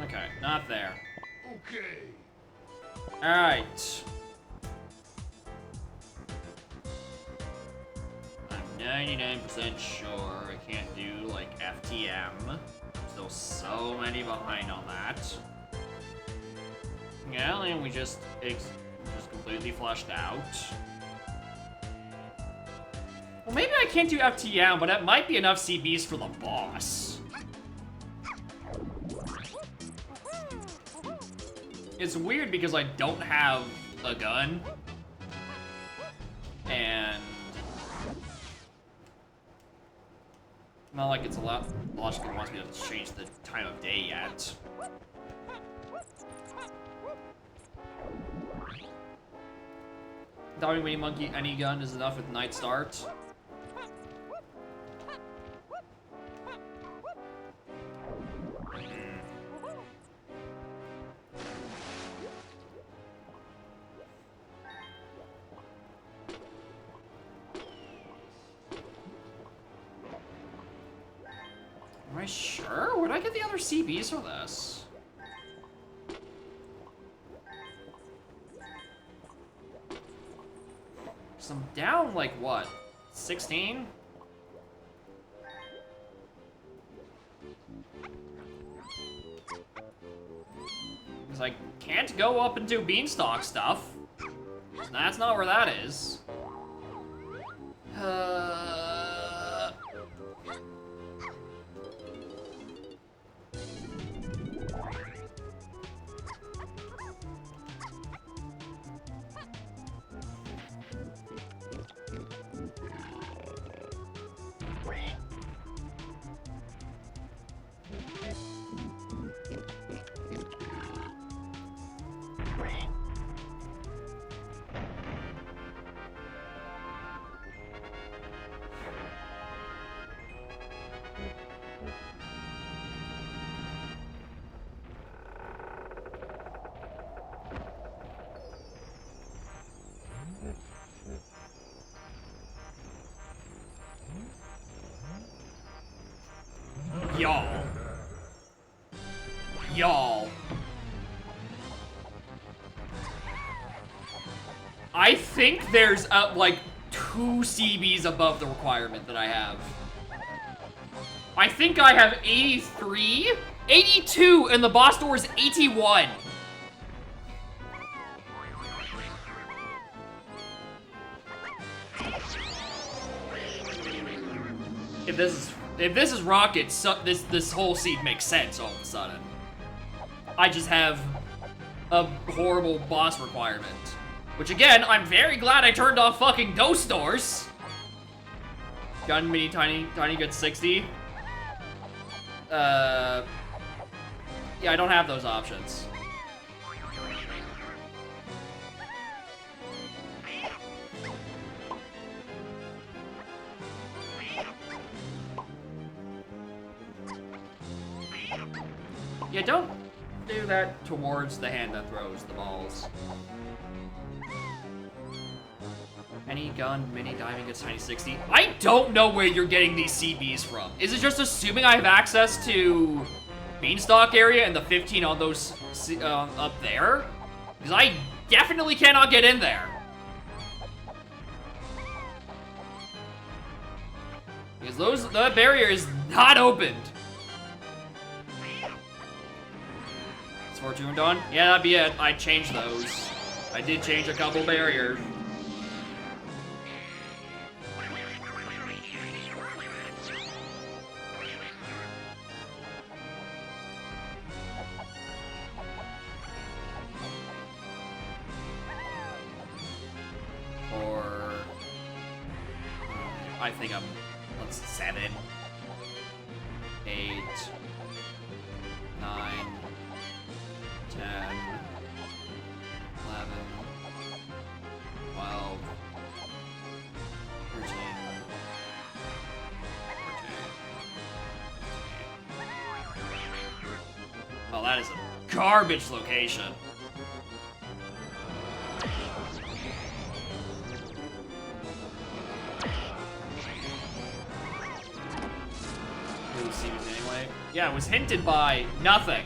[SPEAKER 1] Okay, not there.
[SPEAKER 3] Okay.
[SPEAKER 1] Alright. 99% sure I can't do, like, FTM. Still so many behind on that. Yeah, and we just completely flushed out. Well, maybe I can't do FTM, but that might be enough CBs for the boss. It's weird because I don't have a gun. And not like it's a lot logically wants me to change the time of day yet. Doubting Winnie Monkey, any gun is enough with night start. Am I sure? Where'd I get the other CBs for this? So I'm down, like, what? 16? Because I can't go up and do beanstalk stuff. That's not where that is. Y'all. Y'all. I think there's, like, 2 CBs above the requirement that I have. I think I have 83? 82, and the boss door is 81. If this is Rocket, this whole seed makes sense all of a sudden. I just have a horrible boss requirement. Which again, I'm very glad I turned off fucking ghost doors. Gun mini tiny gets 60. Yeah, I don't have those options. Yeah, don't do that towards the hand that throws the balls. Any gun, mini diving gets tiny 60. I don't know where you're getting these CBs from. Is it just assuming I have access to Beanstalk area and the 15 on those up there? Because I definitely cannot get in there. Because that barrier is not opened. Fortune done? Yeah, that'd be it. I changed those. I did change a couple barriers. Or I think I'm, let's 7, 8, 9, 10, 11, 12, 13, 14. Oh, that is a garbage location. Who seems anyway? Yeah, it was hinted by nothing.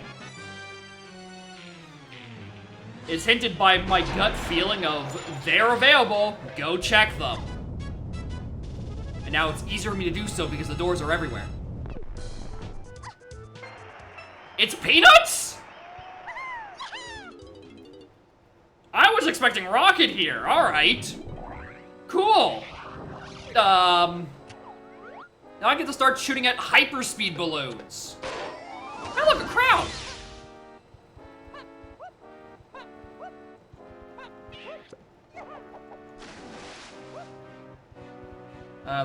[SPEAKER 1] Is hinted by my gut feeling of they're available, go check them. And now it's easier for me to do so because the doors are everywhere. It's Peanuts?! I was expecting Rocket here, alright. Cool. Now I get to start shooting at hyperspeed balloons. Hey, look, a crowd!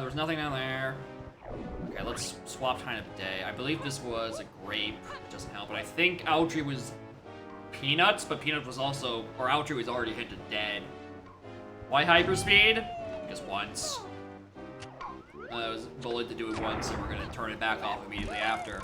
[SPEAKER 1] There's nothing down there. Okay, let's swap time of day. I believe this was a grape. It doesn't help, but I think Audrey was Peanuts, but Peanut was also, or Audrey was already hinted dead. Why hyperspeed? Because once. I was bullied to do it once, and we're gonna turn it back off immediately after.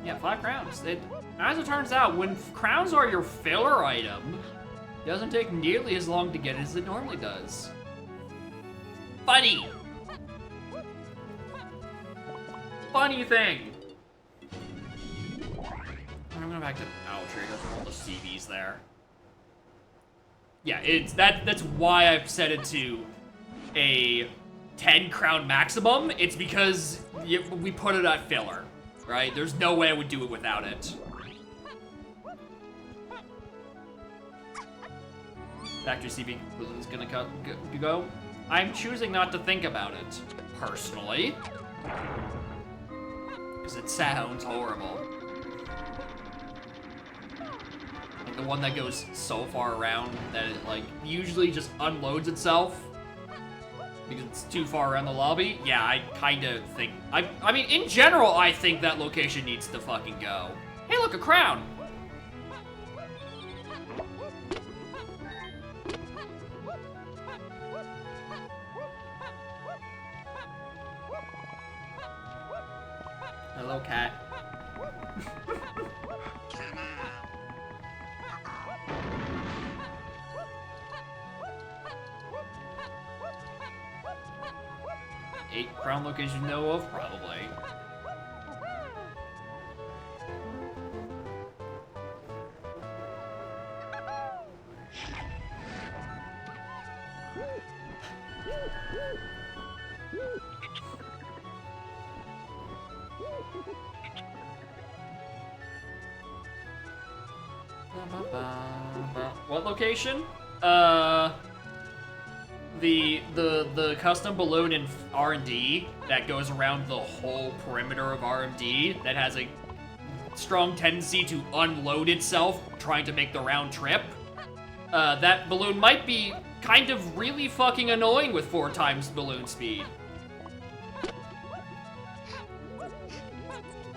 [SPEAKER 1] Yeah, 5 crowns. As it turns out, when crowns are your filler item, it doesn't take nearly as long to get as it normally does. Funny! Funny thing! I'm going back to Altry, there's all the CVs there. Yeah, that's why I've set it to a 10 crown maximum. It's because we put it at filler, right? There's no way I would do it without it. Factory CV is gonna go. I'm choosing not to think about it, personally. Because it sounds horrible. Like the one that goes so far around that it like usually just unloads itself because it's too far around the lobby. Yeah, I kind of think, I mean, in general, I think that location needs to fucking go. Hey, look, a crown. Hello, cat. Eight crown locations you know of? Probably. What location? The custom balloon in R&D that goes around the whole perimeter of R&D that has a strong tendency to unload itself trying to make the round trip. That balloon might be kind of really fucking annoying with 4 times balloon speed.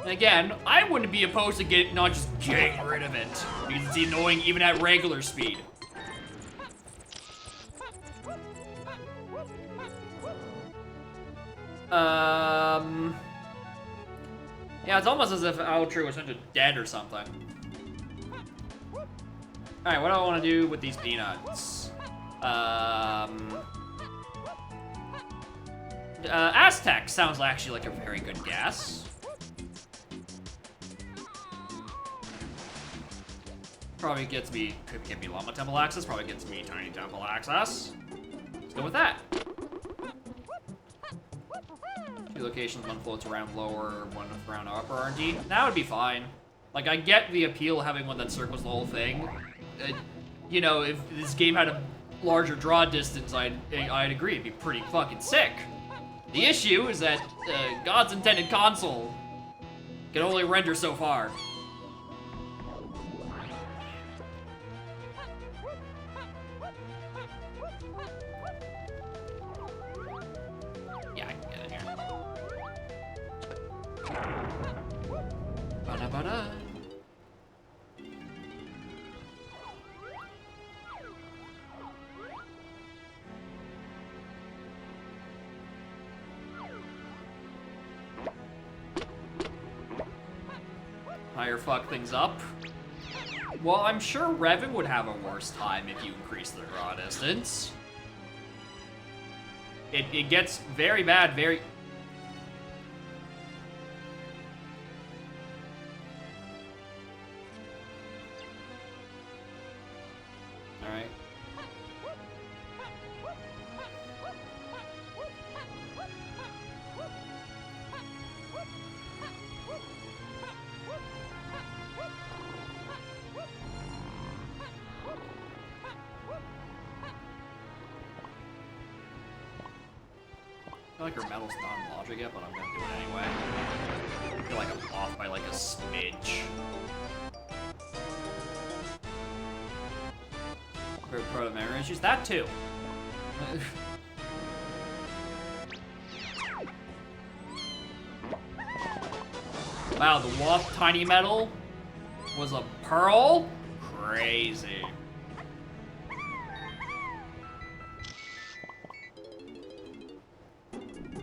[SPEAKER 1] And again, I wouldn't be opposed to not just getting rid of it, because it's annoying even at regular speed. Yeah, it's almost as if Altru was dead or something. Alright, what do I want to do with these peanuts? Aztec sounds actually like a very good guess. Probably gets me, could get me Llama Temple access, probably gets me Tiny Temple access. Let's go with that. 2 locations, 1 floats around lower, 1 around upper R&D. That would be fine. Like, I get the appeal of having one that circles the whole thing. You know, if this game had a larger draw distance, I'd agree. It'd be pretty fucking sick. The issue is that God's intended console can only render so far. Yeah, I can get in here. Ba-da-ba-da. Higher fuck things up. Well, I'm sure Revan would have a worse time if you increase the draw distance. It gets very bad very... Alright. I feel like her metal's not in logic yet, but I'm gonna do it anyway. I feel like I'm off by like a smidge. Pro memory issues? That too. Wow, the Waft Tiny Metal was a pearl? Crazy.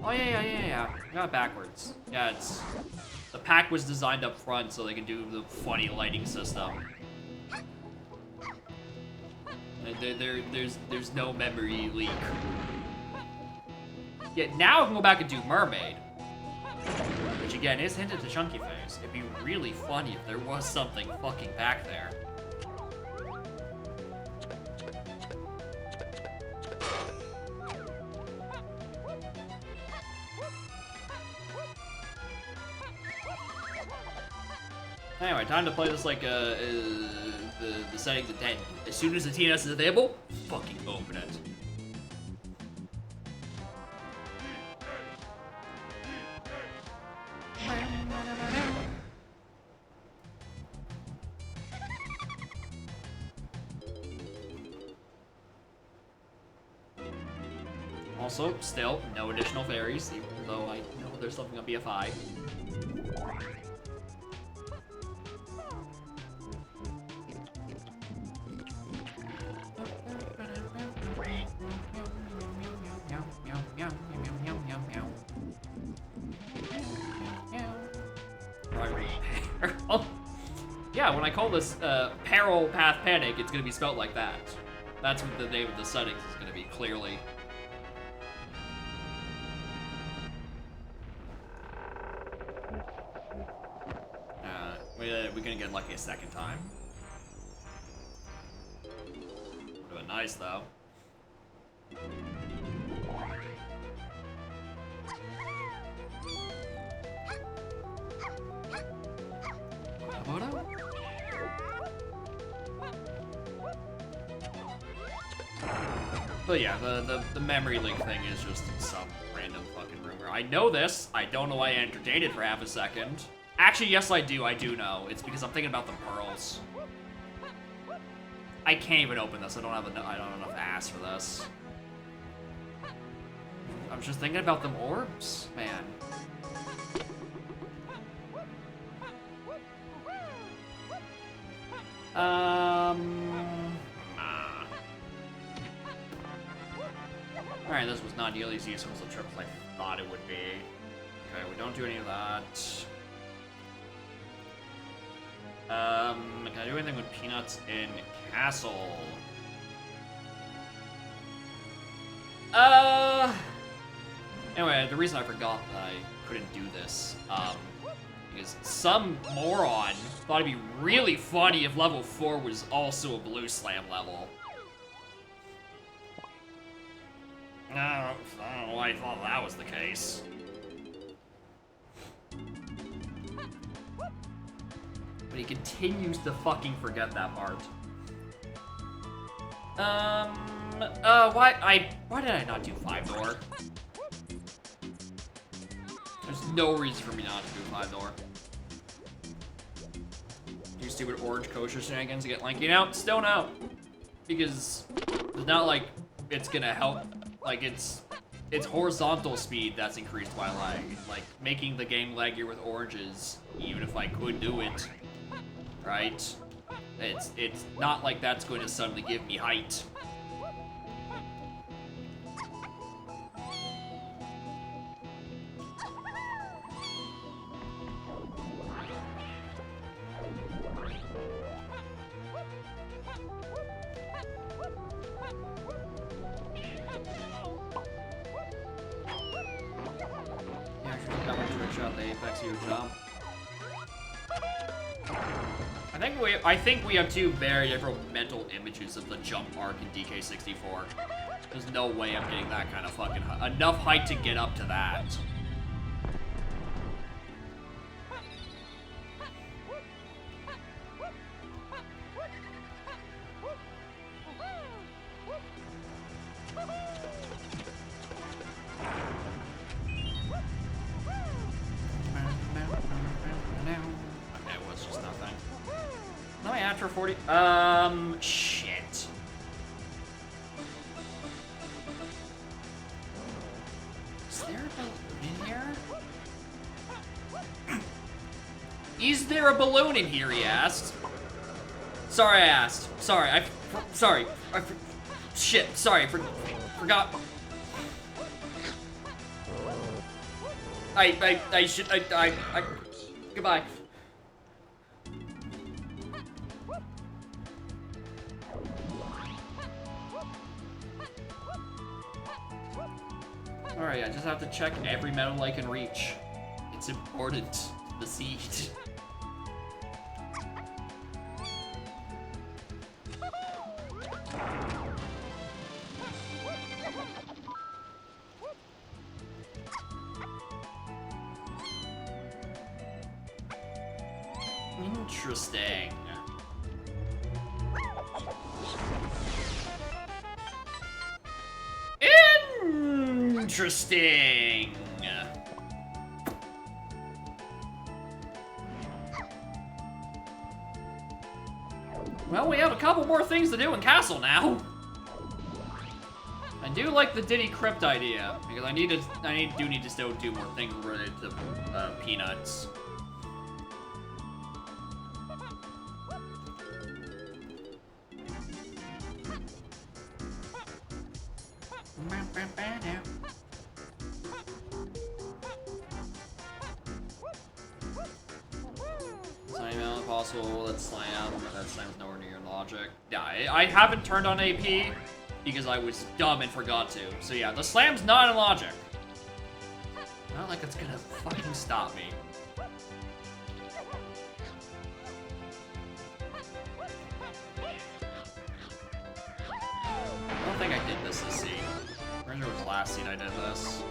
[SPEAKER 1] Oh, yeah. I got it backwards. Yeah, it's... The pack was designed up front so they can do the funny lighting system. There's no memory leak. Yeah, now I can go back and do Mermaid. Which again is hinted to Chunky Face. It'd be really funny if there was something fucking back there. Anyway, time to play this like the settings at 10. As soon as the TNS is available, fucking open it. Also, still, no additional fairies, even though I know there's something on BFI. Yeah, when I call this Peril Path Panic, it's gonna be spelled like that. That's what the name of the settings is gonna be, clearly. We're gonna get lucky a second time. Would've been nice, though. But yeah, the memory leak thing is just some random fucking rumor. I know this. I don't know why I entertained it for half a second. Actually, yes, I do. I do know. It's because I'm thinking about the pearls. I can't even open this. I don't have enough ass for this. I'm just thinking about them orbs, man. Alright, this was not nearly as useful as a trip as I thought it would be. Okay, we don't do any of that. Can I do anything with peanuts in Castle? Anyway, the reason I forgot that I couldn't do this, because some moron thought it'd be really funny if level 4 was also a Blue Slam level. I don't know why I thought that was the case. But he continues to fucking forget that part. Why did I not do 5-door? There's no reason for me not to do 5-door. Do stupid orange kosher shenanigans to get Lanky out? Still no. Because it's not like it's gonna help. Like, it's horizontal speed that's increased by lag. Like, making the game laggier with oranges, even if I could do it, right? It's not like that's going to suddenly give me height. apex of your jump. I think we have two very different mental images of the jump arc in DK64. There's no way I'm getting that kind of fucking enough height to get up to that. Okay, well, it's just nothing. No, I after 40. Shit. Is there a balloon in here? Is there a balloon in here? He asked. Sorry, I asked. Sorry, sorry. Shit. Sorry, forgot. I should. Goodbye. Alright, I just have to check every medal I can reach. It's important. The seed. Interesting. Interesting. Well, we have a couple more things to do in Castle now. I do like the Diddy Crypt idea because I do need to still do more things related to Peanuts. Possible that slam's nowhere near logic. Yeah, I haven't turned on AP because I was dumb and forgot to. So yeah, the slam's not in logic. Not like it's gonna fucking stop me. I don't think I did this seed. I'm sure it was last seed I did this.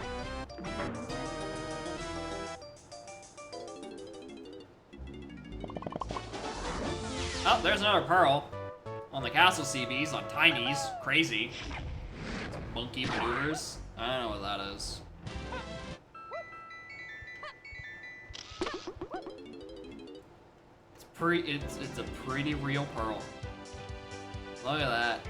[SPEAKER 1] Oh, there's another pearl. On the castle CBs, on Tiny's. Crazy. Monkey maneuvers. I don't know what that is. It's a pretty real pearl. Look at that.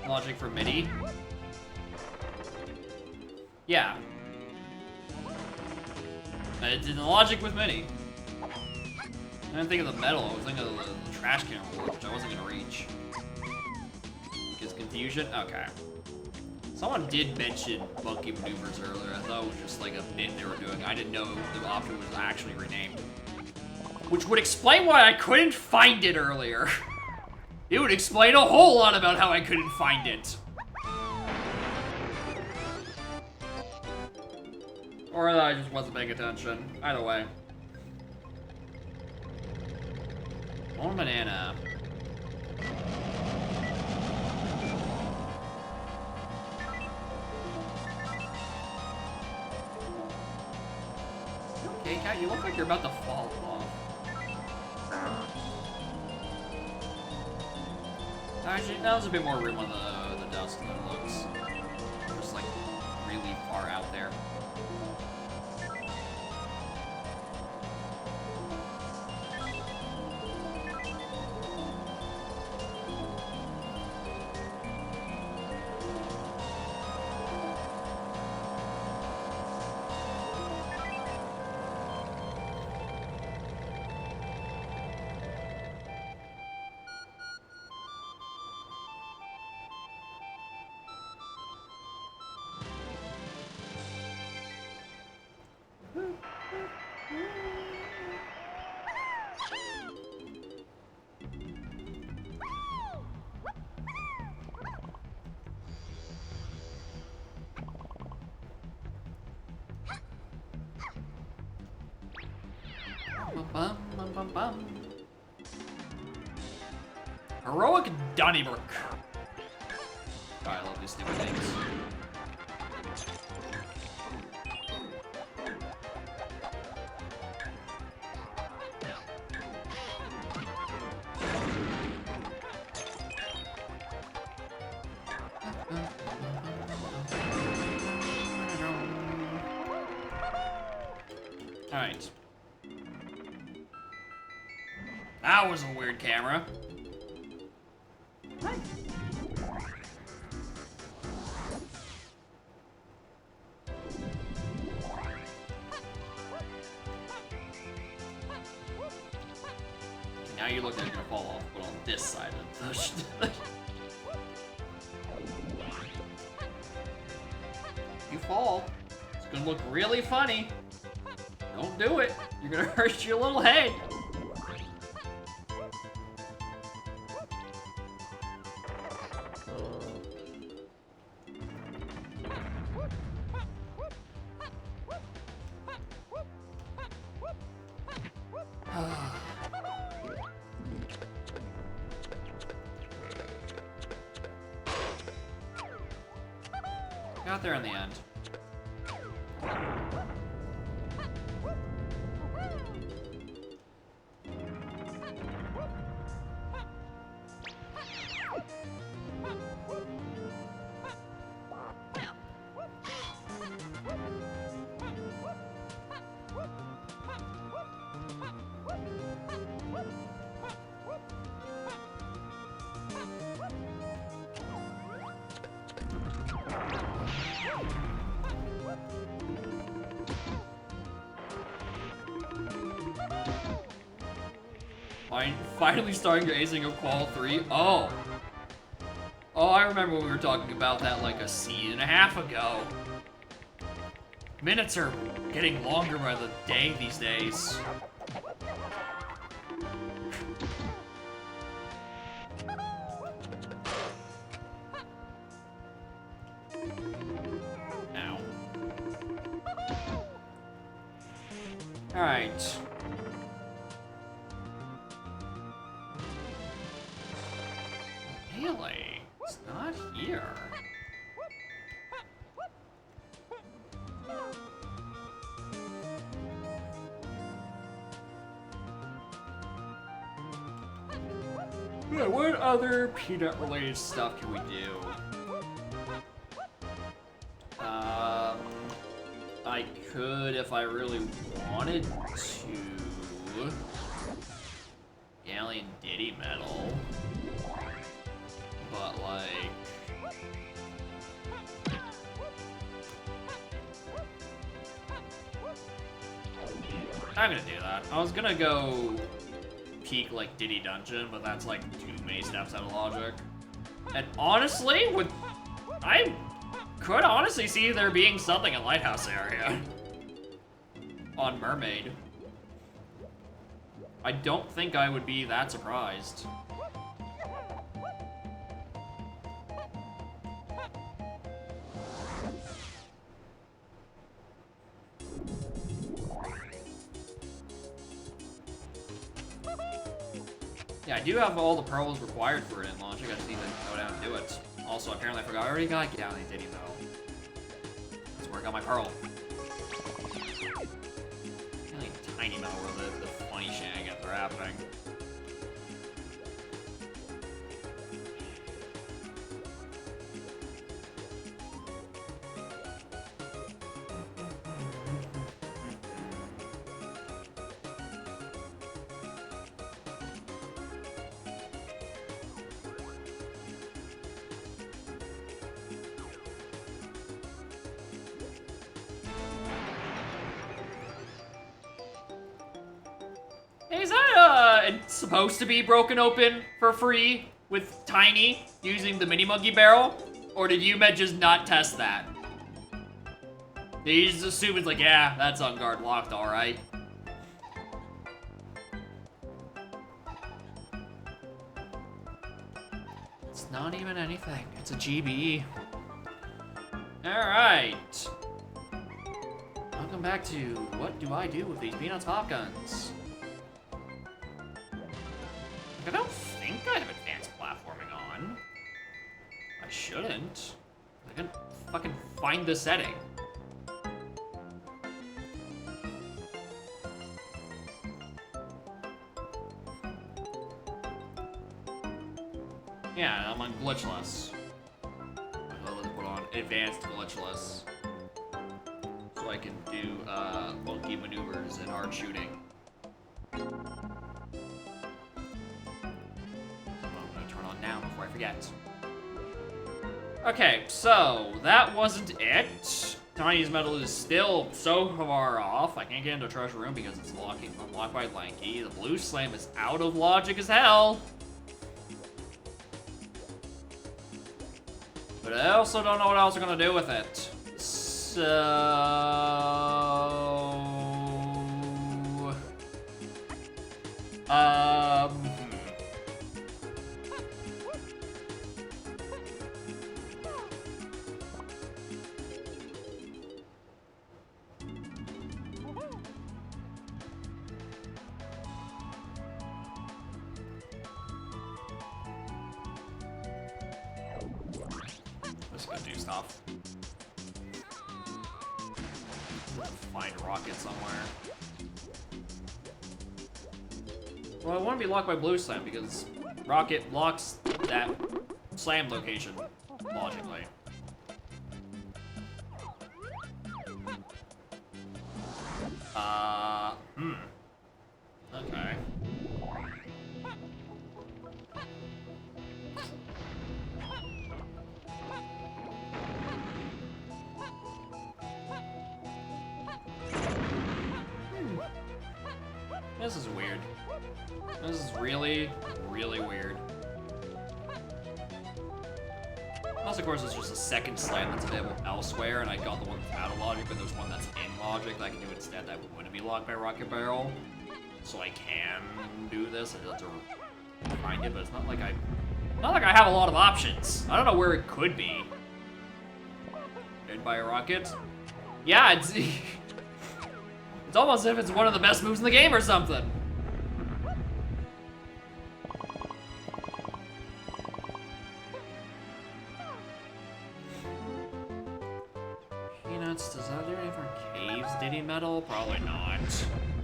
[SPEAKER 1] Logic for MIDI. Yeah. It's in the logic with MIDI. I didn't think of the metal, I was thinking of the trash can reward, which I wasn't gonna reach. Because confusion? Okay. Someone did mention monkey maneuvers earlier. I thought it was just like a bit they were doing. I didn't know the option was actually renamed. Which would explain why I couldn't find it earlier. It would explain a whole lot about how I couldn't find it. Or that I just wasn't paying attention. Either way. One banana. Okay, Cat, you look like you're about to fall off. Actually, now there's a bit more room on the desk than it looks. Just like really far out there. Bum, bum, bum, bum. Heroic Donnybrook. Oh, I love these stupid things. Alright. That was a weird camera. Hi. Now you look like you're gonna fall off, but on this side of the You fall. It's gonna look really funny. Don't do it. You're gonna hurt your little head. Got there in the end. Finally starting your acing of Qual 3? Oh. Oh, I remember when we were talking about that like a scene and a half ago. Minutes are getting longer by the day these days. Ow. Alright. Really? It's not here. Yeah, what other peanut-related stuff can we do? I could, if I really wanted to, Galleon Diddy Medal. But, like... I'm gonna do that. I was gonna go peak, like, Diddy Dungeon, but that's, like, too many steps out of logic. And honestly, I could honestly see there being something in Lighthouse area. On Mermaid. I don't think I would be that surprised. Yeah, I do have all the pearls required for it in launch. I gotta need to go down and do it. Also, apparently I forgot, I already got Galleon Diddy though. That's where I got my pearl. Really tiny amount where the funny shenanigans are happening. Hey, is that, it's supposed to be broken open for free with Tiny using the mini monkey barrel? Or did you just not test that? Did you just assume it's like, yeah, that's on guard locked, alright? It's not even anything, it's a GB. Alright. Welcome back to What Do I Do with These Peanuts Pop Guns? I don't think I have advanced platforming on. I shouldn't. I can fucking find the setting. Yeah, I'm on glitchless. Let's put on advanced glitchless. So I can do bulky maneuvers and hard shooting. I'm gonna turn on now before I forget. Okay, so that wasn't it. Tiny's medal is still so far off. I can't get into a treasure room because it's unlocked by Lanky. The blue slam is out of logic as hell. But I also don't know what else I'm gonna do with it. So... Let's go do stuff. Find a rocket somewhere. Well, I want to be locked by blue slam because rocket locks that slam location logically. Okay. This is weird. This is really, really weird. Unless, of course, it's just a second slam that's available elsewhere, and I got the one that's out of logic, but there's one that's in logic that I can do instead that wouldn't be locked by Rocket Barrel. So I can do this. I just have to find it, but it's not like I have a lot of options. I don't know where it could be. Hit by a rocket? Yeah, it's... It's almost as if it's one of the best moves in the game or something. Peanuts, does that do anything for caves, Diddy Metal? Probably not.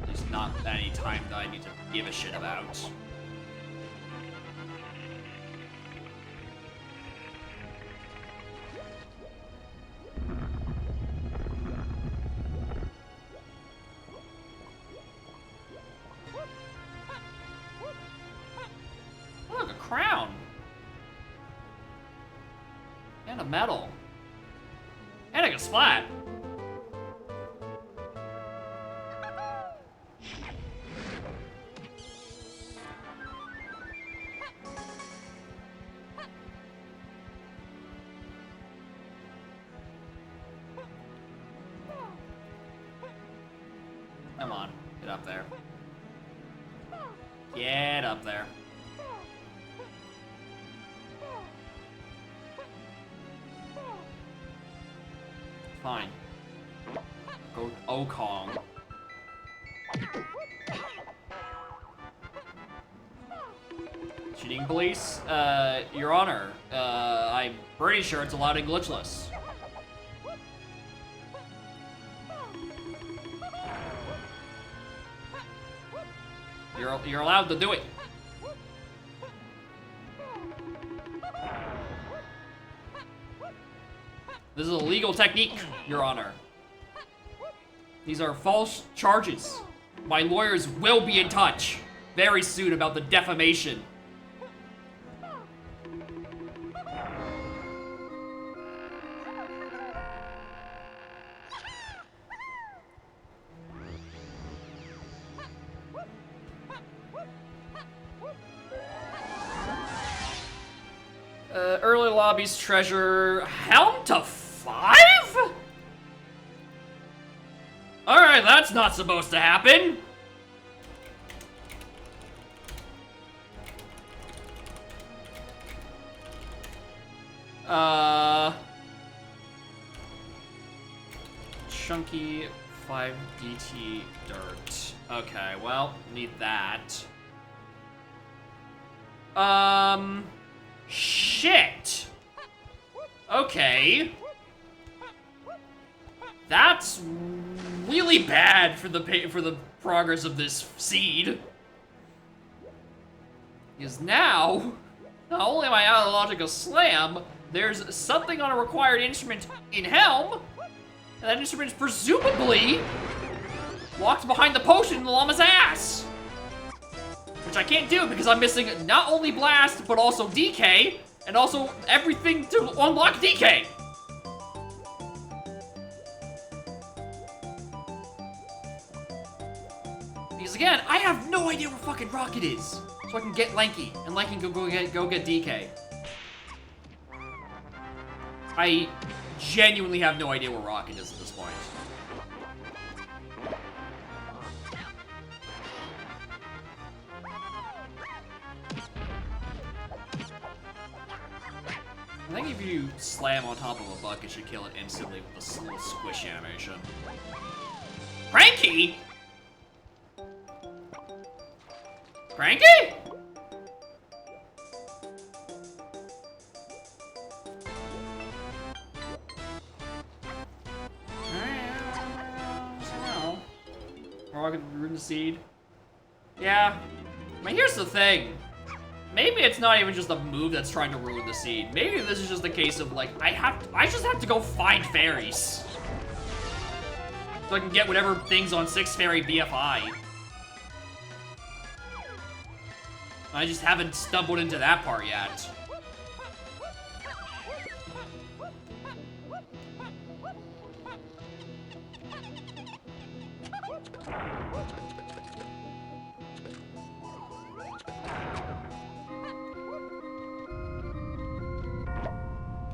[SPEAKER 1] At least not any time that I need to give a shit about. Look, a crown! And a medal. And a splat. Come on, get up there. Get up there. Fine. Go Okong. Cheating police? Your Honor, I'm pretty sure it's allowed in glitchless. You're allowed to do it. This is a legal technique, Your Honor. These are false charges. My lawyers will be in touch very soon about the defamation. Early lobby's treasure, helm to 5? Alright, that's not supposed to happen. Chunky 5DT dirt. Okay, well, need that. Shit. Okay. That's really bad for the progress of this seed. Because now, not only am I out of the logical slam, there's something on a required instrument in Helm, and that instrument is presumably locked behind the potion in the llama's ass. Which I can't do because I'm missing not only Blast, but also DK, and also everything to unlock DK. Because again, I have no idea where fucking Rocket is. So I can get Lanky, and Lanky can go get DK. I genuinely have no idea where Rocket is at this point. I think if you slam on top of a buck, it should kill it instantly with a little squish animation. Cranky? Cranky? Rocket Rune Seed. Yeah. I mean, here's the thing. Maybe it's not even just a move that's trying to ruin the seed. Maybe this is just a case of, like, I just have to go find fairies. So I can get whatever things on 6 fairy BFI. I just haven't stumbled into that part yet.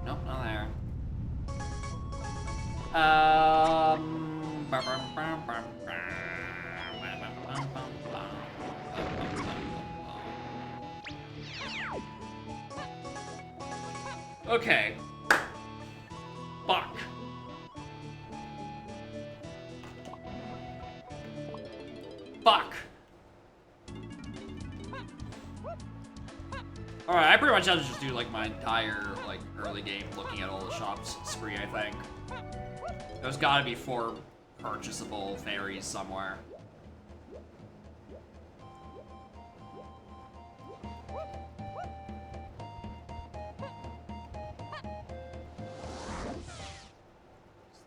[SPEAKER 1] Nope, not there. Okay. Fuck. Fuck. Alright, I pretty much have to just do, like, my entire, like, early game looking at all the shops spree, I think. There's gotta be 4 purchasable fairies somewhere.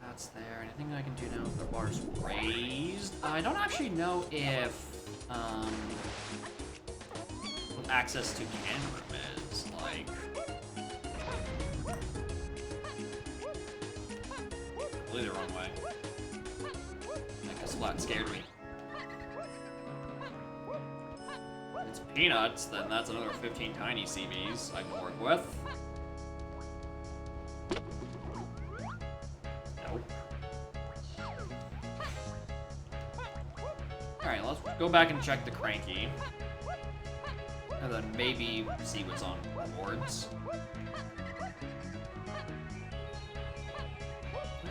[SPEAKER 1] That's there. Anything I can do now? The bar's raised. I don't actually know if what access to can room is like. Completely the wrong way. I guess Splat scared me. If it's peanuts, then that's another 15 tiny CBs I can work with. Alright, let's go back and check the Cranky. And then maybe see what's on rewards. I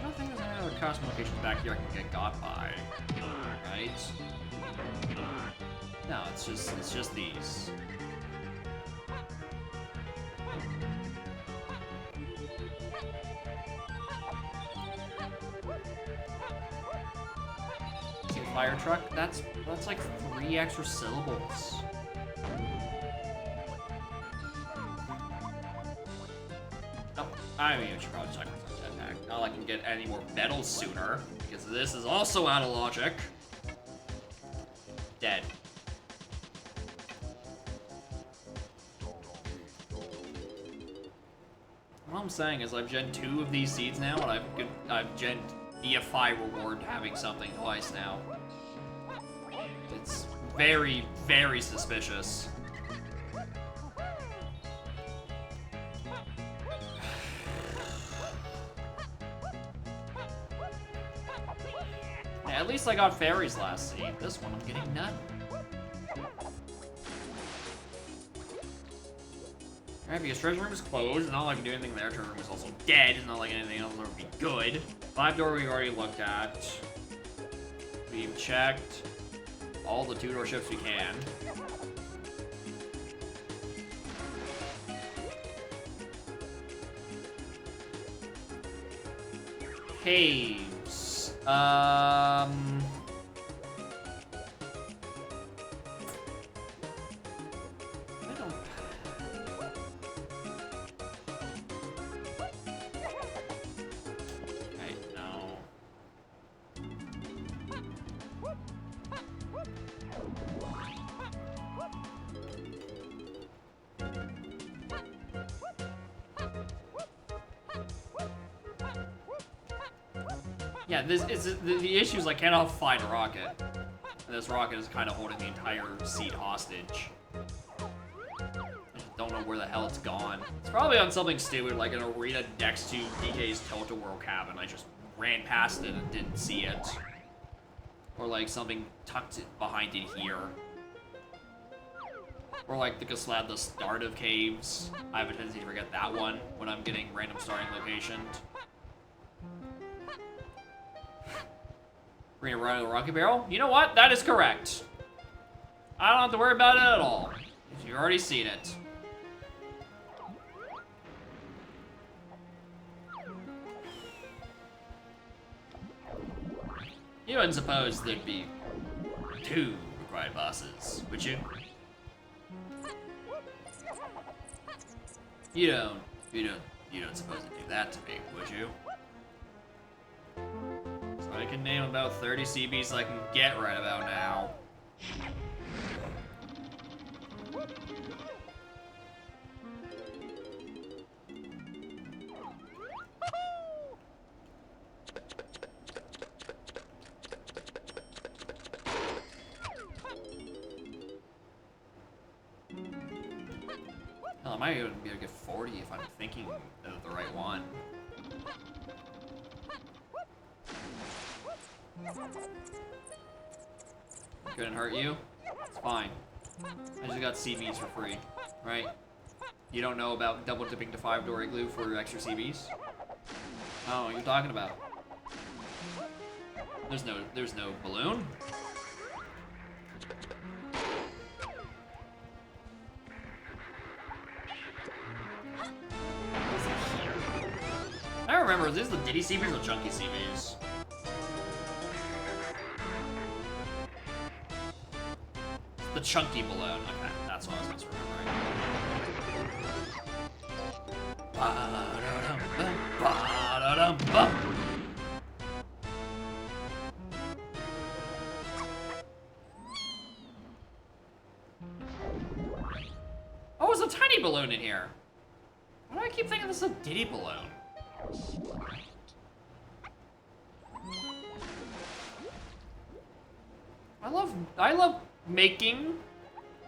[SPEAKER 1] don't think there's any other custom locations back here I can get got by. Right? No, it's just these. Fire truck, that's like 3 extra syllables. Oh, I mean, I should probably check my jetpack. Not like I can get any more medals sooner, because this is also out of logic. Dead. What I'm saying is I've gen 2 of these seeds now, and I've gen BFI reward having something twice now. It's very, very suspicious. Yeah, at least I got fairies last seed. This one I'm getting none. Alright, because treasure room is closed, it's not like I can do anything there. Treasure room is also dead, it's not like anything else would be good. 5 door we've already looked at. We've checked all the 2-door ships we can. Caves. I don't... Right, no. Yeah, this is the issue is I cannot find a rocket. And this rocket is kind of holding the entire seed hostage. I just don't know where the hell it's gone. It's probably on something stupid like an arena next to DK's Total World cabin. I just ran past it and didn't see it. Or like something tucked behind it here. Or like the Kaslad, the start of caves. I have a tendency to forget that one when I'm getting random starting locations. We're gonna run to the rocket barrel? You know what? That is correct. I don't have to worry about it at all. You've already seen it. You wouldn't suppose there'd be 2 required bosses, would you? You don't suppose to do that to me, would you? So I can name about 30 CBs I can get right about now. Hell, I might even be able to get 40 if I'm thinking of the right one. Couldn't hurt you? It's fine. I just got CBs for free, right? You don't know about double dipping to 5-door igloo for extra CBs? Oh, what are you talking about? There's no balloon? I don't remember, is this the Diddy CBs or Chunky CBs? The chunky balloon. Okay, that's what I was supposed to remember. Oh, there's a tiny balloon in here. Why do I keep thinking this is a Diddy balloon? I love making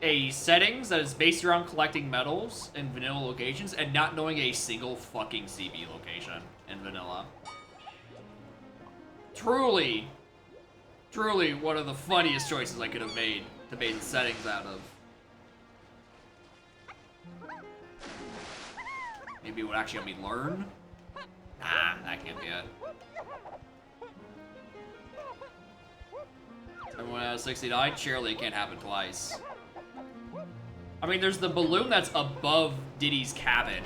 [SPEAKER 1] a settings that is based around collecting medals in vanilla locations and not knowing a single fucking CB location in vanilla. Truly one of the funniest choices I could have made to base settings out of. Maybe it would actually help me learn? Nah, that can't be it. Everyone out of 69? Surely it can't happen twice. I mean, there's the balloon that's above Diddy's cabin.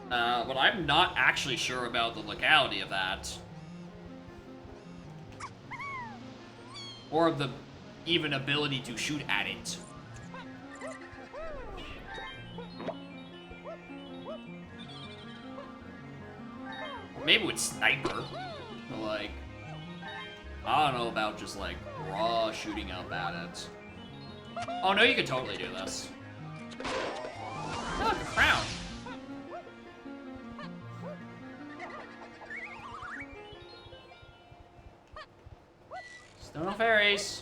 [SPEAKER 1] But I'm not actually sure about the locality of that. Or the even ability to shoot at it. Maybe with sniper, but like, I don't know about just like raw shooting up at it. Oh no, you could totally do this. Oh, look, a crown. Still no fairies.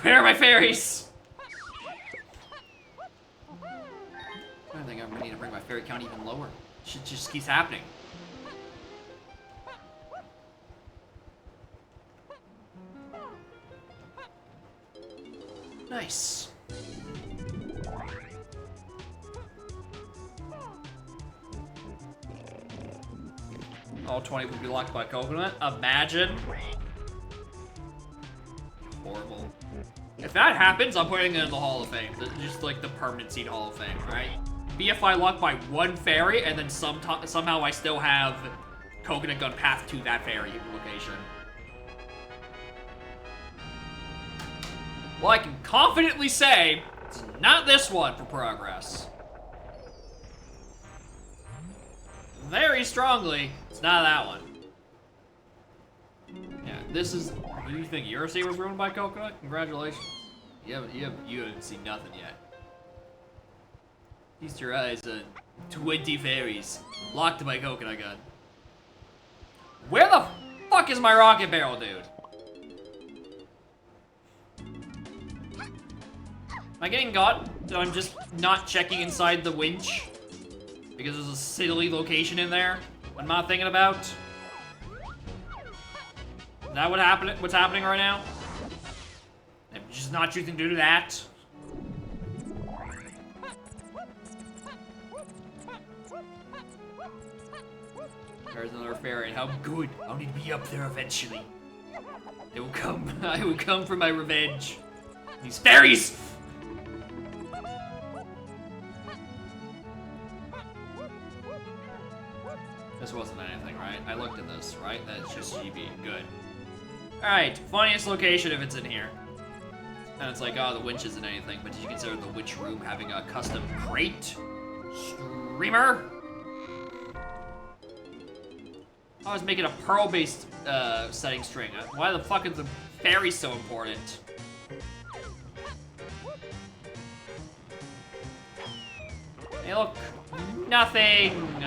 [SPEAKER 1] Where are my fairies? I think I'm gonna need to bring my fairy count even lower. Shit just keeps happening. Nice. All 20 would be locked by coconut. Imagine. Horrible. If that happens, I'm putting it in the Hall of Fame. Just like the permanent seed Hall of Fame, right? BFI locked by one fairy, and then somehow I still have coconut gun path to that very location. Well, I can confidently say it's not this one for progress. Very strongly, it's not that one. Yeah, this is. Do you think your sea was ruined by coconut? Congratulations. You haven't seen nothing yet. Feast your eyes on 20 fairies locked by coconut gun. Where the fuck is my rocket barrel, dude? Am I getting got that I'm just not checking inside the winch? Because there's a silly location in there? What am I thinking about? Is that what's happening right now? I'm just not choosing to do that. There's another fairy. How good. I'll need to be up there eventually. It will come. I will come for my revenge. These fairies! This wasn't anything, right? I looked at this, right? That's just GB. Good. Alright, funniest location if it's in here. And it's like, oh, the winch isn't anything, but did you consider the winch room having a custom crate? Streamer? I was making a pearl-based setting string. Why the fuck is the fairy so important? Hey, look. Nothing!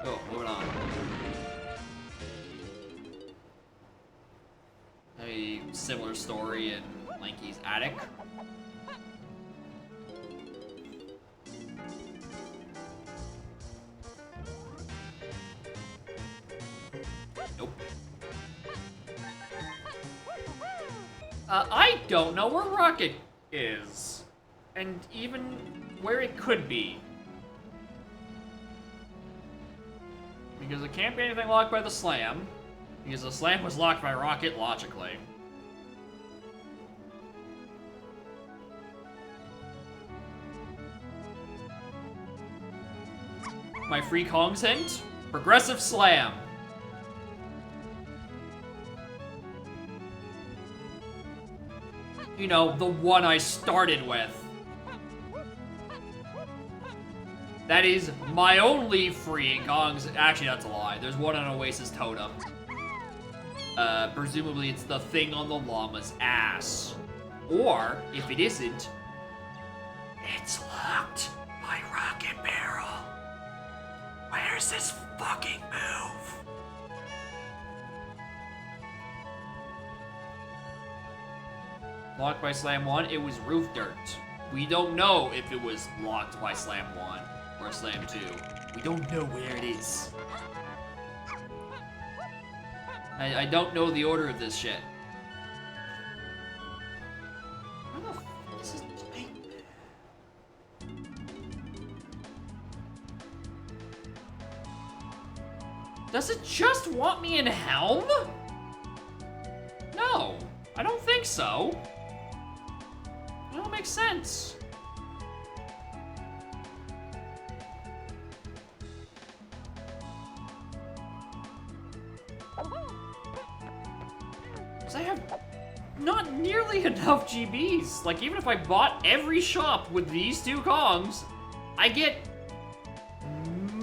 [SPEAKER 1] Oh, moving on. A similar story in Lanky's attic. Nope. I don't know where Rocket is. And even where it could be. Because it can't be anything locked by the slam. Because the slam was locked by Rocket, logically. My free Kongs hint? Progressive slam. You know, the one I started with. That is my only free Kongs. Actually, that's a lie. There's one on Oasis Totem. Presumably it's the thing on the llama's ass. Or, if it isn't, it's locked by Rocket Barrel. Where's this fucking move? Locked by Slam 1, it was Roof Dirt. We don't know if it was locked by Slam 1 or Slam 2. We don't know where it is. I don't know the order of this shit. Where the fuck is this thing? Does it just want me in Helm? No, I don't think so. It don't make sense. Because I have not nearly enough GBs. Like, even if I bought every shop with these two Kongs, I get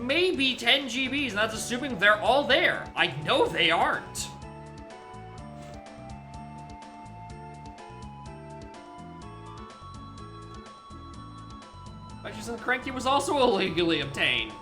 [SPEAKER 1] maybe 10 GBs, and that's assuming they're all there. I know they aren't. Actually, since Cranky was also illegally obtained.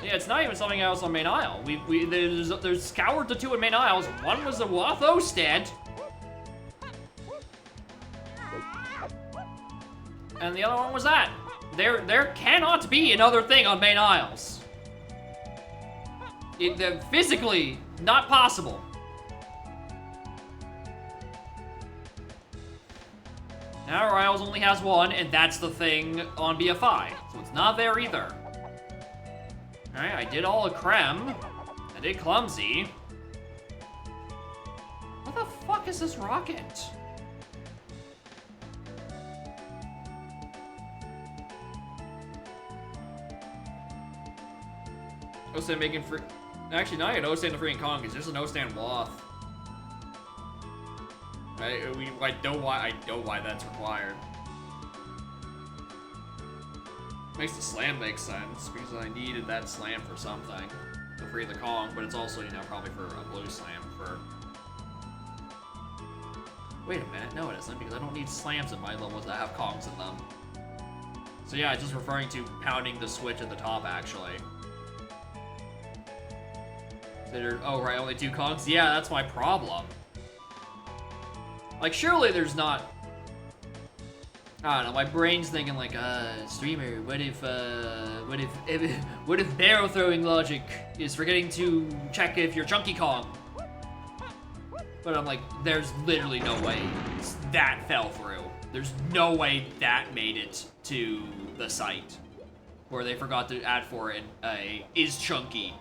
[SPEAKER 1] Yeah, it's not even something else on Main Isle. There's scoured the two in Main Isles. One was the Watho stand. And the other one was that. There cannot be another thing on Main Isles. They're physically not possible. Now Riles only has one, and that's the thing on BFI. So it's not there either. Alright, I did all a creme. I did clumsy. What the fuck is this rocket? O-Stand making free... Actually, not an O-Stand the freaking Kong. It's just an O-Stand Loth. I know why that's required. Makes the slam make sense, because I needed that slam for something. To free the Kong, but it's also, you know, probably for a blue slam for... Wait a minute, no it isn't, because I don't need slams in my levels that have Kongs in them. So yeah, just referring to pounding the switch at the top, actually. Oh, right, only 2 Kongs? Yeah, that's my problem. Like, surely there's not... I don't know, my brain's thinking like, streamer, what if barrel throwing logic is forgetting to check if you're Chunky Kong? But I'm like, there's literally no way that fell through. There's no way that made it to the site where they forgot to add for it is Chunky.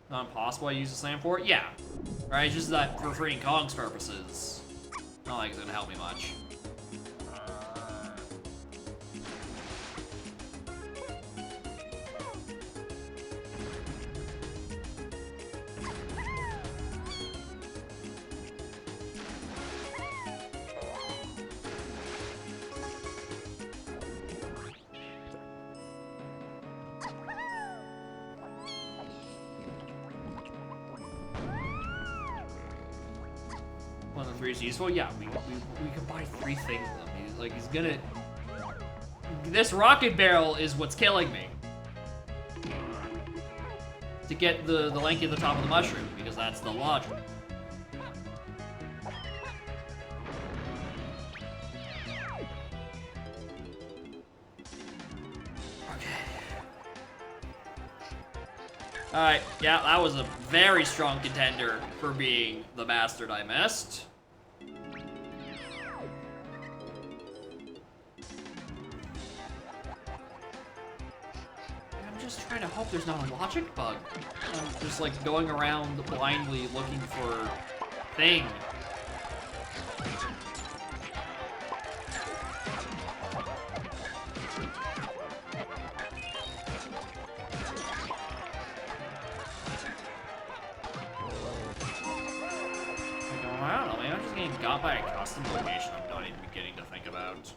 [SPEAKER 1] Not impossible I use the slam for it? Yeah. Right, it's just that for freeing Kong's purposes. Not like it's gonna help me much. One of the 3 is useful? Yeah, we could buy 3 things of them. He's gonna... This rocket barrel is what's killing me. To get the lanky at the top of the mushroom, because that's the logic. Okay. Alright, yeah, that was a very strong contender for being the bastard I missed. I'm just trying to hope there's not a logic bug. I'm just like going around blindly looking for thing. I don't know, maybe I'm just getting got by a custom location I'm not even beginning to think about.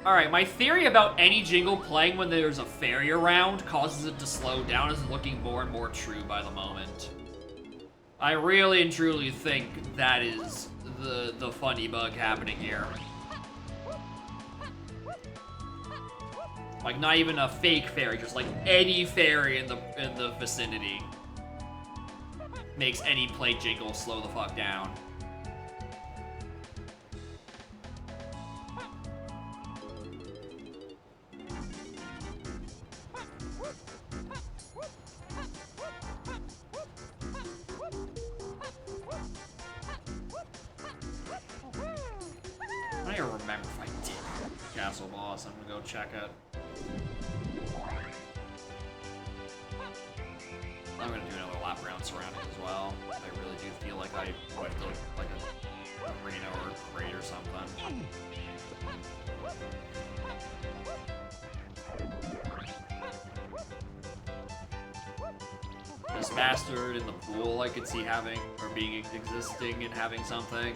[SPEAKER 1] Alright, my theory about any jingle playing when there's a fairy around causes it to slow down is looking more and more true by the moment. I really and truly think that is the funny bug happening here. Like, not even a fake fairy, just like any fairy in the vicinity makes any play jingle slow the fuck down. I don't even remember if I did Castle Boss. I'm gonna go check it. I'm gonna do another lap around surrounding as well. I really do feel like I went to like a arena or a crate or something. This bastard in the pool I could see having, or being existing and having something.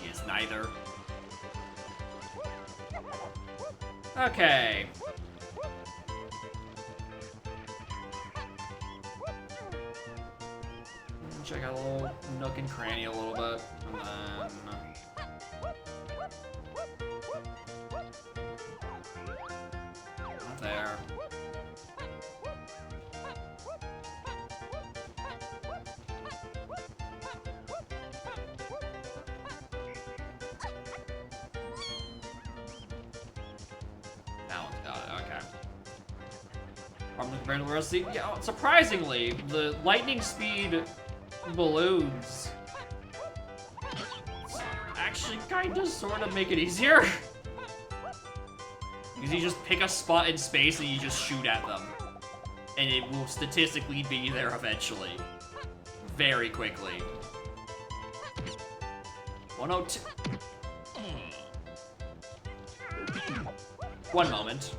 [SPEAKER 1] He is neither. Okay. Check out a little nook and cranny a little bit, and then... Not there. Compared to the rest of the... Yeah, surprisingly, the lightning speed balloons actually kind of sort of make it easier. Because you just pick a spot in space and you just shoot at them. And it will statistically be there eventually. Very quickly. 102. One moment.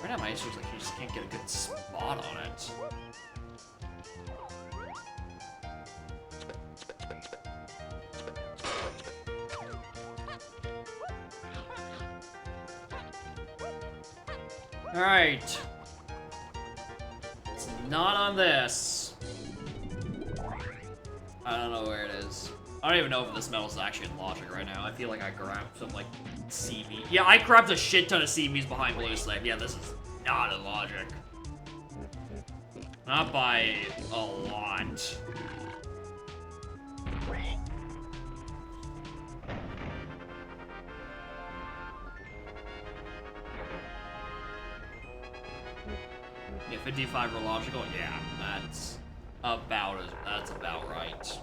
[SPEAKER 1] Right now my issue's like you just can't get a good spot on it. Alright. It's not on this. I don't know where it is. I don't even know if this metal's actually in logic right now. I feel like I grabbed some, like, CV. Yeah, I grabbed a shit ton of CVs behind Blue Slave. Yeah, this is not in logic. Not by a lot. Yeah, 55 for logical. Yeah, that's about right.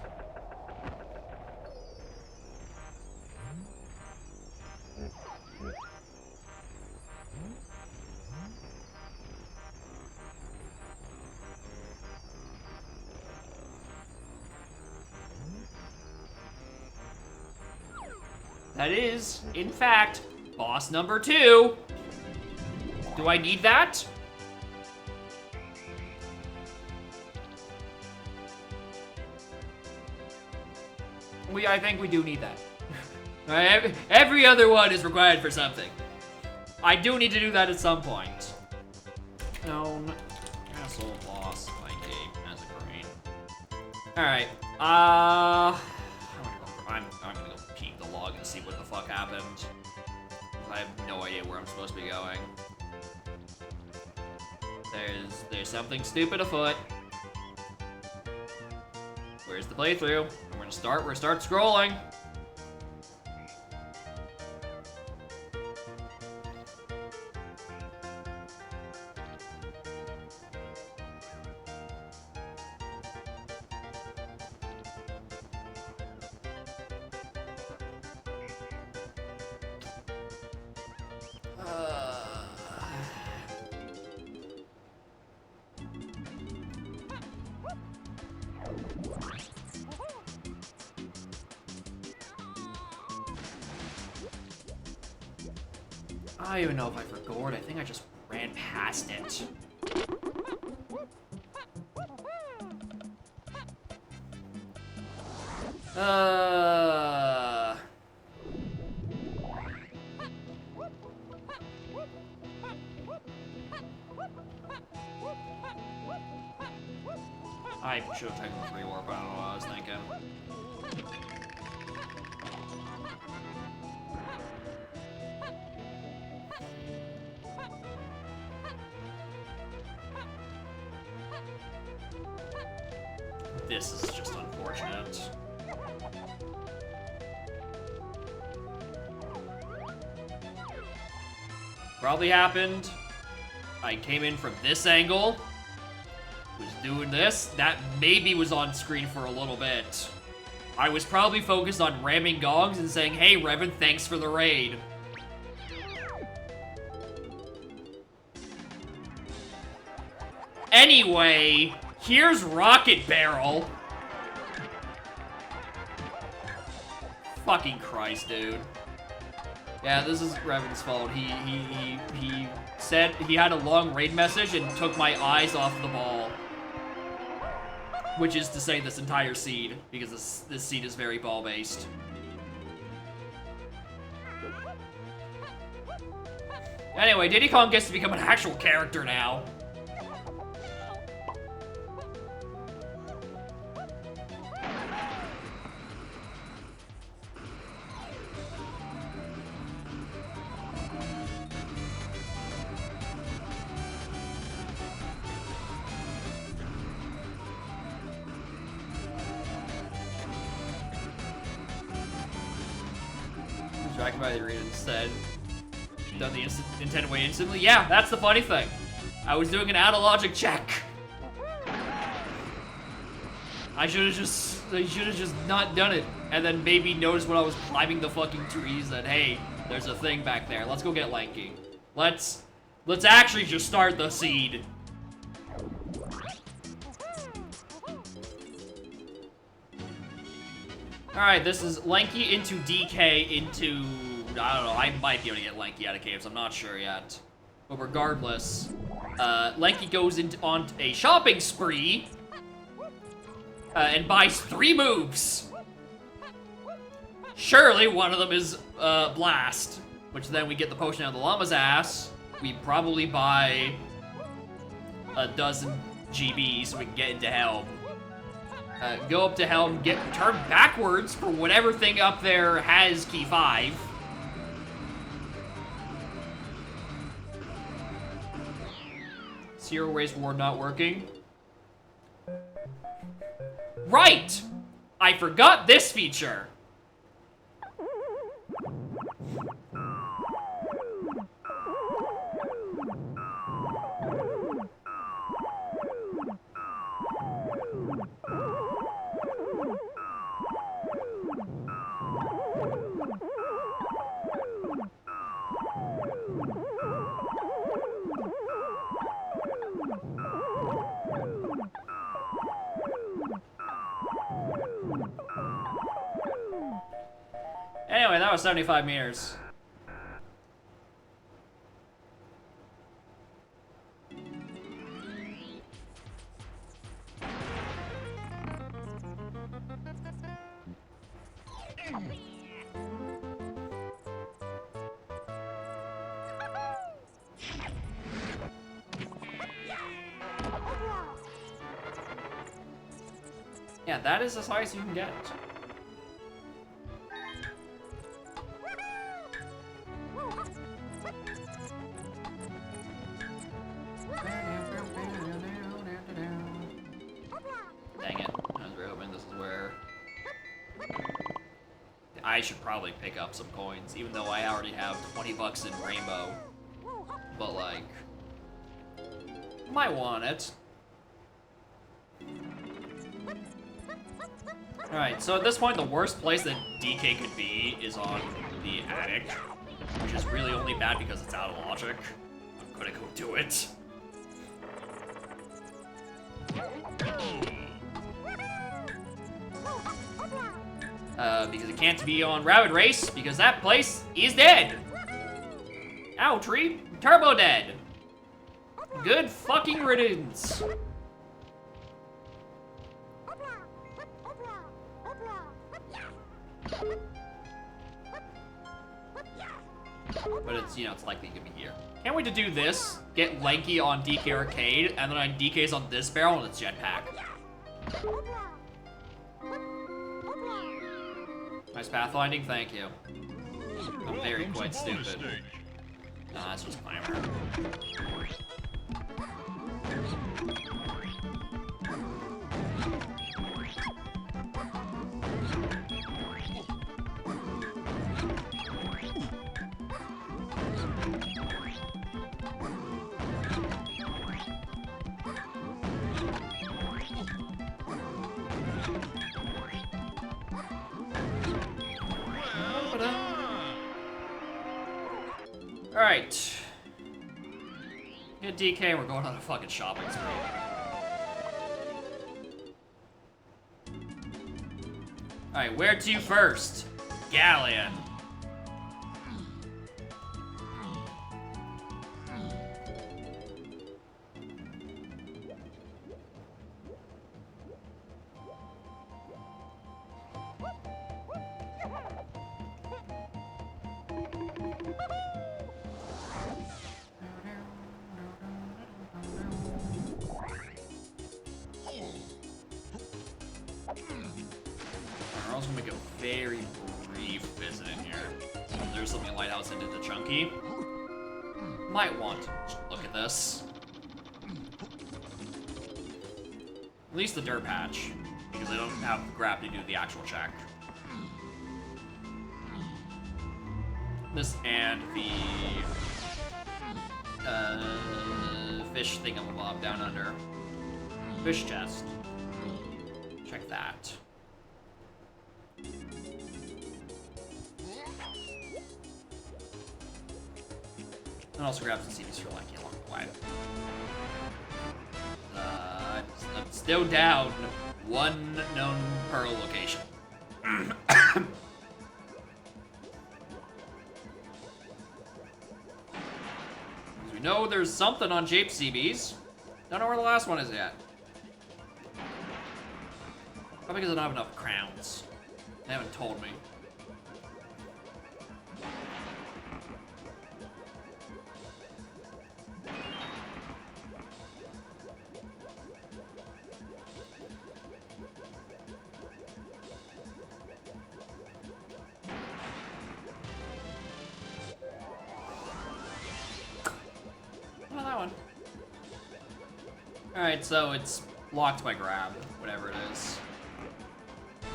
[SPEAKER 1] That is, in fact, boss number 2. Do I need that? I think we do need that. Every other one is required for something. I do need to do that at some point. No, asshole boss, my game as a green. Alright, I'm gonna go peek the log and see what the fuck happened. I have no idea where I'm supposed to be going. There's something stupid afoot. Where's the playthrough? We're gonna start scrolling. I don't even know if I forgot. I think I just ran past it. I should have taken the free warp. I don't know what I was thinking. This is just unfortunate. Probably happened. I came in from this angle. Was doing this. That maybe was on screen for a little bit. I was probably focused on ramming gongs and saying, hey, Revan, thanks for the raid. Anyway, here's Rocket Barrel. Fucking Christ, dude. Yeah, this is Revan's fault. He said he had a long raid message and took my eyes off the ball. Which is to say this entire seed, because this seed is very ball-based. Anyway, Diddy Kong gets to become an actual character now. distracted by the arena instead. Done the intended way instantly. Yeah, that's the funny thing. I was doing an out of logic check. I should have just not done it, and then maybe noticed when I was climbing the fucking trees that hey, there's a thing back there. Let's go get Lanky. Let's actually just start the seed. Alright, this is Lanky into DK into... I don't know, I might be able to get Lanky out of caves, I'm not sure yet. But regardless, Lanky goes on a shopping spree and buys 3 moves. Surely one of them is Blast, which then we get the potion out of the llama's ass. We probably buy a dozen GB so we can get into Helm. Go up to Helm, turn backwards for whatever thing up there has key 5. Zero Waste Ward not working. Right! I forgot this feature. Anyway, that was 75 meters. Yeah, that is as high as you can get. Dang it. I was really hoping this is where... I should probably pick up some coins, even though I already have 20 bucks in Rainbow. But, like... might want it. Alright, so at this point, the worst place that DK could be is on the attic, which is really only bad because it's out of logic. I'm gonna go do it. Because it can't be on Rabbit Race, because that place is dead. Ow, tree. Turbo dead. Good fucking riddance. But it's, you know, it's likely to be here. Can't wait to do this, get Lanky on DK Arcade, and then on DK's on this barrel and it's jetpack. Nice pathfinding, thank you. I'm very quite stupid. Nah, that's just climber. Alright. Get DK and we're going on a fucking shopping spree. Alright, where to first? Galleon. We're also gonna make a very brief visit in here. So if there's something lighthouse into the chunky. Might want to look at this. At least the dirt patch, because I don't have grab to do the actual check. This and the fish thingamabob down under. Fish chest. Check that. And also grab some CDs for Lanky along the way. I'm still down one known pearl location. We know there's something on Jape CBs. Don't know where the last one is yet. Probably because I don't have enough crowns. They haven't told me. Alright, so it's locked by grab, whatever it is.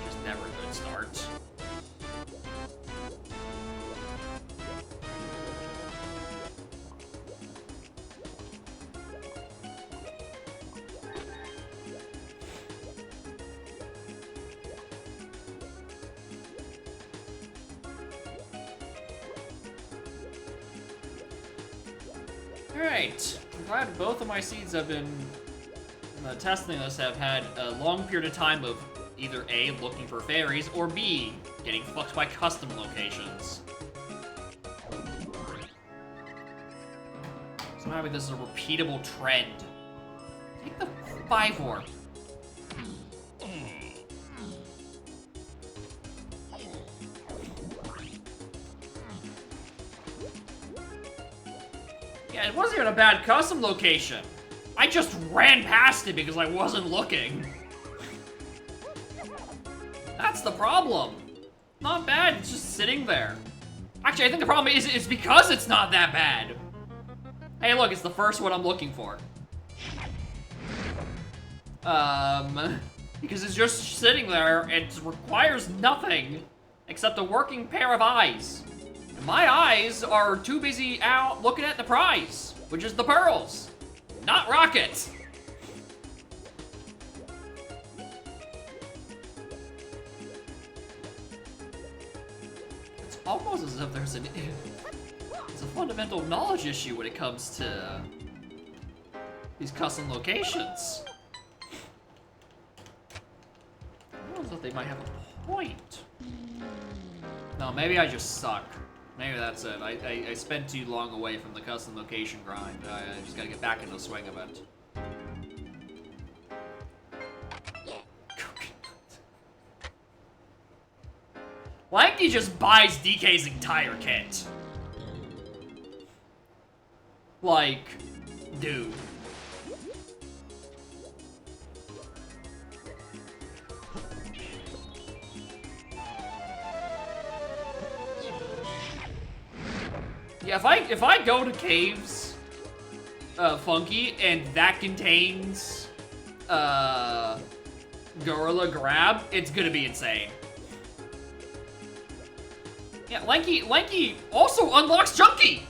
[SPEAKER 1] Which is never a good start. Alright, I'm glad both of my seeds have been testing this have had a long period of time of either A, looking for fairies, or B, getting fucked by custom locations. So maybe this is a repeatable trend. Take the 5 orb. Yeah, it wasn't even a bad custom location. I just ran past it because I wasn't looking. That's the problem. Not bad, it's just sitting there. Actually, I think the problem is it's because it's not that bad. Hey, look, it's the first one I'm looking for. Because it's just sitting there and it requires nothing except a working pair of eyes. And my eyes are too busy out looking at the prize, which is the pearls. Not rockets! It's almost as if there's a fundamental knowledge issue when it comes to these custom locations. I as if they might have a point. No, maybe I just suck. Maybe that's it. I spent too long away from the custom location grind. I just gotta get back into the swing of it. Lanky just buys DK's entire kit. Like, dude. Yeah, if I go to caves, Funky, and that contains, Gorilla Grab, it's gonna be insane. Yeah, Lanky also unlocks Chunky!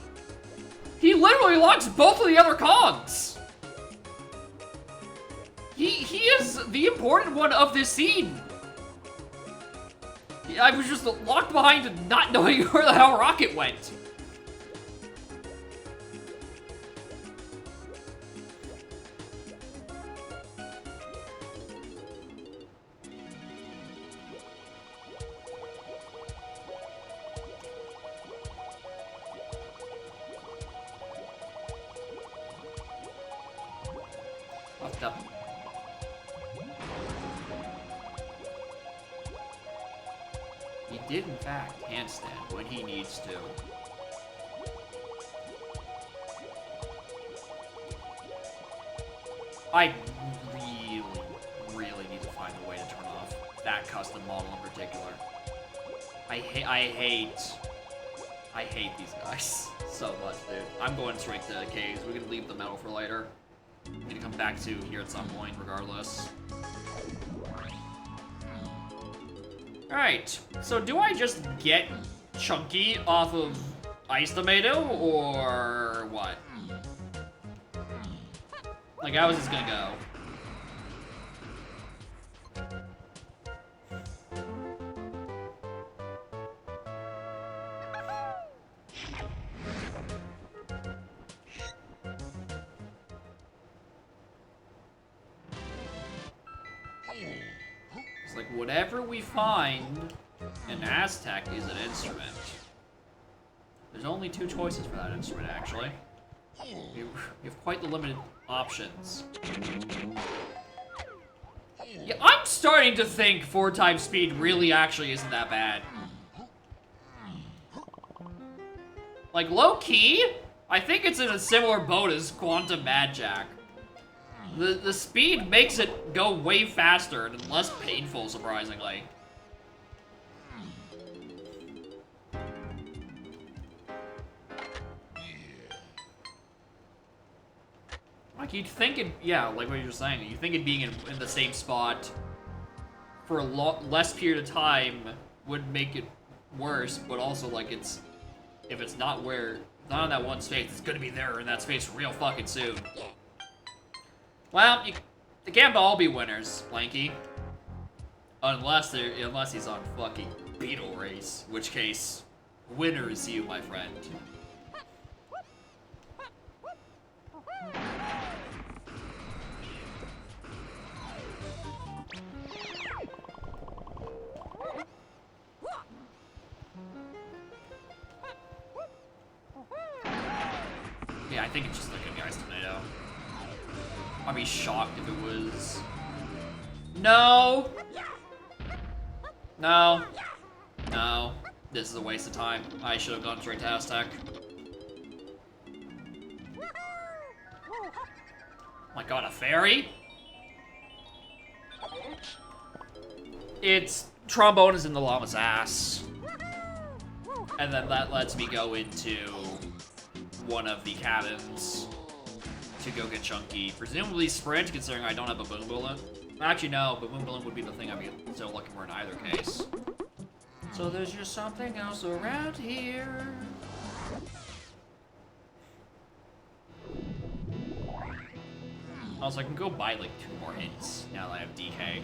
[SPEAKER 1] He literally locks both of the other Kongs! He is the important one of this scene! I was just locked behind not knowing where the hell Rocket went. Fucked up. He did, in fact, handstand when he needs to. I really need to find a way to turn off that custom model in particular. I hate these guys so much, dude. I'm going straight to caves. We're gonna leave the metal for later. I'm gonna come back to here at some point, regardless. Alright, so do I just get Chunky off of Ice tomato or what? Like, how is this gonna go? It's like, whatever we find in Aztec is an instrument. There's only 2 choices for that instrument, actually. You have quite the limited options. Yeah, I'm starting to think 4 times speed really actually isn't that bad. Like, low-key, I think it's in a similar boat as Quantum Mad Jack. The speed makes it go way faster and less painful, surprisingly. Like, you'd think it, yeah, like what you were saying, you'd think it being in the same spot for a less period of time would make it worse, but also, like, if it's not not in that one space, it's gonna be there in that space real fucking soon. Well, they can't all be winners, Blanky. Unless he's on fucking Beetle Race, in which case, winner is you, my friend. Yeah, I think it's just like a guy's tomato. I'd be shocked if it was... No! No. No. This is a waste of time. I should have gone straight to Aztec. Oh my god, a fairy? Its trombone is in the llama's ass. And then that lets me go into one of the cabins to go get Chunky. Presumably sprint, considering I don't have a boom bullet. Actually, no, but boom bullet would be the thing I'd be so looking for in either case. So there's just something else around here. Also, I can go buy like 2 more hits now that I have DK.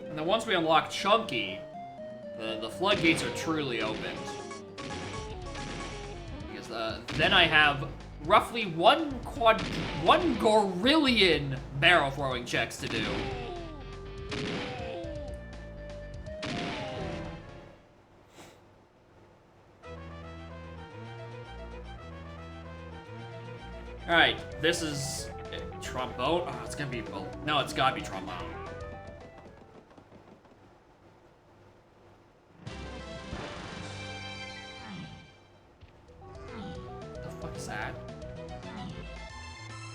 [SPEAKER 1] And then once we unlock Chunky, the floodgates are truly opened. Because then I have roughly one gorillion barrel throwing checks to do. Alright, this is trombone. Oh, it's gonna be, no, it's gotta be trombone. That.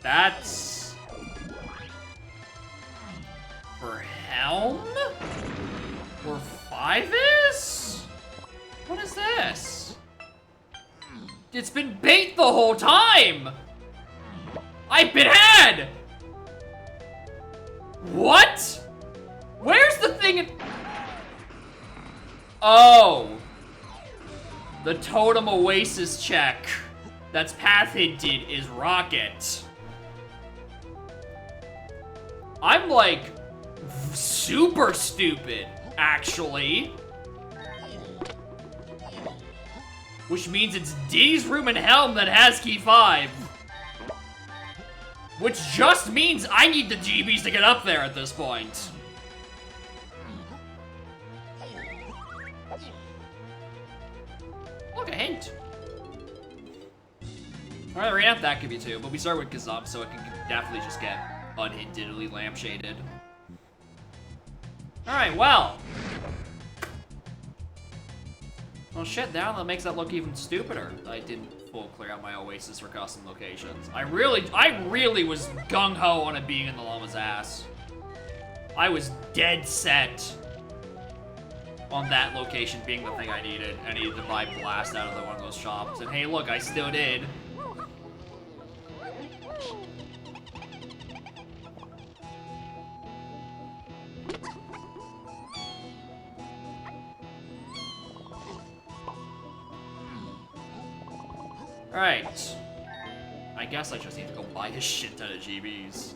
[SPEAKER 1] That's for Helm? Or 5-is? What is this? It's been bait the whole time! I've been had! What? Where's the thing in... Oh. The Totem Oasis check that's path hinted is Rocket. I'm like super stupid, actually. Which means it's D's room and Helm that has key 5. Which just means I need the GBs to get up there at this point. Look, a hint. Alright, ramp that could be too, but we start with Kazam, so it can definitely just get unhintedly lampshaded. Alright, well. Well, shit, now that makes that look even stupider. I didn't full clear out my oasis for custom locations. I really was gung-ho on it being in the llama's ass. I was dead set on that location being the thing I needed. I needed to buy Blast out of one of those shops. And hey, look, I still did. Alright. I guess I just need to go buy a shit ton of GBs.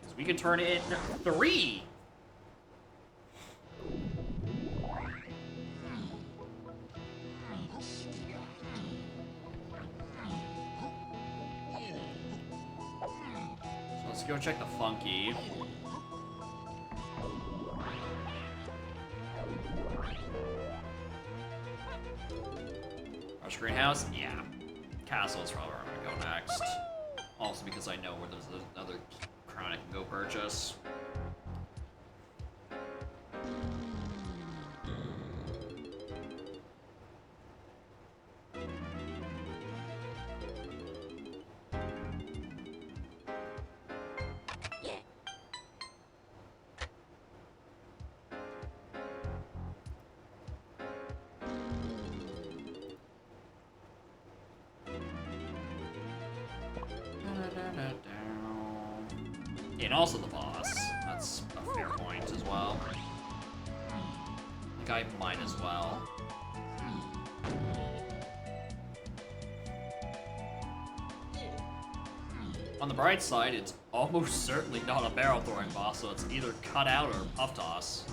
[SPEAKER 1] So we can turn in 3! So let's go check the Funky. Greenhouse? Yeah. Castle is probably where I'm gonna go next. Also because I know where there's another crown I can go purchase. And also the boss. That's a fair point as well. I think I might as well. On the bright side, it's almost certainly not a barrel throwing boss, so it's either cut out or puff toss.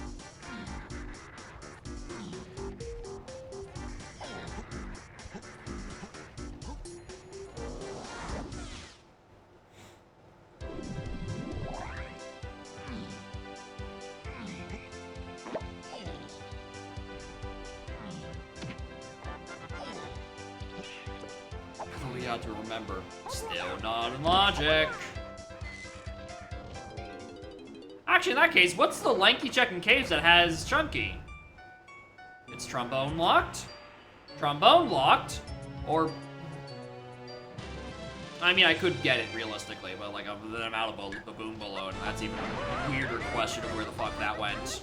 [SPEAKER 1] To remember. Still not in logic. Actually, in that case, what's the lanky check in caves that has Chunky? It's trombone locked? Trombone locked? Or... I mean, I could get it realistically, but like, then I'm out of Baboon Balloon, and that's even a weirder question of where the fuck that went.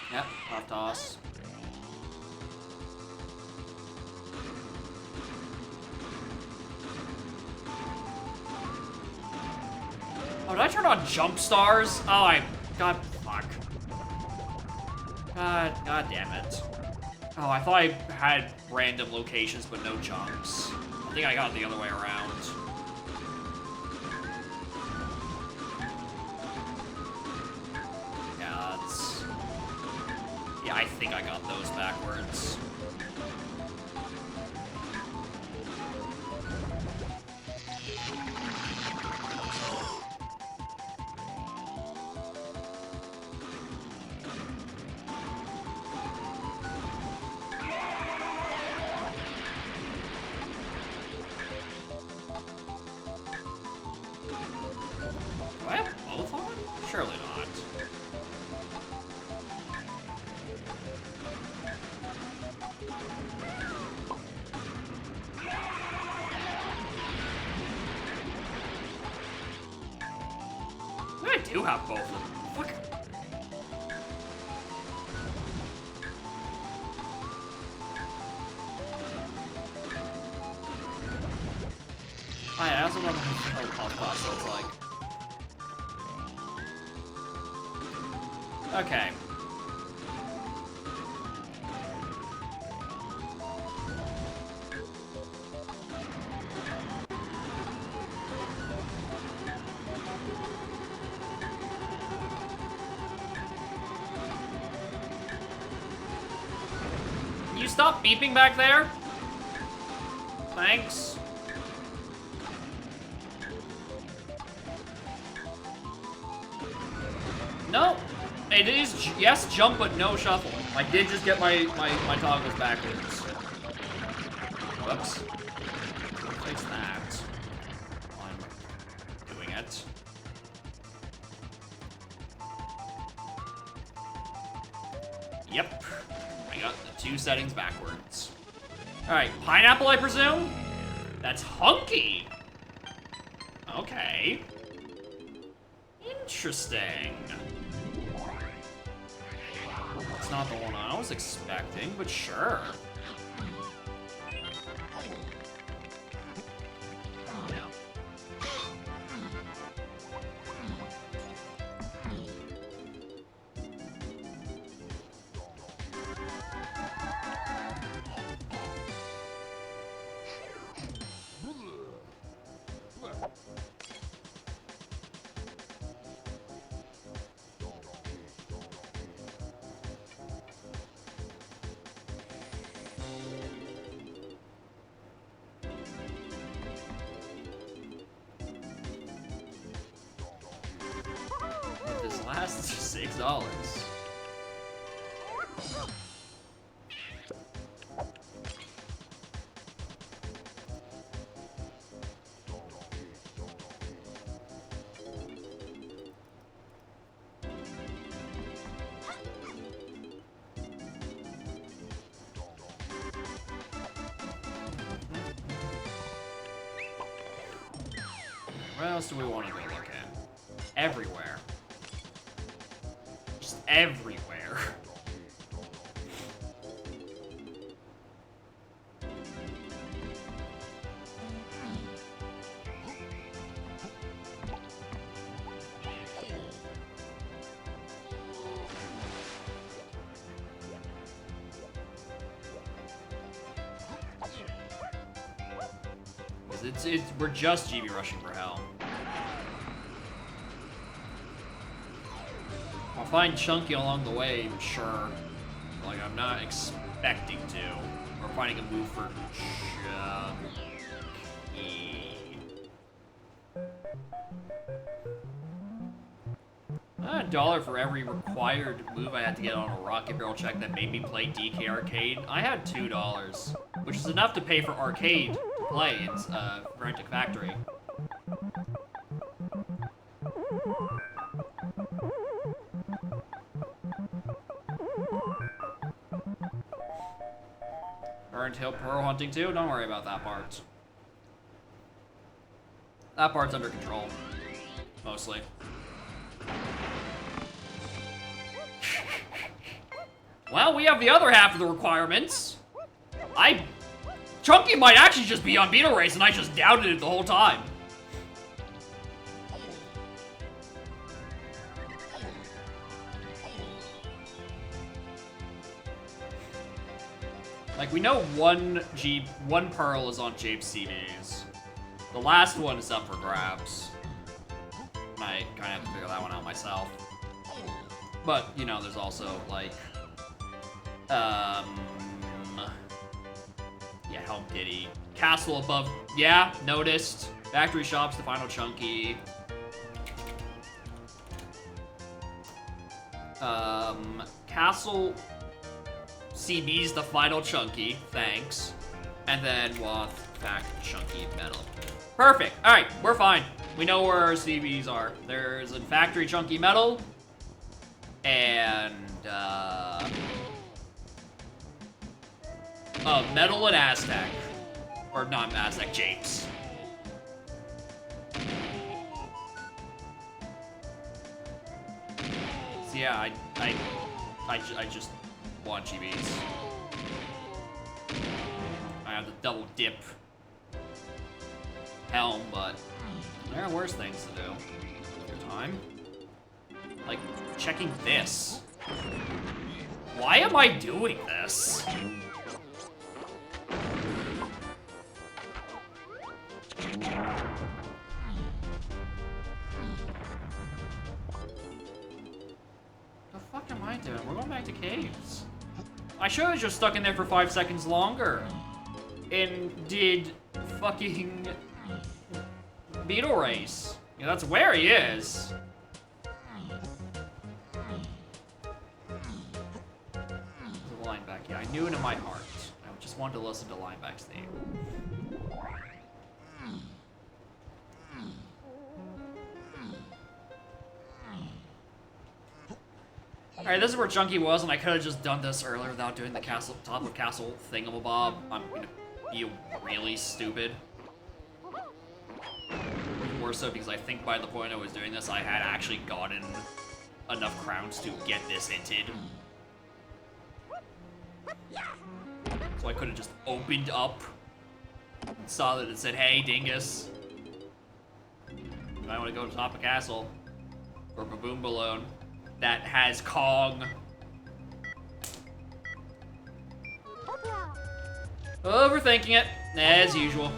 [SPEAKER 1] Yep, puff toss. Oh, did I turn on jump stars? Oh, God, fuck. God damn it. Oh, I thought I had random locations but no jumps. I think I got it the other way around. Yeah, I think I got those backwards. Do I have both on? Surely not. I do have both of them. Fuck. I also don't know what podcast looks like. Okay. stop beeping back there? Thanks. No. It is, yes, jump, but no shuffle. I did just get my toggles backwards. Whoops. Fix that. While I'm doing it. Yep. I got the 2 settings backwards. Alright, pineapple, I presume? That's hunky. Okay. Interesting. That's not the one I was expecting, but sure. This lasts $6. Where else do we want to go look at? Everywhere. Just everywhere. We're just GB rushing for hell. I'll find Chunky along the way, sure. Like, I'm not expecting to. We're finding a move for Chunky. $1 for every required move I had to get on a Rocket Barrel check that made me play DK Arcade. I had $2, which is enough to pay for arcade to play in Frantic Factory. Earned Hill Pro hunting too? Don't worry about that part. That part's under control. Mostly. Well, we have the other half of the requirements. Chunky might actually just be on Beetle Race, and I just doubted it the whole time. Like, we know one Pearl is on Jape's CDs. The last one is up for grabs. I kind of have to figure that one out myself. But, you know, there's also, like, yeah, Helm Kitty. Castle above, yeah, noticed. Factory Shop's the final Chunky. Castle CB's the final Chunky, thanks. And then Woth, Fact, Chunky, Metal. Perfect, alright, we're fine. We know where our CBs are. There's a Factory Chunky Metal, and, Metal and Aztec. Or not Aztec, Japes. So yeah, I just want GBs. I have the double dip Helm, but there are worse things to do with your time. Like, checking this. Why am I doing this? The fuck am I doing? We're going back to caves. I should have just stuck in there for 5 seconds longer. And did fucking Beetle Race. Yeah, that's where he is. There's a lineback. Yeah, I knew it in my heart. I just wanted to listen to lineback's theme. Alright, this is where Chunky was, and I could have just done this earlier without doing the castle, top of castle thingamabob. I'm gonna be really stupid. Even more so because I think by the point I was doing this, I had actually gotten enough crowns to get this hinted. So I could have just opened up and saw that it said, hey, dingus. I want to go to top of castle. Or Baboon Balloon. That has Kong. Overthinking it, as usual.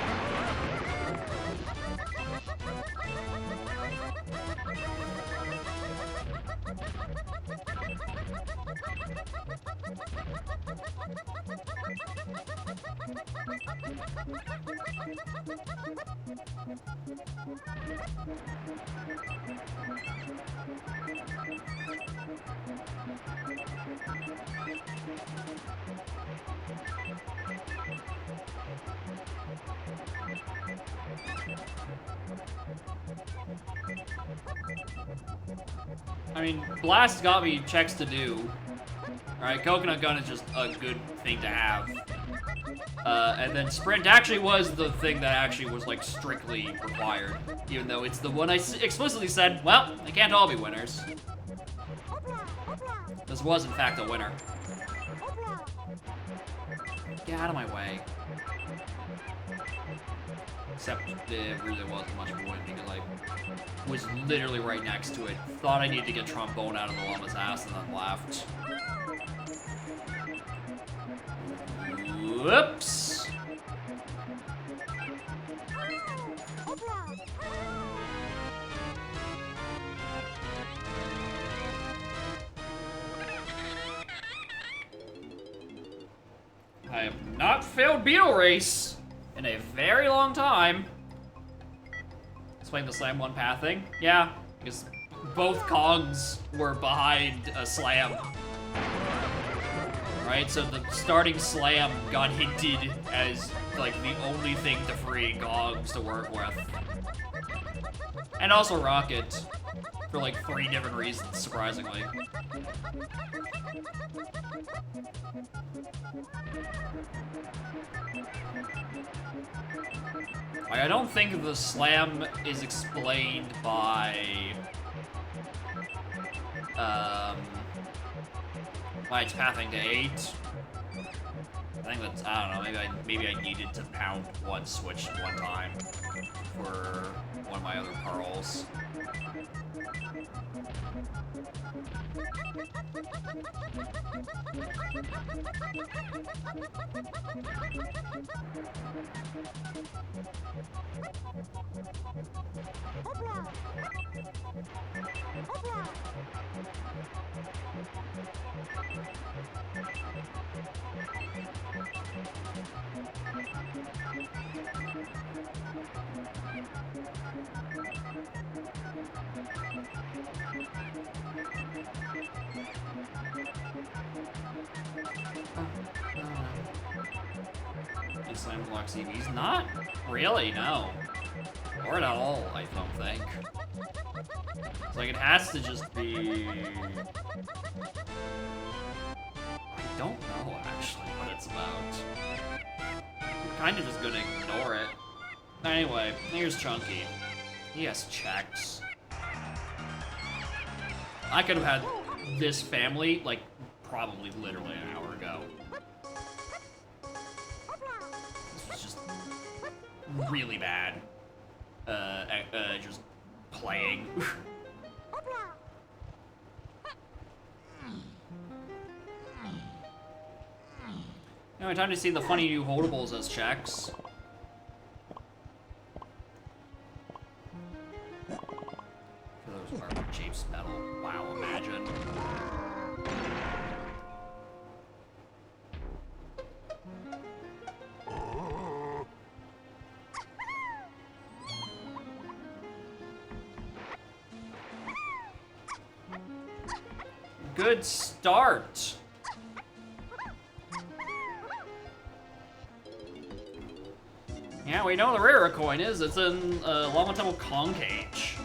[SPEAKER 1] I mean, Blast got me checks to do. Alright, Coconut Gun is just a good thing to have. And then Sprint actually was the thing that actually was, like, strictly required. Even though it's the one I explicitly said, well, they can't all be winners. This was, in fact, a winner. Get out of my way. Except it really wasn't much of a win because I was literally right next to it. Thought I needed to get Trombone out of the llama's ass and then left. Whoops. I have not failed Beetle Race in a very long time. Explain the slam one path thing. Yeah, because both Kongs were behind a slam. Right, so the starting slam got hinted as, like, the only thing to free Kongs to work with. And also Rocket, for, like, 3 different reasons, surprisingly. I don't think the slam is explained by, why it's pathing to 8. I think that's, I don't know, maybe I needed to pound one switch one time for one of my other pearls. Slam blocks EVs? Not really, no. Or at all, I don't think. It's like it has to just be... I don't know, actually, what it's about. I'm kind of just gonna ignore it. Anyway, here's Chunky. He has checks. I could have had this family, like, probably literally an hour ago. Really bad. Just playing. Anyway, time to see the funny new holdables as checks. Those are James Metal. Wow, imagine. good start. Yeah, we know the rare coin is. It's in Lava Temple Concage.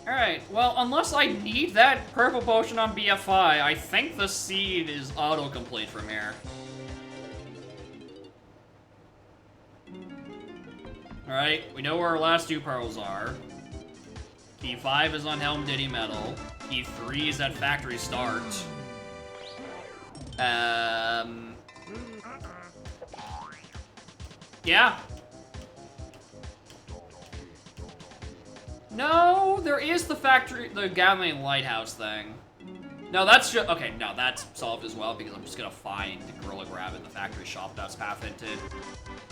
[SPEAKER 1] Alright, well, unless I need that purple potion on BFI, I think the seed is autocomplete from here. Alright, we know where our last two pearls are. Key 5 is on Helm Diddy Metal. Key 3 is at Factory Start. Yeah. No, there is the Gathering Lighthouse thing. No, that's just, okay, no, that's solved as well, because I'm just gonna find the Gorilla Grab in the factory shop that's path into,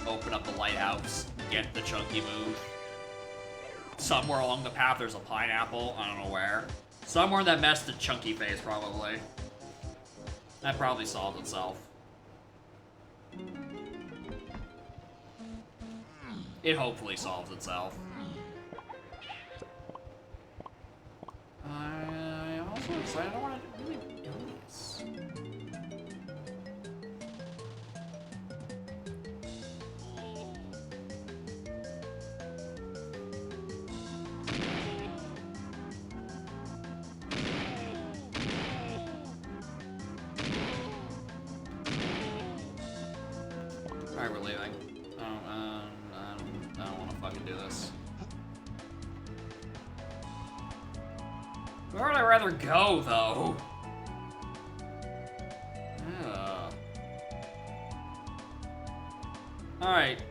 [SPEAKER 1] open up the lighthouse, get the chunky move. Somewhere along the path there's a pineapple, I don't know where. Somewhere in that messed the chunky phase, probably. That probably solved itself. It hopefully solves itself. I'm also excited. I don't want to really do this. Alright, we're leaving. I don't want to fucking do this. Where would I rather go, though? Alright.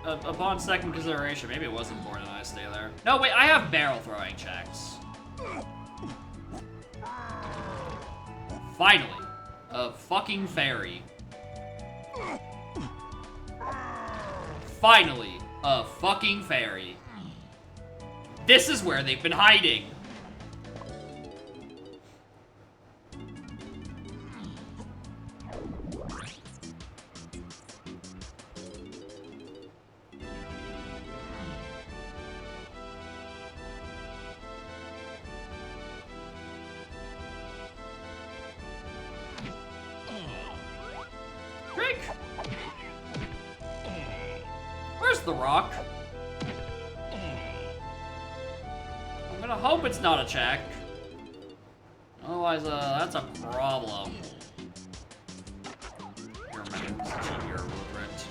[SPEAKER 1] Upon second consideration, maybe it was important that I stay there. No, wait, I have barrel throwing checks. Finally. A fucking fairy. Finally. A fucking fairy. This is where they've been hiding. Drink! Where's the rock? I'm gonna hope it's not a check. Otherwise, that's a problem. Here, man, this is your blueprint.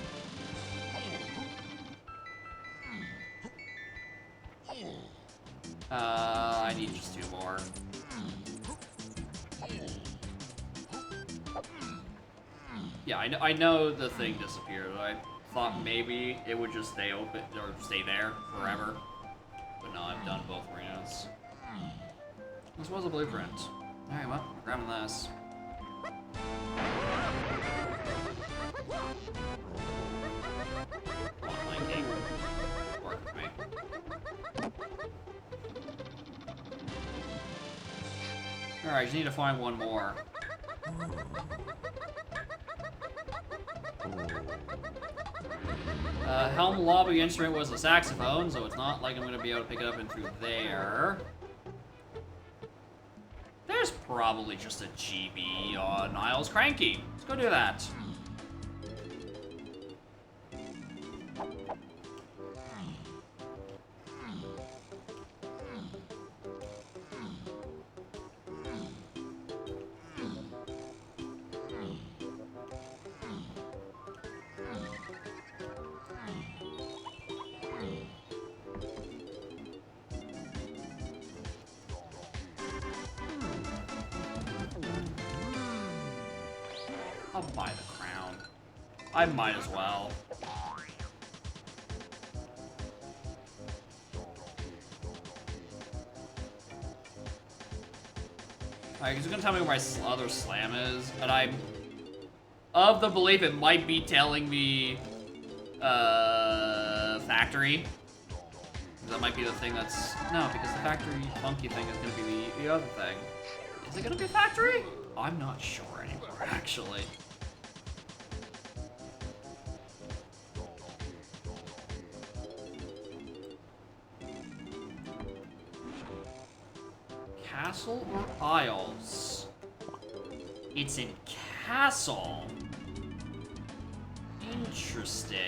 [SPEAKER 1] I need just 2 more. Yeah, I know the thing disappeared. I thought maybe it would just stay open or stay there forever. But no, I've done both arenas. This was a blueprint. Alright, well, we're grabbing this. Come on, Lanky. Work with me. Alright, just need to find one more. Helm lobby instrument was a saxophone, so it's not like I'm gonna be able to pick it up and through there. There's probably just a GB on Niles Cranky. Let's go do that. I'll buy the crown. I might as well. Alright, he's gonna tell me where my other slam is, and I'm of the belief it might be telling me, factory. That might be the thing that's, no, because the factory funky thing is gonna be the other thing. Is it gonna be factory? I'm not sure anymore, actually. Castle or Isles? It's in Castle. Interesting.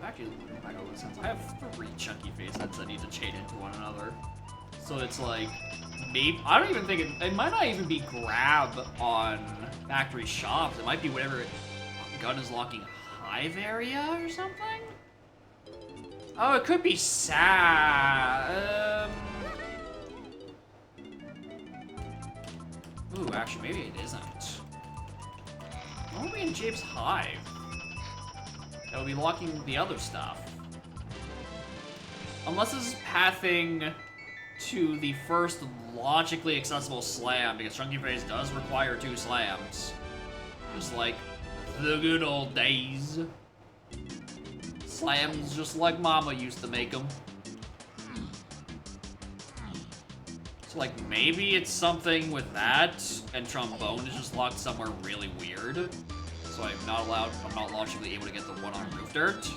[SPEAKER 1] Actually, I don't know sense. I have 3 chunky face heads that need to chain into one another. So it's like, maybe, I don't even think it might not even be grab on factory shops. It might be whatever gun is locking hive area or something? Oh, it could be Ooh, actually, maybe it isn't. Why are we in Jabe's hive? That would be locking the other stuff. Unless this is pathing to the first logically accessible slam, because Chunky Face does require 2 slams. Just like the good old days. Slams just like Mama used to make them. So like maybe it's something with that, and Trombone is just locked somewhere really weird. So I'm not logically able to get the one on roof dirt.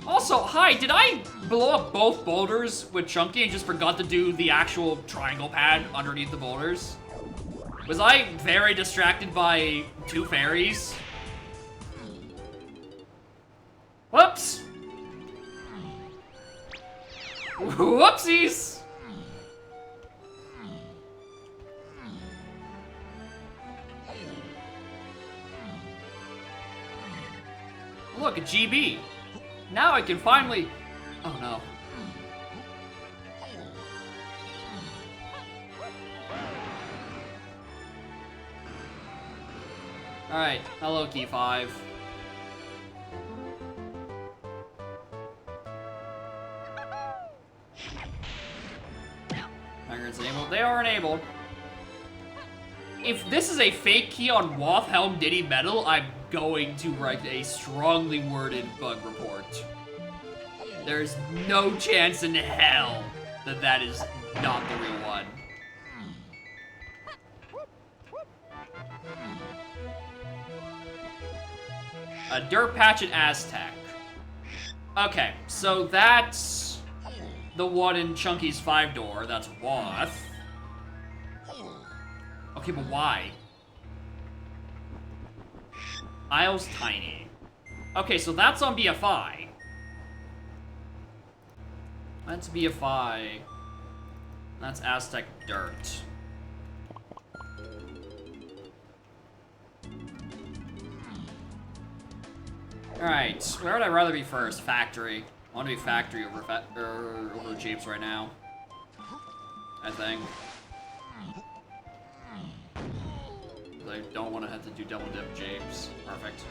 [SPEAKER 1] Also, hi, did I blow up both boulders with Chunky and just forgot to do the actual triangle pad underneath the boulders? Was I very distracted by 2 fairies? Whoops! Whoopsies! Look, a GB. Now I can finally... Oh no. Alright, hello Key 5. Migrants enabled. They are enabled. If this is a fake key on Wathhelm Diddy Metal, I'm going to write a strongly worded bug report. There's no chance in hell that that is not the real one. A dirt patch and Aztec. Okay, so that's the one in Chunky's 5-door. That's Wath. Okay, but why? Isle's tiny. Okay, so that's on BFI. That's BFI. That's Aztec dirt. Alright, where would I rather be first? Factory. I want to be factory over over Jeeps right now. I think. I don't want to have to do double dip Japes. Perfect.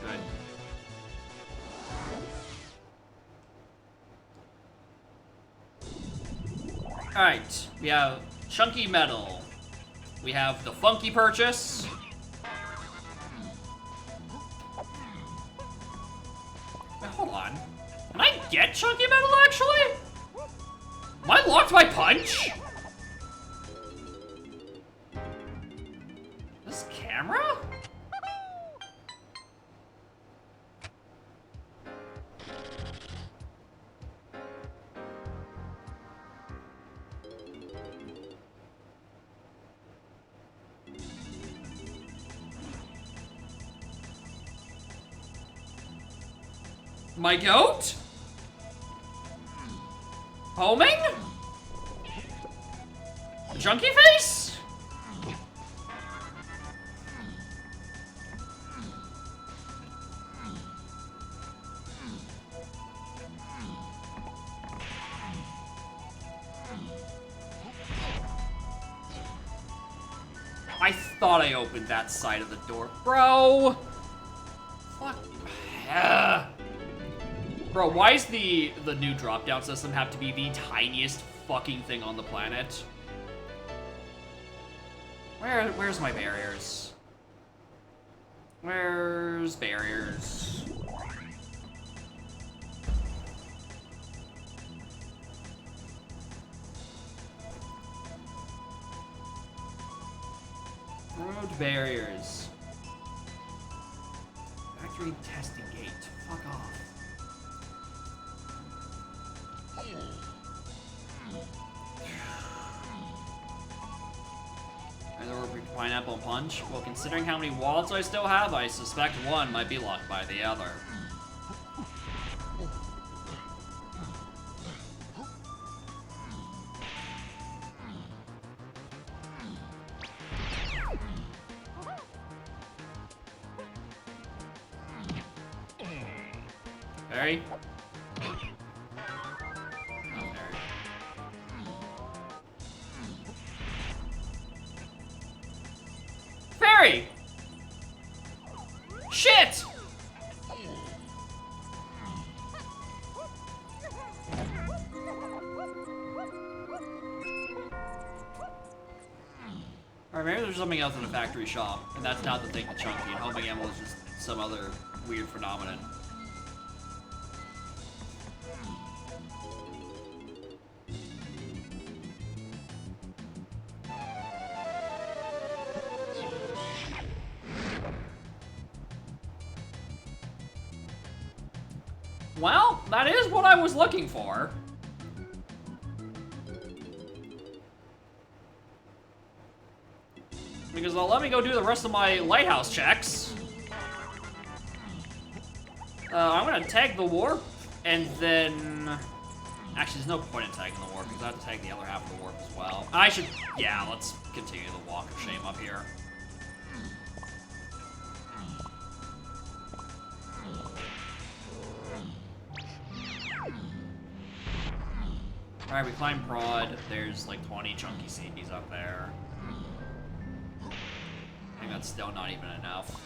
[SPEAKER 1] Good. Alright, we have Chunky Metal. We have the Funky Purchase. Wait, hold on. Can I get Chunky Metal, actually? Am I locked by Punch? This camera? My goat? Homing? Chunky Face? I thought I opened that side of the door. Bro! Fuck. Bro, why is the new drop-down system have to be the tiniest fucking thing on the planet? Where's my barriers? Where's barriers? Road barriers. Factory testing gate. Fuck off. Pineapple punch? Well, considering how many wallets I still have, I suspect one might be locked by the other. Barry? Fairy! Shit! Alright, maybe there's something else in the factory shop, and that's not the thing to Chunky, and homing ammo is just some other weird phenomenon. Well, that is what I was looking for. Because they'll let me go do the rest of my lighthouse checks. I'm gonna tag the warp, and then... Actually, there's no point in tagging the warp, because I have to tag the other half of the warp as well. I should... Yeah, let's continue the walk of shame up here. Alright, we climb Prod. There's like 20 chunky CBs up there. I think that's still not even enough.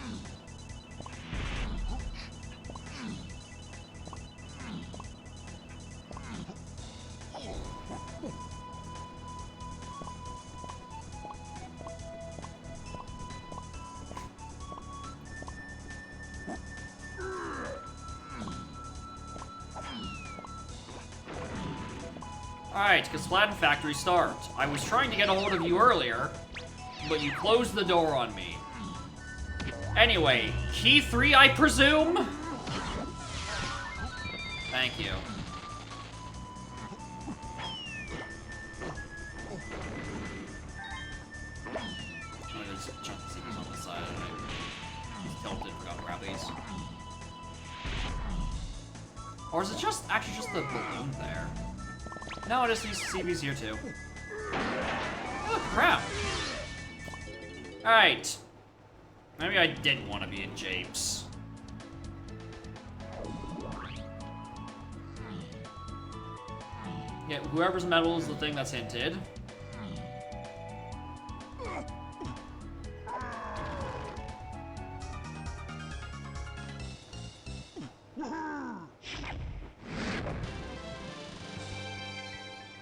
[SPEAKER 1] Alright, Kasplatin Factory start. I was trying to get a hold of you earlier, but you closed the door on me. Anyway, key 3, I presume? Thank you. Oh, there's chunky secrets on this side. I tilted, forgot to grab these. Or is it actually just the balloon there? No, it is these CBs here too. Oh, crap. Alright. Maybe I didn't want to be in Japes. Yeah, whoever's medal is the thing that's hinted.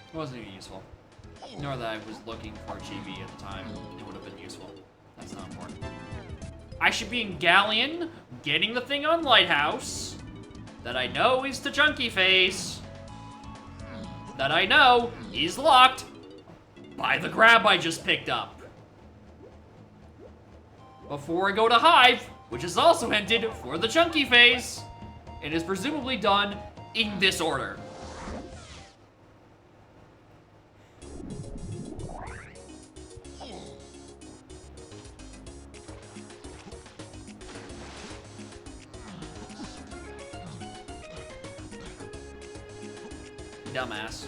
[SPEAKER 1] It wasn't even useful. Nor that I was looking for GB at the time. It would have been useful. That's not important. I should be in Galleon, getting the thing on Lighthouse, that I know is the Chunky Face, that I know is locked by the grab I just picked up. Before I go to Hive, which is also hinted for the Chunky Face, it is presumably done in this order. Dumbass.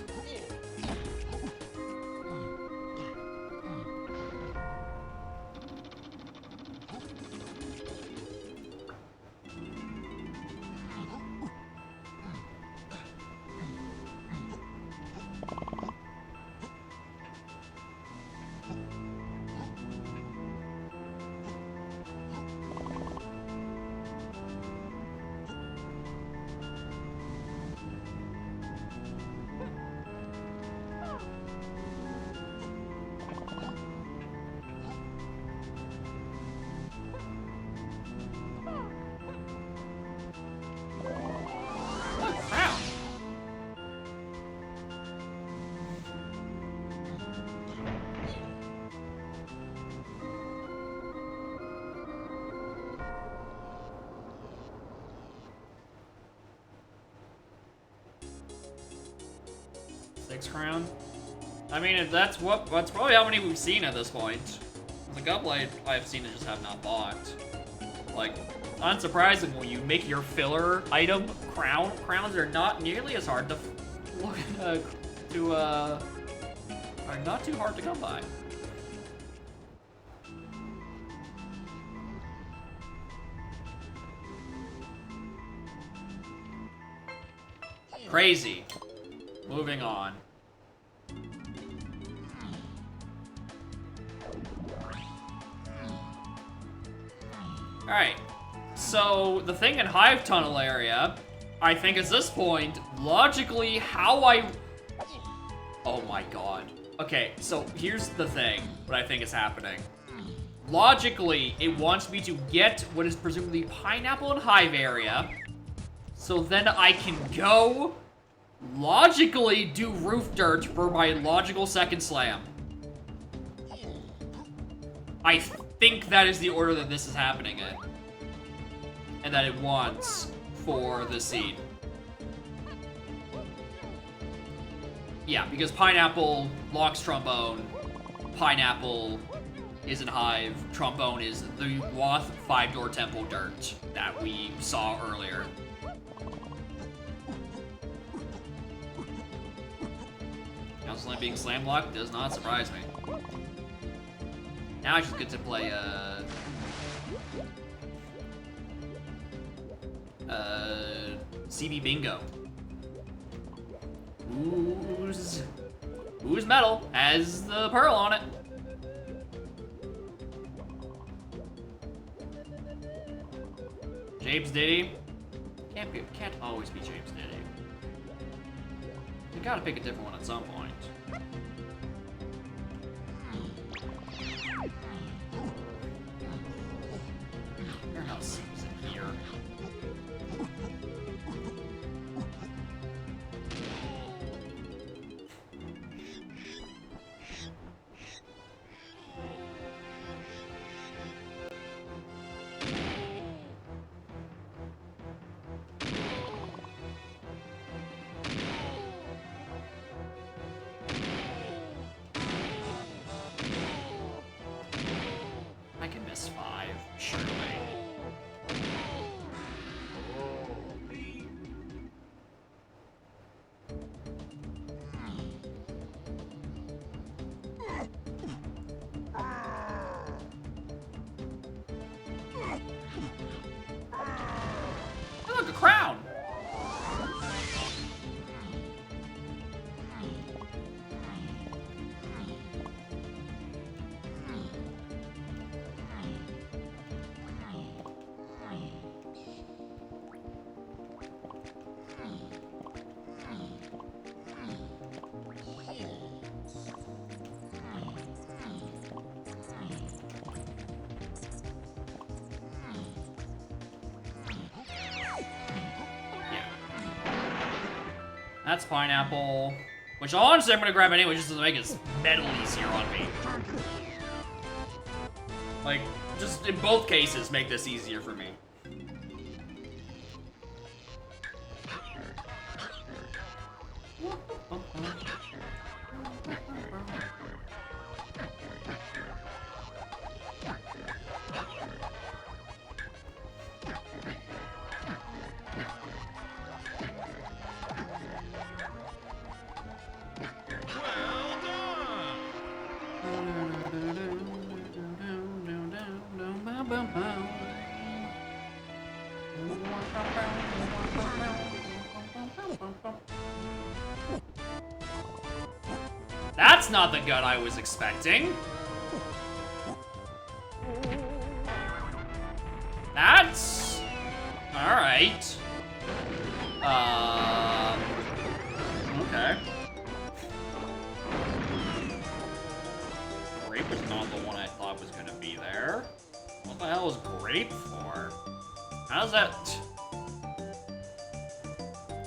[SPEAKER 1] 6 crown. I mean, that's probably how many we've seen at this point. There's a couple I've seen that just have not bought. Like, unsurprisingly, when you make your filler item crowns are not nearly as hard to are not too hard to come by. Crazy. Moving on. Alright. So, the thing in Hive Tunnel area, I think at this point, logically, how I... Oh my god. Okay, so here's the thing, what I think is happening. Logically, it wants me to get what is presumably Pineapple and Hive area, so then I can go, logically do Roof Dirt for my logical second slam. I think that is the order that this is happening in. And that it wants for the seed. Yeah, because Pineapple locks Trombone, Pineapple is in Hive, Trombone is the Wath 5-door temple dirt that we saw earlier. Constantly being slam blocked does not surprise me. Now I just get to play, CB Bingo. Ooze Metal has the pearl on it. James Diddy. Can't always be James Diddy. You gotta pick a different one at some point. Warehouse seems in here. I can miss 5, surely. Oh, look, a crown! That's Pineapple. Which honestly I'm gonna grab anyway just to make it metal easier on me. Like, just in both cases make this easier for me. That's not the gun I was expecting. That's... alright. Okay. Grape was not the one I thought was gonna be there. What the hell is Grape for? How does that...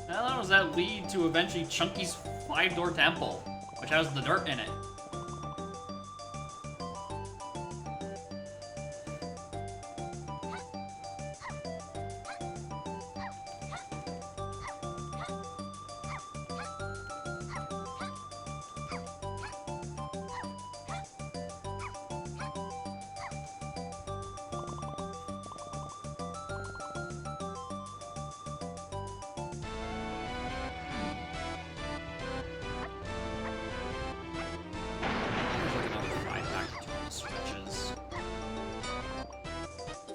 [SPEAKER 1] how does that lead to eventually Chunky's 5-door temple, which has the dirt in it?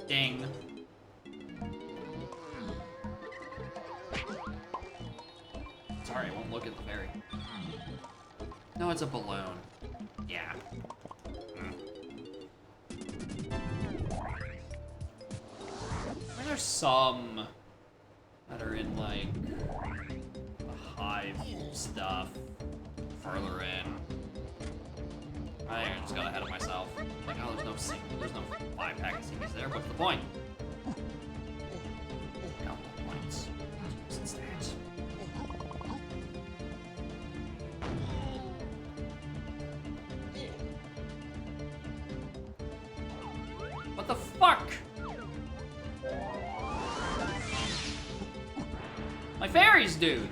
[SPEAKER 1] Ding. Sorry, I won't look at the fairy. No, it's a balloon. Yeah. There's some that are in, like, the hive stuff further in. I think I just got ahead of myself. Like, oh, there's no 5-pack of CBs there. What's the point? No points. What's that? What the fuck? My fairies, dude!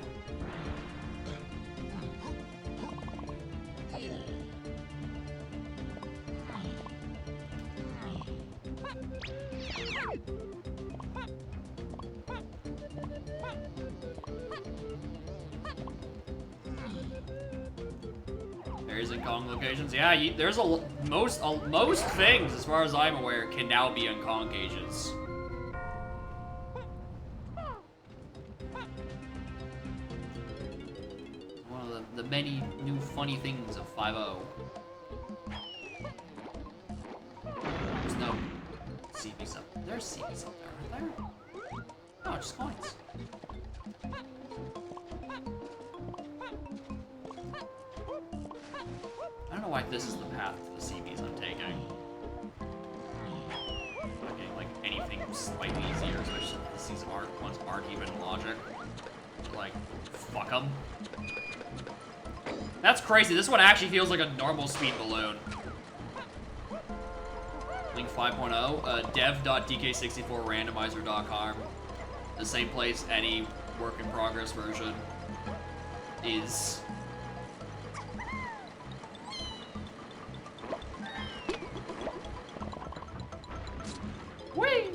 [SPEAKER 1] Fairies in Kong locations? Yeah, there's most things, as far as I'm aware, can now be in Kong cages. The many new funny things of 5.0. There's no CBs up. There's CBs up there, aren't there? Oh, just coins. I don't know why this is the path to the CBs I'm taking. Okay, like anything slightly easier, especially if these ones aren't even logic. Like, fuck them. That's crazy. This one actually feels like a normal speed balloon. Link 5.0, dev.dk64randomizer.com. The same place any work in progress version is. Whee!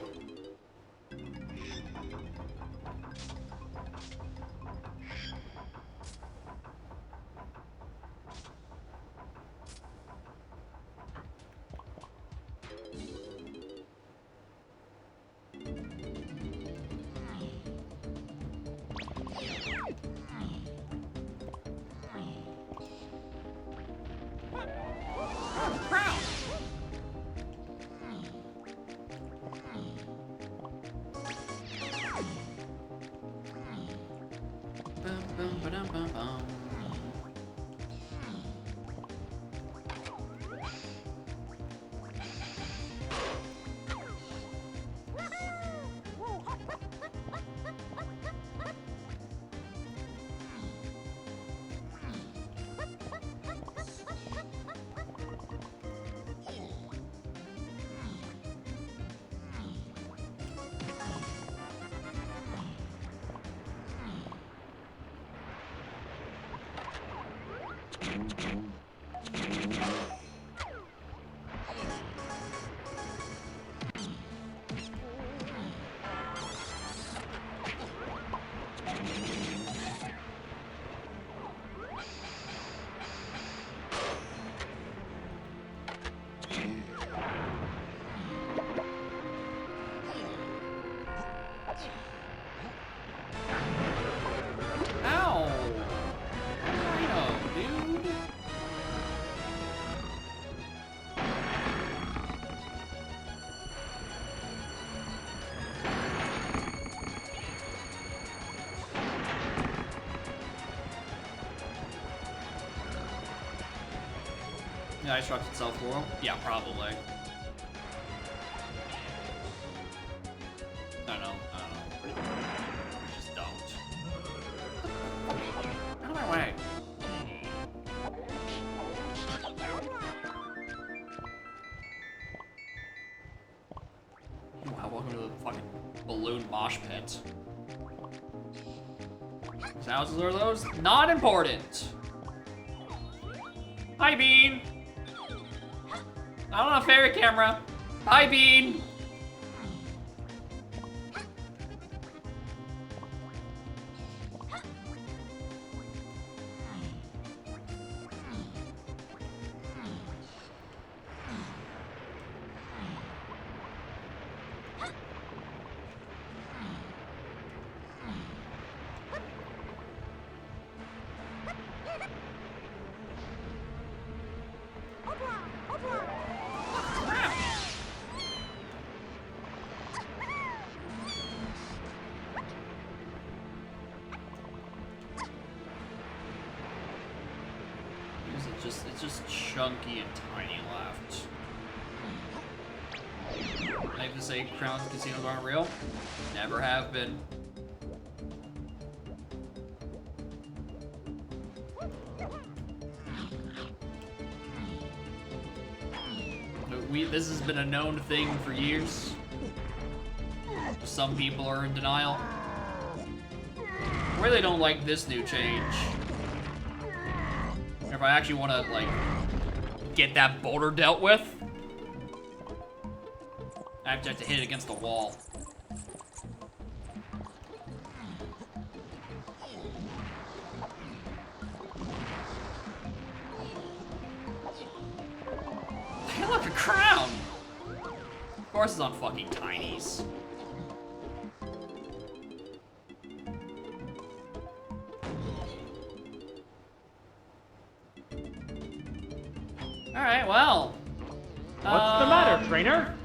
[SPEAKER 1] Yeah, I dropped itself for him? Yeah, probably. I don't know. I just don't. Out of my way. Wow, welcome to the fucking balloon mosh pit. Whose houses are those? Not important. Hi, Bean. Not on a fairy camera. Hi, Bean. It's just chunky and tiny left. I have to say, crowns and casinos aren't real. Never have been. This has been a known thing for years. Some people are in denial. I really don't like this new change. If I actually want to, like, get that boulder dealt with, I have to hit it against the wall. Hey, look, a crown! Of course it's on fucking tinies. Alright, well.
[SPEAKER 2] What's the matter, trainer?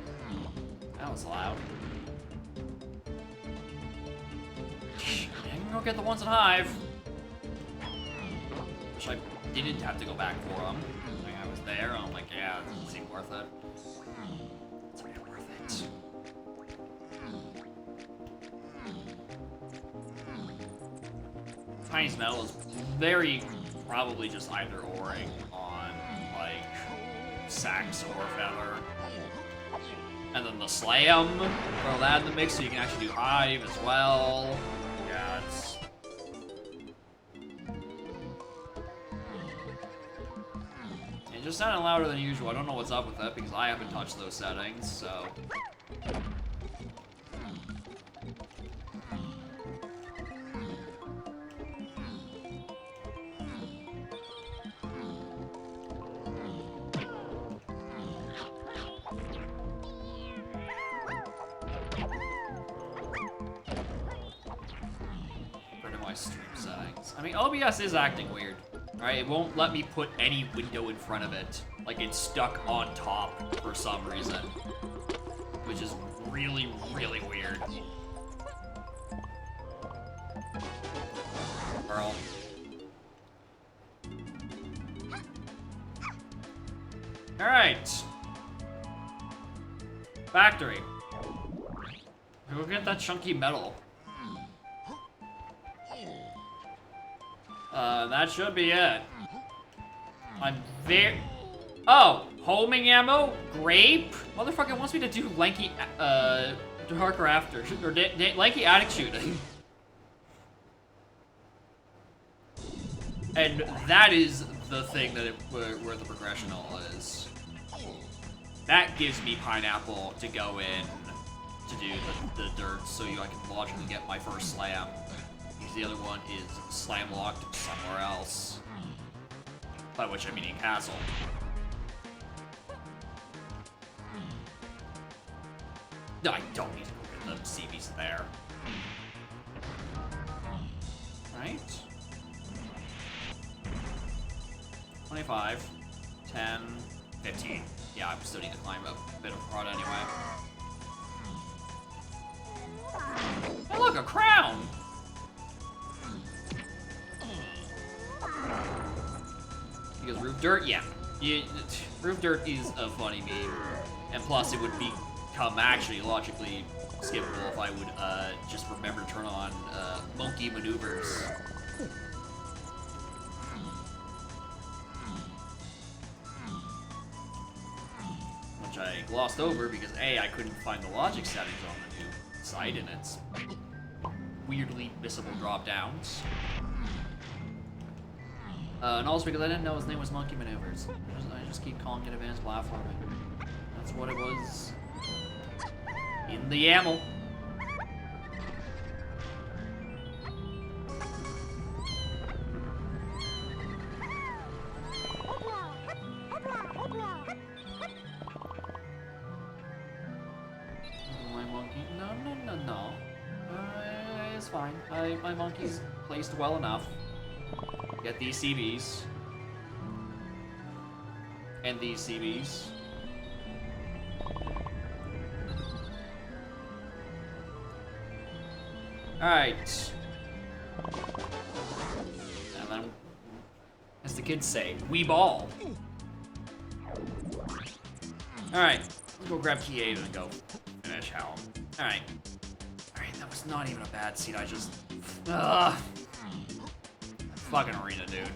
[SPEAKER 1] That was loud. I can go get the ones in Hive. Wish I didn't have to go back for them. Like, I was there, and I'm like, yeah, it doesn't seem worth it. It's really worth it. Tiny's Metal is very probably just either oring on, like, Sax or Feather. And then the Slam, throw that in the mix so you can actually do Hive as well. Yeah, it's... It just sounded louder than usual. I don't know what's up with that because I haven't touched those settings, so... Stream settings. I mean, OBS is acting weird. Alright, it won't let me put any window in front of it. Like, it's stuck on top for some reason. Which is really, really weird. Pearl. Alright. Factory. Go get that chunky metal. That should be it. I'm very... Oh! Homing ammo? Grape? Motherfucker wants me to do lanky, darker after, or lanky attic shooting. And that is the thing that where the progression all is. That gives me pineapple to go in to do the dirt so I can logically get my first slam. The other one is slam locked somewhere else. By which I mean in castle. No, I don't need to go get the CVs there. Right? 25, 10, 15. Yeah, I still need to climb a bit of a prod anyway. Hey, look, a crown! Because roof dirt, yeah. Roof dirt is a funny meme. And plus, it would become actually logically skippable if I would just remember to turn on monkey maneuvers. Which I glossed over because A, I couldn't find the logic settings on the new site and its weirdly missable drop downs. And also because I didn't know his name was Monkey Maneuvers. I just keep calling it Advanced Platforming. That's what it was. In the YAML. My monkey? No. It's fine. My monkey's placed well enough. Get these CVs. And these CVs. Alright. And then, as the kids say, we ball. Alright, let's go grab key 8 and go finish Hal. Alright. Alright, that was not even a bad seed, I just... Ugh. Fucking arena, dude.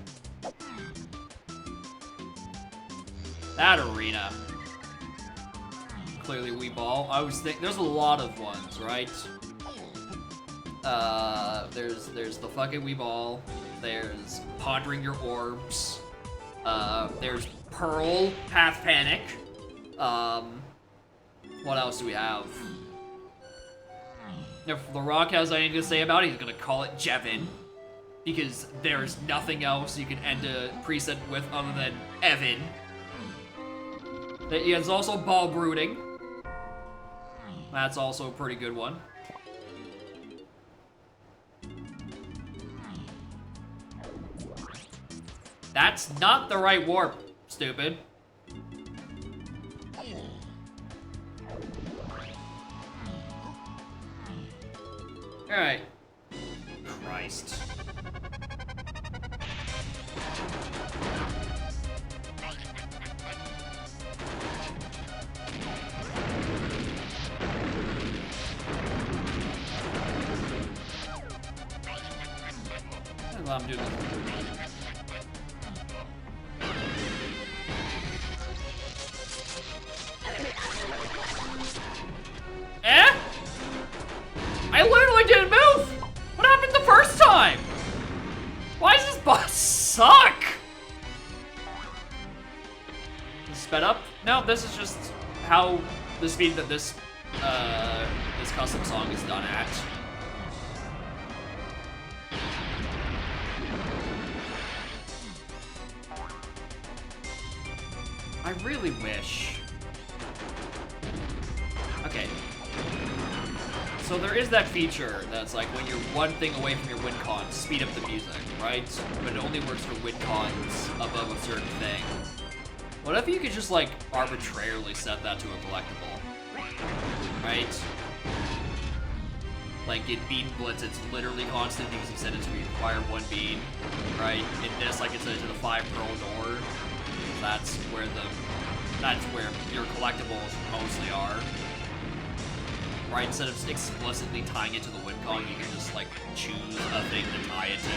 [SPEAKER 1] That arena. Clearly Wii Ball. I was thinking, there's a lot of ones, right? There's the fucking Wii Ball. There's Pondering Your Orbs. There's Pearl, Path Panic. What else do we have? If The Rock has anything to say about it, he's gonna call it Jevin. Because there's nothing else you can end a preset with other than Evan. There's also Ball Brooding. That's also a pretty good one. That's not the right warp, stupid. Alright. Christ. I'm doing this. Eh? I literally didn't move! What happened the first time? Why does this boss suck? Sped up? No, this is just how the speed that this custom song is done at. I really wish. Okay. So there is that feature that's like when you're one thing away from your win con, speed up the music, right? But it only works for win cons above a certain thing. What if you could just like arbitrarily set that to a collectible? Right? Like in Bean Blitz, it's literally constant because you set it to require 1 bean, right? In this, like it's set it to the 5 pearl door. That's where your collectibles mostly are. Right, instead of explicitly tying it to the win con, you can just like choose a thing to tie it to.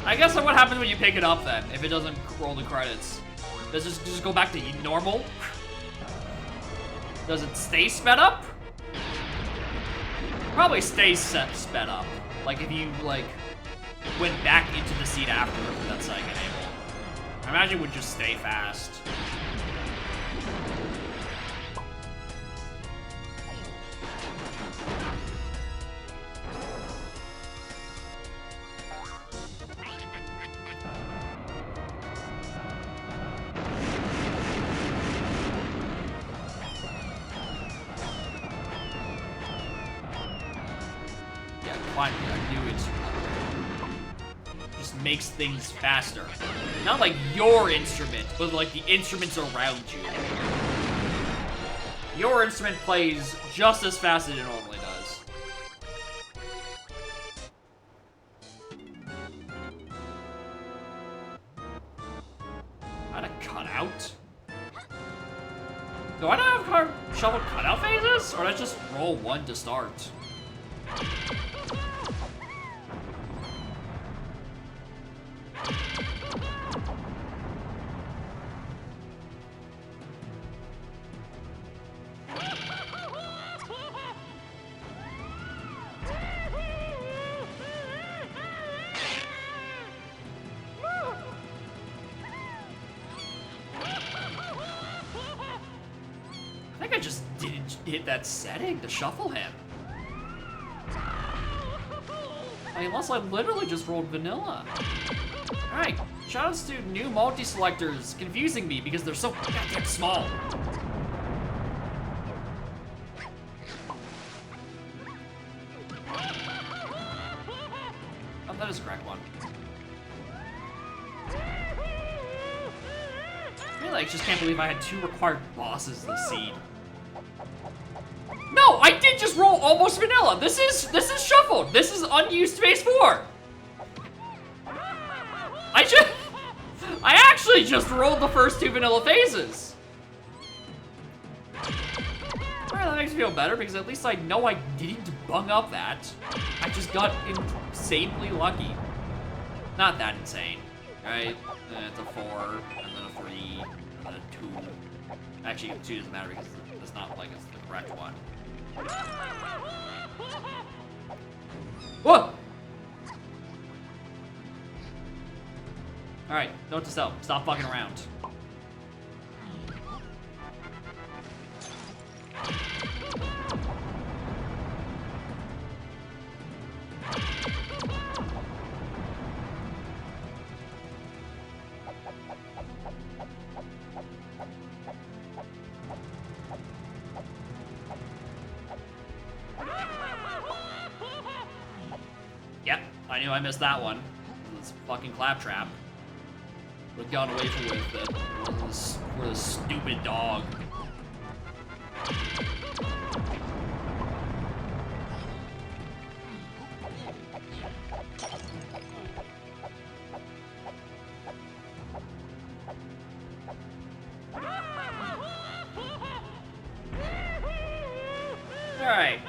[SPEAKER 1] I guess what happens when you pick it up then, if it doesn't roll the credits? Does it just go back to normal? Does it stay sped up? Probably stays sped up. Like if you like went back into the seat afterwards with that second enable. I imagine it would just stay fast. Finally, a new instrument. Just makes things faster. Not like your instrument, but like the instruments around you. Your instrument plays just as fast as it normally does. Not a cutout? Do I not have shovel cutout phases? Or did I just roll 1 to start? I think I just didn't hit that setting to shuffle him. I mean, unless I literally just rolled vanilla. Alright, shoutouts to new multi-selectors confusing me because they're so goddamn small. Oh, that is a crack one. I just can't believe I had 2 required bosses this seed. No, I did did just roll almost vanilla. This is shuffled. This is unused phase 4. I actually just rolled the first 2 vanilla phases. Alright, that makes me feel better because at least I know I didn't bung up that. I just got insanely lucky. Not that insane, right? It's a 4, and then a 3, and then a 2. Actually, 2 doesn't matter because it's not like it's the correct one. Whoa! Alright, note to self. Stop fucking around. Yep, I knew I missed that one. This fucking claptrap. Would've gone away from with it. For this stupid dog. Alright.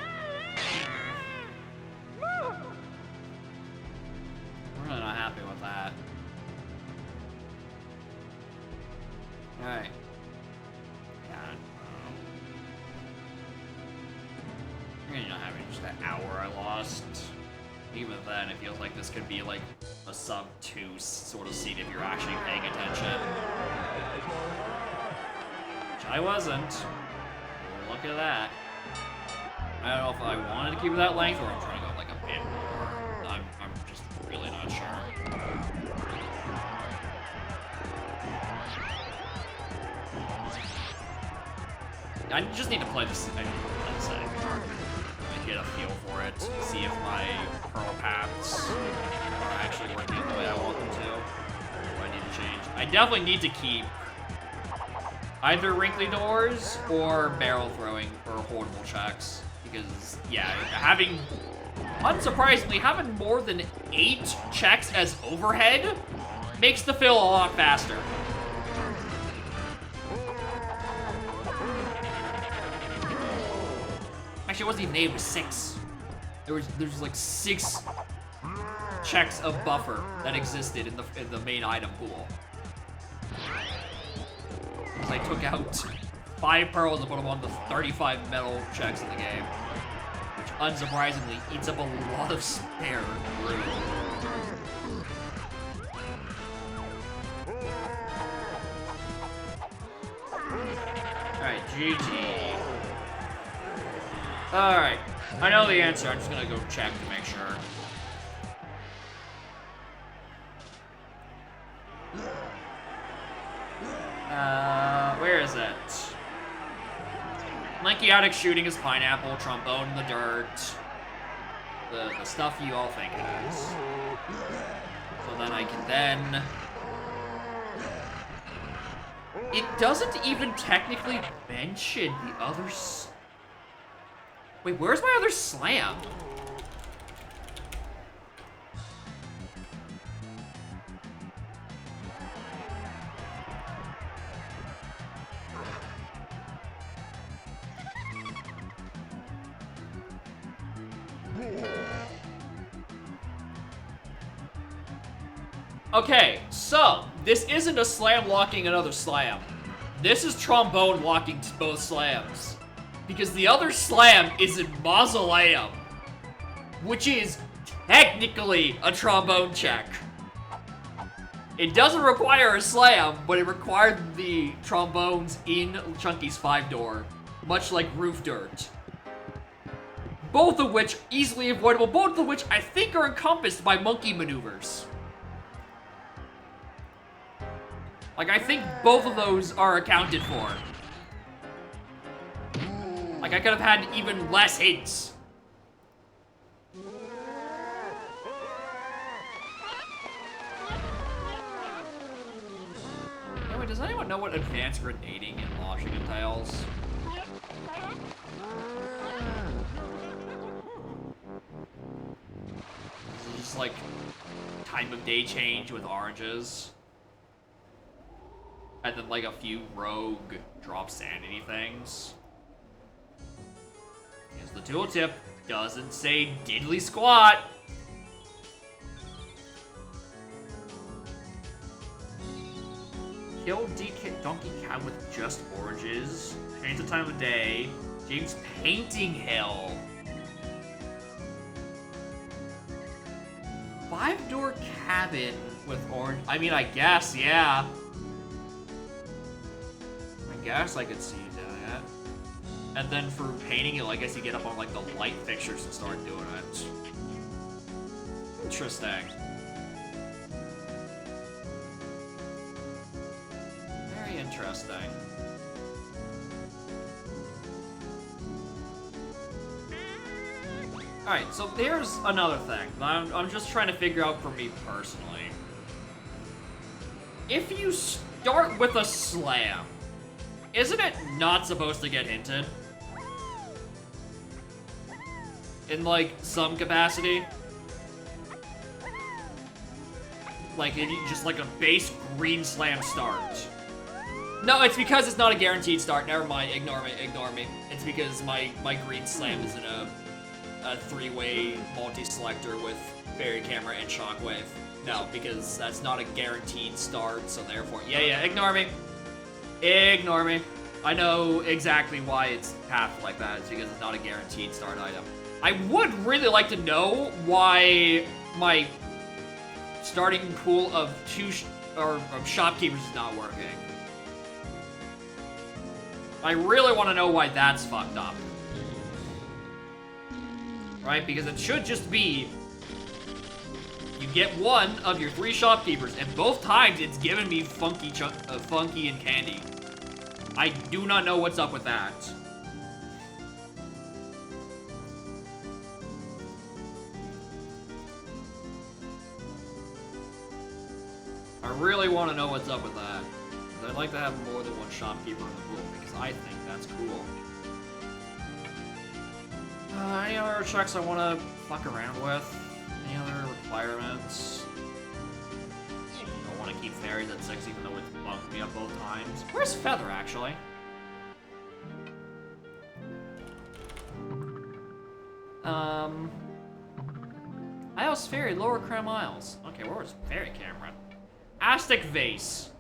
[SPEAKER 1] I'm really not happy with that. Alright. God. I'm really not having just that hour I lost. Even then, it feels like this could be like a sub 2 sort of seat if you're actually paying attention. Which I wasn't. Look at that. I don't know if I wanted to keep it that length or I'm trying to go like a bit more. I'm just really not sure. I just need to play this thing, let's say. And get a feel for it, see if my pearl paths are actually working the way I want them to. Or I need to change. I definitely need to keep either wrinkly doors or barrel throwing or hoardable checks. Because, yeah, unsurprisingly, having more than 8 checks as overhead makes the fill a lot faster. Actually, it wasn't even 8, it was 6. There's like 6 checks of buffer that existed in the main item pool. Because I took out 5 pearls and put them on the 35 metal checks in the game. Which, unsurprisingly, eats up a lot of spare room. Alright, GG. Alright, I know the answer, I'm just gonna go check to make sure. Where is it? Lanky shooting his pineapple, trombone in the dirt. The stuff you all think it is. So then I can then... It doesn't even technically mention the others. Wait, where's my other slam? Okay, so this isn't a slam locking another slam. This is trombone locking both slams. Because the other slam is in Mausoleum, which is technically a trombone check. It doesn't require a slam, but it required the trombones in Chunky's 5-door, much like Roof Dirt. Both of which easily avoidable, both of which I think are encompassed by monkey maneuvers. Like, I think both of those are accounted for. Like, I could have had even less hints. Anyway, does anyone know what advanced grenading and launching entails? Just like time of day change with oranges. And then like a few rogue drop sanity things. Here's the tooltip. Doesn't say diddly squat. Kill Donkey Cat with just oranges. Change the time of day. James Painting Hill. 5-door cabin with orange. I mean, I guess, yeah. I guess I could see you doing it. And then for painting it, I guess you get up on like the light fixtures and start doing it. Interesting. Very interesting. Alright, so there's another thing I'm just trying to figure out for me personally. If you start with a slam, isn't it not supposed to get hinted? In, like, some capacity? Like, just like a base green slam start. No, it's because it's not a guaranteed start. Never mind, ignore me. It's because my green slam is in a three-way multi-selector with fairy camera and shockwave. No, because that's not a guaranteed start, so therefore... Yeah, ignore me. Ignore me. I know exactly why it's path like that. It's because it's not a guaranteed start item. I would really like to know why my starting pool of shopkeepers is not working. I really want to know why that's fucked up. Right? Because it should just be you get one of your 3 shopkeepers, and both times it's given me funky and candy. I do not know what's up with that. I really want to know what's up with that. I'd like to have more than one shopkeeper in the pool, because I think that's cool. Any other checks I want to fuck around with? Any other requirements? I want to keep fairies at 6 even though it's bumped me up both times. Where's Feather, actually? Isles Fairy, Lower Cram Isles. Okay, where's Fairy Cameron? Aztec Vase. :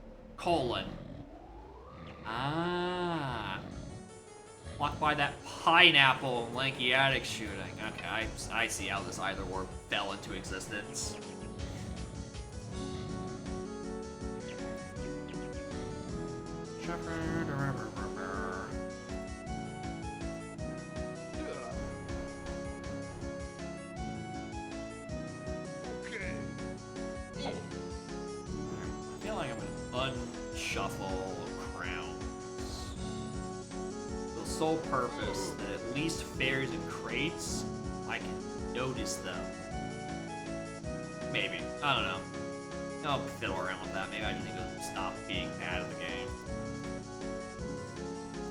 [SPEAKER 1] Walk by that pineapple and lanky attic shooting. Okay, I see how this either or fell into existence.
[SPEAKER 3] Okay.
[SPEAKER 1] I feel like I'm gonna unshuffle crowns. The sole purpose that at least fairies and crates, I can notice them. Maybe. I don't know. I'll fiddle around with that. Maybe I just need to stop being bad at the game.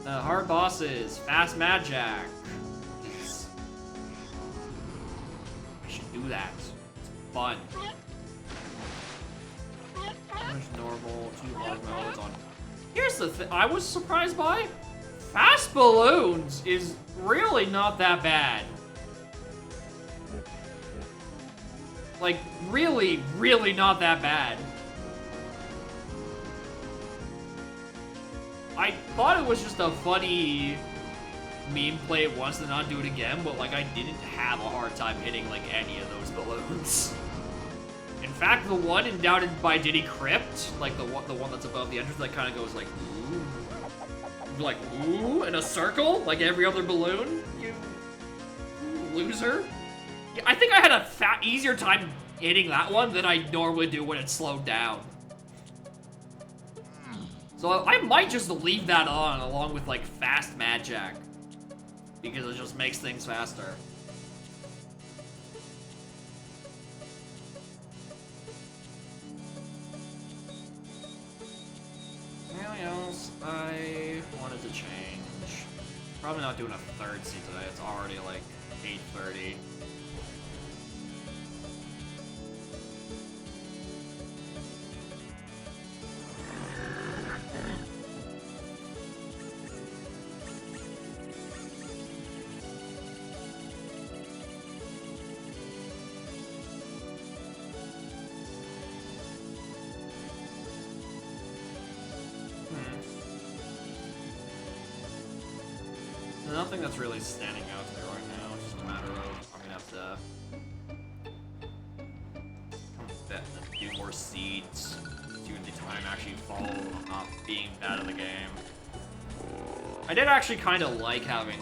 [SPEAKER 1] Hard bosses. Fast Mad Jack. I should do that. It's fun. There's normal, 2 hard modes on. Here's the thing I was surprised by. Fast Balloons is really not that bad. Like, really, really not that bad. I thought it was just a funny meme, play it once and not do it again, but like I didn't have a hard time hitting like any of those balloons. In fact, the one endowed by Diddy Crypt, like the one that's above the entrance, that kind of goes like ooh, like ooh, in a circle, like every other balloon. You loser. Yeah, I think I had a easier time hitting that one than I normally do when it's slowed down. So I might just leave that on along with like Fast Mad Jack, because it just makes things faster. Anything else I wanted to change? Probably not doing a third scene today. It's already like 8:30. nothing that's really standing out to me right now. It's just a matter of I'm gonna have to come a few more seeds, see when the time actually falls, not being bad at the game. I did actually kind of like having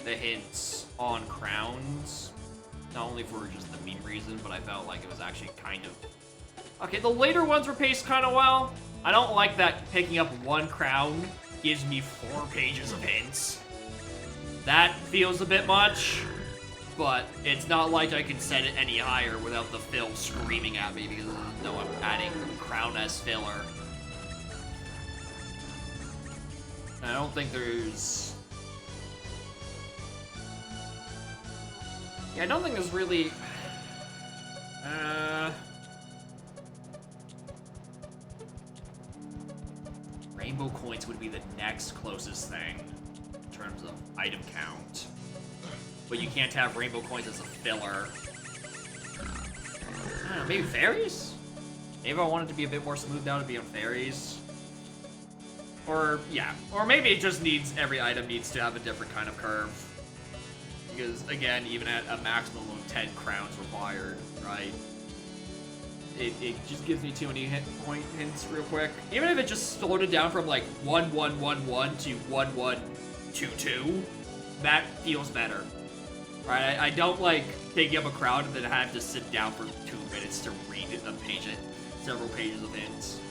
[SPEAKER 1] the hints on crowns, not only for just the mean reason, but I felt like it was actually kind of okay. The later ones were paced kind of well. I don't like that picking up one crown gives me 4 pages of hints. That feels a bit much, but it's not like I can set it any higher without the film screaming at me because no, I'm adding crown as filler. I don't think there's... Yeah, I don't think there's really... Rainbow coins would be the next closest thing in terms of item count. But you can't have rainbow coins as a filler. I don't know, maybe fairies? Maybe if I wanted to be a bit more smoothed out, it'd be on fairies. Or, yeah. Or maybe it just needs, every item needs to have a different kind of curve. Because, again, even at a maximum of 10 crowns required, right? It just gives me too many point hints real quick. Even if it just slowed it down from like 1111 to 1122, that feels better. Right? I don't like picking up a crowd and then I have to sit down for 2 minutes to read a page, several pages of hints.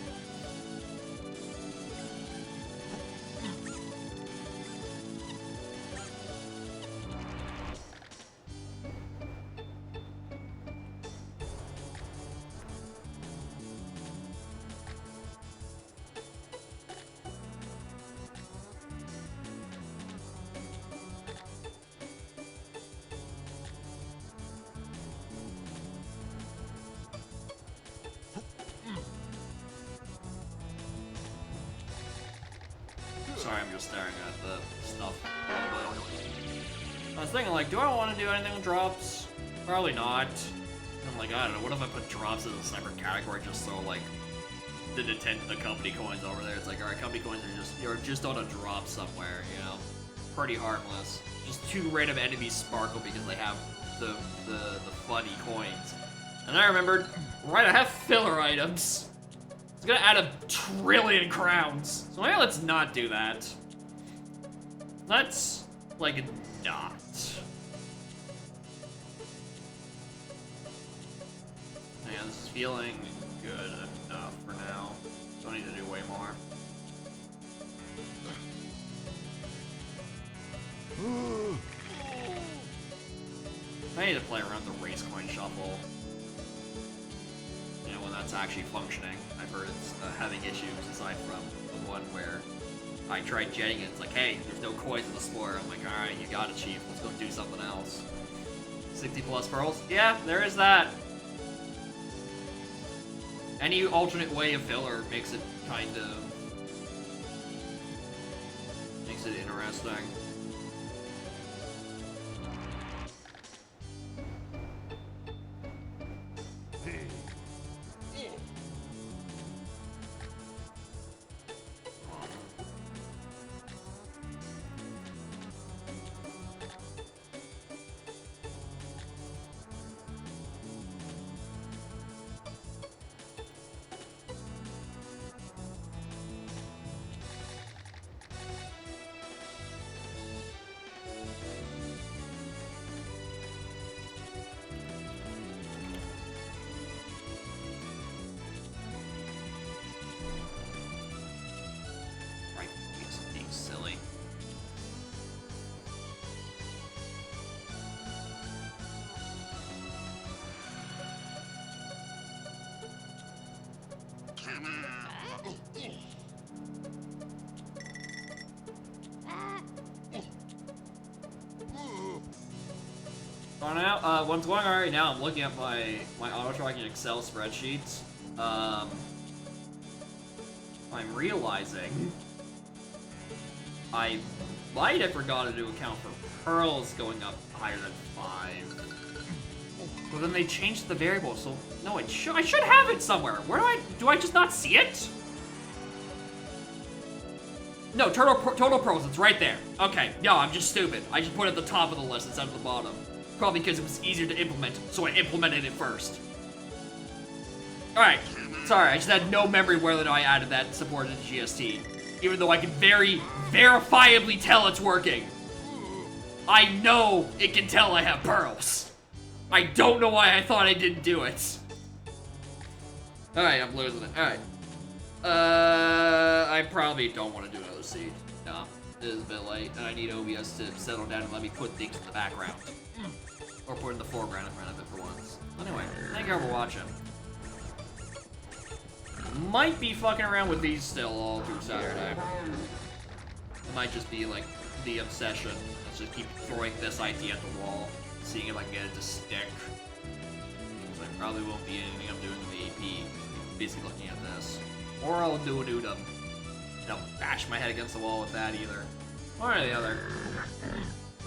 [SPEAKER 1] Sorry, I'm just staring at the stuff a little bit. I was thinking, like, do I want to do anything with drops? Probably not. I'm like, I don't know, what if I put drops as a separate category just so, like, the company coins over there? It's like, alright, company coins are just on a drop somewhere, you know? Pretty harmless. Just 2 random enemies sparkle because they have the funny coins. And I remembered, right, I have filler items. It's gonna add 1 trillion crowns. So maybe let's not do that. Let's, like, not. Yeah, this is feeling good enough for now. Don't need to do way more. I need to play around the race coin shuffle. You know, when that's actually functioning. I've heard it's having issues aside from the one where I tried jetting it. It's like, hey, there's no coins in the spore. I'm like, alright, you got it, Chief. Let's go do something else. 60 plus pearls? Yeah, there is that. Any alternate way of filler makes it kind of... makes it interesting. What's going on right now, I'm looking at my auto-tracking Excel spreadsheets. I'm realizing I might have forgotten to account for pearls going up higher than 5. But then they changed the variable, so no, I should have it somewhere. Where do I just not see it? No, Total Pros, it's right there. Okay, no, I'm just stupid. I just put it at the top of the list instead of the bottom. Probably because it was easier to implement, so I implemented it first. Alright, sorry, I just had no memory whether I added that support into GST. Even though I can very verifiably tell it's working. I know it can tell I have pearls. I don't know why I thought I didn't do it. Alright, I'm losing it. Alright. I probably don't want to do another seed. No, it is a bit late, and I need OBS to settle down and let me put things in the background. Or put in the foreground in front of it for once. Anyway, thank you all for watching. Might be fucking around with these still all through Saturday. It might just be like the obsession. Let's just keep throwing this idea at the wall, seeing if I can get it to stick. Because I probably won't be anything I'm doing in the AP. Basically looking at this. Or I'll do an Udom. And I'll bash my head against the wall with that either. One or the other.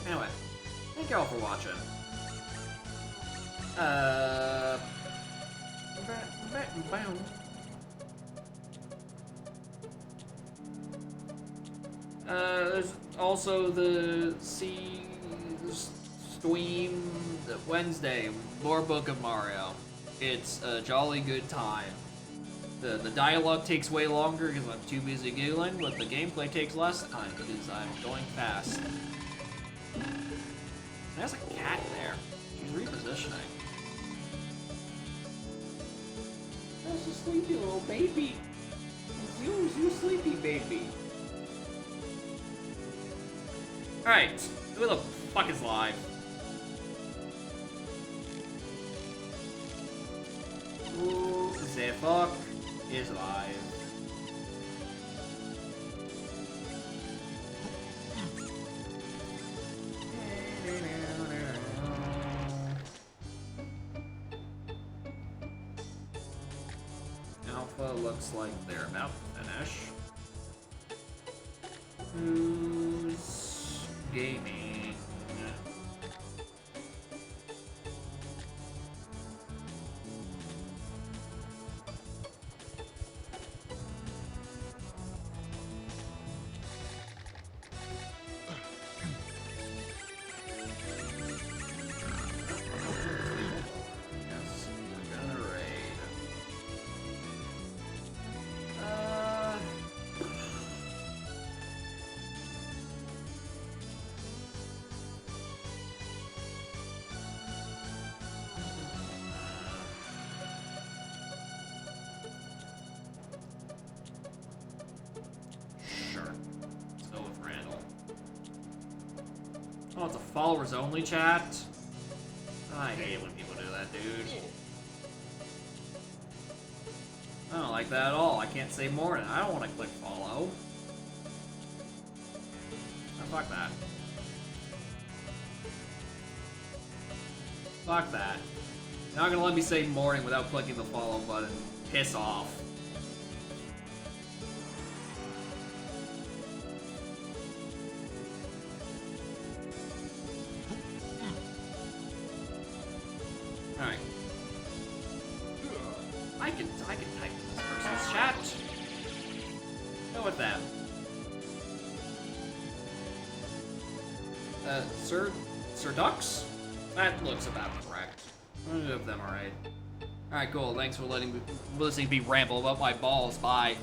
[SPEAKER 1] Anyway, thank you all for watching. There's also the stream Wednesday, more Book of Mario. It's a jolly good time. The dialogue takes way longer because I'm too busy giggling, but the gameplay takes less time because I'm going fast. There's a cat there. She's repositioning. That's a sleepy little baby. You sleepy baby. Alright, who the fuck is live? Who the fuck is live? Alpha looks like they're about to finish. Who's gaming? Oh, it's a followers only chat? I hate when people do that, dude. I don't like that at all. I can't say more than I don't want to click follow. Oh, fuck that. Fuck that. You're not gonna let me say morning without clicking the follow button. Piss off. Alright. I can type in this person's chat. Go with that. Sir Ducks? That looks about correct. I'm gonna do them alright. Alright, cool. Thanks for listening to me ramble about my balls. Bye.